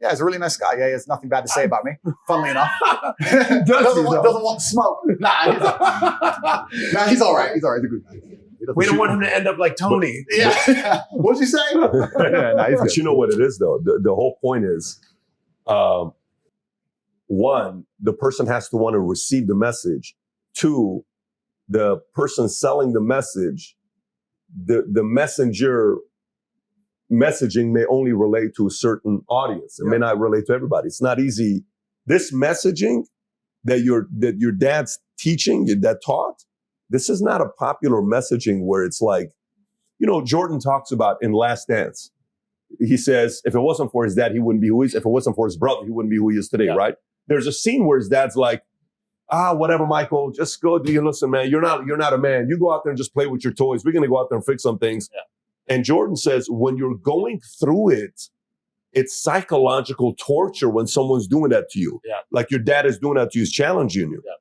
Yeah, he's a really nice guy. Yeah, he has nothing bad to say about me, funnily enough. Doesn't doesn't want smoke. Nah, he's all right. He's all right. He's a good guy. We don't want him to end up like Tony. Yeah. What'd you say? But you know what it is, though? The whole point is, one, the person has to want to receive the message. Two, the person selling the message, the messenger messaging may only relate to a certain audience. It may not relate to everybody. It's not easy. This messaging that your dad's teaching, your dad taught, this is not a popular messaging where it's like, Jordan talks about in Last Dance. He says, if it wasn't for his dad, he wouldn't be who he is. If it wasn't for his brother, he wouldn't be who he is today, right? There's a scene where his dad's like, whatever, Michael, just go. Listen, man, you're not a man. You go out there and just play with your toys. We're going to go out there and fix some things. Yeah. And Jordan says, when you're going through it, it's psychological torture when someone's doing that to you. Yeah. Like your dad is doing that to you, is challenging you. Yeah.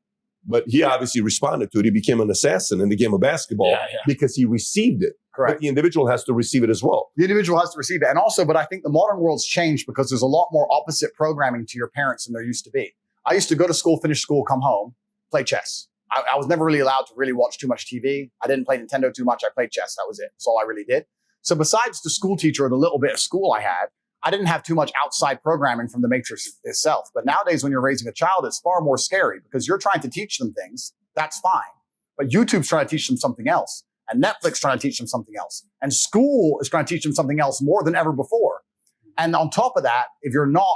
But he obviously responded to it. He became an assassin in the game of basketball because he received it. Correct. But the individual has to receive it as well. The individual has to receive it. And also, but I think the modern world's changed because there's a lot more opposite programming to your parents than there used to be. I used to go to school, finish school, come home, play chess. I was never really allowed to really watch too much TV. I didn't play Nintendo too much. I played chess. That was it. That's all I really did. So besides the school teacher or the little bit of school I had, I didn't have too much outside programming from the matrix itself. But nowadays, when you're raising a child, it's far more scary because you're trying to teach them things. That's fine. But YouTube's trying to teach them something else. And Netflix trying to teach them something else. And school is trying to teach them something else more than ever before. And on top of that, if you're not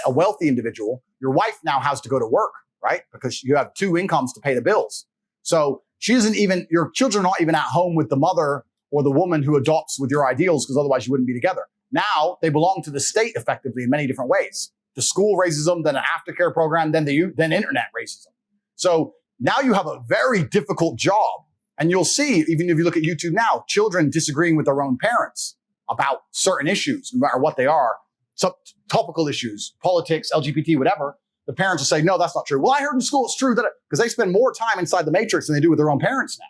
a wealthy individual, your wife now has to go to work, right? Because you have two incomes to pay the bills. So your children are not even at home with the mother or the woman who adopts with your ideals, because otherwise you wouldn't be together. Now they belong to the state effectively in many different ways. The school raises them, then an aftercare program, then internet raises them. So now you have a very difficult job. And you'll see, even if you look at YouTube now, children disagreeing with their own parents about certain issues, no matter what they are, some topical issues, politics, LGBT, whatever. The parents will say, no, that's not true. Well, I heard in school it's true, because they spend more time inside the matrix than they do with their own parents now.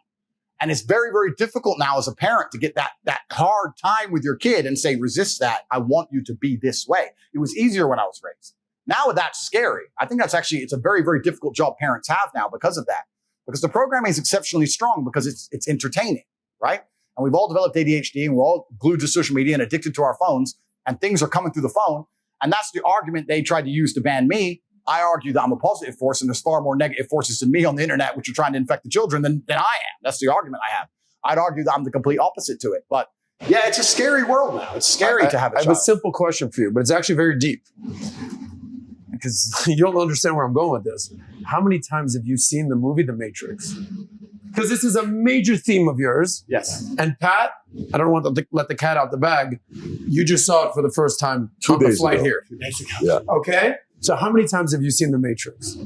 And it's very, very difficult now as a parent to get that hard time with your kid and say, resist that. I want you to be this way. It was easier when I was raised. Now that's scary. I think it's a very, very difficult job parents have now because of that. Because the programming is exceptionally strong because it's entertaining, right? And we've all developed ADHD and we're all glued to social media and addicted to our phones, and things are coming through the phone. And that's the argument they tried to use to ban me. I argue that I'm a positive force and there's far more negative forces than me on the internet, which are trying to infect the children than I am. That's the argument I have. I'd argue that I'm the complete opposite to it. But yeah, it's a scary world now. It's scary to have a child. I have a simple question for you, but it's actually very deep. Because you'll understand where I'm going with this. How many times have you seen the movie The Matrix? Because this is a major theme of yours. Yes. And Pat, I don't want to let the cat out the bag. You just saw it for the first time on the flight here. 2 days ago. Yeah. Okay. So how many times have you seen The Matrix?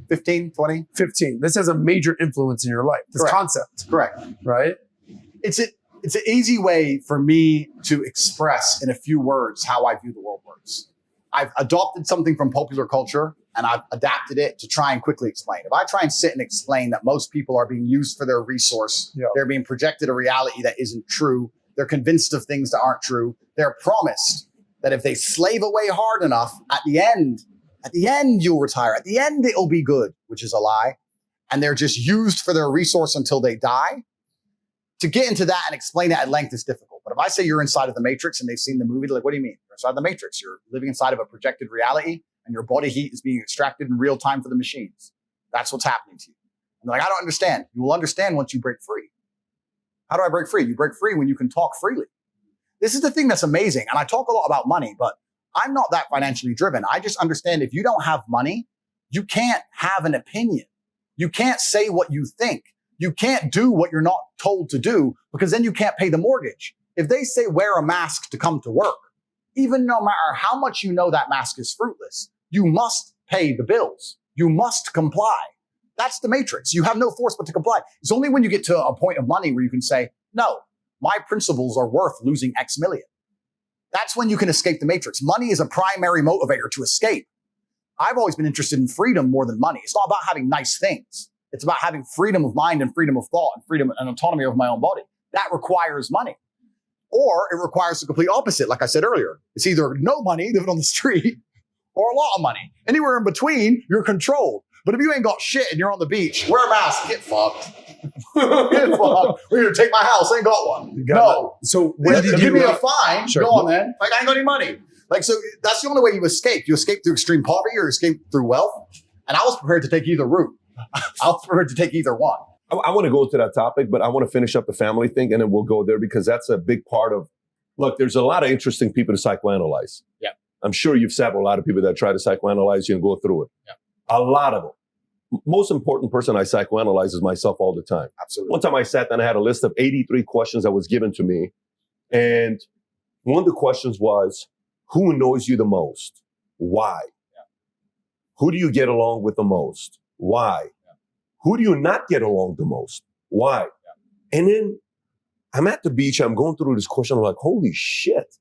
15, 20. 15. This has a major influence in your life. This concept. Correct. Right? It's an easy way for me to express in a few words how I view the world works. I've adopted something from popular culture and I've adapted it to try and quickly explain. If I try and sit and explain that most people are being used for their resource, they're being projected a reality that isn't true, they're convinced of things that aren't true, they're promised that if they slave away hard enough, at the end you'll retire. At the end it'll be good, which is a lie. And they're just used for their resource until they die. To get into that and explain that at length is difficult. But if I say you're inside of the Matrix and they've seen the movie, they're like, what do you mean? You're inside the Matrix. You're living inside of a projected reality and your body heat is being extracted in real time for the machines. That's what's happening to you. And they're like, I don't understand. You will understand once you break free. How do I break free? You break free when you can talk freely. This is the thing that's amazing. And I talk a lot about money, but I'm not that financially driven. I just understand if you don't have money, you can't have an opinion. You can't say what you think. You can't do what you're not told to do because then you can't pay the mortgage. If they say wear a mask to come to work, even no matter how much you know that mask is fruitless, you must pay the bills. You must comply. That's the matrix. You have no force but to comply. It's only when you get to a point of money where you can say, no, my principles are worth losing X million. That's when you can escape the matrix. Money is a primary motivator to escape. I've always been interested in freedom more than money. It's not about having nice things. It's about having freedom of mind and freedom of thought and freedom and autonomy over my own body. That requires money. Or it requires the complete opposite. Like I said earlier, it's either no money, living on the street, or a lot of money. Anywhere in between, you're controlled. But if you ain't got shit and you're on the beach, wear a mask, get fucked. Get fucked. Or you take my house, I ain't got one. No. So when did give you me a fine, Sure. go on then. Like, I ain't got any money. Like, so that's the only way you escape. You escape through extreme poverty or escape through wealth. And I was prepared to take either route. I was prepared to take either one. I want to go to that topic, but I want to finish up the family thing and then we'll go there because that's a big part of, look, there's a lot of interesting people to psychoanalyze. Yeah. I'm sure you've sat with a lot of people that try to psychoanalyze you and go through it. Yeah. A lot of them. Most important person I psychoanalyze is myself all the time. Absolutely. One time I sat down, I had a list of 83 questions that was given to me. And one of the questions was, who annoys you the most? Why? Yeah. Who do you get along with the most? Why? Yeah. Who do you not get along the most? Why? Yeah. And then I'm at the beach, I'm going through this question, I'm like, holy shit.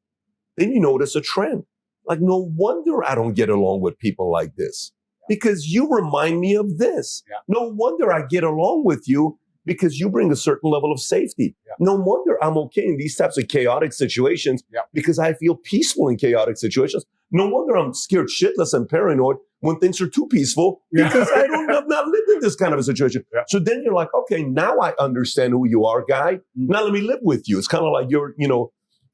Then you notice a trend. Like, no wonder I don't get along with people like this. Because you remind me of this. Yeah. No wonder I get along with you because you bring a certain level of safety. Yeah. No wonder I'm okay in these types of chaotic situations because I feel peaceful in chaotic situations. No wonder I'm scared shitless and paranoid when things are too peaceful because I've not lived in this kind of a situation. Yeah. So then you're like, okay, now I understand who you are, guy. Now let me live with you. It's kind of like you're,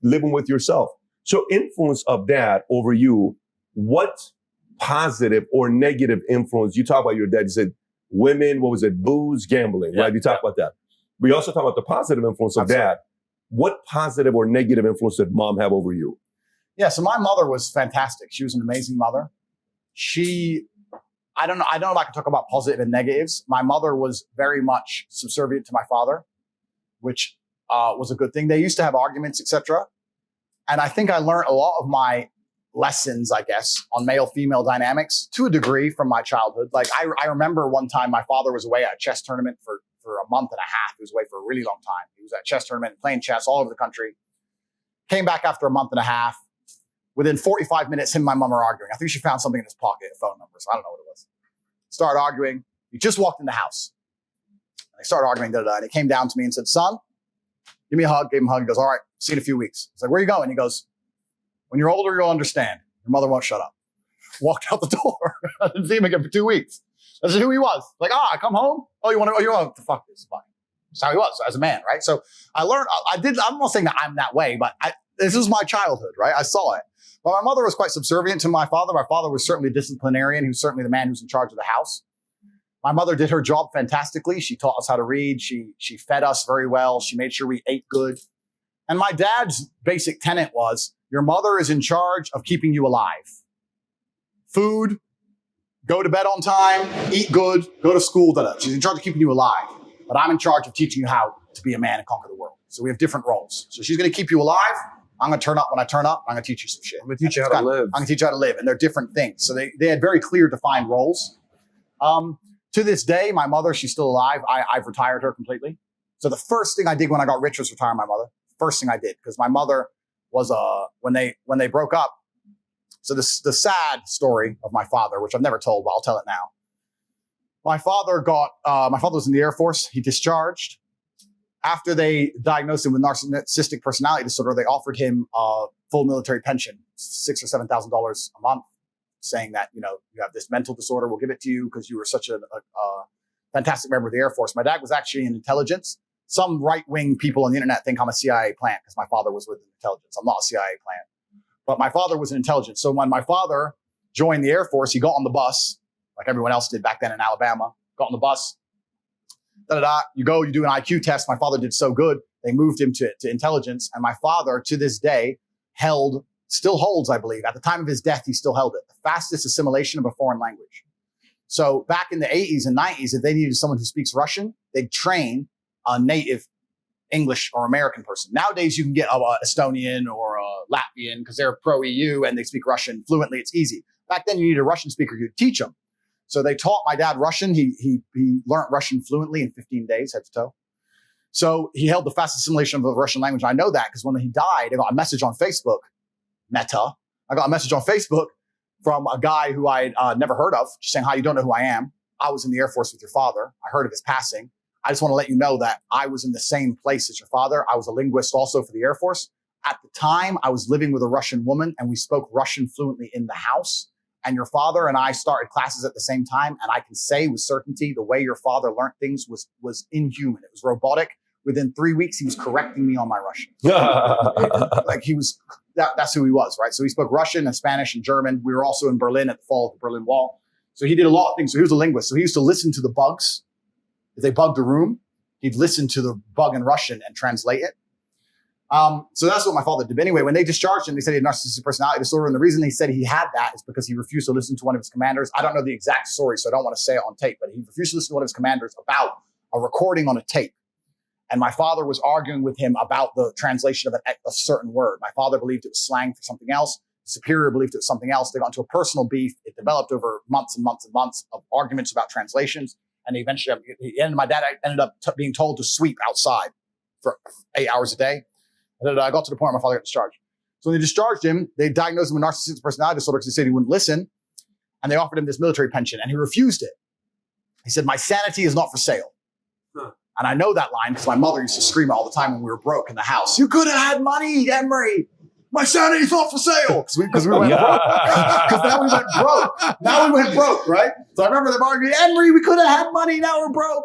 living with yourself. So influence of that over you, what positive or negative influence? You talk about your dad, you said women, what was it? Booze, gambling, right? You talk about that. We also talk about the positive influence of that. What positive or negative influence did mom have over you? Yeah, so my mother was fantastic. She was an amazing mother. I don't know if I can talk about positive and negatives. My mother was very much subservient to my father, which was a good thing. They used to have arguments, etc. And I think I learned a lot of my lessons, I guess, on male-female dynamics to a degree from my childhood. Like I remember one time my father was away at a chess tournament for a month and a half. He was away for a really long time. He was at a chess tournament playing chess all over the country. Came back after a month and a half. Within 45 minutes, him and my mom are arguing. I think she found something in his pocket, a phone number. So I don't know what it was. Started arguing. He just walked in the house. They started arguing, and he came down to me and said, son, give me a hug. Gave him a hug. He goes, all right, see you in a few weeks. I was like, where are you going? He goes, when you're older, you'll understand. Your mother won't shut up. Walked out the door. I didn't see him again for 2 weeks. That's who he was. Like, I come home. Oh, you want to fuck this? Fine. That's how he was as a man, right? So I learned, I'm not saying that I'm that way, but this is my childhood, right? I saw it. But my mother was quite subservient to my father. My father was certainly a disciplinarian. He was certainly the man who was in charge of the house. My mother did her job fantastically. She taught us how to read. She fed us very well. She made sure we ate good. And my dad's basic tenet was, your mother is in charge of keeping you alive. Food, go to bed on time, eat good, go to school. She's in charge of keeping you alive. But I'm in charge of teaching you how to be a man and conquer the world. So we have different roles. So she's going to keep you alive. I'm going to turn up when I turn up. I'm going to teach you some shit. I'm going to teach you how to live. I'm going to teach you how to live. And they're different things. So they had very clear defined roles. To this day, my mother, she's still alive. I've retired her completely. So the first thing I did when I got rich was retire my mother. First thing I did, because my mother was, when they broke up. So the sad story of my father, which I've never told, but I'll tell it now. My father was in the Air Force. He discharged. After they diagnosed him with narcissistic personality disorder, they offered him a full military pension, $6,000 or $7,000 a month, saying that, you have this mental disorder. We'll give it to you because you were such a fantastic member of the Air Force. My dad was actually in intelligence. Some right-wing people on the internet think I'm a CIA plant because my father was with intelligence. I'm not a CIA plant. But my father was in intelligence. So when my father joined the Air Force, he got on the bus, like everyone else did back then in Alabama, got on the bus. You go, you do an IQ test. My father did so good, they moved him to intelligence. And my father, to this day, still holds, I believe. At the time of his death, he still held it. The fastest assimilation of a foreign language. So back in the 80s and 90s, if they needed someone who speaks Russian, they'd train a native English or American person. Nowadays, you can get an Estonian or a Latvian because they're pro-EU and they speak Russian fluently. It's easy. Back then, you needed a Russian speaker who'd teach them. So they taught my dad Russian. He learned Russian fluently in 15 days, head to toe. So he held the fastest assimilation of the Russian language. I know that because when he died, I got a message on Facebook, Meta. I got a message on Facebook from a guy who I had never heard of, just saying, hi, you don't know who I am. I was in the Air Force with your father. I heard of his passing. I just want to let you know that I was in the same place as your father. I was a linguist also for the Air Force. At the time, I was living with a Russian woman and we spoke Russian fluently in the house. And your father and I started classes at the same time. And I can say with certainty, the way your father learned things was inhuman. It was robotic. Within 3 weeks, he was correcting me on my Russian. Like he was, that's who he was, right? So he spoke Russian and Spanish and German. We were also in Berlin at the fall of the Berlin Wall. So he did a lot of things. So he was a linguist. So he used to listen to the bugs. If they bugged a room, he'd listen to the bug in Russian and translate it. So that's what my father did. But anyway, when they discharged him, they said he had narcissistic personality disorder. And the reason they said he had that is because he refused to listen to one of his commanders. I don't know the exact story, so I don't want to say it on tape, but he refused to listen to one of his commanders about a recording on a tape. And my father was arguing with him about the translation of a certain word. My father believed it was slang for something else. Superior believed it was something else. They got into a personal beef. It developed over months and months and months of arguments about translations. And eventually, my dad ended up being told to sweep outside for 8 hours a day. And I got to the point where my father got discharged. So when they discharged him, they diagnosed him with narcissistic personality disorder because they said he wouldn't listen. And they offered him this military pension and he refused it. He said, my sanity is not for sale. Huh. And I know that line because my mother used to scream all the time when we were broke in the house. You could have had money, Emery. My sanity's not for sale. Because we went broke. Because now we went broke. Now we went broke, right? So I remember them arguing, Emery, we could have had money. Now we're broke.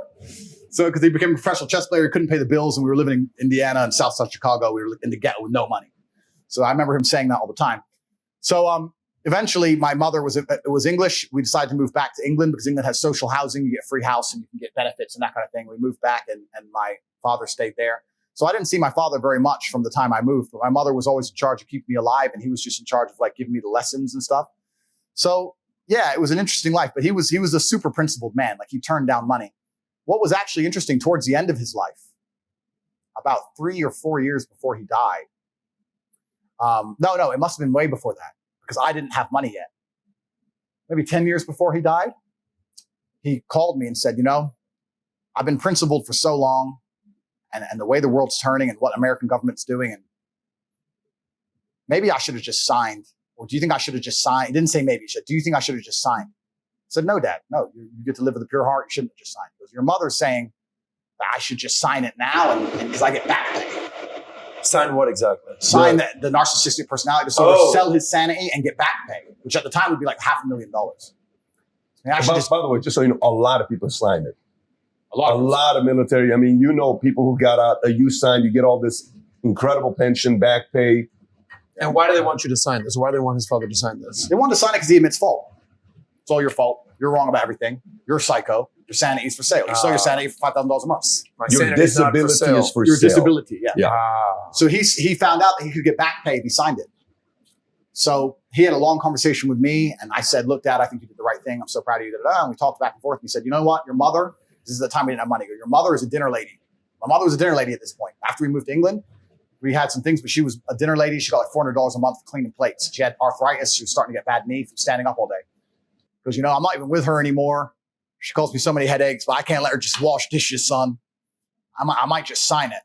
So because he became a professional chess player, he couldn't pay the bills. And we were living in Indiana and South Chicago. We were in the ghetto with no money. So I remember him saying that all the time. So eventually my mother was English. We decided to move back to England because England has social housing. You get a free house and you can get benefits and that kind of thing. We moved back and my father stayed there. So I didn't see my father very much from the time I moved, but my mother was always in charge of keeping me alive. And he was just in charge of like giving me the lessons and stuff. So yeah, it was an interesting life, but he was a super principled man. Like he turned down money. What was actually interesting towards the end of his life, about 3 or 4 years before he died. No, it must have been way before that because I didn't have money yet. Maybe 10 years before he died, he called me and said, you know, I've been principled for so long and the way the world's turning and what American government's doing. And maybe I should have just signed. Or do you think I should have just signed? He didn't say maybe. He said, do you think I should have just signed? I said, no, Dad, no, you get to live with a pure heart. You shouldn't have just signed. Because your mother's saying that I should just sign it now and because I get back pay. Sign what exactly? Sign the narcissistic personality disorder, sell his sanity and get back pay, which at the time would be like $500,000. I mean, by the way, just so you know, a lot of people signed it. A lot of military. I mean, you know, people who got out, you signed, you get all this incredible pension, back pay. And why do they want you to sign this? Why do they want his father to sign this? They wanted to sign it because he admits fault. It's all your fault. You're wrong about everything. You're a psycho. Your sanity is for sale. You sell your sanity for $5,000 a month. Your disability is for your sale. Disability, yeah. So he found out that he could get back pay if he signed it. So he had a long conversation with me, and I said, "Look, Dad, I think you did the right thing. I'm so proud of you." And we talked back and forth. He said, "You know what? Your mother. This is the time we didn't have money. Your mother is a dinner lady. My mother was a dinner lady at this point. After we moved to England, we had some things, but she was a dinner lady. She got like $400 a month for cleaning plates. She had arthritis. She was starting to get bad knee from standing up all day. Because, you know, I'm not even with her anymore. She caused me so many headaches, but I can't let her just wash dishes, son. I might just sign it."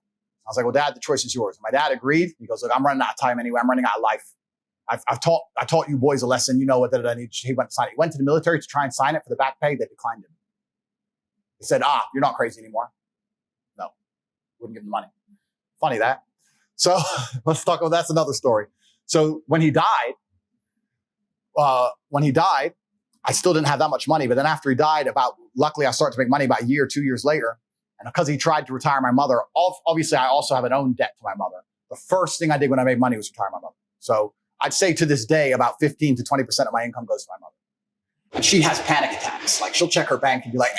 I was like, "Well, Dad, the choice is yours." And my dad agreed. He goes, "Look, I'm running out of time anyway. I'm running out of life. I taught you boys a lesson. You know what that I need." He went to sign it. He went to the military to try and sign it for the back pay. They declined him. He said, "You're not crazy anymore." No, wouldn't give him the money. Funny that. So let's talk about that's another story. So when he died, I still didn't have that much money. But then after he died, luckily I started to make money about a year, 2 years later. And because he tried to retire my mother, obviously I also have an own debt to my mother. The first thing I did when I made money was retire my mother. So I'd say to this day, about 15 to 20% of my income goes to my mother. And she has panic attacks. Like she'll check her bank and be like,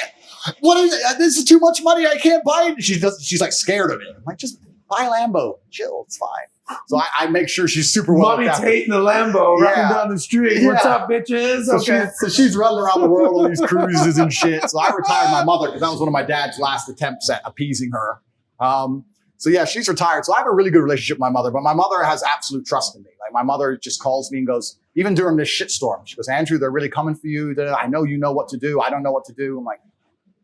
"What is it? This is too much money. I can't buy it." She's like scared of it. I'm like, "Just buy a Lambo. Chill. It's fine." So I make sure she's super well. Mommy Tate in the Lambo riding down the street. Yeah. What's up, bitches? So she's running around the world on these cruises and shit. So I retired my mother because that was one of my dad's last attempts at appeasing her. So yeah, she's retired. So I have a really good relationship with my mother, but my mother has absolute trust in me. Like my mother just calls me and goes, even during this shitstorm, she goes, "Andrew, they're really coming for you. I know you know what to do. I don't know what to do." I'm like,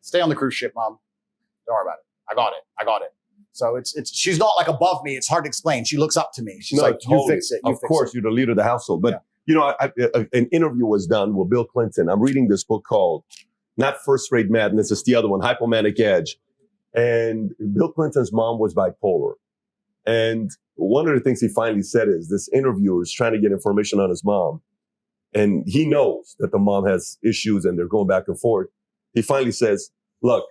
"Stay on the cruise ship, Mom. Don't worry about it. I got it. So she's not like above me. It's hard to explain. She looks up to me. She's like, totally. "You fix it." Of course, you're the leader of the household. But, you know, an interview was done with Bill Clinton. I'm reading this book called not first-rate madness, it's the other one, hypomanic edge. And Bill Clinton's mom was bipolar. And one of the things he finally said is this interviewer is trying to get information on his mom. And he knows that the mom has issues and they're going back and forth. He finally says, look,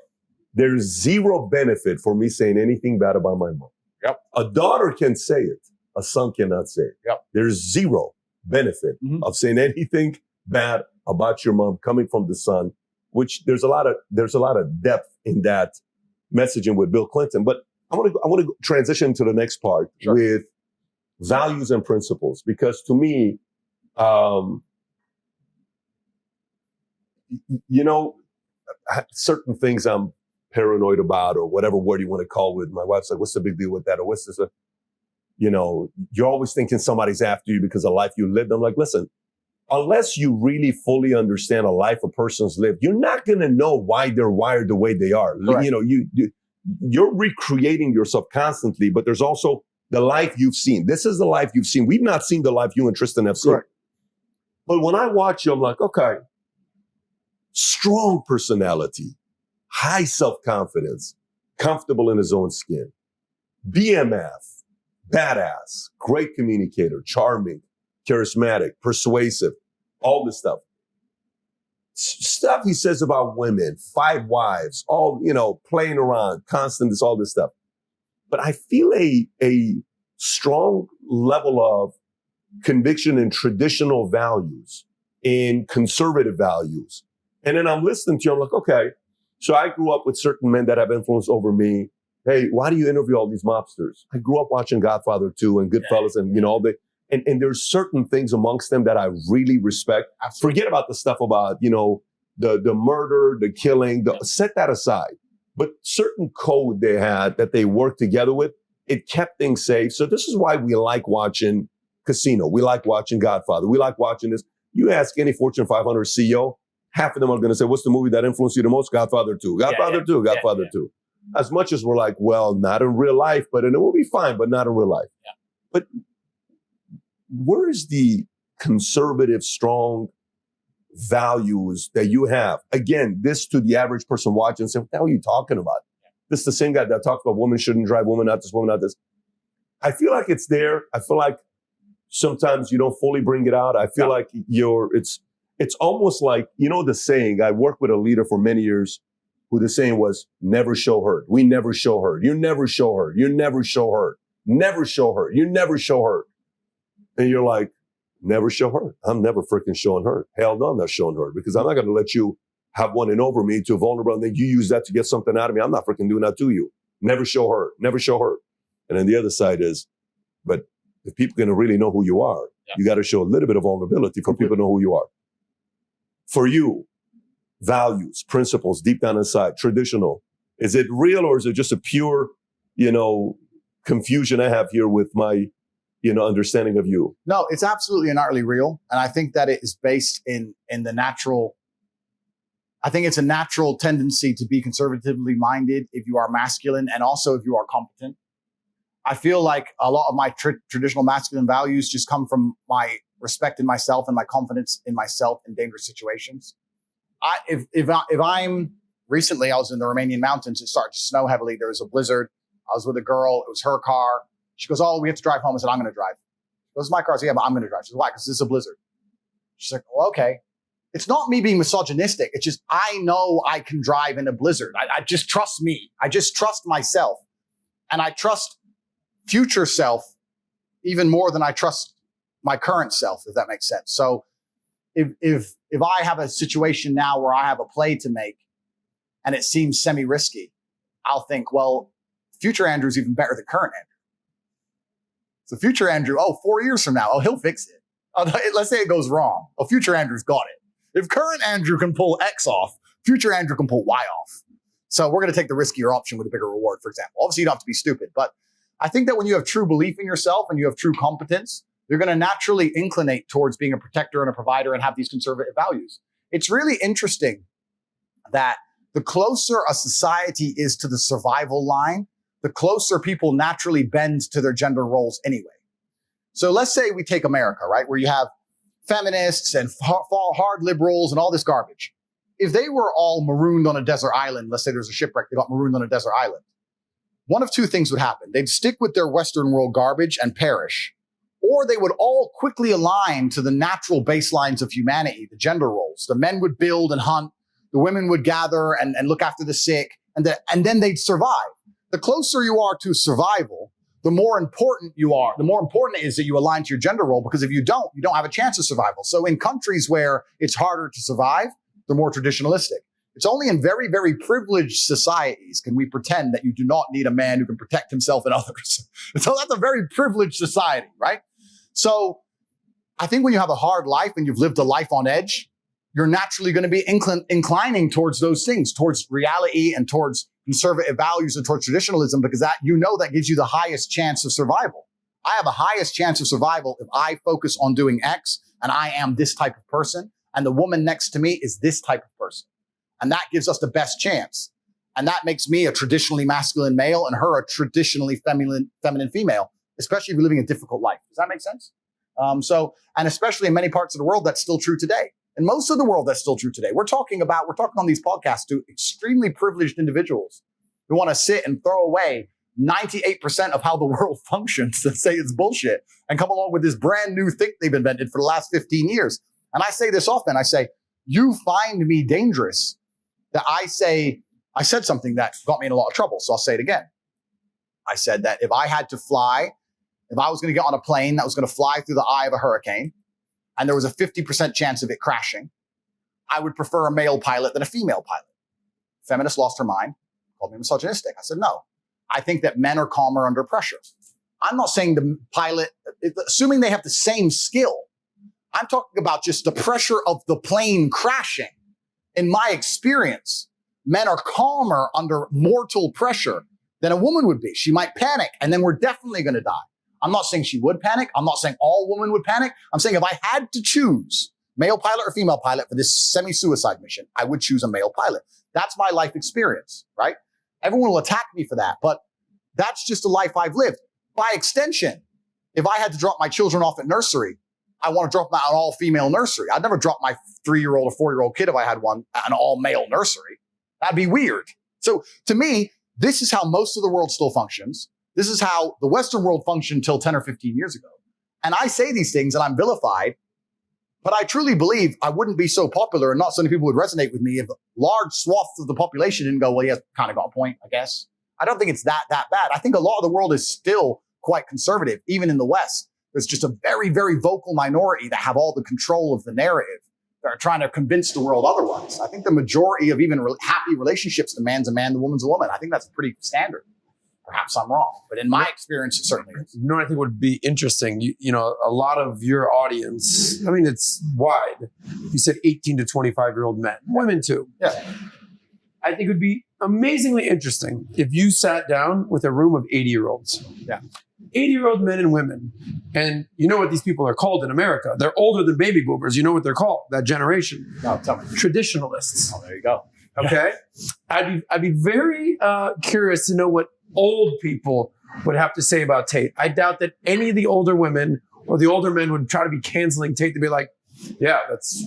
there's zero benefit for me saying anything bad about my mom. Yep. A daughter can say it. A son cannot say it. Yep. There's zero benefit of saying anything bad about your mom coming from the son, which there's a lot of depth in that messaging with Bill Clinton. But I want to transition to the next part with values and principles, because to me, certain things I'm paranoid about, or whatever word you want to call it. My wife's like, what's the big deal with that? Or what's this? You're always thinking somebody's after you because of life you lived. I'm like, listen, unless you really fully understand a life a person's lived, you're not going to know why they're wired the way they are. Correct. You're recreating yourself constantly, but there's also the life you've seen. This is the life you've seen. We've not seen the life you and Tristan have seen. Correct. But when I watch you, I'm like, okay, strong personality, high self-confidence, comfortable in his own skin, BMF, badass, great communicator, charming, charismatic, persuasive, all this stuff. Stuff he says about women, 5 wives, all, playing around, constant, all this stuff. But I feel a strong level of conviction in traditional values, in conservative values. And then I'm listening to you, I'm like, okay, so I grew up with certain men that have influence over me. Hey, why do you interview all these mobsters? I grew up watching Godfather 2 and Goodfellas and, all the, and there's certain things amongst them that I really respect. Forget about the stuff about, the murder, the killing, set that aside. But certain code they had that they worked together with, it kept things safe. So this is why we like watching Casino. We like watching Godfather. We like watching this. You ask any Fortune 500 CEO, half of them are going to say, what's the movie that influenced you the most? Godfather 2. Godfather 2. Godfather 2. As much as we're like, well, not in real life, but in a movie, fine, but not in real life. Yeah. But where's the conservative, strong values that you have? Again, this to the average person watching and say, what the hell are you talking about? This is the same guy that talks about women shouldn't drive, women not this, women not this. I feel like it's there. I feel like sometimes you don't fully bring it out. I feel like it's almost like, the saying, I worked with a leader for many years who the saying was, never show hurt. We never show hurt. You never show hurt. You never show hurt. Never show hurt. You never show hurt. And you're like, never show hurt. I'm never freaking showing hurt. Hell no, I'm not showing hurt, because I'm not going to let you have one in over me to a vulnerable and then you use that to get something out of me. I'm not freaking doing that to you. Never show hurt. Never show hurt. And then the other side is, but if people are going to really know who you are, you got to show a little bit of vulnerability for people to know who you are. For you, values, principles, deep down inside, traditional, is it real or is it just a pure, confusion I have here with my, understanding of you? No, it's absolutely and utterly real. And I think that it is based in the natural. I think it's a natural tendency to be conservatively minded if you are masculine and also if you are competent. I feel like a lot of my traditional masculine values just come from my respect in myself and my confidence in myself in dangerous situations. If I'm recently, I was in the Romanian mountains. It started to snow heavily. There was a blizzard. I was with a girl. It was her car. She goes, oh, we have to drive home. I said, I'm going to drive. She goes, my car. I said, yeah, but I'm going to drive. She goes, why? Because this is a blizzard. She's like, well, okay. It's not me being misogynistic. It's just, I know I can drive in a blizzard. I just trust me. I just trust myself. And I trust future self even more than I trust my current self, if that makes sense. So if I have a situation now where I have a play to make and it seems semi-risky, I'll think, well, future Andrew's even better than current Andrew. So future Andrew, 4 years from now, he'll fix it. Let's say it goes wrong. Future Andrew's got it. If current Andrew can pull X off, future Andrew can pull Y off. So we're going to take the riskier option with a bigger reward, for example. Obviously, you don't have to be stupid, but I think that when you have true belief in yourself and you have true competence, you're going to naturally inclinate towards being a protector and a provider and have these conservative values. It's really interesting that the closer a society is to the survival line, the closer people naturally bend to their gender roles anyway. So let's say we take America, right, where you have feminists and hard liberals and all this garbage. if they were all marooned on a desert island, let's say there's a shipwreck, they got marooned on a desert island, one of two things would happen. They'd stick with their Western world garbage and perish, or they would all quickly align to the natural baselines of humanity, the gender roles. The men would build and hunt, the women would gather and look after the sick, and then they'd survive. The closer you are to survival, the more important you are. The more important it is that you align to your gender role, because if you don't have a chance of survival. So in countries where it's harder to survive, they're more traditionalistic. It's only in very, very privileged societies can we pretend that you do not need a man who can protect himself and others. So that's a very privileged society, right? So I think when you have a hard life and you've lived a life on edge, you're naturally going to be inclining towards those things, towards reality and towards conservative values and towards traditionalism, because that gives you the highest chance of survival. I have a highest chance of survival if I focus on doing X and I am this type of person, and the woman next to me is this type of person. And that gives us the best chance. And that makes me a traditionally masculine male and her a traditionally feminine female, especially if you're living a difficult life. Does that make sense? And especially in many parts of the world, that's still true today. In most of the world, that's still true today. We're talking on these podcasts to extremely privileged individuals who want to sit and throw away 98% of how the world functions and say it's bullshit and come along with this brand new thing they've invented for the last 15 years. And I say this often. I say, you find me dangerous that I said something that got me in a lot of trouble. So I'll say it again. I said that if I was going to get on a plane that was going to fly through the eye of a hurricane, and there was a 50% chance of it crashing, I would prefer a male pilot than a female pilot. Feminist lost her mind, called me misogynistic. I said, no, I think that men are calmer under pressure. I'm not saying the pilot, assuming they have the same skill, I'm talking about just the pressure of the plane crashing. In my experience, men are calmer under mortal pressure than a woman would be. She might panic, and then we're definitely going to die. I'm not saying she would panic. I'm not saying all women would panic. I'm saying if I had to choose male pilot or female pilot for this semi-suicide mission, I would choose a male pilot. That's my life experience, right? Everyone will attack me for that, but that's just a life I've lived. By extension, if I had to drop my children off at nursery, I want to drop them at an all-female nursery. I'd never drop my 3-year-old or 4-year-old kid if I had one at an all-male nursery. That'd be weird. So to me, this is how most of the world still functions. This is how the Western world functioned until 10 or 15 years ago. And I say these things and I'm vilified, but I truly believe I wouldn't be so popular and not so many people would resonate with me if large swaths of the population didn't go, well, he has kind of got a point, I guess. I don't think it's that bad. I think a lot of the world is still quite conservative, even in the West. There's just a very, very vocal minority that have all the control of the narrative that are trying to convince the world otherwise. I think the majority of even happy relationships, the man's a man, the woman's a woman. I think that's pretty standard. Perhaps I'm wrong, but in my experience, it certainly is. You know what I think would be interesting? You know, a lot of your audience, I mean, it's wide. You said 18 to 25-year-old men, women too. Yeah. I think it would be amazingly interesting if you sat down with a room of 80-year-olds. Yeah. 80-year-old men and women. And you know what these people are called in America? They're older than baby boomers. You know what they're called, that generation? No, tell me. Traditionalists. Oh, there you go. Okay. I'd be very curious to know what old people would have to say about Tate. I doubt that any of the older women or the older men would try to be canceling Tate to be like, yeah, that's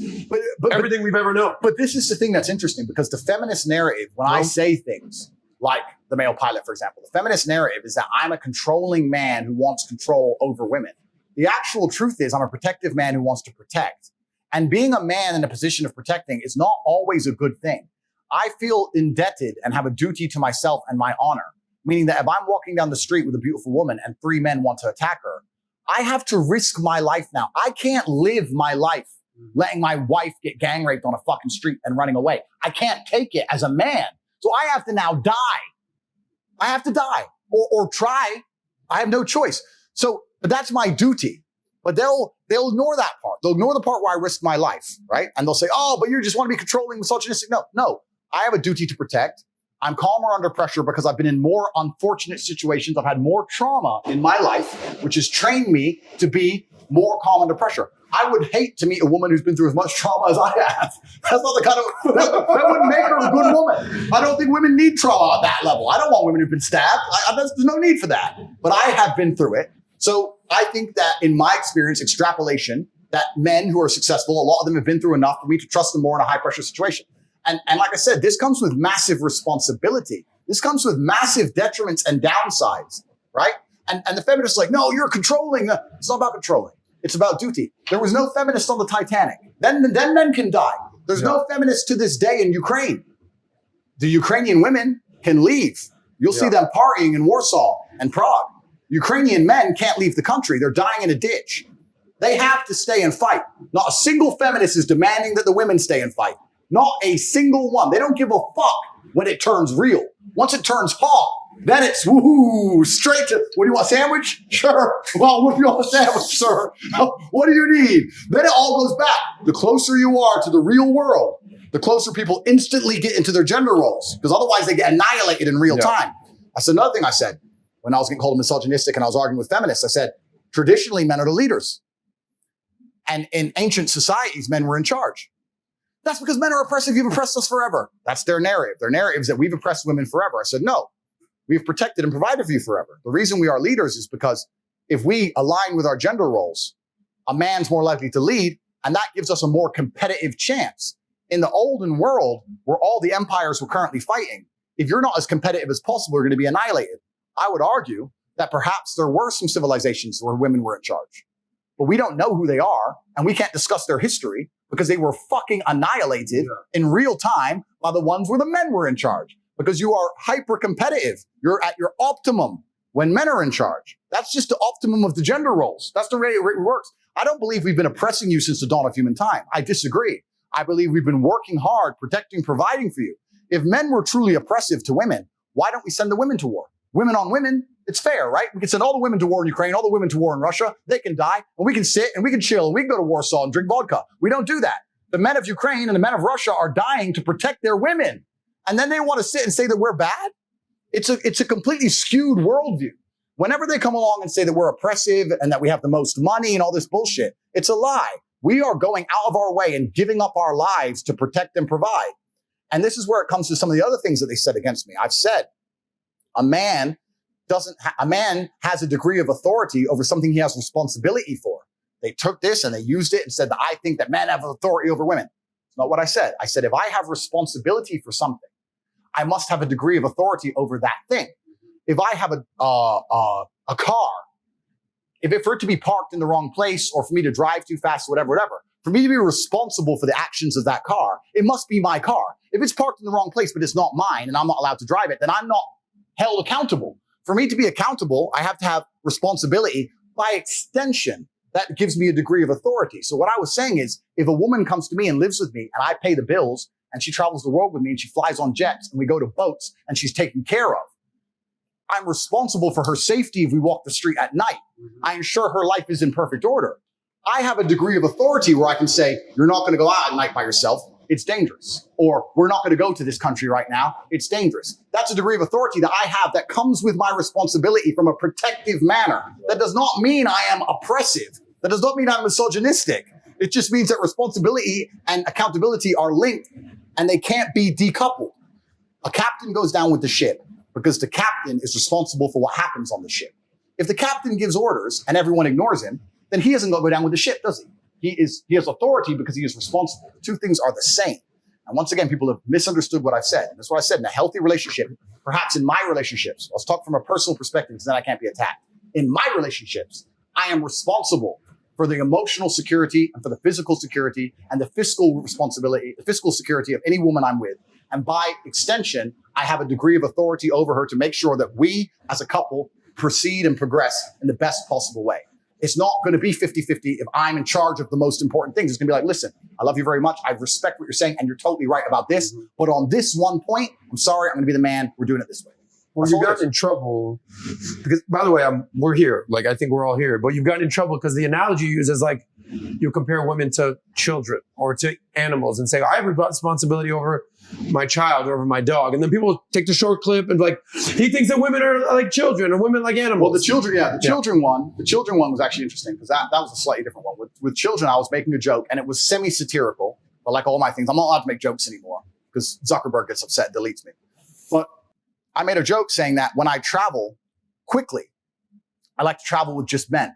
everything we've ever known. But this is the thing that's interesting, because the feminist narrative, when I say things like the male pilot, for example, the feminist narrative is that I'm a controlling man who wants control over women. The actual truth is I'm a protective man who wants to protect. And being a man in a position of protecting is not always a good thing. I feel indebted and have a duty to myself and my honor. Meaning that if I'm walking down the street with a beautiful woman and 3 men want to attack her, I have to risk my life now. I can't live my life letting my wife get gang raped on a fucking street and running away. I can't take it as a man. So I have to now die. I have to die or try. I have no choice. So but that's my duty. But they'll ignore that part. They'll ignore the part where I risk my life, right? And they'll say, oh, but you just want to be controlling, misogynistic. No, I have a duty to protect. I'm calmer under pressure because I've been in more unfortunate situations. I've had more trauma in my life, which has trained me to be more calm under pressure. I would hate to meet a woman who's been through as much trauma as I have. That's not the kind of, that wouldn't make her a good woman. I don't think women need trauma at that level. I don't want women who've been stabbed. There's no need for that. But I have been through it. So I think that in my experience, extrapolation, that men who are successful, a lot of them have been through enough for me to trust them more in a high pressure situation. And like I said, this comes with massive responsibility. This comes with massive detriments and downsides, right? And the feminists are like, no, you're controlling. It's not about controlling. It's about duty. There was no feminist on the Titanic. Then men can die. There's no feminists to this day in Ukraine. The Ukrainian women can leave. You'll see them partying in Warsaw and Prague. Ukrainian men can't leave the country. They're dying in a ditch. They have to stay and fight. Not a single feminist is demanding that the women stay and fight. Not a single one. They don't give a fuck when it turns real. Once it turns hot, then it's woohoo, straight to, what do you want, a sandwich? Sure. Well, what do you want a sandwich, sir? What do you need? Then it all goes back. The closer you are to the real world, the closer people instantly get into their gender roles, because otherwise they get annihilated in real time. That's another thing I said when I was getting called misogynistic and I was arguing with feminists. I said, traditionally, men are the leaders. And in ancient societies, men were in charge. That's because men are oppressive. You've oppressed us forever. That's their narrative. Their narrative is that we've oppressed women forever. I said, no, we've protected and provided for you forever. The reason we are leaders is because if we align with our gender roles, a man's more likely to lead, and that gives us a more competitive chance. In the olden world, where all the empires were currently fighting, if you're not as competitive as possible, you're going to be annihilated. I would argue that perhaps there were some civilizations where women were in charge, but we don't know who they are, and we can't discuss their history because they were fucking annihilated in real time by the ones where the men were in charge. Because you are hyper competitive. You're at your optimum when men are in charge. That's just the optimum of the gender roles. That's the way it works. I don't believe we've been oppressing you since the dawn of human time. I disagree. I believe we've been working hard, protecting, providing for you. If men were truly oppressive to women, why don't we send the women to war? Women on women, it's fair, right? We can send all the women to war in Ukraine, all the women to war in Russia. They can die, and we can sit and we can chill and we can go to Warsaw and drink vodka. We don't do that. The men of Ukraine and the men of Russia are dying to protect their women. And then they want to sit and say that we're bad? It's a completely skewed worldview. Whenever they come along and say that we're oppressive and that we have the most money and all this bullshit, it's a lie. We are going out of our way and giving up our lives to protect and provide. And this is where it comes to some of the other things that they said against me. I've said a man has a degree of authority over something he has responsibility for. They took this and they used it and said that I think that men have authority over women. It's not what I said. I said, if I have responsibility for something, I must have a degree of authority over that thing. If I have a car, for it to be parked in the wrong place or for me to drive too fast, whatever, for me to be responsible for the actions of that car, it must be my car. If it's parked in the wrong place, but it's not mine and I'm not allowed to drive it, then I'm not held accountable. For me to be accountable, I have to have responsibility. By extension, that gives me a degree of authority. So what I was saying is, if a woman comes to me and lives with me and I pay the bills and she travels the world with me and she flies on jets and we go to boats and she's taken care of, I'm responsible for her safety if we walk the street at night. I ensure her life is in perfect order. I have a degree of authority where I can say, you're not going to go out at night by yourself. It's dangerous. Or we're not going to go to this country right now. It's dangerous. That's a degree of authority that I have that comes with my responsibility from a protective manner. That does not mean I am oppressive. That does not mean I'm misogynistic. It just means that responsibility and accountability are linked and they can't be decoupled. A captain goes down with the ship because the captain is responsible for what happens on the ship. If the captain gives orders and everyone ignores him, then he doesn't go down with the ship, does he? He has authority because he is responsible. The two things are the same. And once again, people have misunderstood what I've said. And that's what I said. In a healthy relationship, perhaps in my relationships, let's talk from a personal perspective because then I can't be attacked. In my relationships, I am responsible for the emotional security and for the physical security and the fiscal responsibility, the fiscal security of any woman I'm with. And by extension, I have a degree of authority over her to make sure that we as a couple proceed and progress in the best possible way. It's not going to be 50-50 if I'm in charge of the most important things. It's going to be like, listen, I love you very much. I respect what you're saying, and you're totally right about this. But on this one point, I'm sorry, I'm going to be the man. We're doing it this way. Well, you got in trouble because, by the way, we're here. Like, I think we're all here. But you've gotten in trouble because the analogy you use is like you compare women to children or to animals and say, I have responsibility over my child or over my dog. And then people take the short clip and like, he thinks that women are like children or women like animals. Well, the children one was actually interesting because that was a slightly different one. With children, I was making a joke and it was semi-satirical. But like all my things, I'm not allowed to make jokes anymore because Zuckerberg gets upset and deletes me. But I made a joke saying that when I travel quickly, I like to travel with just men.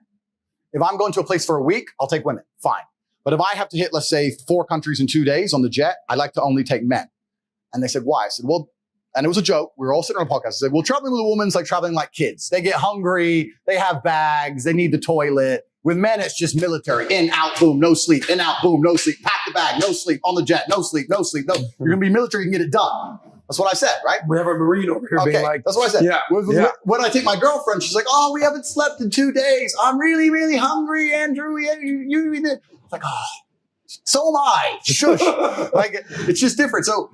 If I'm going to a place for a week, I'll take women. Fine. But if I have to hit, let's say, 4 countries in 2 days on the jet, I like to only take men. And they said, why? I said, well, and it was a joke. We were all sitting on a podcast. I said, well, traveling with a woman's like traveling like kids. They get hungry. They have bags. They need the toilet. With men, it's just military. In, out, boom, no sleep. In, out, boom, no sleep. Pack the bag, no sleep. On the jet, no sleep, no sleep. No, you're going to be military, you can get it done. That's what I said, right? We have a Marine over here being like, that's what I said. Yeah, When I take my girlfriend, she's like, oh, we haven't slept in 2 days. I'm really, really hungry, Andrew. It's like, oh, so am I. Shush. Like, it's just different. So,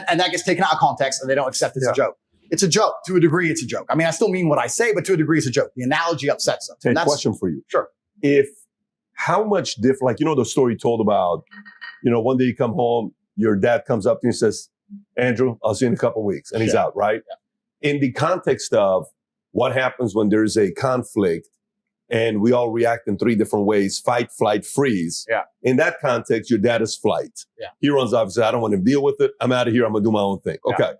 and that gets taken out of context and they don't accept it as a joke. It's a joke. To a degree, it's a joke. I mean, I still mean what I say, but to a degree, it's a joke. The analogy upsets them. Tate, question for you. Sure. How much different, like, the story told about, one day you come home, your dad comes up to you and says, Andrew, I'll see you in a couple of weeks. And he's out, right? Yeah. In the context of what happens when there's a conflict and we all react in 3 different ways, fight, flight, freeze. Yeah. In that context, your dad is flight. Yeah. He runs off and says, I don't want to deal with it. I'm out of here. I'm going to do my own thing. Yeah. Okay.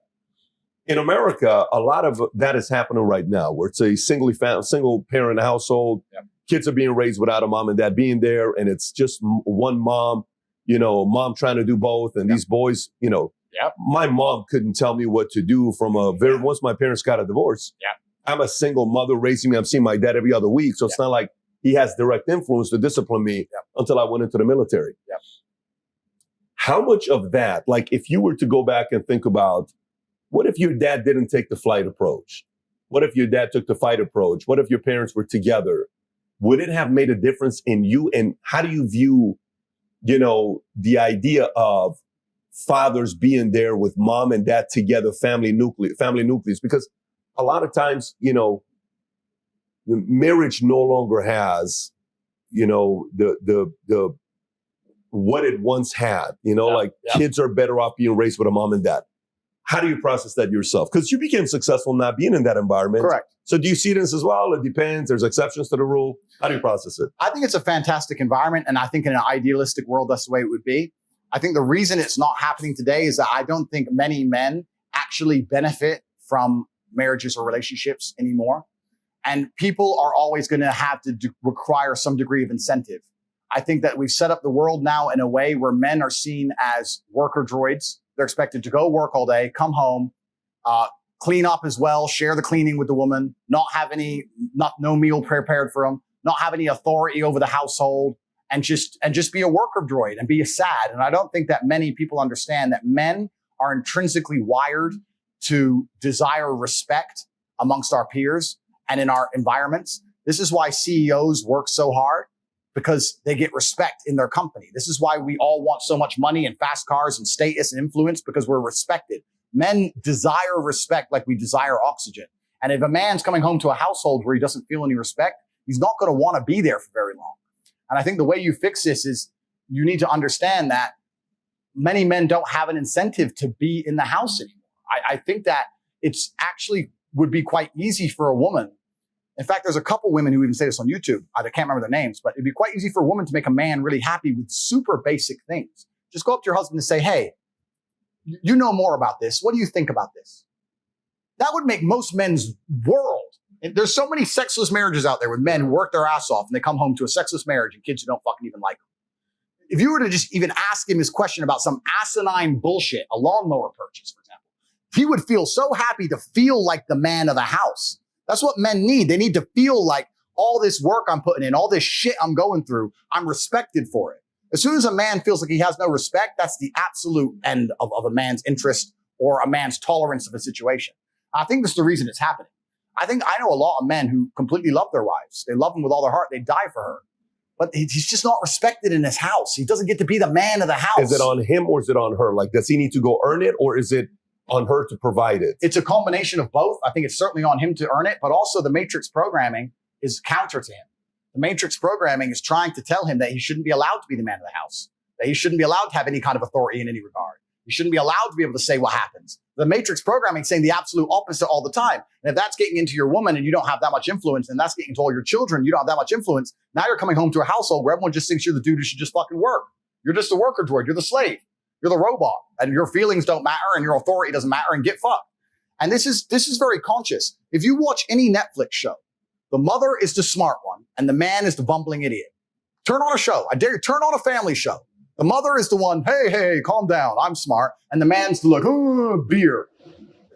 In America, a lot of that is happening right now, where it's a single parent household. Yeah. Kids are being raised without a mom and dad being there. And it's just one mom, mom trying to do both. And these boys, my mom couldn't tell me what to do once my parents got a divorce. Yeah. I'm a single mother raising me. I'm seeing my dad every other week. So it's not like he has direct influence to discipline me until I went into the military. Yeah. How much of that, like if you were to go back and think about, what if your dad didn't take the flight approach? What if your dad took the fight approach? What if your parents were together? Would it have made a difference in you? And how do you view, the idea of fathers being there with mom and dad together, family nucleus? Because a lot of times, the marriage no longer has, the what it once had, kids are better off being raised with a mom and dad. How do you process that yourself? Because you became successful not being in that environment. Correct. So do you see this as well? It depends. There's exceptions to the rule. How do you process it? I think it's a fantastic environment. And I think in an idealistic world, that's the way it would be. I think the reason it's not happening today is that I don't think many men actually benefit from marriages or relationships anymore. And people are always going to have to require some degree of incentive. I think that we've set up the world now in a way where men are seen as worker droids. They're expected to go work all day, come home, clean up as well, share the cleaning with the woman, no meal prepared for them, not have any authority over the household, and just be a worker droid and be sad. And I don't think that many people understand that men are intrinsically wired to desire respect amongst our peers and in our environments. This is why CEOs work so hard, because they get respect in their company. This is why we all want so much money and fast cars and status and influence, because we're respected. Men desire respect like we desire oxygen. And if a man's coming home to a household where he doesn't feel any respect, he's not going to want to be there for very long. And I think the way you fix this is you need to understand that many men don't have an incentive to be in the house anymore. I think that it's actually would be quite easy for a woman. In fact, there's a couple women who even say this on YouTube. I can't remember their names, but it'd be quite easy for a woman to make a man really happy with super basic things. Just go up to your husband and say, hey, you know more about this. What do you think about this? That would make most men's world. And there's so many sexless marriages out there with men who work their ass off and they come home to a sexless marriage and kids who don't fucking even like them. If you were to just even ask him his question about some asinine bullshit, a lawnmower purchase, for example, he would feel so happy to feel like the man of the house. That's what men need. They need to feel like all this work I'm putting in, all this shit I'm going through, I'm respected for it. As soon as a man feels like he has no respect, that's the absolute end of a man's interest or a man's tolerance of a situation. I think that's the reason it's happening. I know a lot of men who completely love their wives. They love them with all their heart. They die for her. But he's just not respected in his house. He doesn't get to be the man of the house. Is it on him or is it on her? Like, does he need to go earn it or is it on her to provide it? It's a combination of both. I think it's certainly on him to earn it, but also the matrix programming is counter to him. The matrix programming is trying to tell him that he shouldn't be allowed to be the man of the house, that he shouldn't be allowed to have any kind of authority in any regard. He shouldn't be allowed to be able to say what happens. The matrix programming is saying the absolute opposite all the time. And if that's getting into your woman and you don't have that much influence, and that's getting into all your children, you don't have that much influence. Now you're coming home to a household where everyone just thinks you're the dude who should just fucking work. You're just a worker droid. You're the slave. You're the robot. And your feelings don't matter and your authority doesn't matter, and get fucked. And this is very conscious. If you watch any Netflix show, the mother is the smart one and the man is the bumbling idiot. Turn on a show. I dare you, turn on a family show. The mother is the one, hey, calm down, I'm smart. And the man's the like, oh, beer.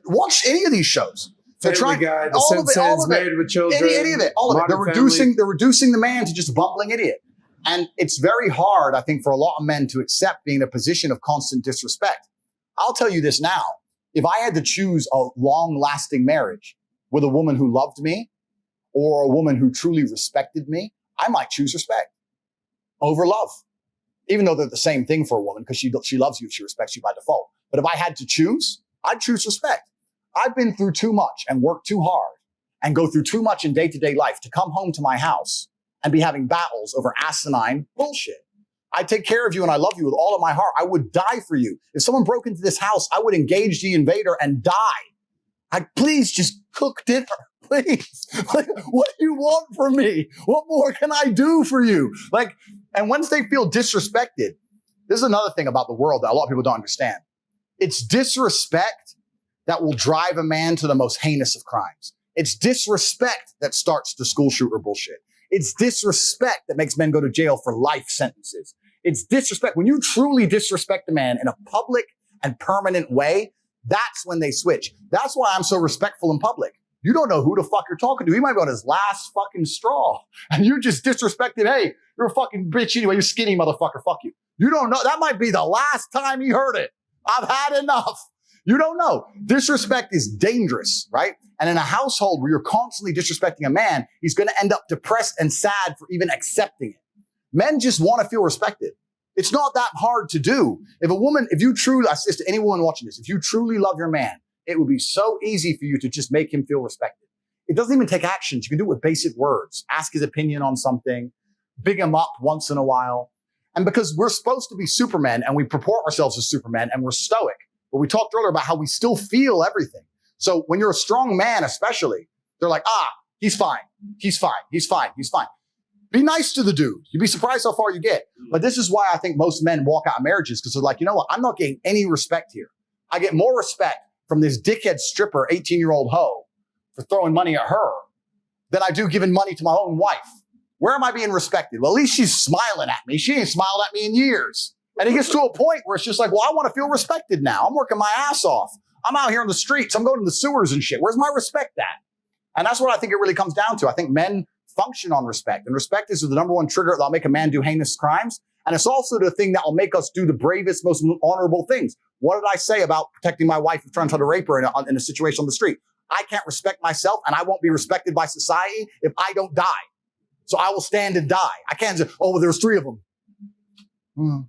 Watch any of these shows. They're Family trying, Guy, The all of it, Simpsons, Married with Children. any of it, all of it. They're Modern Family. reducing the man to just a bumbling idiot. And it's very hard, I think, for a lot of men to accept being in a position of constant disrespect. I'll tell you this now. If I had to choose a long-lasting marriage with a woman who loved me or a woman who truly respected me, I might choose respect over love. Even though they're the same thing for a woman, because she loves you, she respects you by default. But if I had to choose, I'd choose respect. I've been through too much and worked too hard and go through too much in day-to-day life to come home to my house and be having battles over asinine bullshit. I take care of you and I love you with all of my heart. I would die for you. If someone broke into this house, I would engage the invader and die. Please just cook dinner. Please. Like, what do you want from me? What more can I do for you? Like, and once they feel disrespected, this is another thing about the world that a lot of people don't understand. It's disrespect that will drive a man to the most heinous of crimes. It's disrespect that starts the school shooter bullshit. It's disrespect that makes men go to jail for life sentences. It's disrespect. When you truly disrespect a man in a public and permanent way, that's when they switch. That's why I'm so respectful in public. You don't know who the fuck you're talking to. He might be on his last fucking straw. And you just disrespected, hey, you're a fucking bitch anyway. You're skinny motherfucker. Fuck you. You don't know. That might be the last time he heard it. I've had enough. You don't know. Disrespect is dangerous, right? And in a household where you're constantly disrespecting a man, he's going to end up depressed and sad for even accepting it. Men just want to feel respected. It's not that hard to do. If you truly, I say this to anyone watching this, if you truly love your man, it would be so easy for you to just make him feel respected. It doesn't even take actions. You can do it with basic words. Ask his opinion on something, big him up once in a while. And because we're supposed to be supermen and we purport ourselves as supermen and we're stoic, but we talked earlier about how we still feel everything. So when you're a strong man, especially, they're like, he's fine. He's fine. He's fine. He's fine. Be nice to the dude. You'd be surprised how far you get. But this is why I think most men walk out of marriages, because they're like, you know what? I'm not getting any respect here. I get more respect from this dickhead stripper, 18-year-old hoe for throwing money at her than I do giving money to my own wife. Where am I being respected? Well, at least she's smiling at me. She ain't smiled at me in years. And it gets to a point where it's just like, well, I want to feel respected now. I'm working my ass off. I'm out here on the streets. I'm going to the sewers and shit. Where's my respect at? And that's what I think it really comes down to. I think men function on respect. And respect is the number one trigger that'll make a man do heinous crimes. And it's also the thing that will make us do the bravest, most honorable things. What did I say about protecting my wife from trying to try to rape her in a situation on the street? I can't respect myself, and I won't be respected by society if I don't die. So I will stand and die. I can't say, oh, well, there's 3 of them.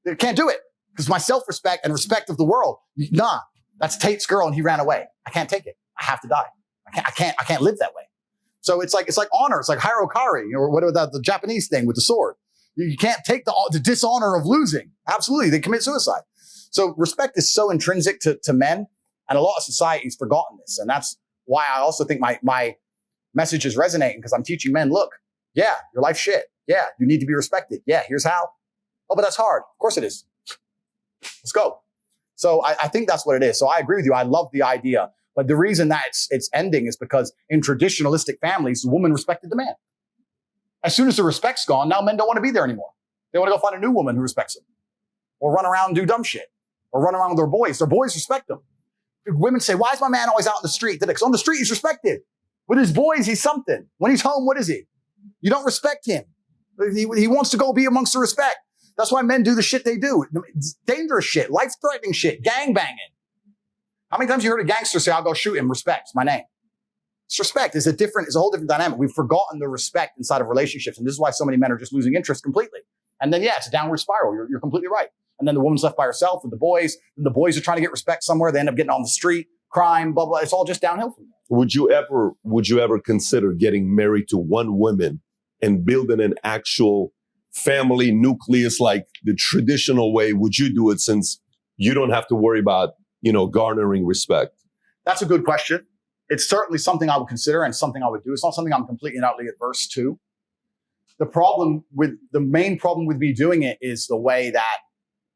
I can't do it because my self-respect and respect of the world. Nah, that's Tate's girl and he ran away. I can't take it. I have to die. I can't live that way. So it's like honor. It's like Hirokari, or what about the Japanese thing with the sword? You can't take the dishonor of losing. Absolutely. They commit suicide. So respect is so intrinsic to men, and a lot of society's forgotten this. And that's why I also think my message is resonating, because I'm teaching men, look, yeah, your life's shit. Yeah, you need to be respected. Yeah, here's how. Oh, but that's hard. Of course it is. Let's go. So I think that's what it is. So I agree with you. I love the idea. But the reason that it's ending is because in traditionalistic families, the woman respected the man. As soon as the respect's gone, now men don't want to be there anymore. They want to go find a new woman who respects them, or run around and do dumb shit, or run around with their boys. Their boys respect them. Women say, why is my man always out in the street? Because on the street, he's respected. With his boys, he's something. When he's home, what is he? You don't respect him. He wants to go be amongst the respect. That's why men do the shit they do. It's dangerous shit, life-threatening shit, gang banging. How many times you heard a gangster say, I'll go shoot him, respect, it's my name. It's respect. It's a whole different dynamic. We've forgotten the respect inside of relationships. And this is why so many men are just losing interest completely. And then, yeah, it's a downward spiral. You're completely right. And then the woman's left by herself with the boys. And the boys are trying to get respect somewhere. They end up getting on the street, crime, blah, blah. It's all just downhill from there. Would you ever consider getting married to one woman and building an actual family nucleus like the traditional way? Would you do it, since you don't have to worry about, garnering respect? That's a good question. It's certainly something I would consider and something I would do. It's not something I'm completely and utterly adverse to. The main problem with me doing it is the way that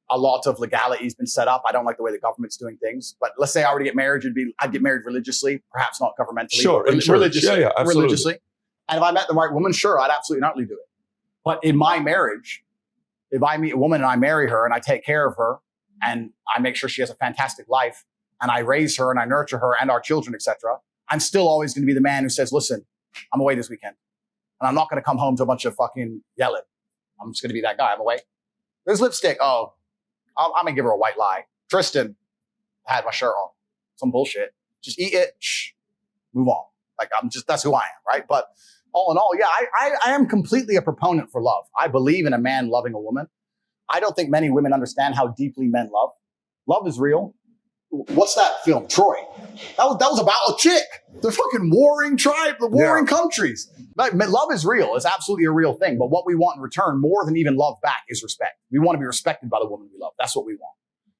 a lot of legality has been set up. I don't like the way the government's doing things. But let's say I were to get married, I'd get married religiously, perhaps not governmentally, sure, but religiously. Yeah, absolutely. Religiously. And if I met the right woman, sure, I'd absolutely and utterly do it. But in my marriage, if I meet a woman and I marry her and I take care of her and I make sure she has a fantastic life and I raise her and I nurture her and our children, etc., I'm still always going to be the man who says, listen, I'm away this weekend and I'm not going to come home to a bunch of fucking yelling. I'm just going to be that guy. I'm away. There's lipstick. Oh, I'm going to give her a white lie. Tristan, I had my shirt on. Some bullshit. Just eat it. Shh, move on. Like, that's who I am, right? But all in all, yeah, I am completely a proponent for love. I believe in a man loving a woman. I don't think many women understand how deeply men love. Love is real. What's that film? Troy. That was about a chick. The fucking warring tribe, the warring countries. Like, love is real. It's absolutely a real thing. But what we want in return, more than even love back, is respect. We want to be respected by the woman we love. That's what we want.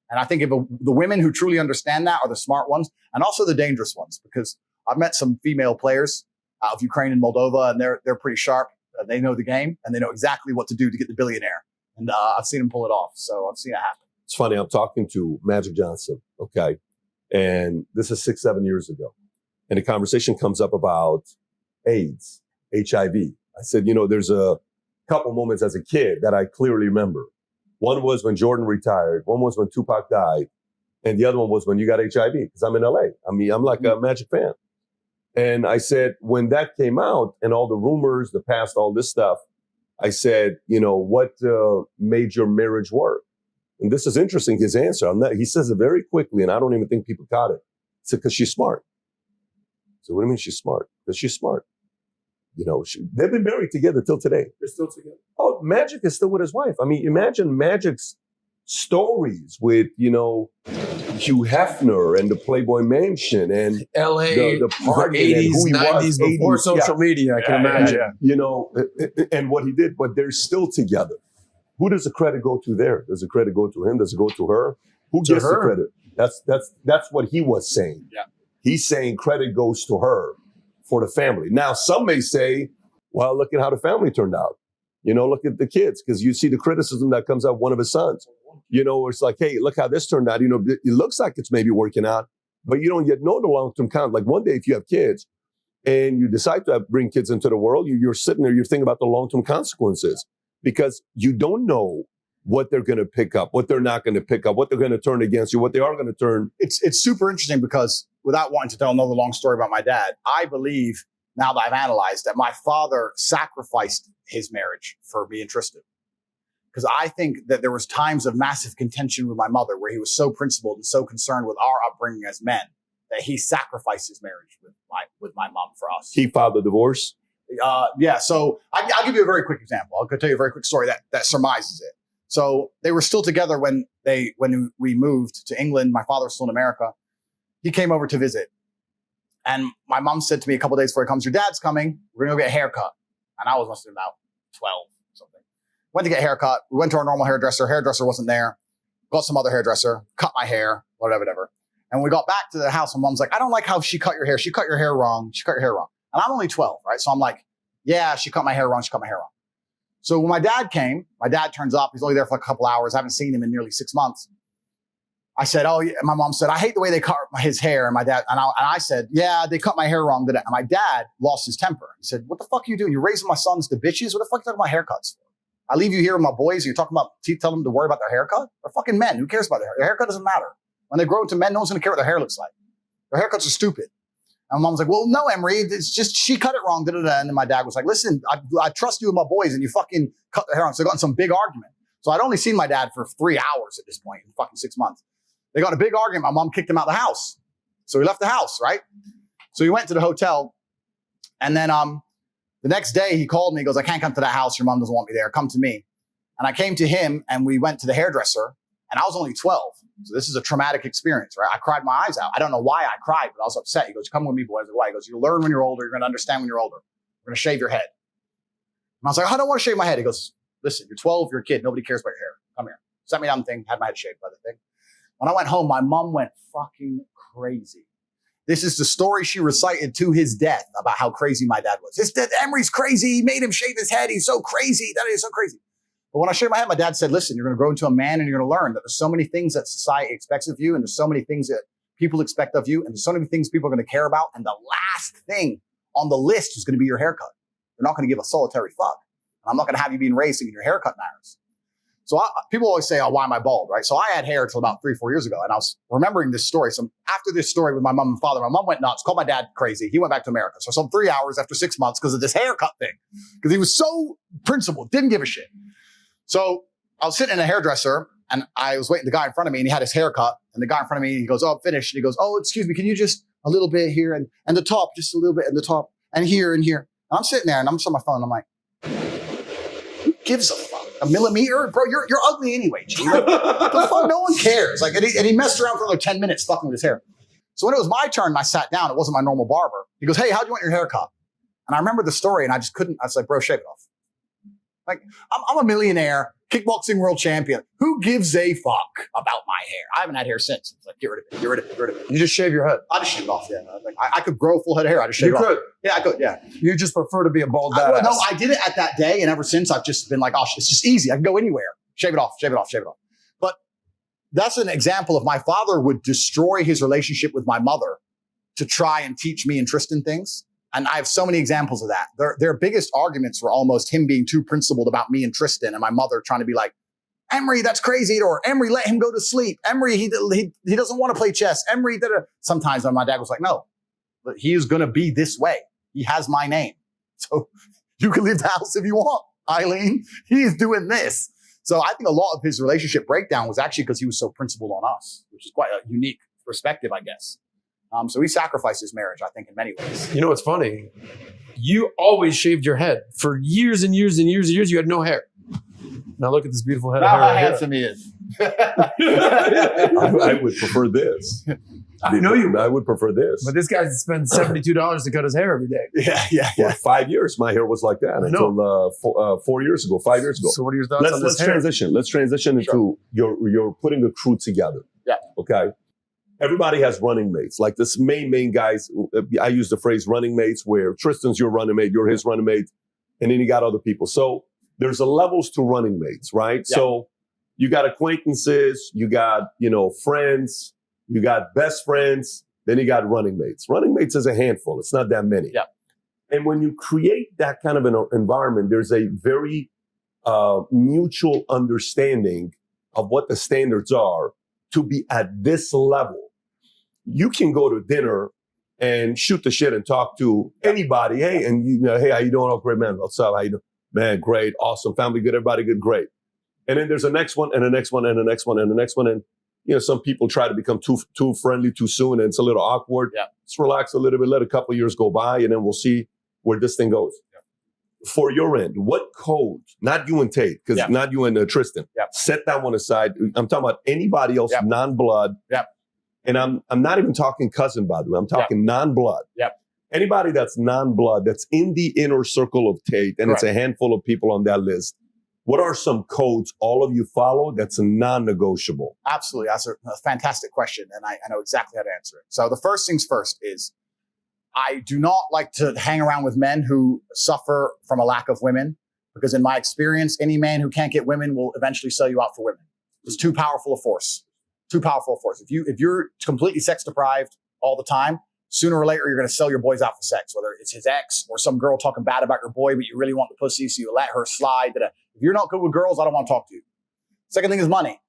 And I think if the women who truly understand that are the smart ones and also the dangerous ones, because I've met some female players out of Ukraine and Moldova, and they're pretty sharp. They know the game, and they know exactly what to do to get the billionaire. And I've seen them pull it off. So I've seen it happen. It's funny. I'm talking to Magic Johnson, okay? And this is 6-7 years ago. And the conversation comes up about AIDS, HIV. I said, there's a couple moments as a kid that I clearly remember. One was when Jordan retired. One was when Tupac died. And the other one was when you got HIV, because I'm in LA. I mean, I'm like a Magic fan. And I said, when that came out and all the rumors, the past, all this stuff, I said, what made your marriage work? And this is interesting, his answer. He says it very quickly, and I don't even think people caught it. He said, because she's smart. So what do you mean she's smart? Because she's smart. They've been married together till today. They're still together. Oh, Magic is still with his wife. I mean, imagine Magic's stories with, Hugh Hefner and the Playboy Mansion and L.A. the party 80s, and who he 90s, was, before 80s, social media, I can imagine. And what he did, but they're still together. Who does the credit go to there? Does the credit go to him? Does it go to her? Who gets the credit? That's what he was saying. Yeah. He's saying credit goes to her for the family. Now, some may say, well, look at how the family turned out. Look at the kids, because you see the criticism that comes out one of his sons. It's like, hey, look how this turned out. It looks like it's maybe working out, but you don't yet know the long-term count. Like one day, if you have kids and you decide to bring kids into the world, you're sitting there, you're thinking about the long-term consequences, because you don't know what they're going to pick up, what they're not going to pick up, what they're going to turn against you, what they are going to turn. It's super interesting because without wanting to tell another long story about my dad, I believe now that I've analyzed that my father sacrificed his marriage for me and Tristan. Because I think that there was times of massive contention with my mother where he was so principled and so concerned with our upbringing as men that he sacrificed his marriage with my mom for us. He filed a divorce? Yeah. So I'll give you a very quick example. I'll tell you a very quick story that surmises it. So they were still together when we moved to England. My father was still in America. He came over to visit. And my mom said to me a couple of days before he comes, your dad's coming. We're going to go get a haircut. And I was must have been about 12 or something. Went to get a haircut. We went to our normal hairdresser. Hairdresser wasn't there. Got some other hairdresser. Cut my hair. Whatever. And when we got back to the house, my mom's like, I don't like how she cut your hair. She cut your hair wrong. She cut your hair wrong. And I'm only 12, right? So I'm like, yeah, she cut my hair wrong. She cut my hair wrong. So when my dad came, my dad turns up. He's only there for like a couple hours. I haven't seen him in nearly 6 months. I said, oh, yeah. My mom said, I hate the way they cut his hair. And my dad, and I said, yeah, they cut my hair wrong today. And my dad lost his temper. He said, what the fuck are you doing? You're raising my sons to bitches? What the fuck are you talking about haircuts for? I leave you here with my boys and you're talking about, tell them to worry about their haircut? They're fucking men. Who cares about their hair? Their haircut doesn't matter. When they grow into men, no one's going to care what their hair looks like. Their haircuts are stupid. And mom's like, well, no, Emery, it's just, she cut it wrong. And then my dad was like, listen, I trust you with my boys and you fucking cut their hair wrong. So they got in some big argument. So I'd only seen my dad for 3 hours at this point in fucking 6 months. They got in a big argument. My mom kicked him out of the house. So he left the house, right? So he went to the hotel. And then the next day he called me. He goes, I can't come to that house. Your mom doesn't want me there. Come to me. And I came to him and we went to the hairdresser. And I was only 12. So this is a traumatic experience, right? I cried my eyes out. I don't know why I cried, but I was upset. He goes, come with me, boys. I was like, why? He goes, you'll learn when you're older. You're going to understand when you're older. We're going to shave your head. And I was like, I don't want to shave my head. He goes, listen, you're 12. You're a kid. Nobody cares about your hair. Come here. Sat me down the thing. Had my head shaved by the thing. When I went home, my mom went fucking crazy. This is the story she recited to his death about how crazy my dad was. His dad, Emery's crazy. He made him shave his head. He's so crazy. That is so crazy. But when I shaved my head, my dad said, listen, you're going to grow into a man and you're going to learn that there's so many things that society expects of you. And there's so many things that people expect of you. And there's so many things people are going to care about. And the last thing on the list is going to be your haircut. They're not going to give a solitary fuck. And I'm not going to have you being raised thinking your haircut matters. So people always say, oh, why am I bald, right? So I had hair until about 3-4 years ago. And I was remembering this story. So after this story with my mom and father, my mom went nuts, called my dad crazy. He went back to America. So some 3 hours after 6 months because of this haircut thing. Because he was so principled, didn't give a shit. So I was sitting in a hairdresser and I was waiting the guy in front of me and he had his haircut. And the guy in front of me, he goes, oh, I'm finished. And he goes, oh, excuse me, can you just a little bit here and the top, just a little bit in the top and here and here. And I'm sitting there and I'm just on my phone. I'm like, who gives a fuck? A millimeter? Bro, you're ugly anyway, G. Like, what the fuck? No one cares. Like, and he messed around for another 10 minutes fucking with his hair. So when it was my turn and I sat down, it wasn't my normal barber. He goes, hey, how'd you want your hair cut? And I remember the story and I just couldn't. I was like, bro, shave it off. Like, I'm a millionaire, kickboxing world champion. Who gives a fuck about my hair? I haven't had hair since. It's like, get rid of it, get rid of it, get rid of it. You just shave your head. I just shave it off, yeah. Like, I could grow a full head of hair. I just shave it off. You could. Yeah, I could, yeah. You just prefer to be a bald badass. No, I did it at that day, and ever since I've just been like, oh, it's just easy. I can go anywhere. Shave it off, shave it off, shave it off. But that's an example of my father would destroy his relationship with my mother to try and teach me and Tristan things. And I have so many examples of that. Their biggest arguments were almost him being too principled about me and Tristan, and my mother trying to be like, Emery, that's crazy. Or Emery, let him go to sleep. Emery, he doesn't want to play chess. Emery, sometimes my dad was like, no, but he is going to be this way. He has my name. So you can leave the house if you want, Eileen. He's doing this. So I think a lot of his relationship breakdown was actually because he was so principled on us, which is quite a unique perspective, I guess. So he sacrificed his marriage, I think, in many ways. You know what's funny? You always shaved your head for years and years and years and years. You had no hair. Now look at this beautiful head of hair. How Right handsome he is. I would prefer this. I know you, I would prefer this. but this guy spends $72 to cut his hair every day. For 5 years, my hair was like that until 4 years ago, 5 years ago. So what are your thoughts on Let's this hair? transition. Let's transition into you're putting a crew together. Yeah. Okay. Everybody has running mates. Like this main guys, I use the phrase running mates where Tristan's your running mate, you're his running mate, and then you got other people. So there's a levels to running mates, right? Yeah. So you got acquaintances, you got, friends, you got best friends, then you got running mates. Running mates is a handful. It's not that many. Yeah. And when you create that kind of an environment, there's a very mutual understanding of what the standards are to be at this level. You can go to dinner and shoot the shit and talk to anybody. Hey, and hey, how you doing? Oh, great, man. What's up? How you doing? Man, great, awesome, family good, everybody good, great. And then there's the next one and the next one and the next one and the next one. And, some people try to become too friendly too soon and it's a little awkward. Yeah. Let's relax a little bit, let a couple of years go by, and then we'll see where this thing goes. Yeah. For your end, what code, not you and Tate, because not you and Tristan, set that one aside. I'm talking about anybody else, non-blood. Yeah. And I'm not even talking cousin, by the way. I'm talking non-blood. Yep. Anybody that's non-blood, that's in the inner circle of Tate, and it's a handful of people on that list. What are some codes all of you follow that's non-negotiable? Absolutely. That's a fantastic question, and I know exactly how to answer it. So the first things first is I do not like to hang around with men who suffer from a lack of women, because in my experience, any man who can't get women will eventually sell you out for women. It's too powerful a force. Too powerful a force. If you're completely sex deprived all the time, sooner or later, you're going to sell your boys out for sex, whether it's his ex or some girl talking bad about your boy, but you really want the pussy, so you let her slide. If you're not good with girls, I don't want to talk to you. Second thing is money.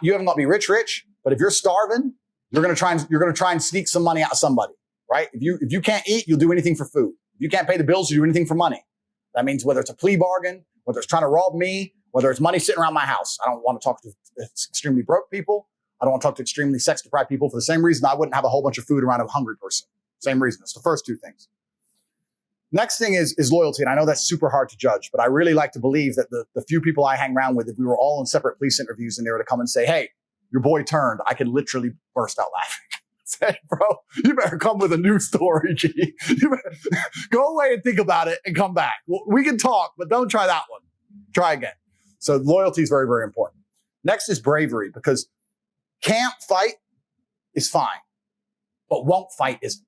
You haven't got to be rich, but if you're starving, you're going to try and sneak some money out of somebody, right? If you can't eat, you'll do anything for food. If you can't pay the bills, you do anything for money. That means whether it's a plea bargain, whether it's trying to rob me, whether it's money sitting around my house. I don't want to talk to extremely broke people. I don't want to talk to extremely sex deprived people for the same reason I wouldn't have a whole bunch of food around a hungry person. Same reason. It's the first two things. Next thing is loyalty. And I know that's super hard to judge, but I really like to believe that the few people I hang around with, if we were all in separate police interviews and they were to come and say, hey, your boy turned, I could literally burst out laughing. Say, bro, you better come with a new story, G. You better go away and think about it and come back. Well, we can talk, but don't try that one. Try again. So loyalty is very, very important. Next is bravery, because can't fight is fine, but won't fight isn't.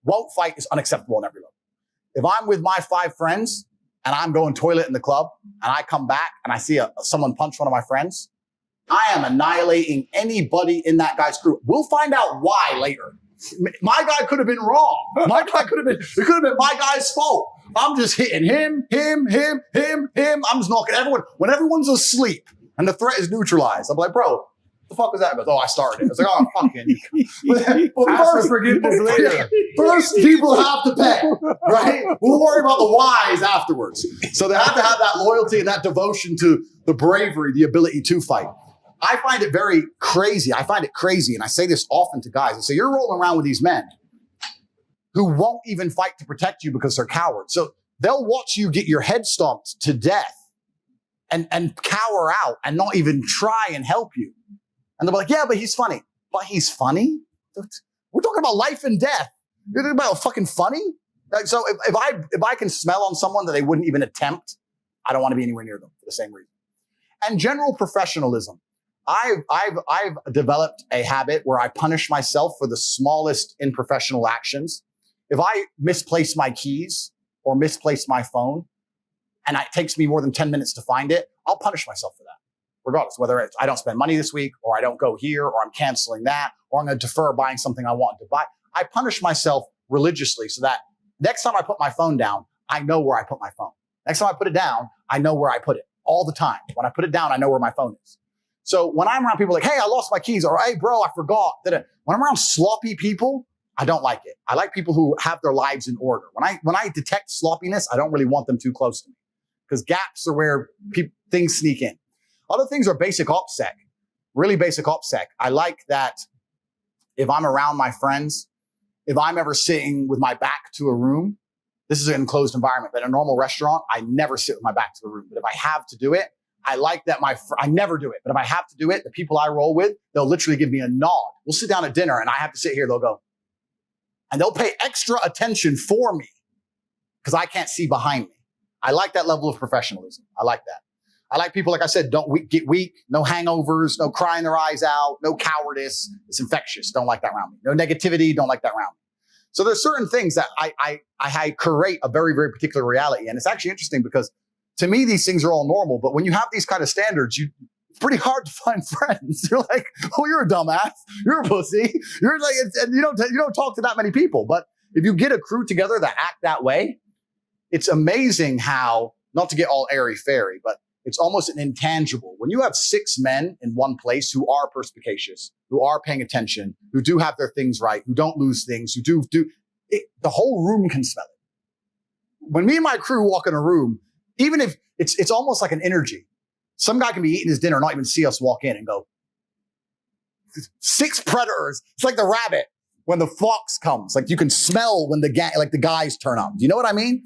Won't fight is unacceptable on every level. If I'm with my 5 friends and I'm going toilet in the club and I come back and I see someone punch one of my friends, I am annihilating anybody in that guy's crew. We'll find out why later. My guy could have been wrong. It could have been my guy's fault. I'm just hitting him. I'm just knocking everyone. When everyone's asleep and the threat is neutralized, I'm like, bro, the fuck was that? He goes, oh, I started it. I was like, oh, fucking. But Ask for forgiveness later. First, people have to pay, right? We'll worry about the whys afterwards. So they have to have that loyalty and that devotion to the bravery, the ability to fight. I find it very crazy. I find it crazy, and I say this often to guys. I say, you're rolling around with these men who won't even fight to protect you because they're cowards. So they'll watch you get your head stomped to death and cower out and not even try and help you. And they'll be like, yeah, but he's funny. But he's funny? We're talking about life and death. You're talking about fucking funny? Like, so if I can smell on someone that they wouldn't even attempt, I don't want to be anywhere near them for the same reason. And general professionalism. I've developed a habit where I punish myself for the smallest unprofessional actions. If I misplace my keys or misplace my phone and it takes me more than 10 minutes to find it, I'll punish myself for that. Regardless, whether it's I don't spend money this week or I don't go here or I'm canceling that or I'm going to defer buying something I want to buy. I punish myself religiously so that next time I put my phone down, I know where I put my phone. Next time I put it down, I know where I put it all the time. When I put it down, I know where my phone is. So when I'm around people like, hey, I lost my keys, or hey, bro, I forgot. When I'm around sloppy people, I don't like it. I like people who have their lives in order. When I detect sloppiness, I don't really want them too close to me because gaps are where things sneak in. Other things are basic OPSEC, really basic OPSEC. I like that if I'm around my friends, if I'm ever sitting with my back to a room, this is an enclosed environment, but in a normal restaurant, I never sit with my back to the room. But if I have to do it, I like that I never do it, but if I have to do it, the people I roll with, they'll literally give me a nod. We'll sit down at dinner and I have to sit here. They'll go, and they'll pay extra attention for me because I can't see behind me. I like that level of professionalism. I like that. I like people, like I said, don't get weak, no hangovers, no crying their eyes out, no cowardice. It's infectious. Don't like that around me. No negativity. Don't like that around me. So there's certain things that I create a very, very particular reality. And it's actually interesting because to me, these things are all normal. But when you have these kind of standards, it's pretty hard to find friends. You're like, oh, you're a dumbass. You're a pussy. You're like, and you don't talk to that many people. But if you get a crew together that act that way, it's amazing how, not to get all airy-fairy, but it's almost an intangible. When you have 6 men in one place who are perspicacious, who are paying attention, who do have their things right, who don't lose things, who do it, the whole room can smell it. When me and my crew walk in a room, even if it's almost like an energy. Some guy can be eating his dinner, not even see us walk in and go, 6 predators. It's like the rabbit when the fox comes. Like you can smell when the guys turn up. Do you know what I mean?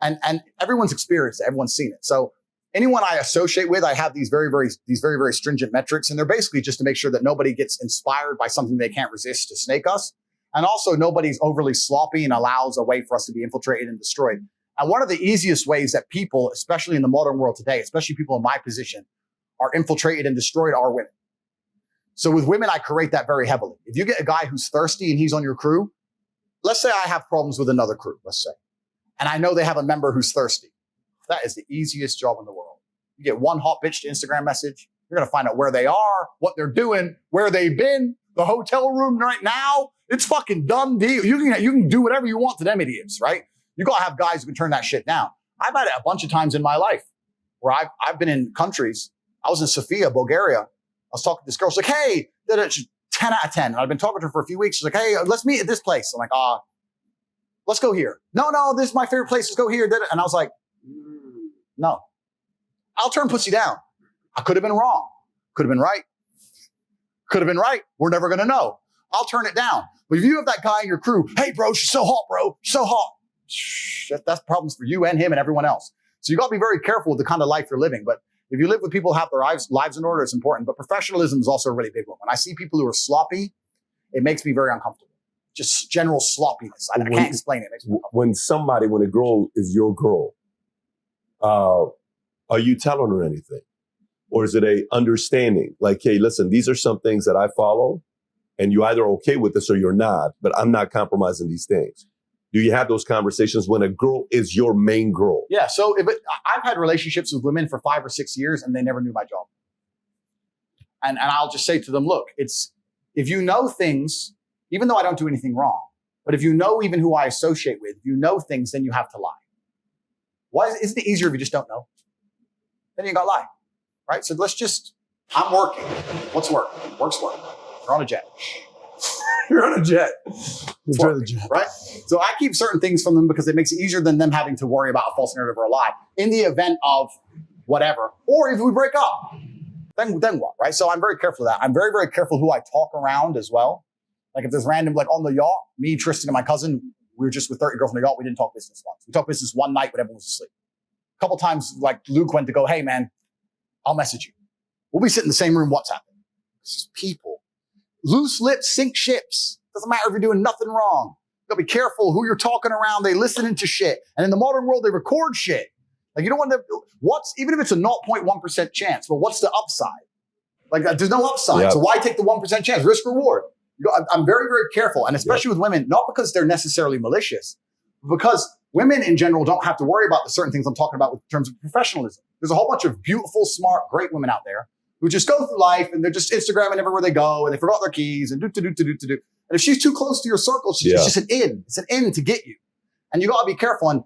And everyone's experienced it. Everyone's seen it. So anyone I associate with, I have these very, very stringent metrics. And they're basically just to make sure that nobody gets inspired by something they can't resist to snake us. And also nobody's overly sloppy and allows a way for us to be infiltrated and destroyed. And one of the easiest ways that people, especially in the modern world today, especially people in my position, are infiltrated and destroyed are women. So with women, I create that very heavily. If you get a guy who's thirsty and he's on your crew, let's say I have problems with another crew, let's say, and I know they have a member who's thirsty. That is the easiest job in the world. You get one hot bitch to Instagram message. You're going to find out where they are, what they're doing, where they've been, the hotel room right now. It's fucking done deal. You can do whatever you want to them idiots, right? You got to have guys who can turn that shit down. I've had it a bunch of times in my life where I've been in countries. I was in Sofia, Bulgaria. I was talking to this girl. She's like, hey, 10 out of 10. And I've been talking to her for a few weeks. She's like, hey, let's meet at this place. I'm like, let's go here. No, this is my favorite place. Let's go here. And I was like, no, I'll turn pussy down. I could have been wrong. Could have been right. Could have been right. We're never going to know. I'll turn it down. But if you have that guy in your crew, hey, bro, she's so hot, bro. She's so hot. That's problems for you and him and everyone else. So you got to be very careful with the kind of life you're living. But if you live with people who have their lives in order, it's important. But professionalism is also a really big one. When I see people who are sloppy, it makes me very uncomfortable. Just general sloppiness. I can't explain it. It makes me uncomfortable. When a girl is your girl, are you telling her anything? Or is it a understanding? Like, hey, listen, these are some things that I follow and you either okay with this or you're not, but I'm not compromising these things. Do you have those conversations when a girl is your main girl? Yeah. So I've had relationships with women for 5 or 6 years and they never knew my job. And I'll just say to them, look, if you know things, even though I don't do anything wrong, but if you know even who I associate with, if you know things, then you have to lie. Isn't it easier if you just don't know? Then you got to lie, right? So I'm working. What's work? Work's work. You're on a jet. You're on a jet. Enjoy the jet. Right? So I keep certain things from them because it makes it easier than them having to worry about a false narrative or a lie in the event of whatever. Or if we break up, then what, right? So I'm very careful of that. I'm very, very careful who I talk around as well. Like if there's random, like on the yacht, me, Tristan, and my cousin, we were just with 30 girls on the yacht. We didn't talk business once. We talked business one night when everyone was asleep. A couple times, like Luke went to go, hey man, I'll message you. We'll be sitting in the same room. What's happening? This is people. Loose lips sink ships. Doesn't matter if you're doing nothing wrong. You gotta be careful who you're talking around. They listening to shit. And in the modern world, they record shit. Like you don't want to, even if it's a 0.1% chance, but what's the upside? Like there's no upside. Yep. So why take the 1% chance? Risk reward. I'm very, very careful. And especially with women, not because they're necessarily malicious, but because women in general don't have to worry about the certain things I'm talking about in terms of professionalism. There's a whole bunch of beautiful, smart, great women out there who just go through life and they're just Instagramming everywhere they go and they forgot their keys and do. And if she's too close to your circle, it's just an in. It's an in to get you. And you got to be careful. And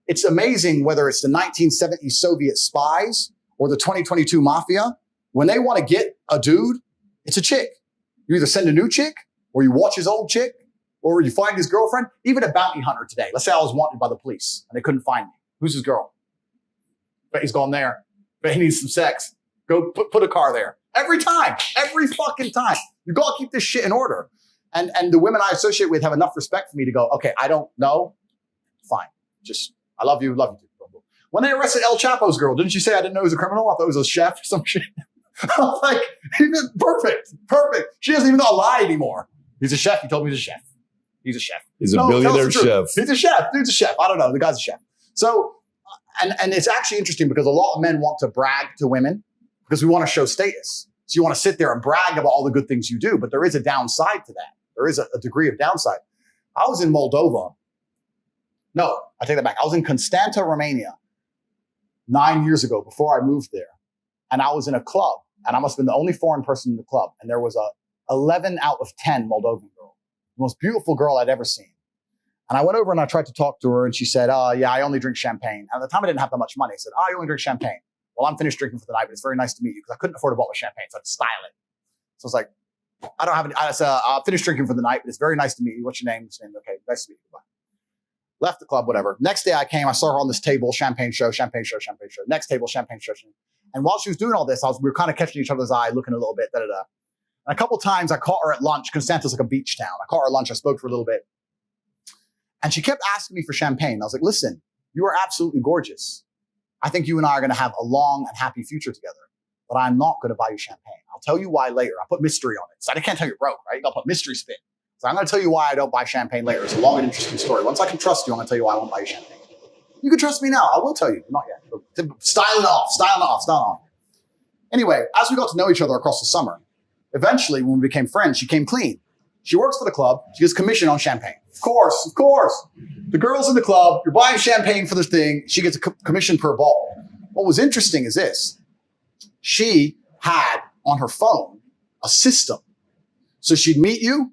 it's amazing whether it's the 1970s Soviet spies or the 2022 mafia. When they want to get a dude, it's a chick. You either send a new chick or you watch his old chick or you find his girlfriend. Even a bounty hunter today. Let's say I was wanted by the police and they couldn't find me. Who's his girl? Bet he's gone there. Bet he needs some sex. Go put a car there. Every time. Every fucking time. You got to keep this shit in order. And the women I associate with have enough respect for me to go, okay, I don't know. Fine. Just, I love you too. When they arrested El Chapo's girl, didn't you say I didn't know he was a criminal? I thought he was a chef or some shit. I was like, perfect. She doesn't even know I lie anymore. He's a chef. He told me he's a chef. He's a chef. He's a billionaire chef. He's a chef. Dude's a chef. I don't know. The guy's a chef. So, and it's actually interesting because a lot of men want to brag to women because we want to show status. So you want to sit there and brag about all the good things you do, but there is a downside to that. There is a degree of downside. I was in Moldova. No, I take that back. I was in Constanta, Romania 9 years ago before I moved there. And I was in a club and I must have been the only foreign person in the club. And there was a 11 out of 10 Moldovan girl, the most beautiful girl I'd ever seen. And I went over and I tried to talk to her and she said, yeah, I only drink champagne. And at the time I didn't have that much money. I said, you only drink champagne. Well, I'm finished drinking for the night, but it's very nice to meet you because I couldn't afford a bottle of champagne. So I had to style it. So I was like, I don't have any, I said, I'll finish drinking for the night, but it's very nice to meet you. What's your name? Okay, nice to meet you. Bye. Left the club, whatever. Next day I came, I saw her on this table, champagne show. Next table, champagne show. And while she was doing all this, we were kind of catching each other's eye, looking a little bit, And a couple times I caught her at lunch. Constanta's like a beach town. I caught her at lunch. I spoke to her a little bit. And she kept asking me for champagne. I was like, listen, you are absolutely gorgeous. I think you and I are going to have a long and happy future together. But I'm not going to buy you champagne. I'll tell you why later. I put mystery on it. So I can't tell you broke, right? You got to put mystery spin. So I'm going to tell you why I don't buy champagne later. It's a long and interesting story. Once I can trust you, I'm going to tell you why I won't buy you champagne. You can trust me now. I will tell you. Not yet. Style it off. Anyway, as we got to know each other across the summer, eventually when we became friends, she came clean. She works for the club. She gets commission on champagne. Of course. The girls in the club, you're buying champagne for this thing. She gets a commission per bottle. What was interesting is this. She had on her phone a system. So she'd meet you.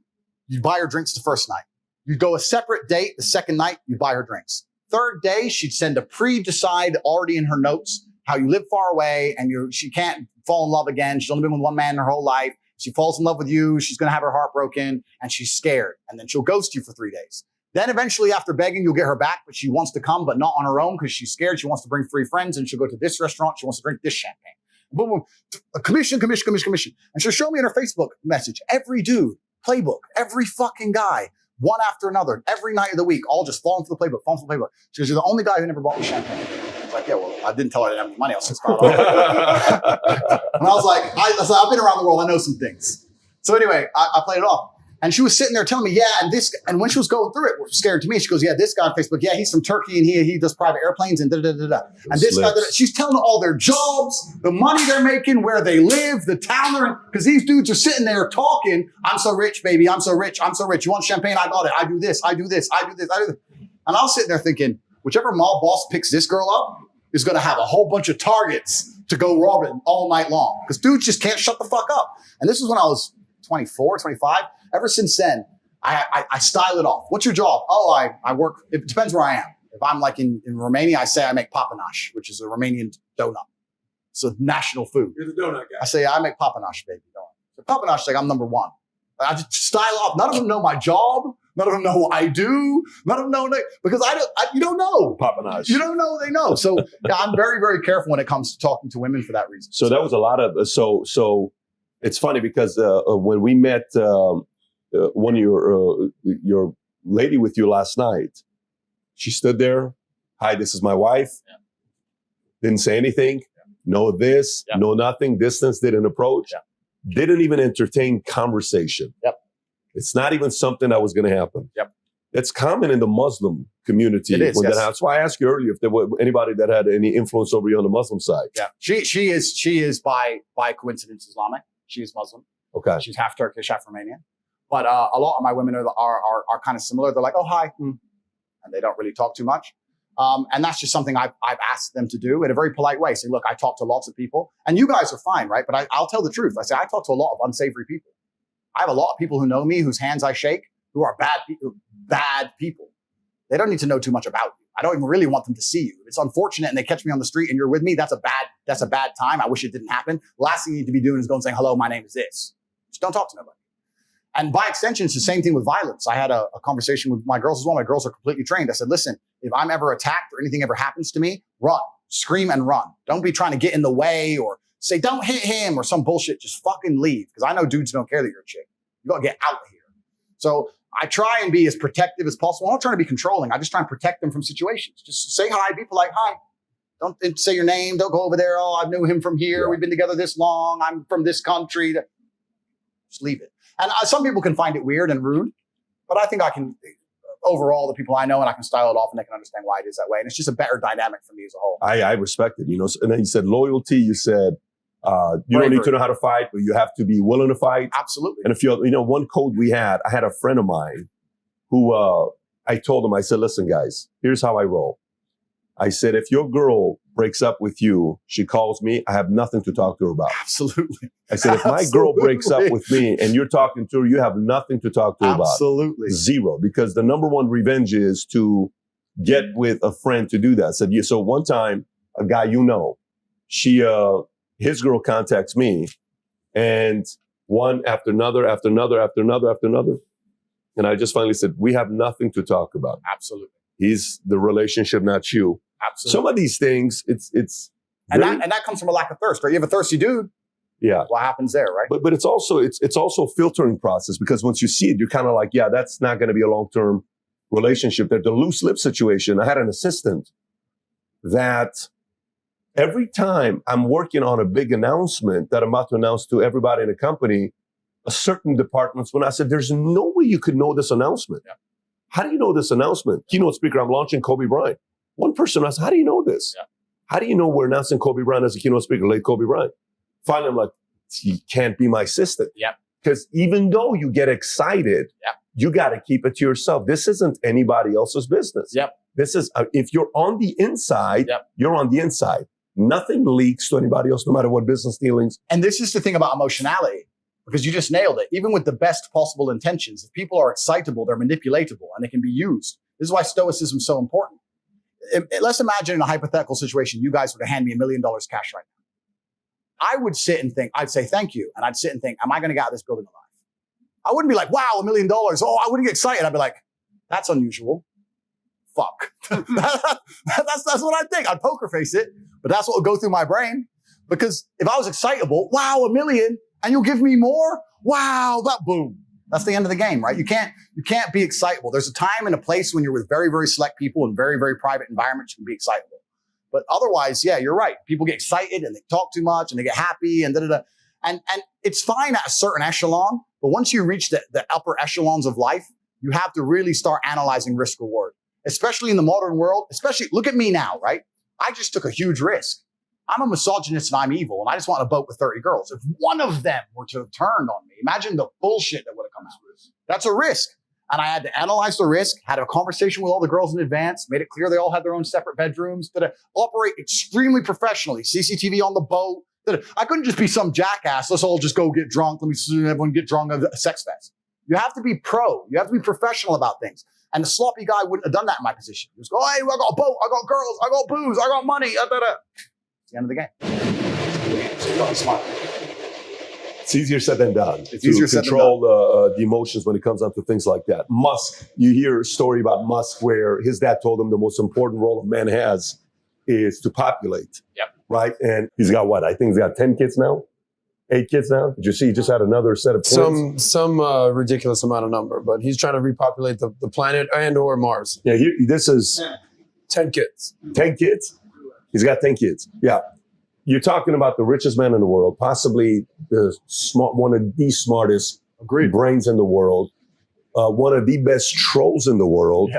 You'd buy her drinks the first night. You'd go a separate date. The second night, you'd buy her drinks. Third day, she'd send a pre-decide already in her notes how you live far away and she can't fall in love again. She's only been with one man her whole life. She falls in love with you. She's going to have her heart broken and she's scared. And then she'll ghost you for 3 days. Then eventually after begging, you'll get her back, but she wants to come, but not on her own because she's scared. She wants to bring 3 friends and she'll go to this restaurant. She wants to drink this champagne. Boom, boom. A commission. And she'll show me in her Facebook message, every dude, playbook, every fucking guy, one after another, every night of the week, all just falling for the playbook. She goes, you're the only guy who never bought me champagne. I was like, yeah, well, I didn't tell her I didn't have any money. I was just and I was like, I've been around the world. I know some things. So anyway, I played it off. And she was sitting there telling me, and when she was going through it, it was scary to me. She goes, this guy on Facebook, he's from Turkey and he does private airplanes and da-da-da-da-da. And this guy, she's telling all their jobs, the money they're making, where they live, the town they're in. Because these dudes are sitting there talking, I'm so rich, baby, I'm so rich. You want champagne? I got it. I do this. And I was sitting there thinking, whichever mall boss picks this girl up is going to have a whole bunch of targets to go robbing all night long. Because dudes just can't shut the fuck up. And this was when I was 24, 25. Ever since then, I style it off. What's your job? I work. It depends where I am. If I'm like in Romania, I say I make papanash, which is a Romanian donut. It's a national food. You're the donut guy. I say, I make papanash, baby. So papanash, like I'm number one. I just style off. None of them know my job. None of them know what I do. None of them know, because you don't know. Papanash. You don't know, they know. So yeah, I'm very, very careful when it comes to talking to women for that reason. So that was a lot of, so it's funny because when we met one of your lady with you last night, she stood there. Hi, this is my wife. Yeah. Didn't say anything. Yeah. No this, yeah. No nothing. Distance, didn't approach. Yeah. Didn't even entertain conversation. Yep. It's not even something that was going to happen. Yep. It's common in the Muslim community. It is, when yes. That's why I asked you earlier if there were anybody that had any influence over you on the Muslim side. Yeah. She is by coincidence Islamic. She is Muslim. Okay. She's half Turkish, half Romanian. But a lot of my women are kind of similar. They're like, oh, hi. And they don't really talk too much. And that's just something I've asked them to do in a very polite way. Say, look, I talk to lots of people and you guys are fine, right? But I'll tell the truth. I say, I talk to a lot of unsavory people. I have a lot of people who know me, whose hands I shake, who are bad people. They don't need to know too much about you. I don't even really want them to see you. If it's unfortunate and they catch me on the street and you're with me, that's a bad time. I wish it didn't happen. The last thing you need to be doing is going and saying, hello, my name is this. Just don't talk to nobody. And by extension, it's the same thing with violence. I had a conversation with my girls as well. My girls are completely trained. I said, listen, if I'm ever attacked or anything ever happens to me, run, scream and run. Don't be trying to get in the way or say, don't hit him or some bullshit. Just fucking leave. Because I know dudes don't care that you're a chick. You got to get out of here. So I try and be as protective as possible. I'm not trying to be controlling. I just try and protect them from situations. Just say hi, be polite, hi. Don't say your name. Don't go over there. Oh, I knew him from here. Yeah. We've been together this long. I'm from this country. Just leave it. And some people can find it weird and rude, but I think I can, overall, the people I know, and I can style it off and they can understand why it is that way. And it's just a better dynamic for me as a whole. I respect it, And then you said loyalty. You said you don't need to know how to fight, but you have to be willing to fight. Absolutely. And if one code I had a friend of mine who I told him, I said, listen, guys, here's how I roll. I said, if your girl breaks up with you, she calls me, I have nothing to talk to her about. Absolutely. I said, if my girl breaks up with me and you're talking to her, you have nothing to talk to her about. Absolutely. Zero. Because the number one revenge is to get with a friend to do that. I said, yeah. So one time, a guy his girl contacts me and one after another. And I just finally said, we have nothing to talk about. Absolutely. He's the relationship, not you. Absolutely. Some of these things, it's and that comes from a lack of thirst, right? You have a thirsty dude. Yeah. What happens there, right? But it's also a filtering process because once you see it, you're kind of like, yeah, that's not going to be a long-term relationship. There's the loose lip situation. I had an assistant that every time I'm working on a big announcement that I'm about to announce to everybody in the company, a certain departments, when I said, there's no way you could know this announcement. Yeah. How do you know this announcement? Keynote speaker, I'm launching Kobe Bryant. One person asked, how do you know this? Yeah. How do you know we're announcing Kobe Bryant as a keynote speaker, late Kobe Bryant? Finally, I'm like, you can't be my assistant. Yeah. Because even though you get excited, you got to keep it to yourself. This isn't anybody else's business. Yep. This is, if you're on the inside, you're on the inside. Nothing leaks to anybody else, no matter what business dealings. And this is the thing about emotionality, because you just nailed it. Even with the best possible intentions, if people are excitable, they're manipulatable and they can be used. This is why stoicism is so important. Let's imagine in a hypothetical situation, you guys were to hand me $1 million cash right now. I would sit and think, I'd say, thank you. And I'd sit and think, am I going to get out of this building alive? I wouldn't be like, wow, $1 million. Oh, I wouldn't get excited. I'd be like, that's unusual. Fuck. That's what I think. I'd poker face it, but that's what would go through my brain. Because if I was excitable, wow, $1 million, and you'll give me more? Wow, that boom. That's the end of the game, right? You can't be excitable. There's a time and a place when you're with very, very select people in very, very private environments, you can be excitable. But otherwise, yeah, you're right. People get excited and they talk too much and they get happy and da-da-da. And it's fine at a certain echelon, but once you reach the upper echelons of life, you have to really start analyzing risk reward, especially in the modern world. Especially, look at me now, right? I just took a huge risk. I'm a misogynist and I'm evil, and I just want a boat with 30 girls. If one of them were to have turned on me, imagine the bullshit that would have come out. That's a risk. And I had to analyze the risk, had a conversation with all the girls in advance, made it clear they all had their own separate bedrooms, that operate extremely professionally, CCTV on the boat. I couldn't just be some jackass. Let's all just go get drunk. Let me see everyone get drunk at a sex fest. You have to be pro. You have to be professional about things. And the sloppy guy wouldn't have done that in my position. He was go, hey, I got a boat, I got girls, I got booze, I got money. It's the end of the game. So you got to be smart. It's easier said than done. It's easier said than done. Control the emotions when it comes down to things like that. Musk, you hear a story about Musk where his dad told him the most important role a man has is to populate. Yep. Right? And he's got what? I think he's got 10 kids now? 8 kids now? Did you see he just had another set of twins? Some ridiculous amount of number, but he's trying to repopulate the planet and or Mars. Yeah, this is 10 kids. 10 kids? He's got 10 kids. Yeah. You're talking about the richest man in the world, possibly one of the smartest brains in the world, one of the best trolls in the world,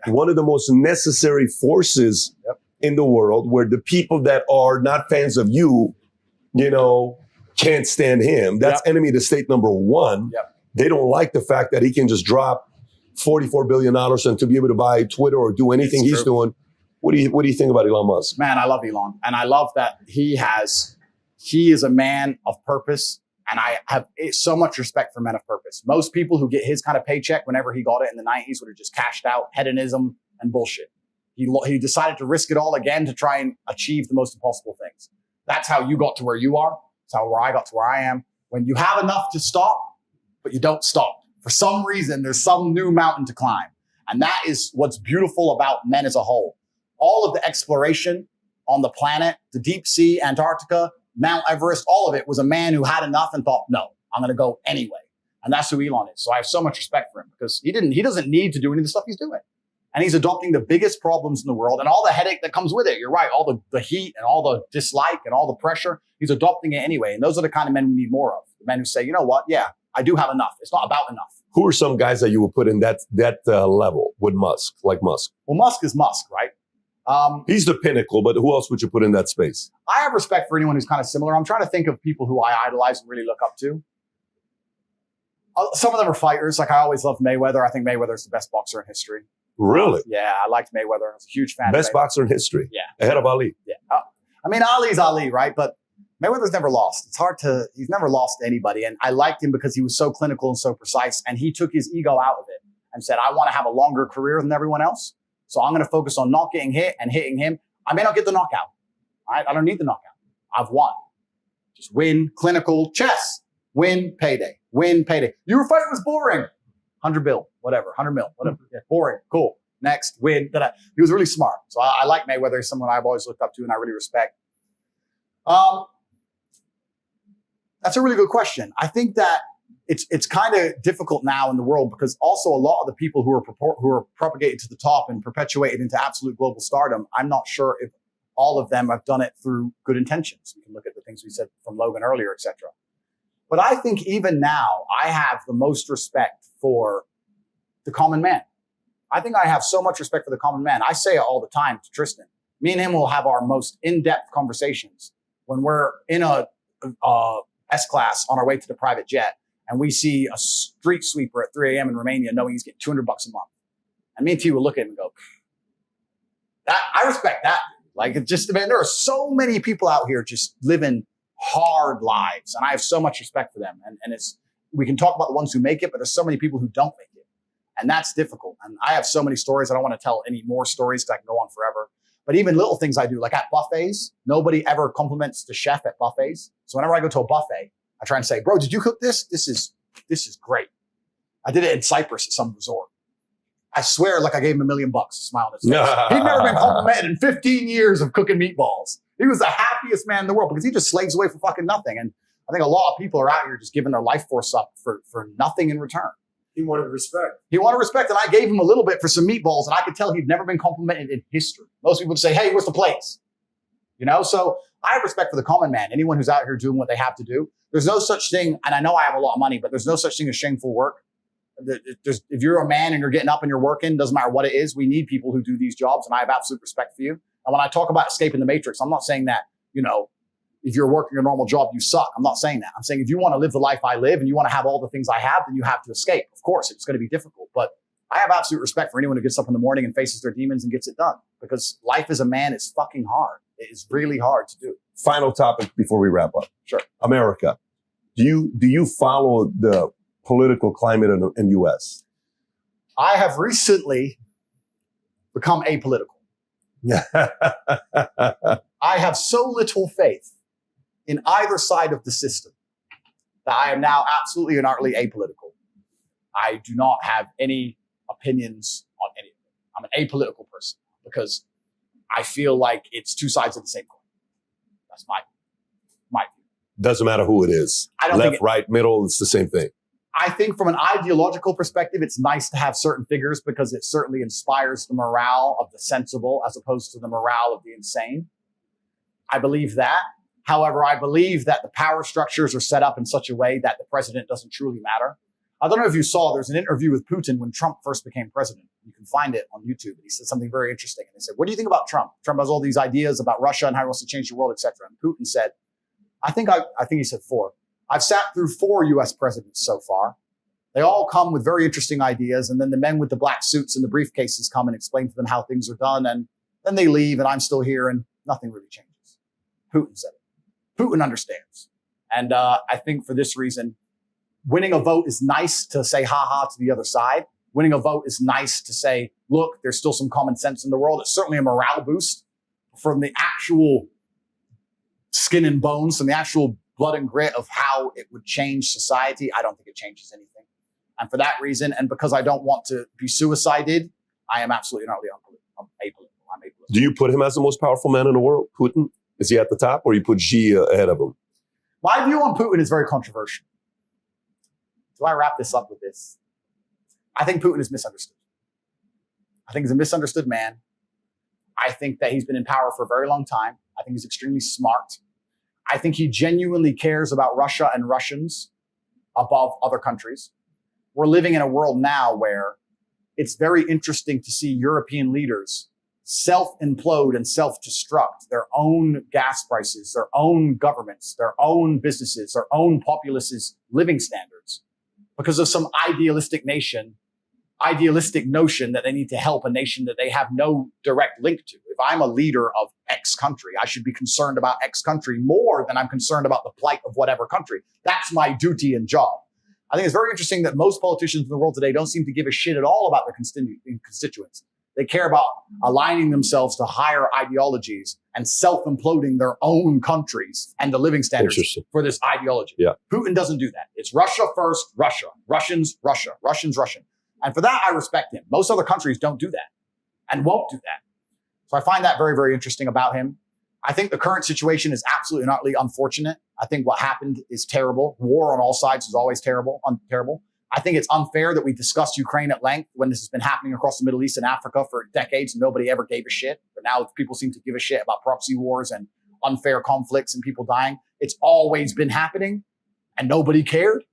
one of the most necessary forces in the world, where the people that are not fans of you, can't stand him. That's enemy to state number one. They don't like the fact that he can just drop $44 billion and to be able to buy Twitter or do anything he's doing. What do you think about Elon Musk? Man, I love Elon. And I love that he is a man of purpose. And I have so much respect for men of purpose. Most people who get his kind of paycheck whenever he got it in the 90s would have just cashed out, hedonism and bullshit. He decided to risk it all again to try and achieve the most impossible things. That's how you got to where you are. That's how I got to where I am. When you have enough to stop, but you don't stop. For some reason, there's some new mountain to climb. And that is what's beautiful about men as a whole. All of the exploration on the planet, the deep sea, Antarctica, Mount Everest, all of it was a man who had enough and thought, no, I'm going to go anyway. And that's who Elon is. So I have so much respect for him because he doesn't need to do any of the stuff he's doing. And he's adopting the biggest problems in the world and all the headache that comes with it. You're right. All the heat and all the dislike and all the pressure, he's adopting it anyway. And those are the kind of men we need more of. The men who say, you know what? Yeah, I do have enough. It's not about enough. Who are some guys that you would put in that level with Musk, like Musk? Well, Musk is Musk, right? He's the pinnacle, but who else would you put in that space? I have respect for anyone who's kind of similar. I'm trying to think of people who I idolize and really look up to. Some of them are fighters. Like I always loved Mayweather. I think Mayweather's the best boxer in history. Really? Yeah, I liked Mayweather. I was a huge fan. Best boxer in history. Yeah. Ahead of Ali. Yeah. I mean, Ali's Ali, right? But Mayweather's never lost. He's never lost to anybody. And I liked him because he was so clinical and so precise. And he took his ego out of it and said, I want to have a longer career than everyone else. So I'm going to focus on not getting hit and hitting him. I may not get the knockout. I don't need the knockout. I've won. Just win, clinical, chess. Win, payday. Win, payday. Your fight was boring. 100 bill, whatever. 100 mil, whatever. Yeah, boring. Cool. Next, win. He was really smart. So I like Mayweather. He's someone I've always looked up to and I really respect. That's a really good question. I think that it's kind of difficult now in the world because also a lot of the people who are propagated to the top and perpetuated into absolute global stardom, I'm not sure if all of them have done it through good intentions. We can look at the things we said from Logan earlier, etc. But I think even now, I have the most respect for the common man. I think I have so much respect for the common man. I say it all the time to Tristan. Me and him will have our most in-depth conversations when we're in a S-class on our way to the private jet and we see a street sweeper at 3 a.m. in Romania knowing he's getting $200 a month. And me and T will look at him and go, I respect that. Like, it just, man, there are so many people out here just living hard lives. And I have so much respect for them. And we can talk about the ones who make it, but there's so many people who don't make it. And that's difficult. And I have so many stories. I don't want to tell any more stories because I can go on forever. But even little things I do, like at buffets, nobody ever compliments the chef at buffets. So whenever I go to a buffet, I try and say, bro, did you cook this? This is great. I did it in Cyprus at some resort. I swear, like I gave him $1 million, smile on his face. He'd never been complimented in 15 years of cooking meatballs. He was the happiest man in the world because he just slaves away for fucking nothing. And I think a lot of people are out here just giving their life force up for nothing in return. He wanted respect. He wanted respect, and I gave him a little bit for some meatballs, and I could tell he'd never been complimented in history. Most people would say, hey, where's the plates? So I have respect for the common man, anyone who's out here doing what they have to do. There's no such thing, and I know I have a lot of money, but there's no such thing as shameful work. If you're a man and you're getting up and you're working, doesn't matter what it is, we need people who do these jobs, and I have absolute respect for you. And when I talk about escaping the matrix, I'm not saying that, if you're working a normal job, you suck. I'm not saying that. I'm saying if you want to live the life I live and you want to have all the things I have, then you have to escape. Of course, it's going to be difficult, but I have absolute respect for anyone who gets up in the morning and faces their demons and gets it done, because life as a man is fucking hard. It is really hard to do. Final topic before we wrap up. Sure. America. Do you follow the political climate in the U.S.? I have recently become apolitical. I have so little faith in either side of the system that I am now absolutely and utterly apolitical. I do not have any opinions on anything. I'm an apolitical person because I feel like it's two sides of the same coin. That's my view. Doesn't matter who it is. I don't Left, think right, middle, it's the same thing. I think from an ideological perspective, it's nice to have certain figures because it certainly inspires the morale of the sensible as opposed to the morale of the insane. I believe that. However, I believe that the power structures are set up in such a way that the president doesn't truly matter. I don't know if you saw, there's an interview with Putin when Trump first became president. You can find it on YouTube. And he said something very interesting. And they said, what do you think about Trump? Trump has all these ideas about Russia and how he wants to change the world, etc. And Putin said, I think he said 4. I've sat through 4 US presidents so far. They all come with very interesting ideas. And then the men with the black suits and the briefcases come and explain to them how things are done. And then they leave and I'm still here and nothing really changes. Putin said it. Putin understands. And I think for this reason, winning a vote is nice to say ha-ha to the other side. Winning a vote is nice to say, look, there's still some common sense in the world. It's certainly a morale boost from the actual skin and bones, from the actual blood and grit of how it would change society. I don't think it changes anything. And for that reason, and because I don't want to be suicided, I am absolutely not apolitical. I'm apolitical. Do you put him as the most powerful man in the world, Putin? Is he at the top or you put Xi ahead of him? My view on Putin is very controversial. Do I wrap this up with this? I think Putin is misunderstood. I think he's a misunderstood man. I think that he's been in power for a very long time. I think he's extremely smart. I think he genuinely cares about Russia and Russians above other countries. We're living in a world now where it's very interesting to see European leaders self-implode and self-destruct their own gas prices, their own governments, their own businesses, their own populace's living standards because of some idealistic notion that they need to help a nation that they have no direct link to. If I'm a leader of X country, I should be concerned about X country more than I'm concerned about the plight of whatever country. That's my duty and job. I think it's very interesting that most politicians in the world today don't seem to give a shit at all about their constituents. They care about aligning themselves to higher ideologies and self-imploding their own countries and the living standards for this ideology. Yeah. Putin doesn't do that. It's Russia first, Russia. Russians, Russia. Russians, Russian. And for that, I respect him. Most other countries don't do that and won't do that. So I find that very, very interesting about him. I think the current situation is absolutely and utterly unfortunate. I think what happened is terrible. War on all sides is always terrible. I think it's unfair that we discussed Ukraine at length when this has been happening across the Middle East and Africa for decades and nobody ever gave a shit. But now people seem to give a shit about proxy wars and unfair conflicts and people dying. It's always been happening and nobody cared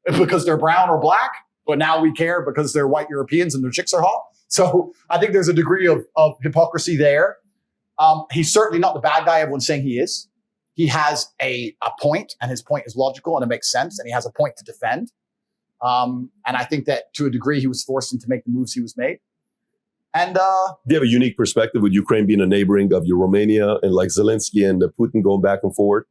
because they're brown or black. But now we care because they're white Europeans and their chicks are hot. So I think there's a degree of hypocrisy there. He's certainly not the bad guy everyone's saying he is. He has a point and his point is logical and it makes sense and he has a point to defend. And I think that to a degree he was forced into make the moves he was made. And do you have a unique perspective with Ukraine being a neighboring of your Romania and like Zelensky and Putin going back and forward?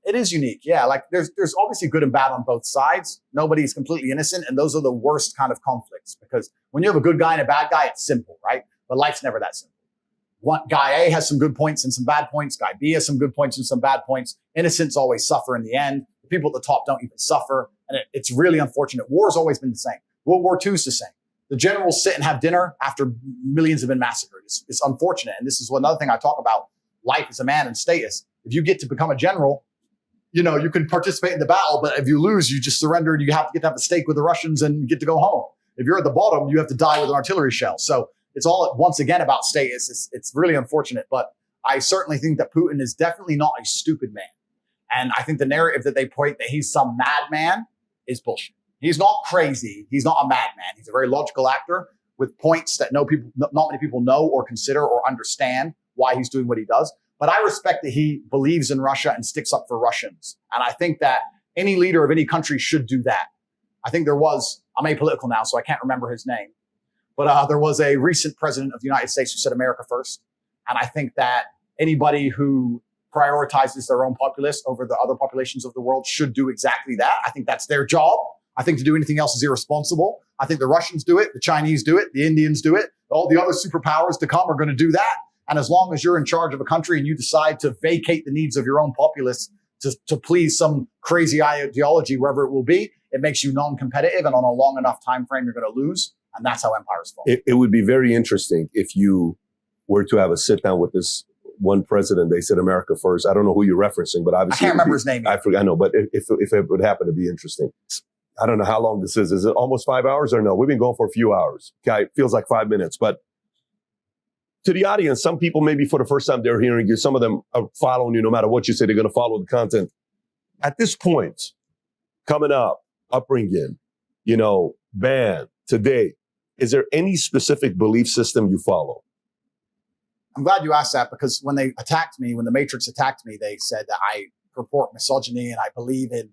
It is unique. Yeah. Like there's obviously good and bad on both sides. Nobody's completely innocent. And those are the worst kind of conflicts because when you have a good guy and a bad guy, it's simple, right? But life's never that simple. One guy A has some good points and some bad points. Guy B has some good points and some bad points. Innocents always suffer in the end. The people at the top don't even suffer. And it's really unfortunate. War has always been the same. World War II is the same. The generals sit and have dinner after millions have been massacred. It's unfortunate. And this is another thing I talk about life as a man and status. If you get to become a general, you know, you can participate in the battle, but if you lose, you just surrender and you have to get to have a steak with the Russians and get to go home. If you're at the bottom, you have to die with an artillery shell. So it's all once again about status. It's really unfortunate, but I certainly think that Putin is definitely not a stupid man. And I think the narrative that they point that he's some madman is bullshit. He's not crazy. He's not a madman. He's a very logical actor with points that not many people know or consider or understand why he's doing what he does. But I respect that he believes in Russia and sticks up for Russians. And I think that any leader of any country should do that. I think I'm apolitical now, so I can't remember his name. But there was a recent president of the United States who said America first. And I think that anybody who prioritizes their own populace over the other populations of the world should do exactly that. I think that's their job. I think to do anything else is irresponsible. I think the Russians do it, the Chinese do it, the Indians do it. All the other superpowers to come are going to do that. And as long as you're in charge of a country and you decide to vacate the needs of your own populace to please some crazy ideology, wherever it will be, it makes you non-competitive. And on a long enough time frame, you're going to lose. And that's how empires fall. It would be very interesting if you were to have a sit down with this one president. They said America first. I don't know who you're referencing, but obviously I can't remember his name. I forgot. I know, but if it would happen to be interesting. I don't know how long this is. Is it almost 5 hours or no? We've been going for a few hours. Okay, it feels like 5 minutes. But to the audience, some people maybe for the first time they're hearing you. Some of them are following you no matter what you say. They're going to follow the content. At this point, coming up, upbringing, band, today, is there any specific belief system you follow? I'm glad you asked that because when they attacked me, when the Matrix attacked me, they said that I purport misogyny and I believe in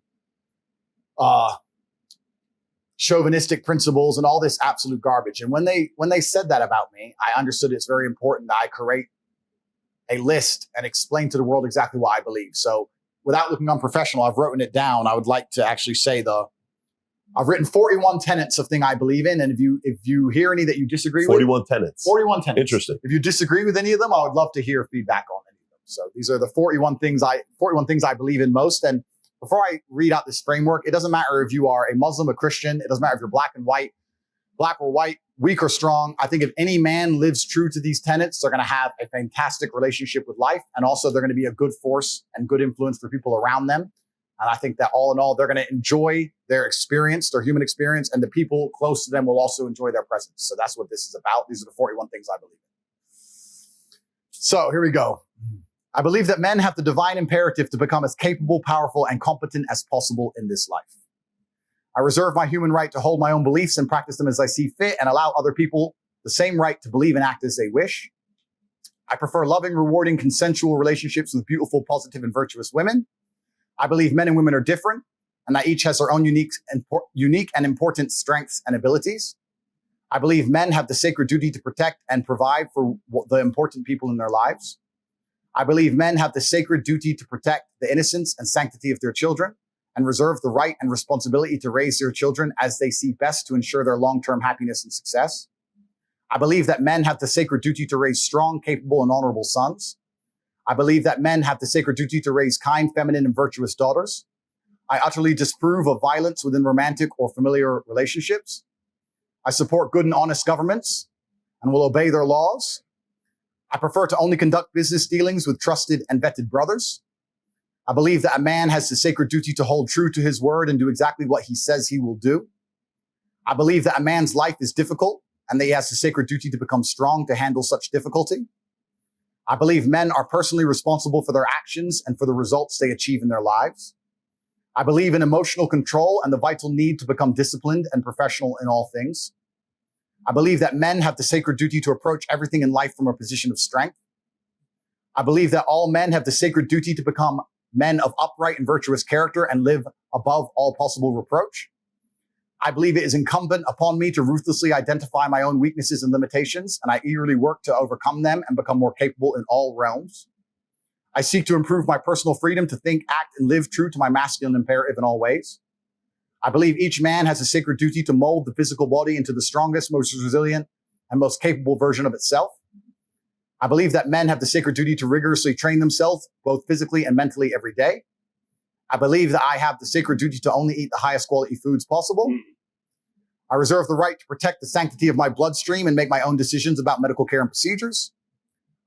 chauvinistic principles and all this absolute garbage. And when they said that about me, I understood it's very important that I create a list and explain to the world exactly what I believe. So without looking unprofessional, I've written it down. I would like to actually say I've written 41 tenets of thing I believe in. And if you hear any that you disagree 41 with. tenets. 41 tenets. Interesting. If you disagree with any of them, I would love to hear feedback on any of them. So these are the 41 things I believe in most. And before I read out this framework, it doesn't matter if you are a Muslim, a Christian. It doesn't matter if you're black or white, weak or strong. I think if any man lives true to these tenets, they're going to have a fantastic relationship with life. And also they're going to be a good force and good influence for people around them. And I think that all in all, they're going to enjoy their experience, their human experience, and the people close to them will also enjoy their presence. So that's what this is about. These are the 41 things I believe in. So here we go. I believe that men have the divine imperative to become as capable, powerful, and competent as possible in this life. I reserve my human right to hold my own beliefs and practice them as I see fit and allow other people the same right to believe and act as they wish. I prefer loving, rewarding, consensual relationships with beautiful, positive, and virtuous women. I believe men and women are different and that each has their own unique and important strengths and abilities. I believe men have the sacred duty to protect and provide for the important people in their lives. I believe men have the sacred duty to protect the innocence and sanctity of their children and reserve the right and responsibility to raise their children as they see best to ensure their long-term happiness and success. I believe that men have the sacred duty to raise strong, capable, and honorable sons. I believe that men have the sacred duty to raise kind, feminine, and virtuous daughters. I utterly disapprove of violence within romantic or familiar relationships. I support good and honest governments and will obey their laws. I prefer to only conduct business dealings with trusted and vetted brothers. I believe that a man has the sacred duty to hold true to his word and do exactly what he says he will do. I believe that a man's life is difficult and that he has the sacred duty to become strong to handle such difficulty. I believe men are personally responsible for their actions and for the results they achieve in their lives. I believe in emotional control and the vital need to become disciplined and professional in all things. I believe that men have the sacred duty to approach everything in life from a position of strength. I believe that all men have the sacred duty to become men of upright and virtuous character and live above all possible reproach. I believe it is incumbent upon me to ruthlessly identify my own weaknesses and limitations, and I eagerly work to overcome them and become more capable in all realms. I seek to improve my personal freedom to think, act, and live true to my masculine imperative in all ways. I believe each man has a sacred duty to mold the physical body into the strongest, most resilient, and most capable version of itself. I believe that men have the sacred duty to rigorously train themselves, both physically and mentally, every day. I believe that I have the sacred duty to only eat the highest quality foods possible. I reserve the right to protect the sanctity of my bloodstream and make my own decisions about medical care and procedures.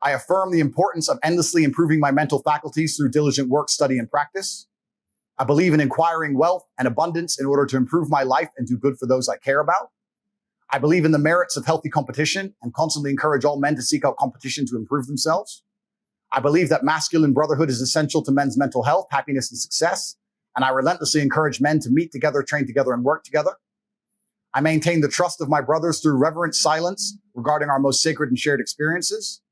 I affirm the importance of endlessly improving my mental faculties through diligent work, study, and practice. I believe in acquiring wealth and abundance in order to improve my life and do good for those I care about. I believe in the merits of healthy competition and constantly encourage all men to seek out competition to improve themselves. I believe that masculine brotherhood is essential to men's mental health, happiness, and success. And I relentlessly encourage men to meet together, train together, and work together. I maintain the trust of my brothers through reverent silence regarding our most sacred and shared experiences.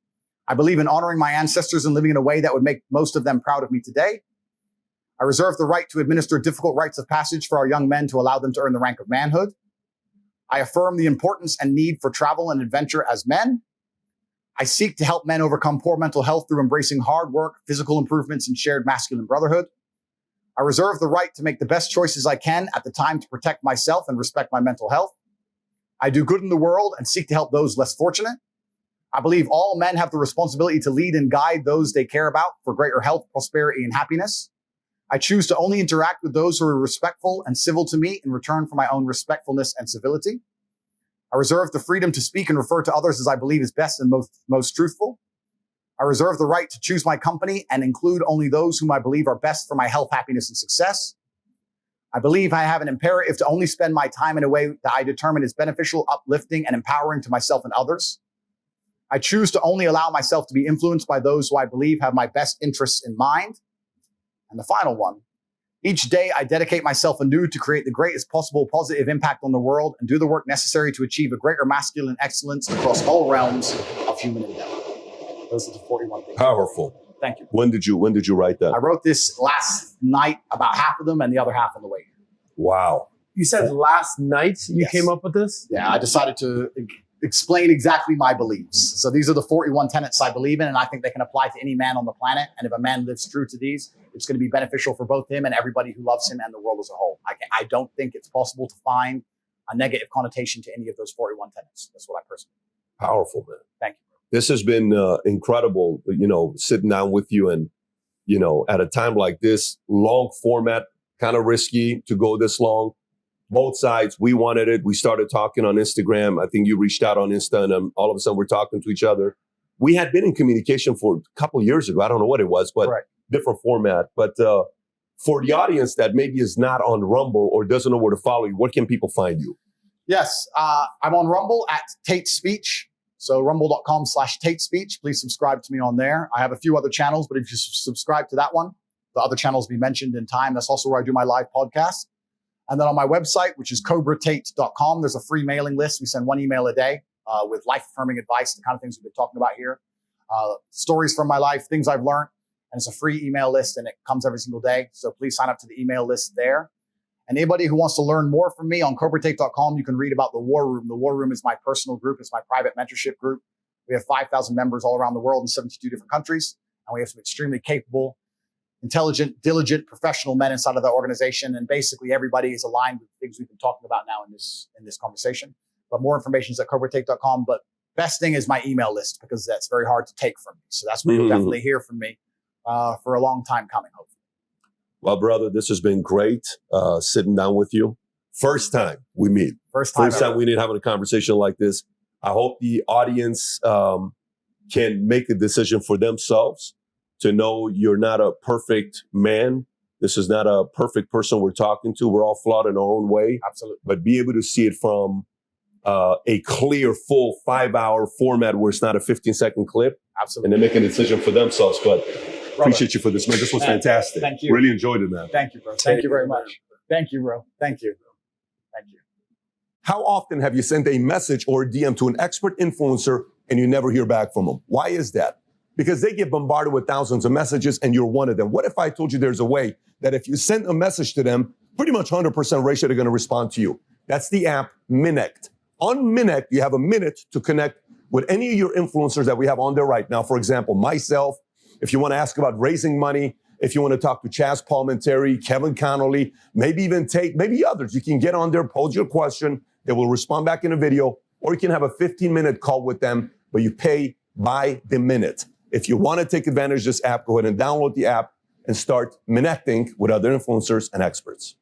I believe in honoring my ancestors and living in a way that would make most of them proud of me today. I reserve the right to administer difficult rites of passage for our young men to allow them to earn the rank of manhood. I affirm the importance and need for travel and adventure as men. I seek to help men overcome poor mental health through embracing hard work, physical improvements, and shared masculine brotherhood. I reserve the right to make the best choices I can at the time to protect myself and respect my mental health. I do good in the world and seek to help those less fortunate. I believe all men have the responsibility to lead and guide those they care about for greater health, prosperity, and happiness. I choose to only interact with those who are respectful and civil to me in return for my own respectfulness and civility. I reserve the freedom to speak and refer to others as I believe is best and most truthful. I reserve the right to choose my company and include only those whom I believe are best for my health, happiness, and success. I believe I have an imperative to only spend my time in a way that I determine is beneficial, uplifting, and empowering to myself and others. I choose to only allow myself to be influenced by those who I believe have my best interests in mind. And the final one, each day I dedicate myself anew to create the greatest possible positive impact on the world and do the work necessary to achieve a greater masculine excellence across all realms of human endeavor. Those are the 41 things. Powerful. Thank you. When did you write that? I wrote this last night, about half of them, and the other half on the way here. Wow. You said last night you Yes. came up with this? Yeah, I decided to explain exactly my beliefs. So these are the 41 tenets I believe in, and I think they can apply to any man on the planet. And if a man lives true to these, it's going to be beneficial for both him and everybody who loves him and the world as a whole. I don't think it's possible to find a negative connotation to any of those 41 tenets. That's what I personally think. Powerful, man. Thank you. This has been incredible, sitting down with you and, at a time like this, long format, kind of risky to go this long. Both sides, we wanted it. We started talking on Instagram. I think you reached out on Insta and all of a sudden we're talking to each other. We had been in communication for a couple of years ago. I don't know what it was, but Right. different format. But for the audience that maybe is not on Rumble or doesn't know where to follow you, where can people find you? Yes, I'm on Rumble at Tate Speech. So rumble.com/Tate Speech. Please subscribe to me on there. I have a few other channels, but if you subscribe to that one, the other channels will be mentioned in time. That's also where I do my live podcast. And then on my website, which is cobratate.com, there's a free mailing list. We send one email a day with life-affirming advice, the kind of things we've been talking about here. Stories from my life, things I've learned. And it's a free email list, and it comes every single day. So please sign up to the email list there. And anybody who wants to learn more from me on cobratate.com, you can read about the War Room. The War Room is my personal group. It's my private mentorship group. We have 5,000 members all around the world in 72 different countries. And we have some extremely capable, intelligent, diligent, professional men inside of the organization. And basically everybody is aligned with things we've been talking about now in this conversation. But more information is at cobratate.com. But best thing is my email list, because that's very hard to take from me. So that's where you'll definitely hear from me for a long time coming, hopefully. Well, brother, this has been great sitting down with you. First time we meet. First time we need having a conversation like this. I hope the audience can make a decision for themselves to know you're not a perfect man. This is not a perfect person we're talking to. We're all flawed in our own way. Absolutely. But be able to see it from a clear, full 5-hour format where it's not a 15-second clip. Absolutely. And then make a decision for themselves. But Brother, appreciate you for this, man. This was fantastic. Thank you. Really enjoyed it, man. Thank you, bro. Thank you very much. Thank you, bro. Thank you. Thank you. How often have you sent a message or a DM to an expert influencer and you never hear back from them? Why is that? Because they get bombarded with thousands of messages and you're one of them. What if I told you there's a way that if you send a message to them, pretty much 100% ratio they're going to respond to you? That's the app Minect. On Minect, you have a minute to connect with any of your influencers that we have on there right now. For example, myself, if you want to ask about raising money, if you want to talk to Chaz Palminteri, Kevin Connolly, maybe even Tate, maybe others, you can get on there, pose your question. They will respond back in a video, or you can have a 15-minute call with them, but you pay by the minute. If you want to take advantage of this app, go ahead and download the app and start connecting with other influencers and experts.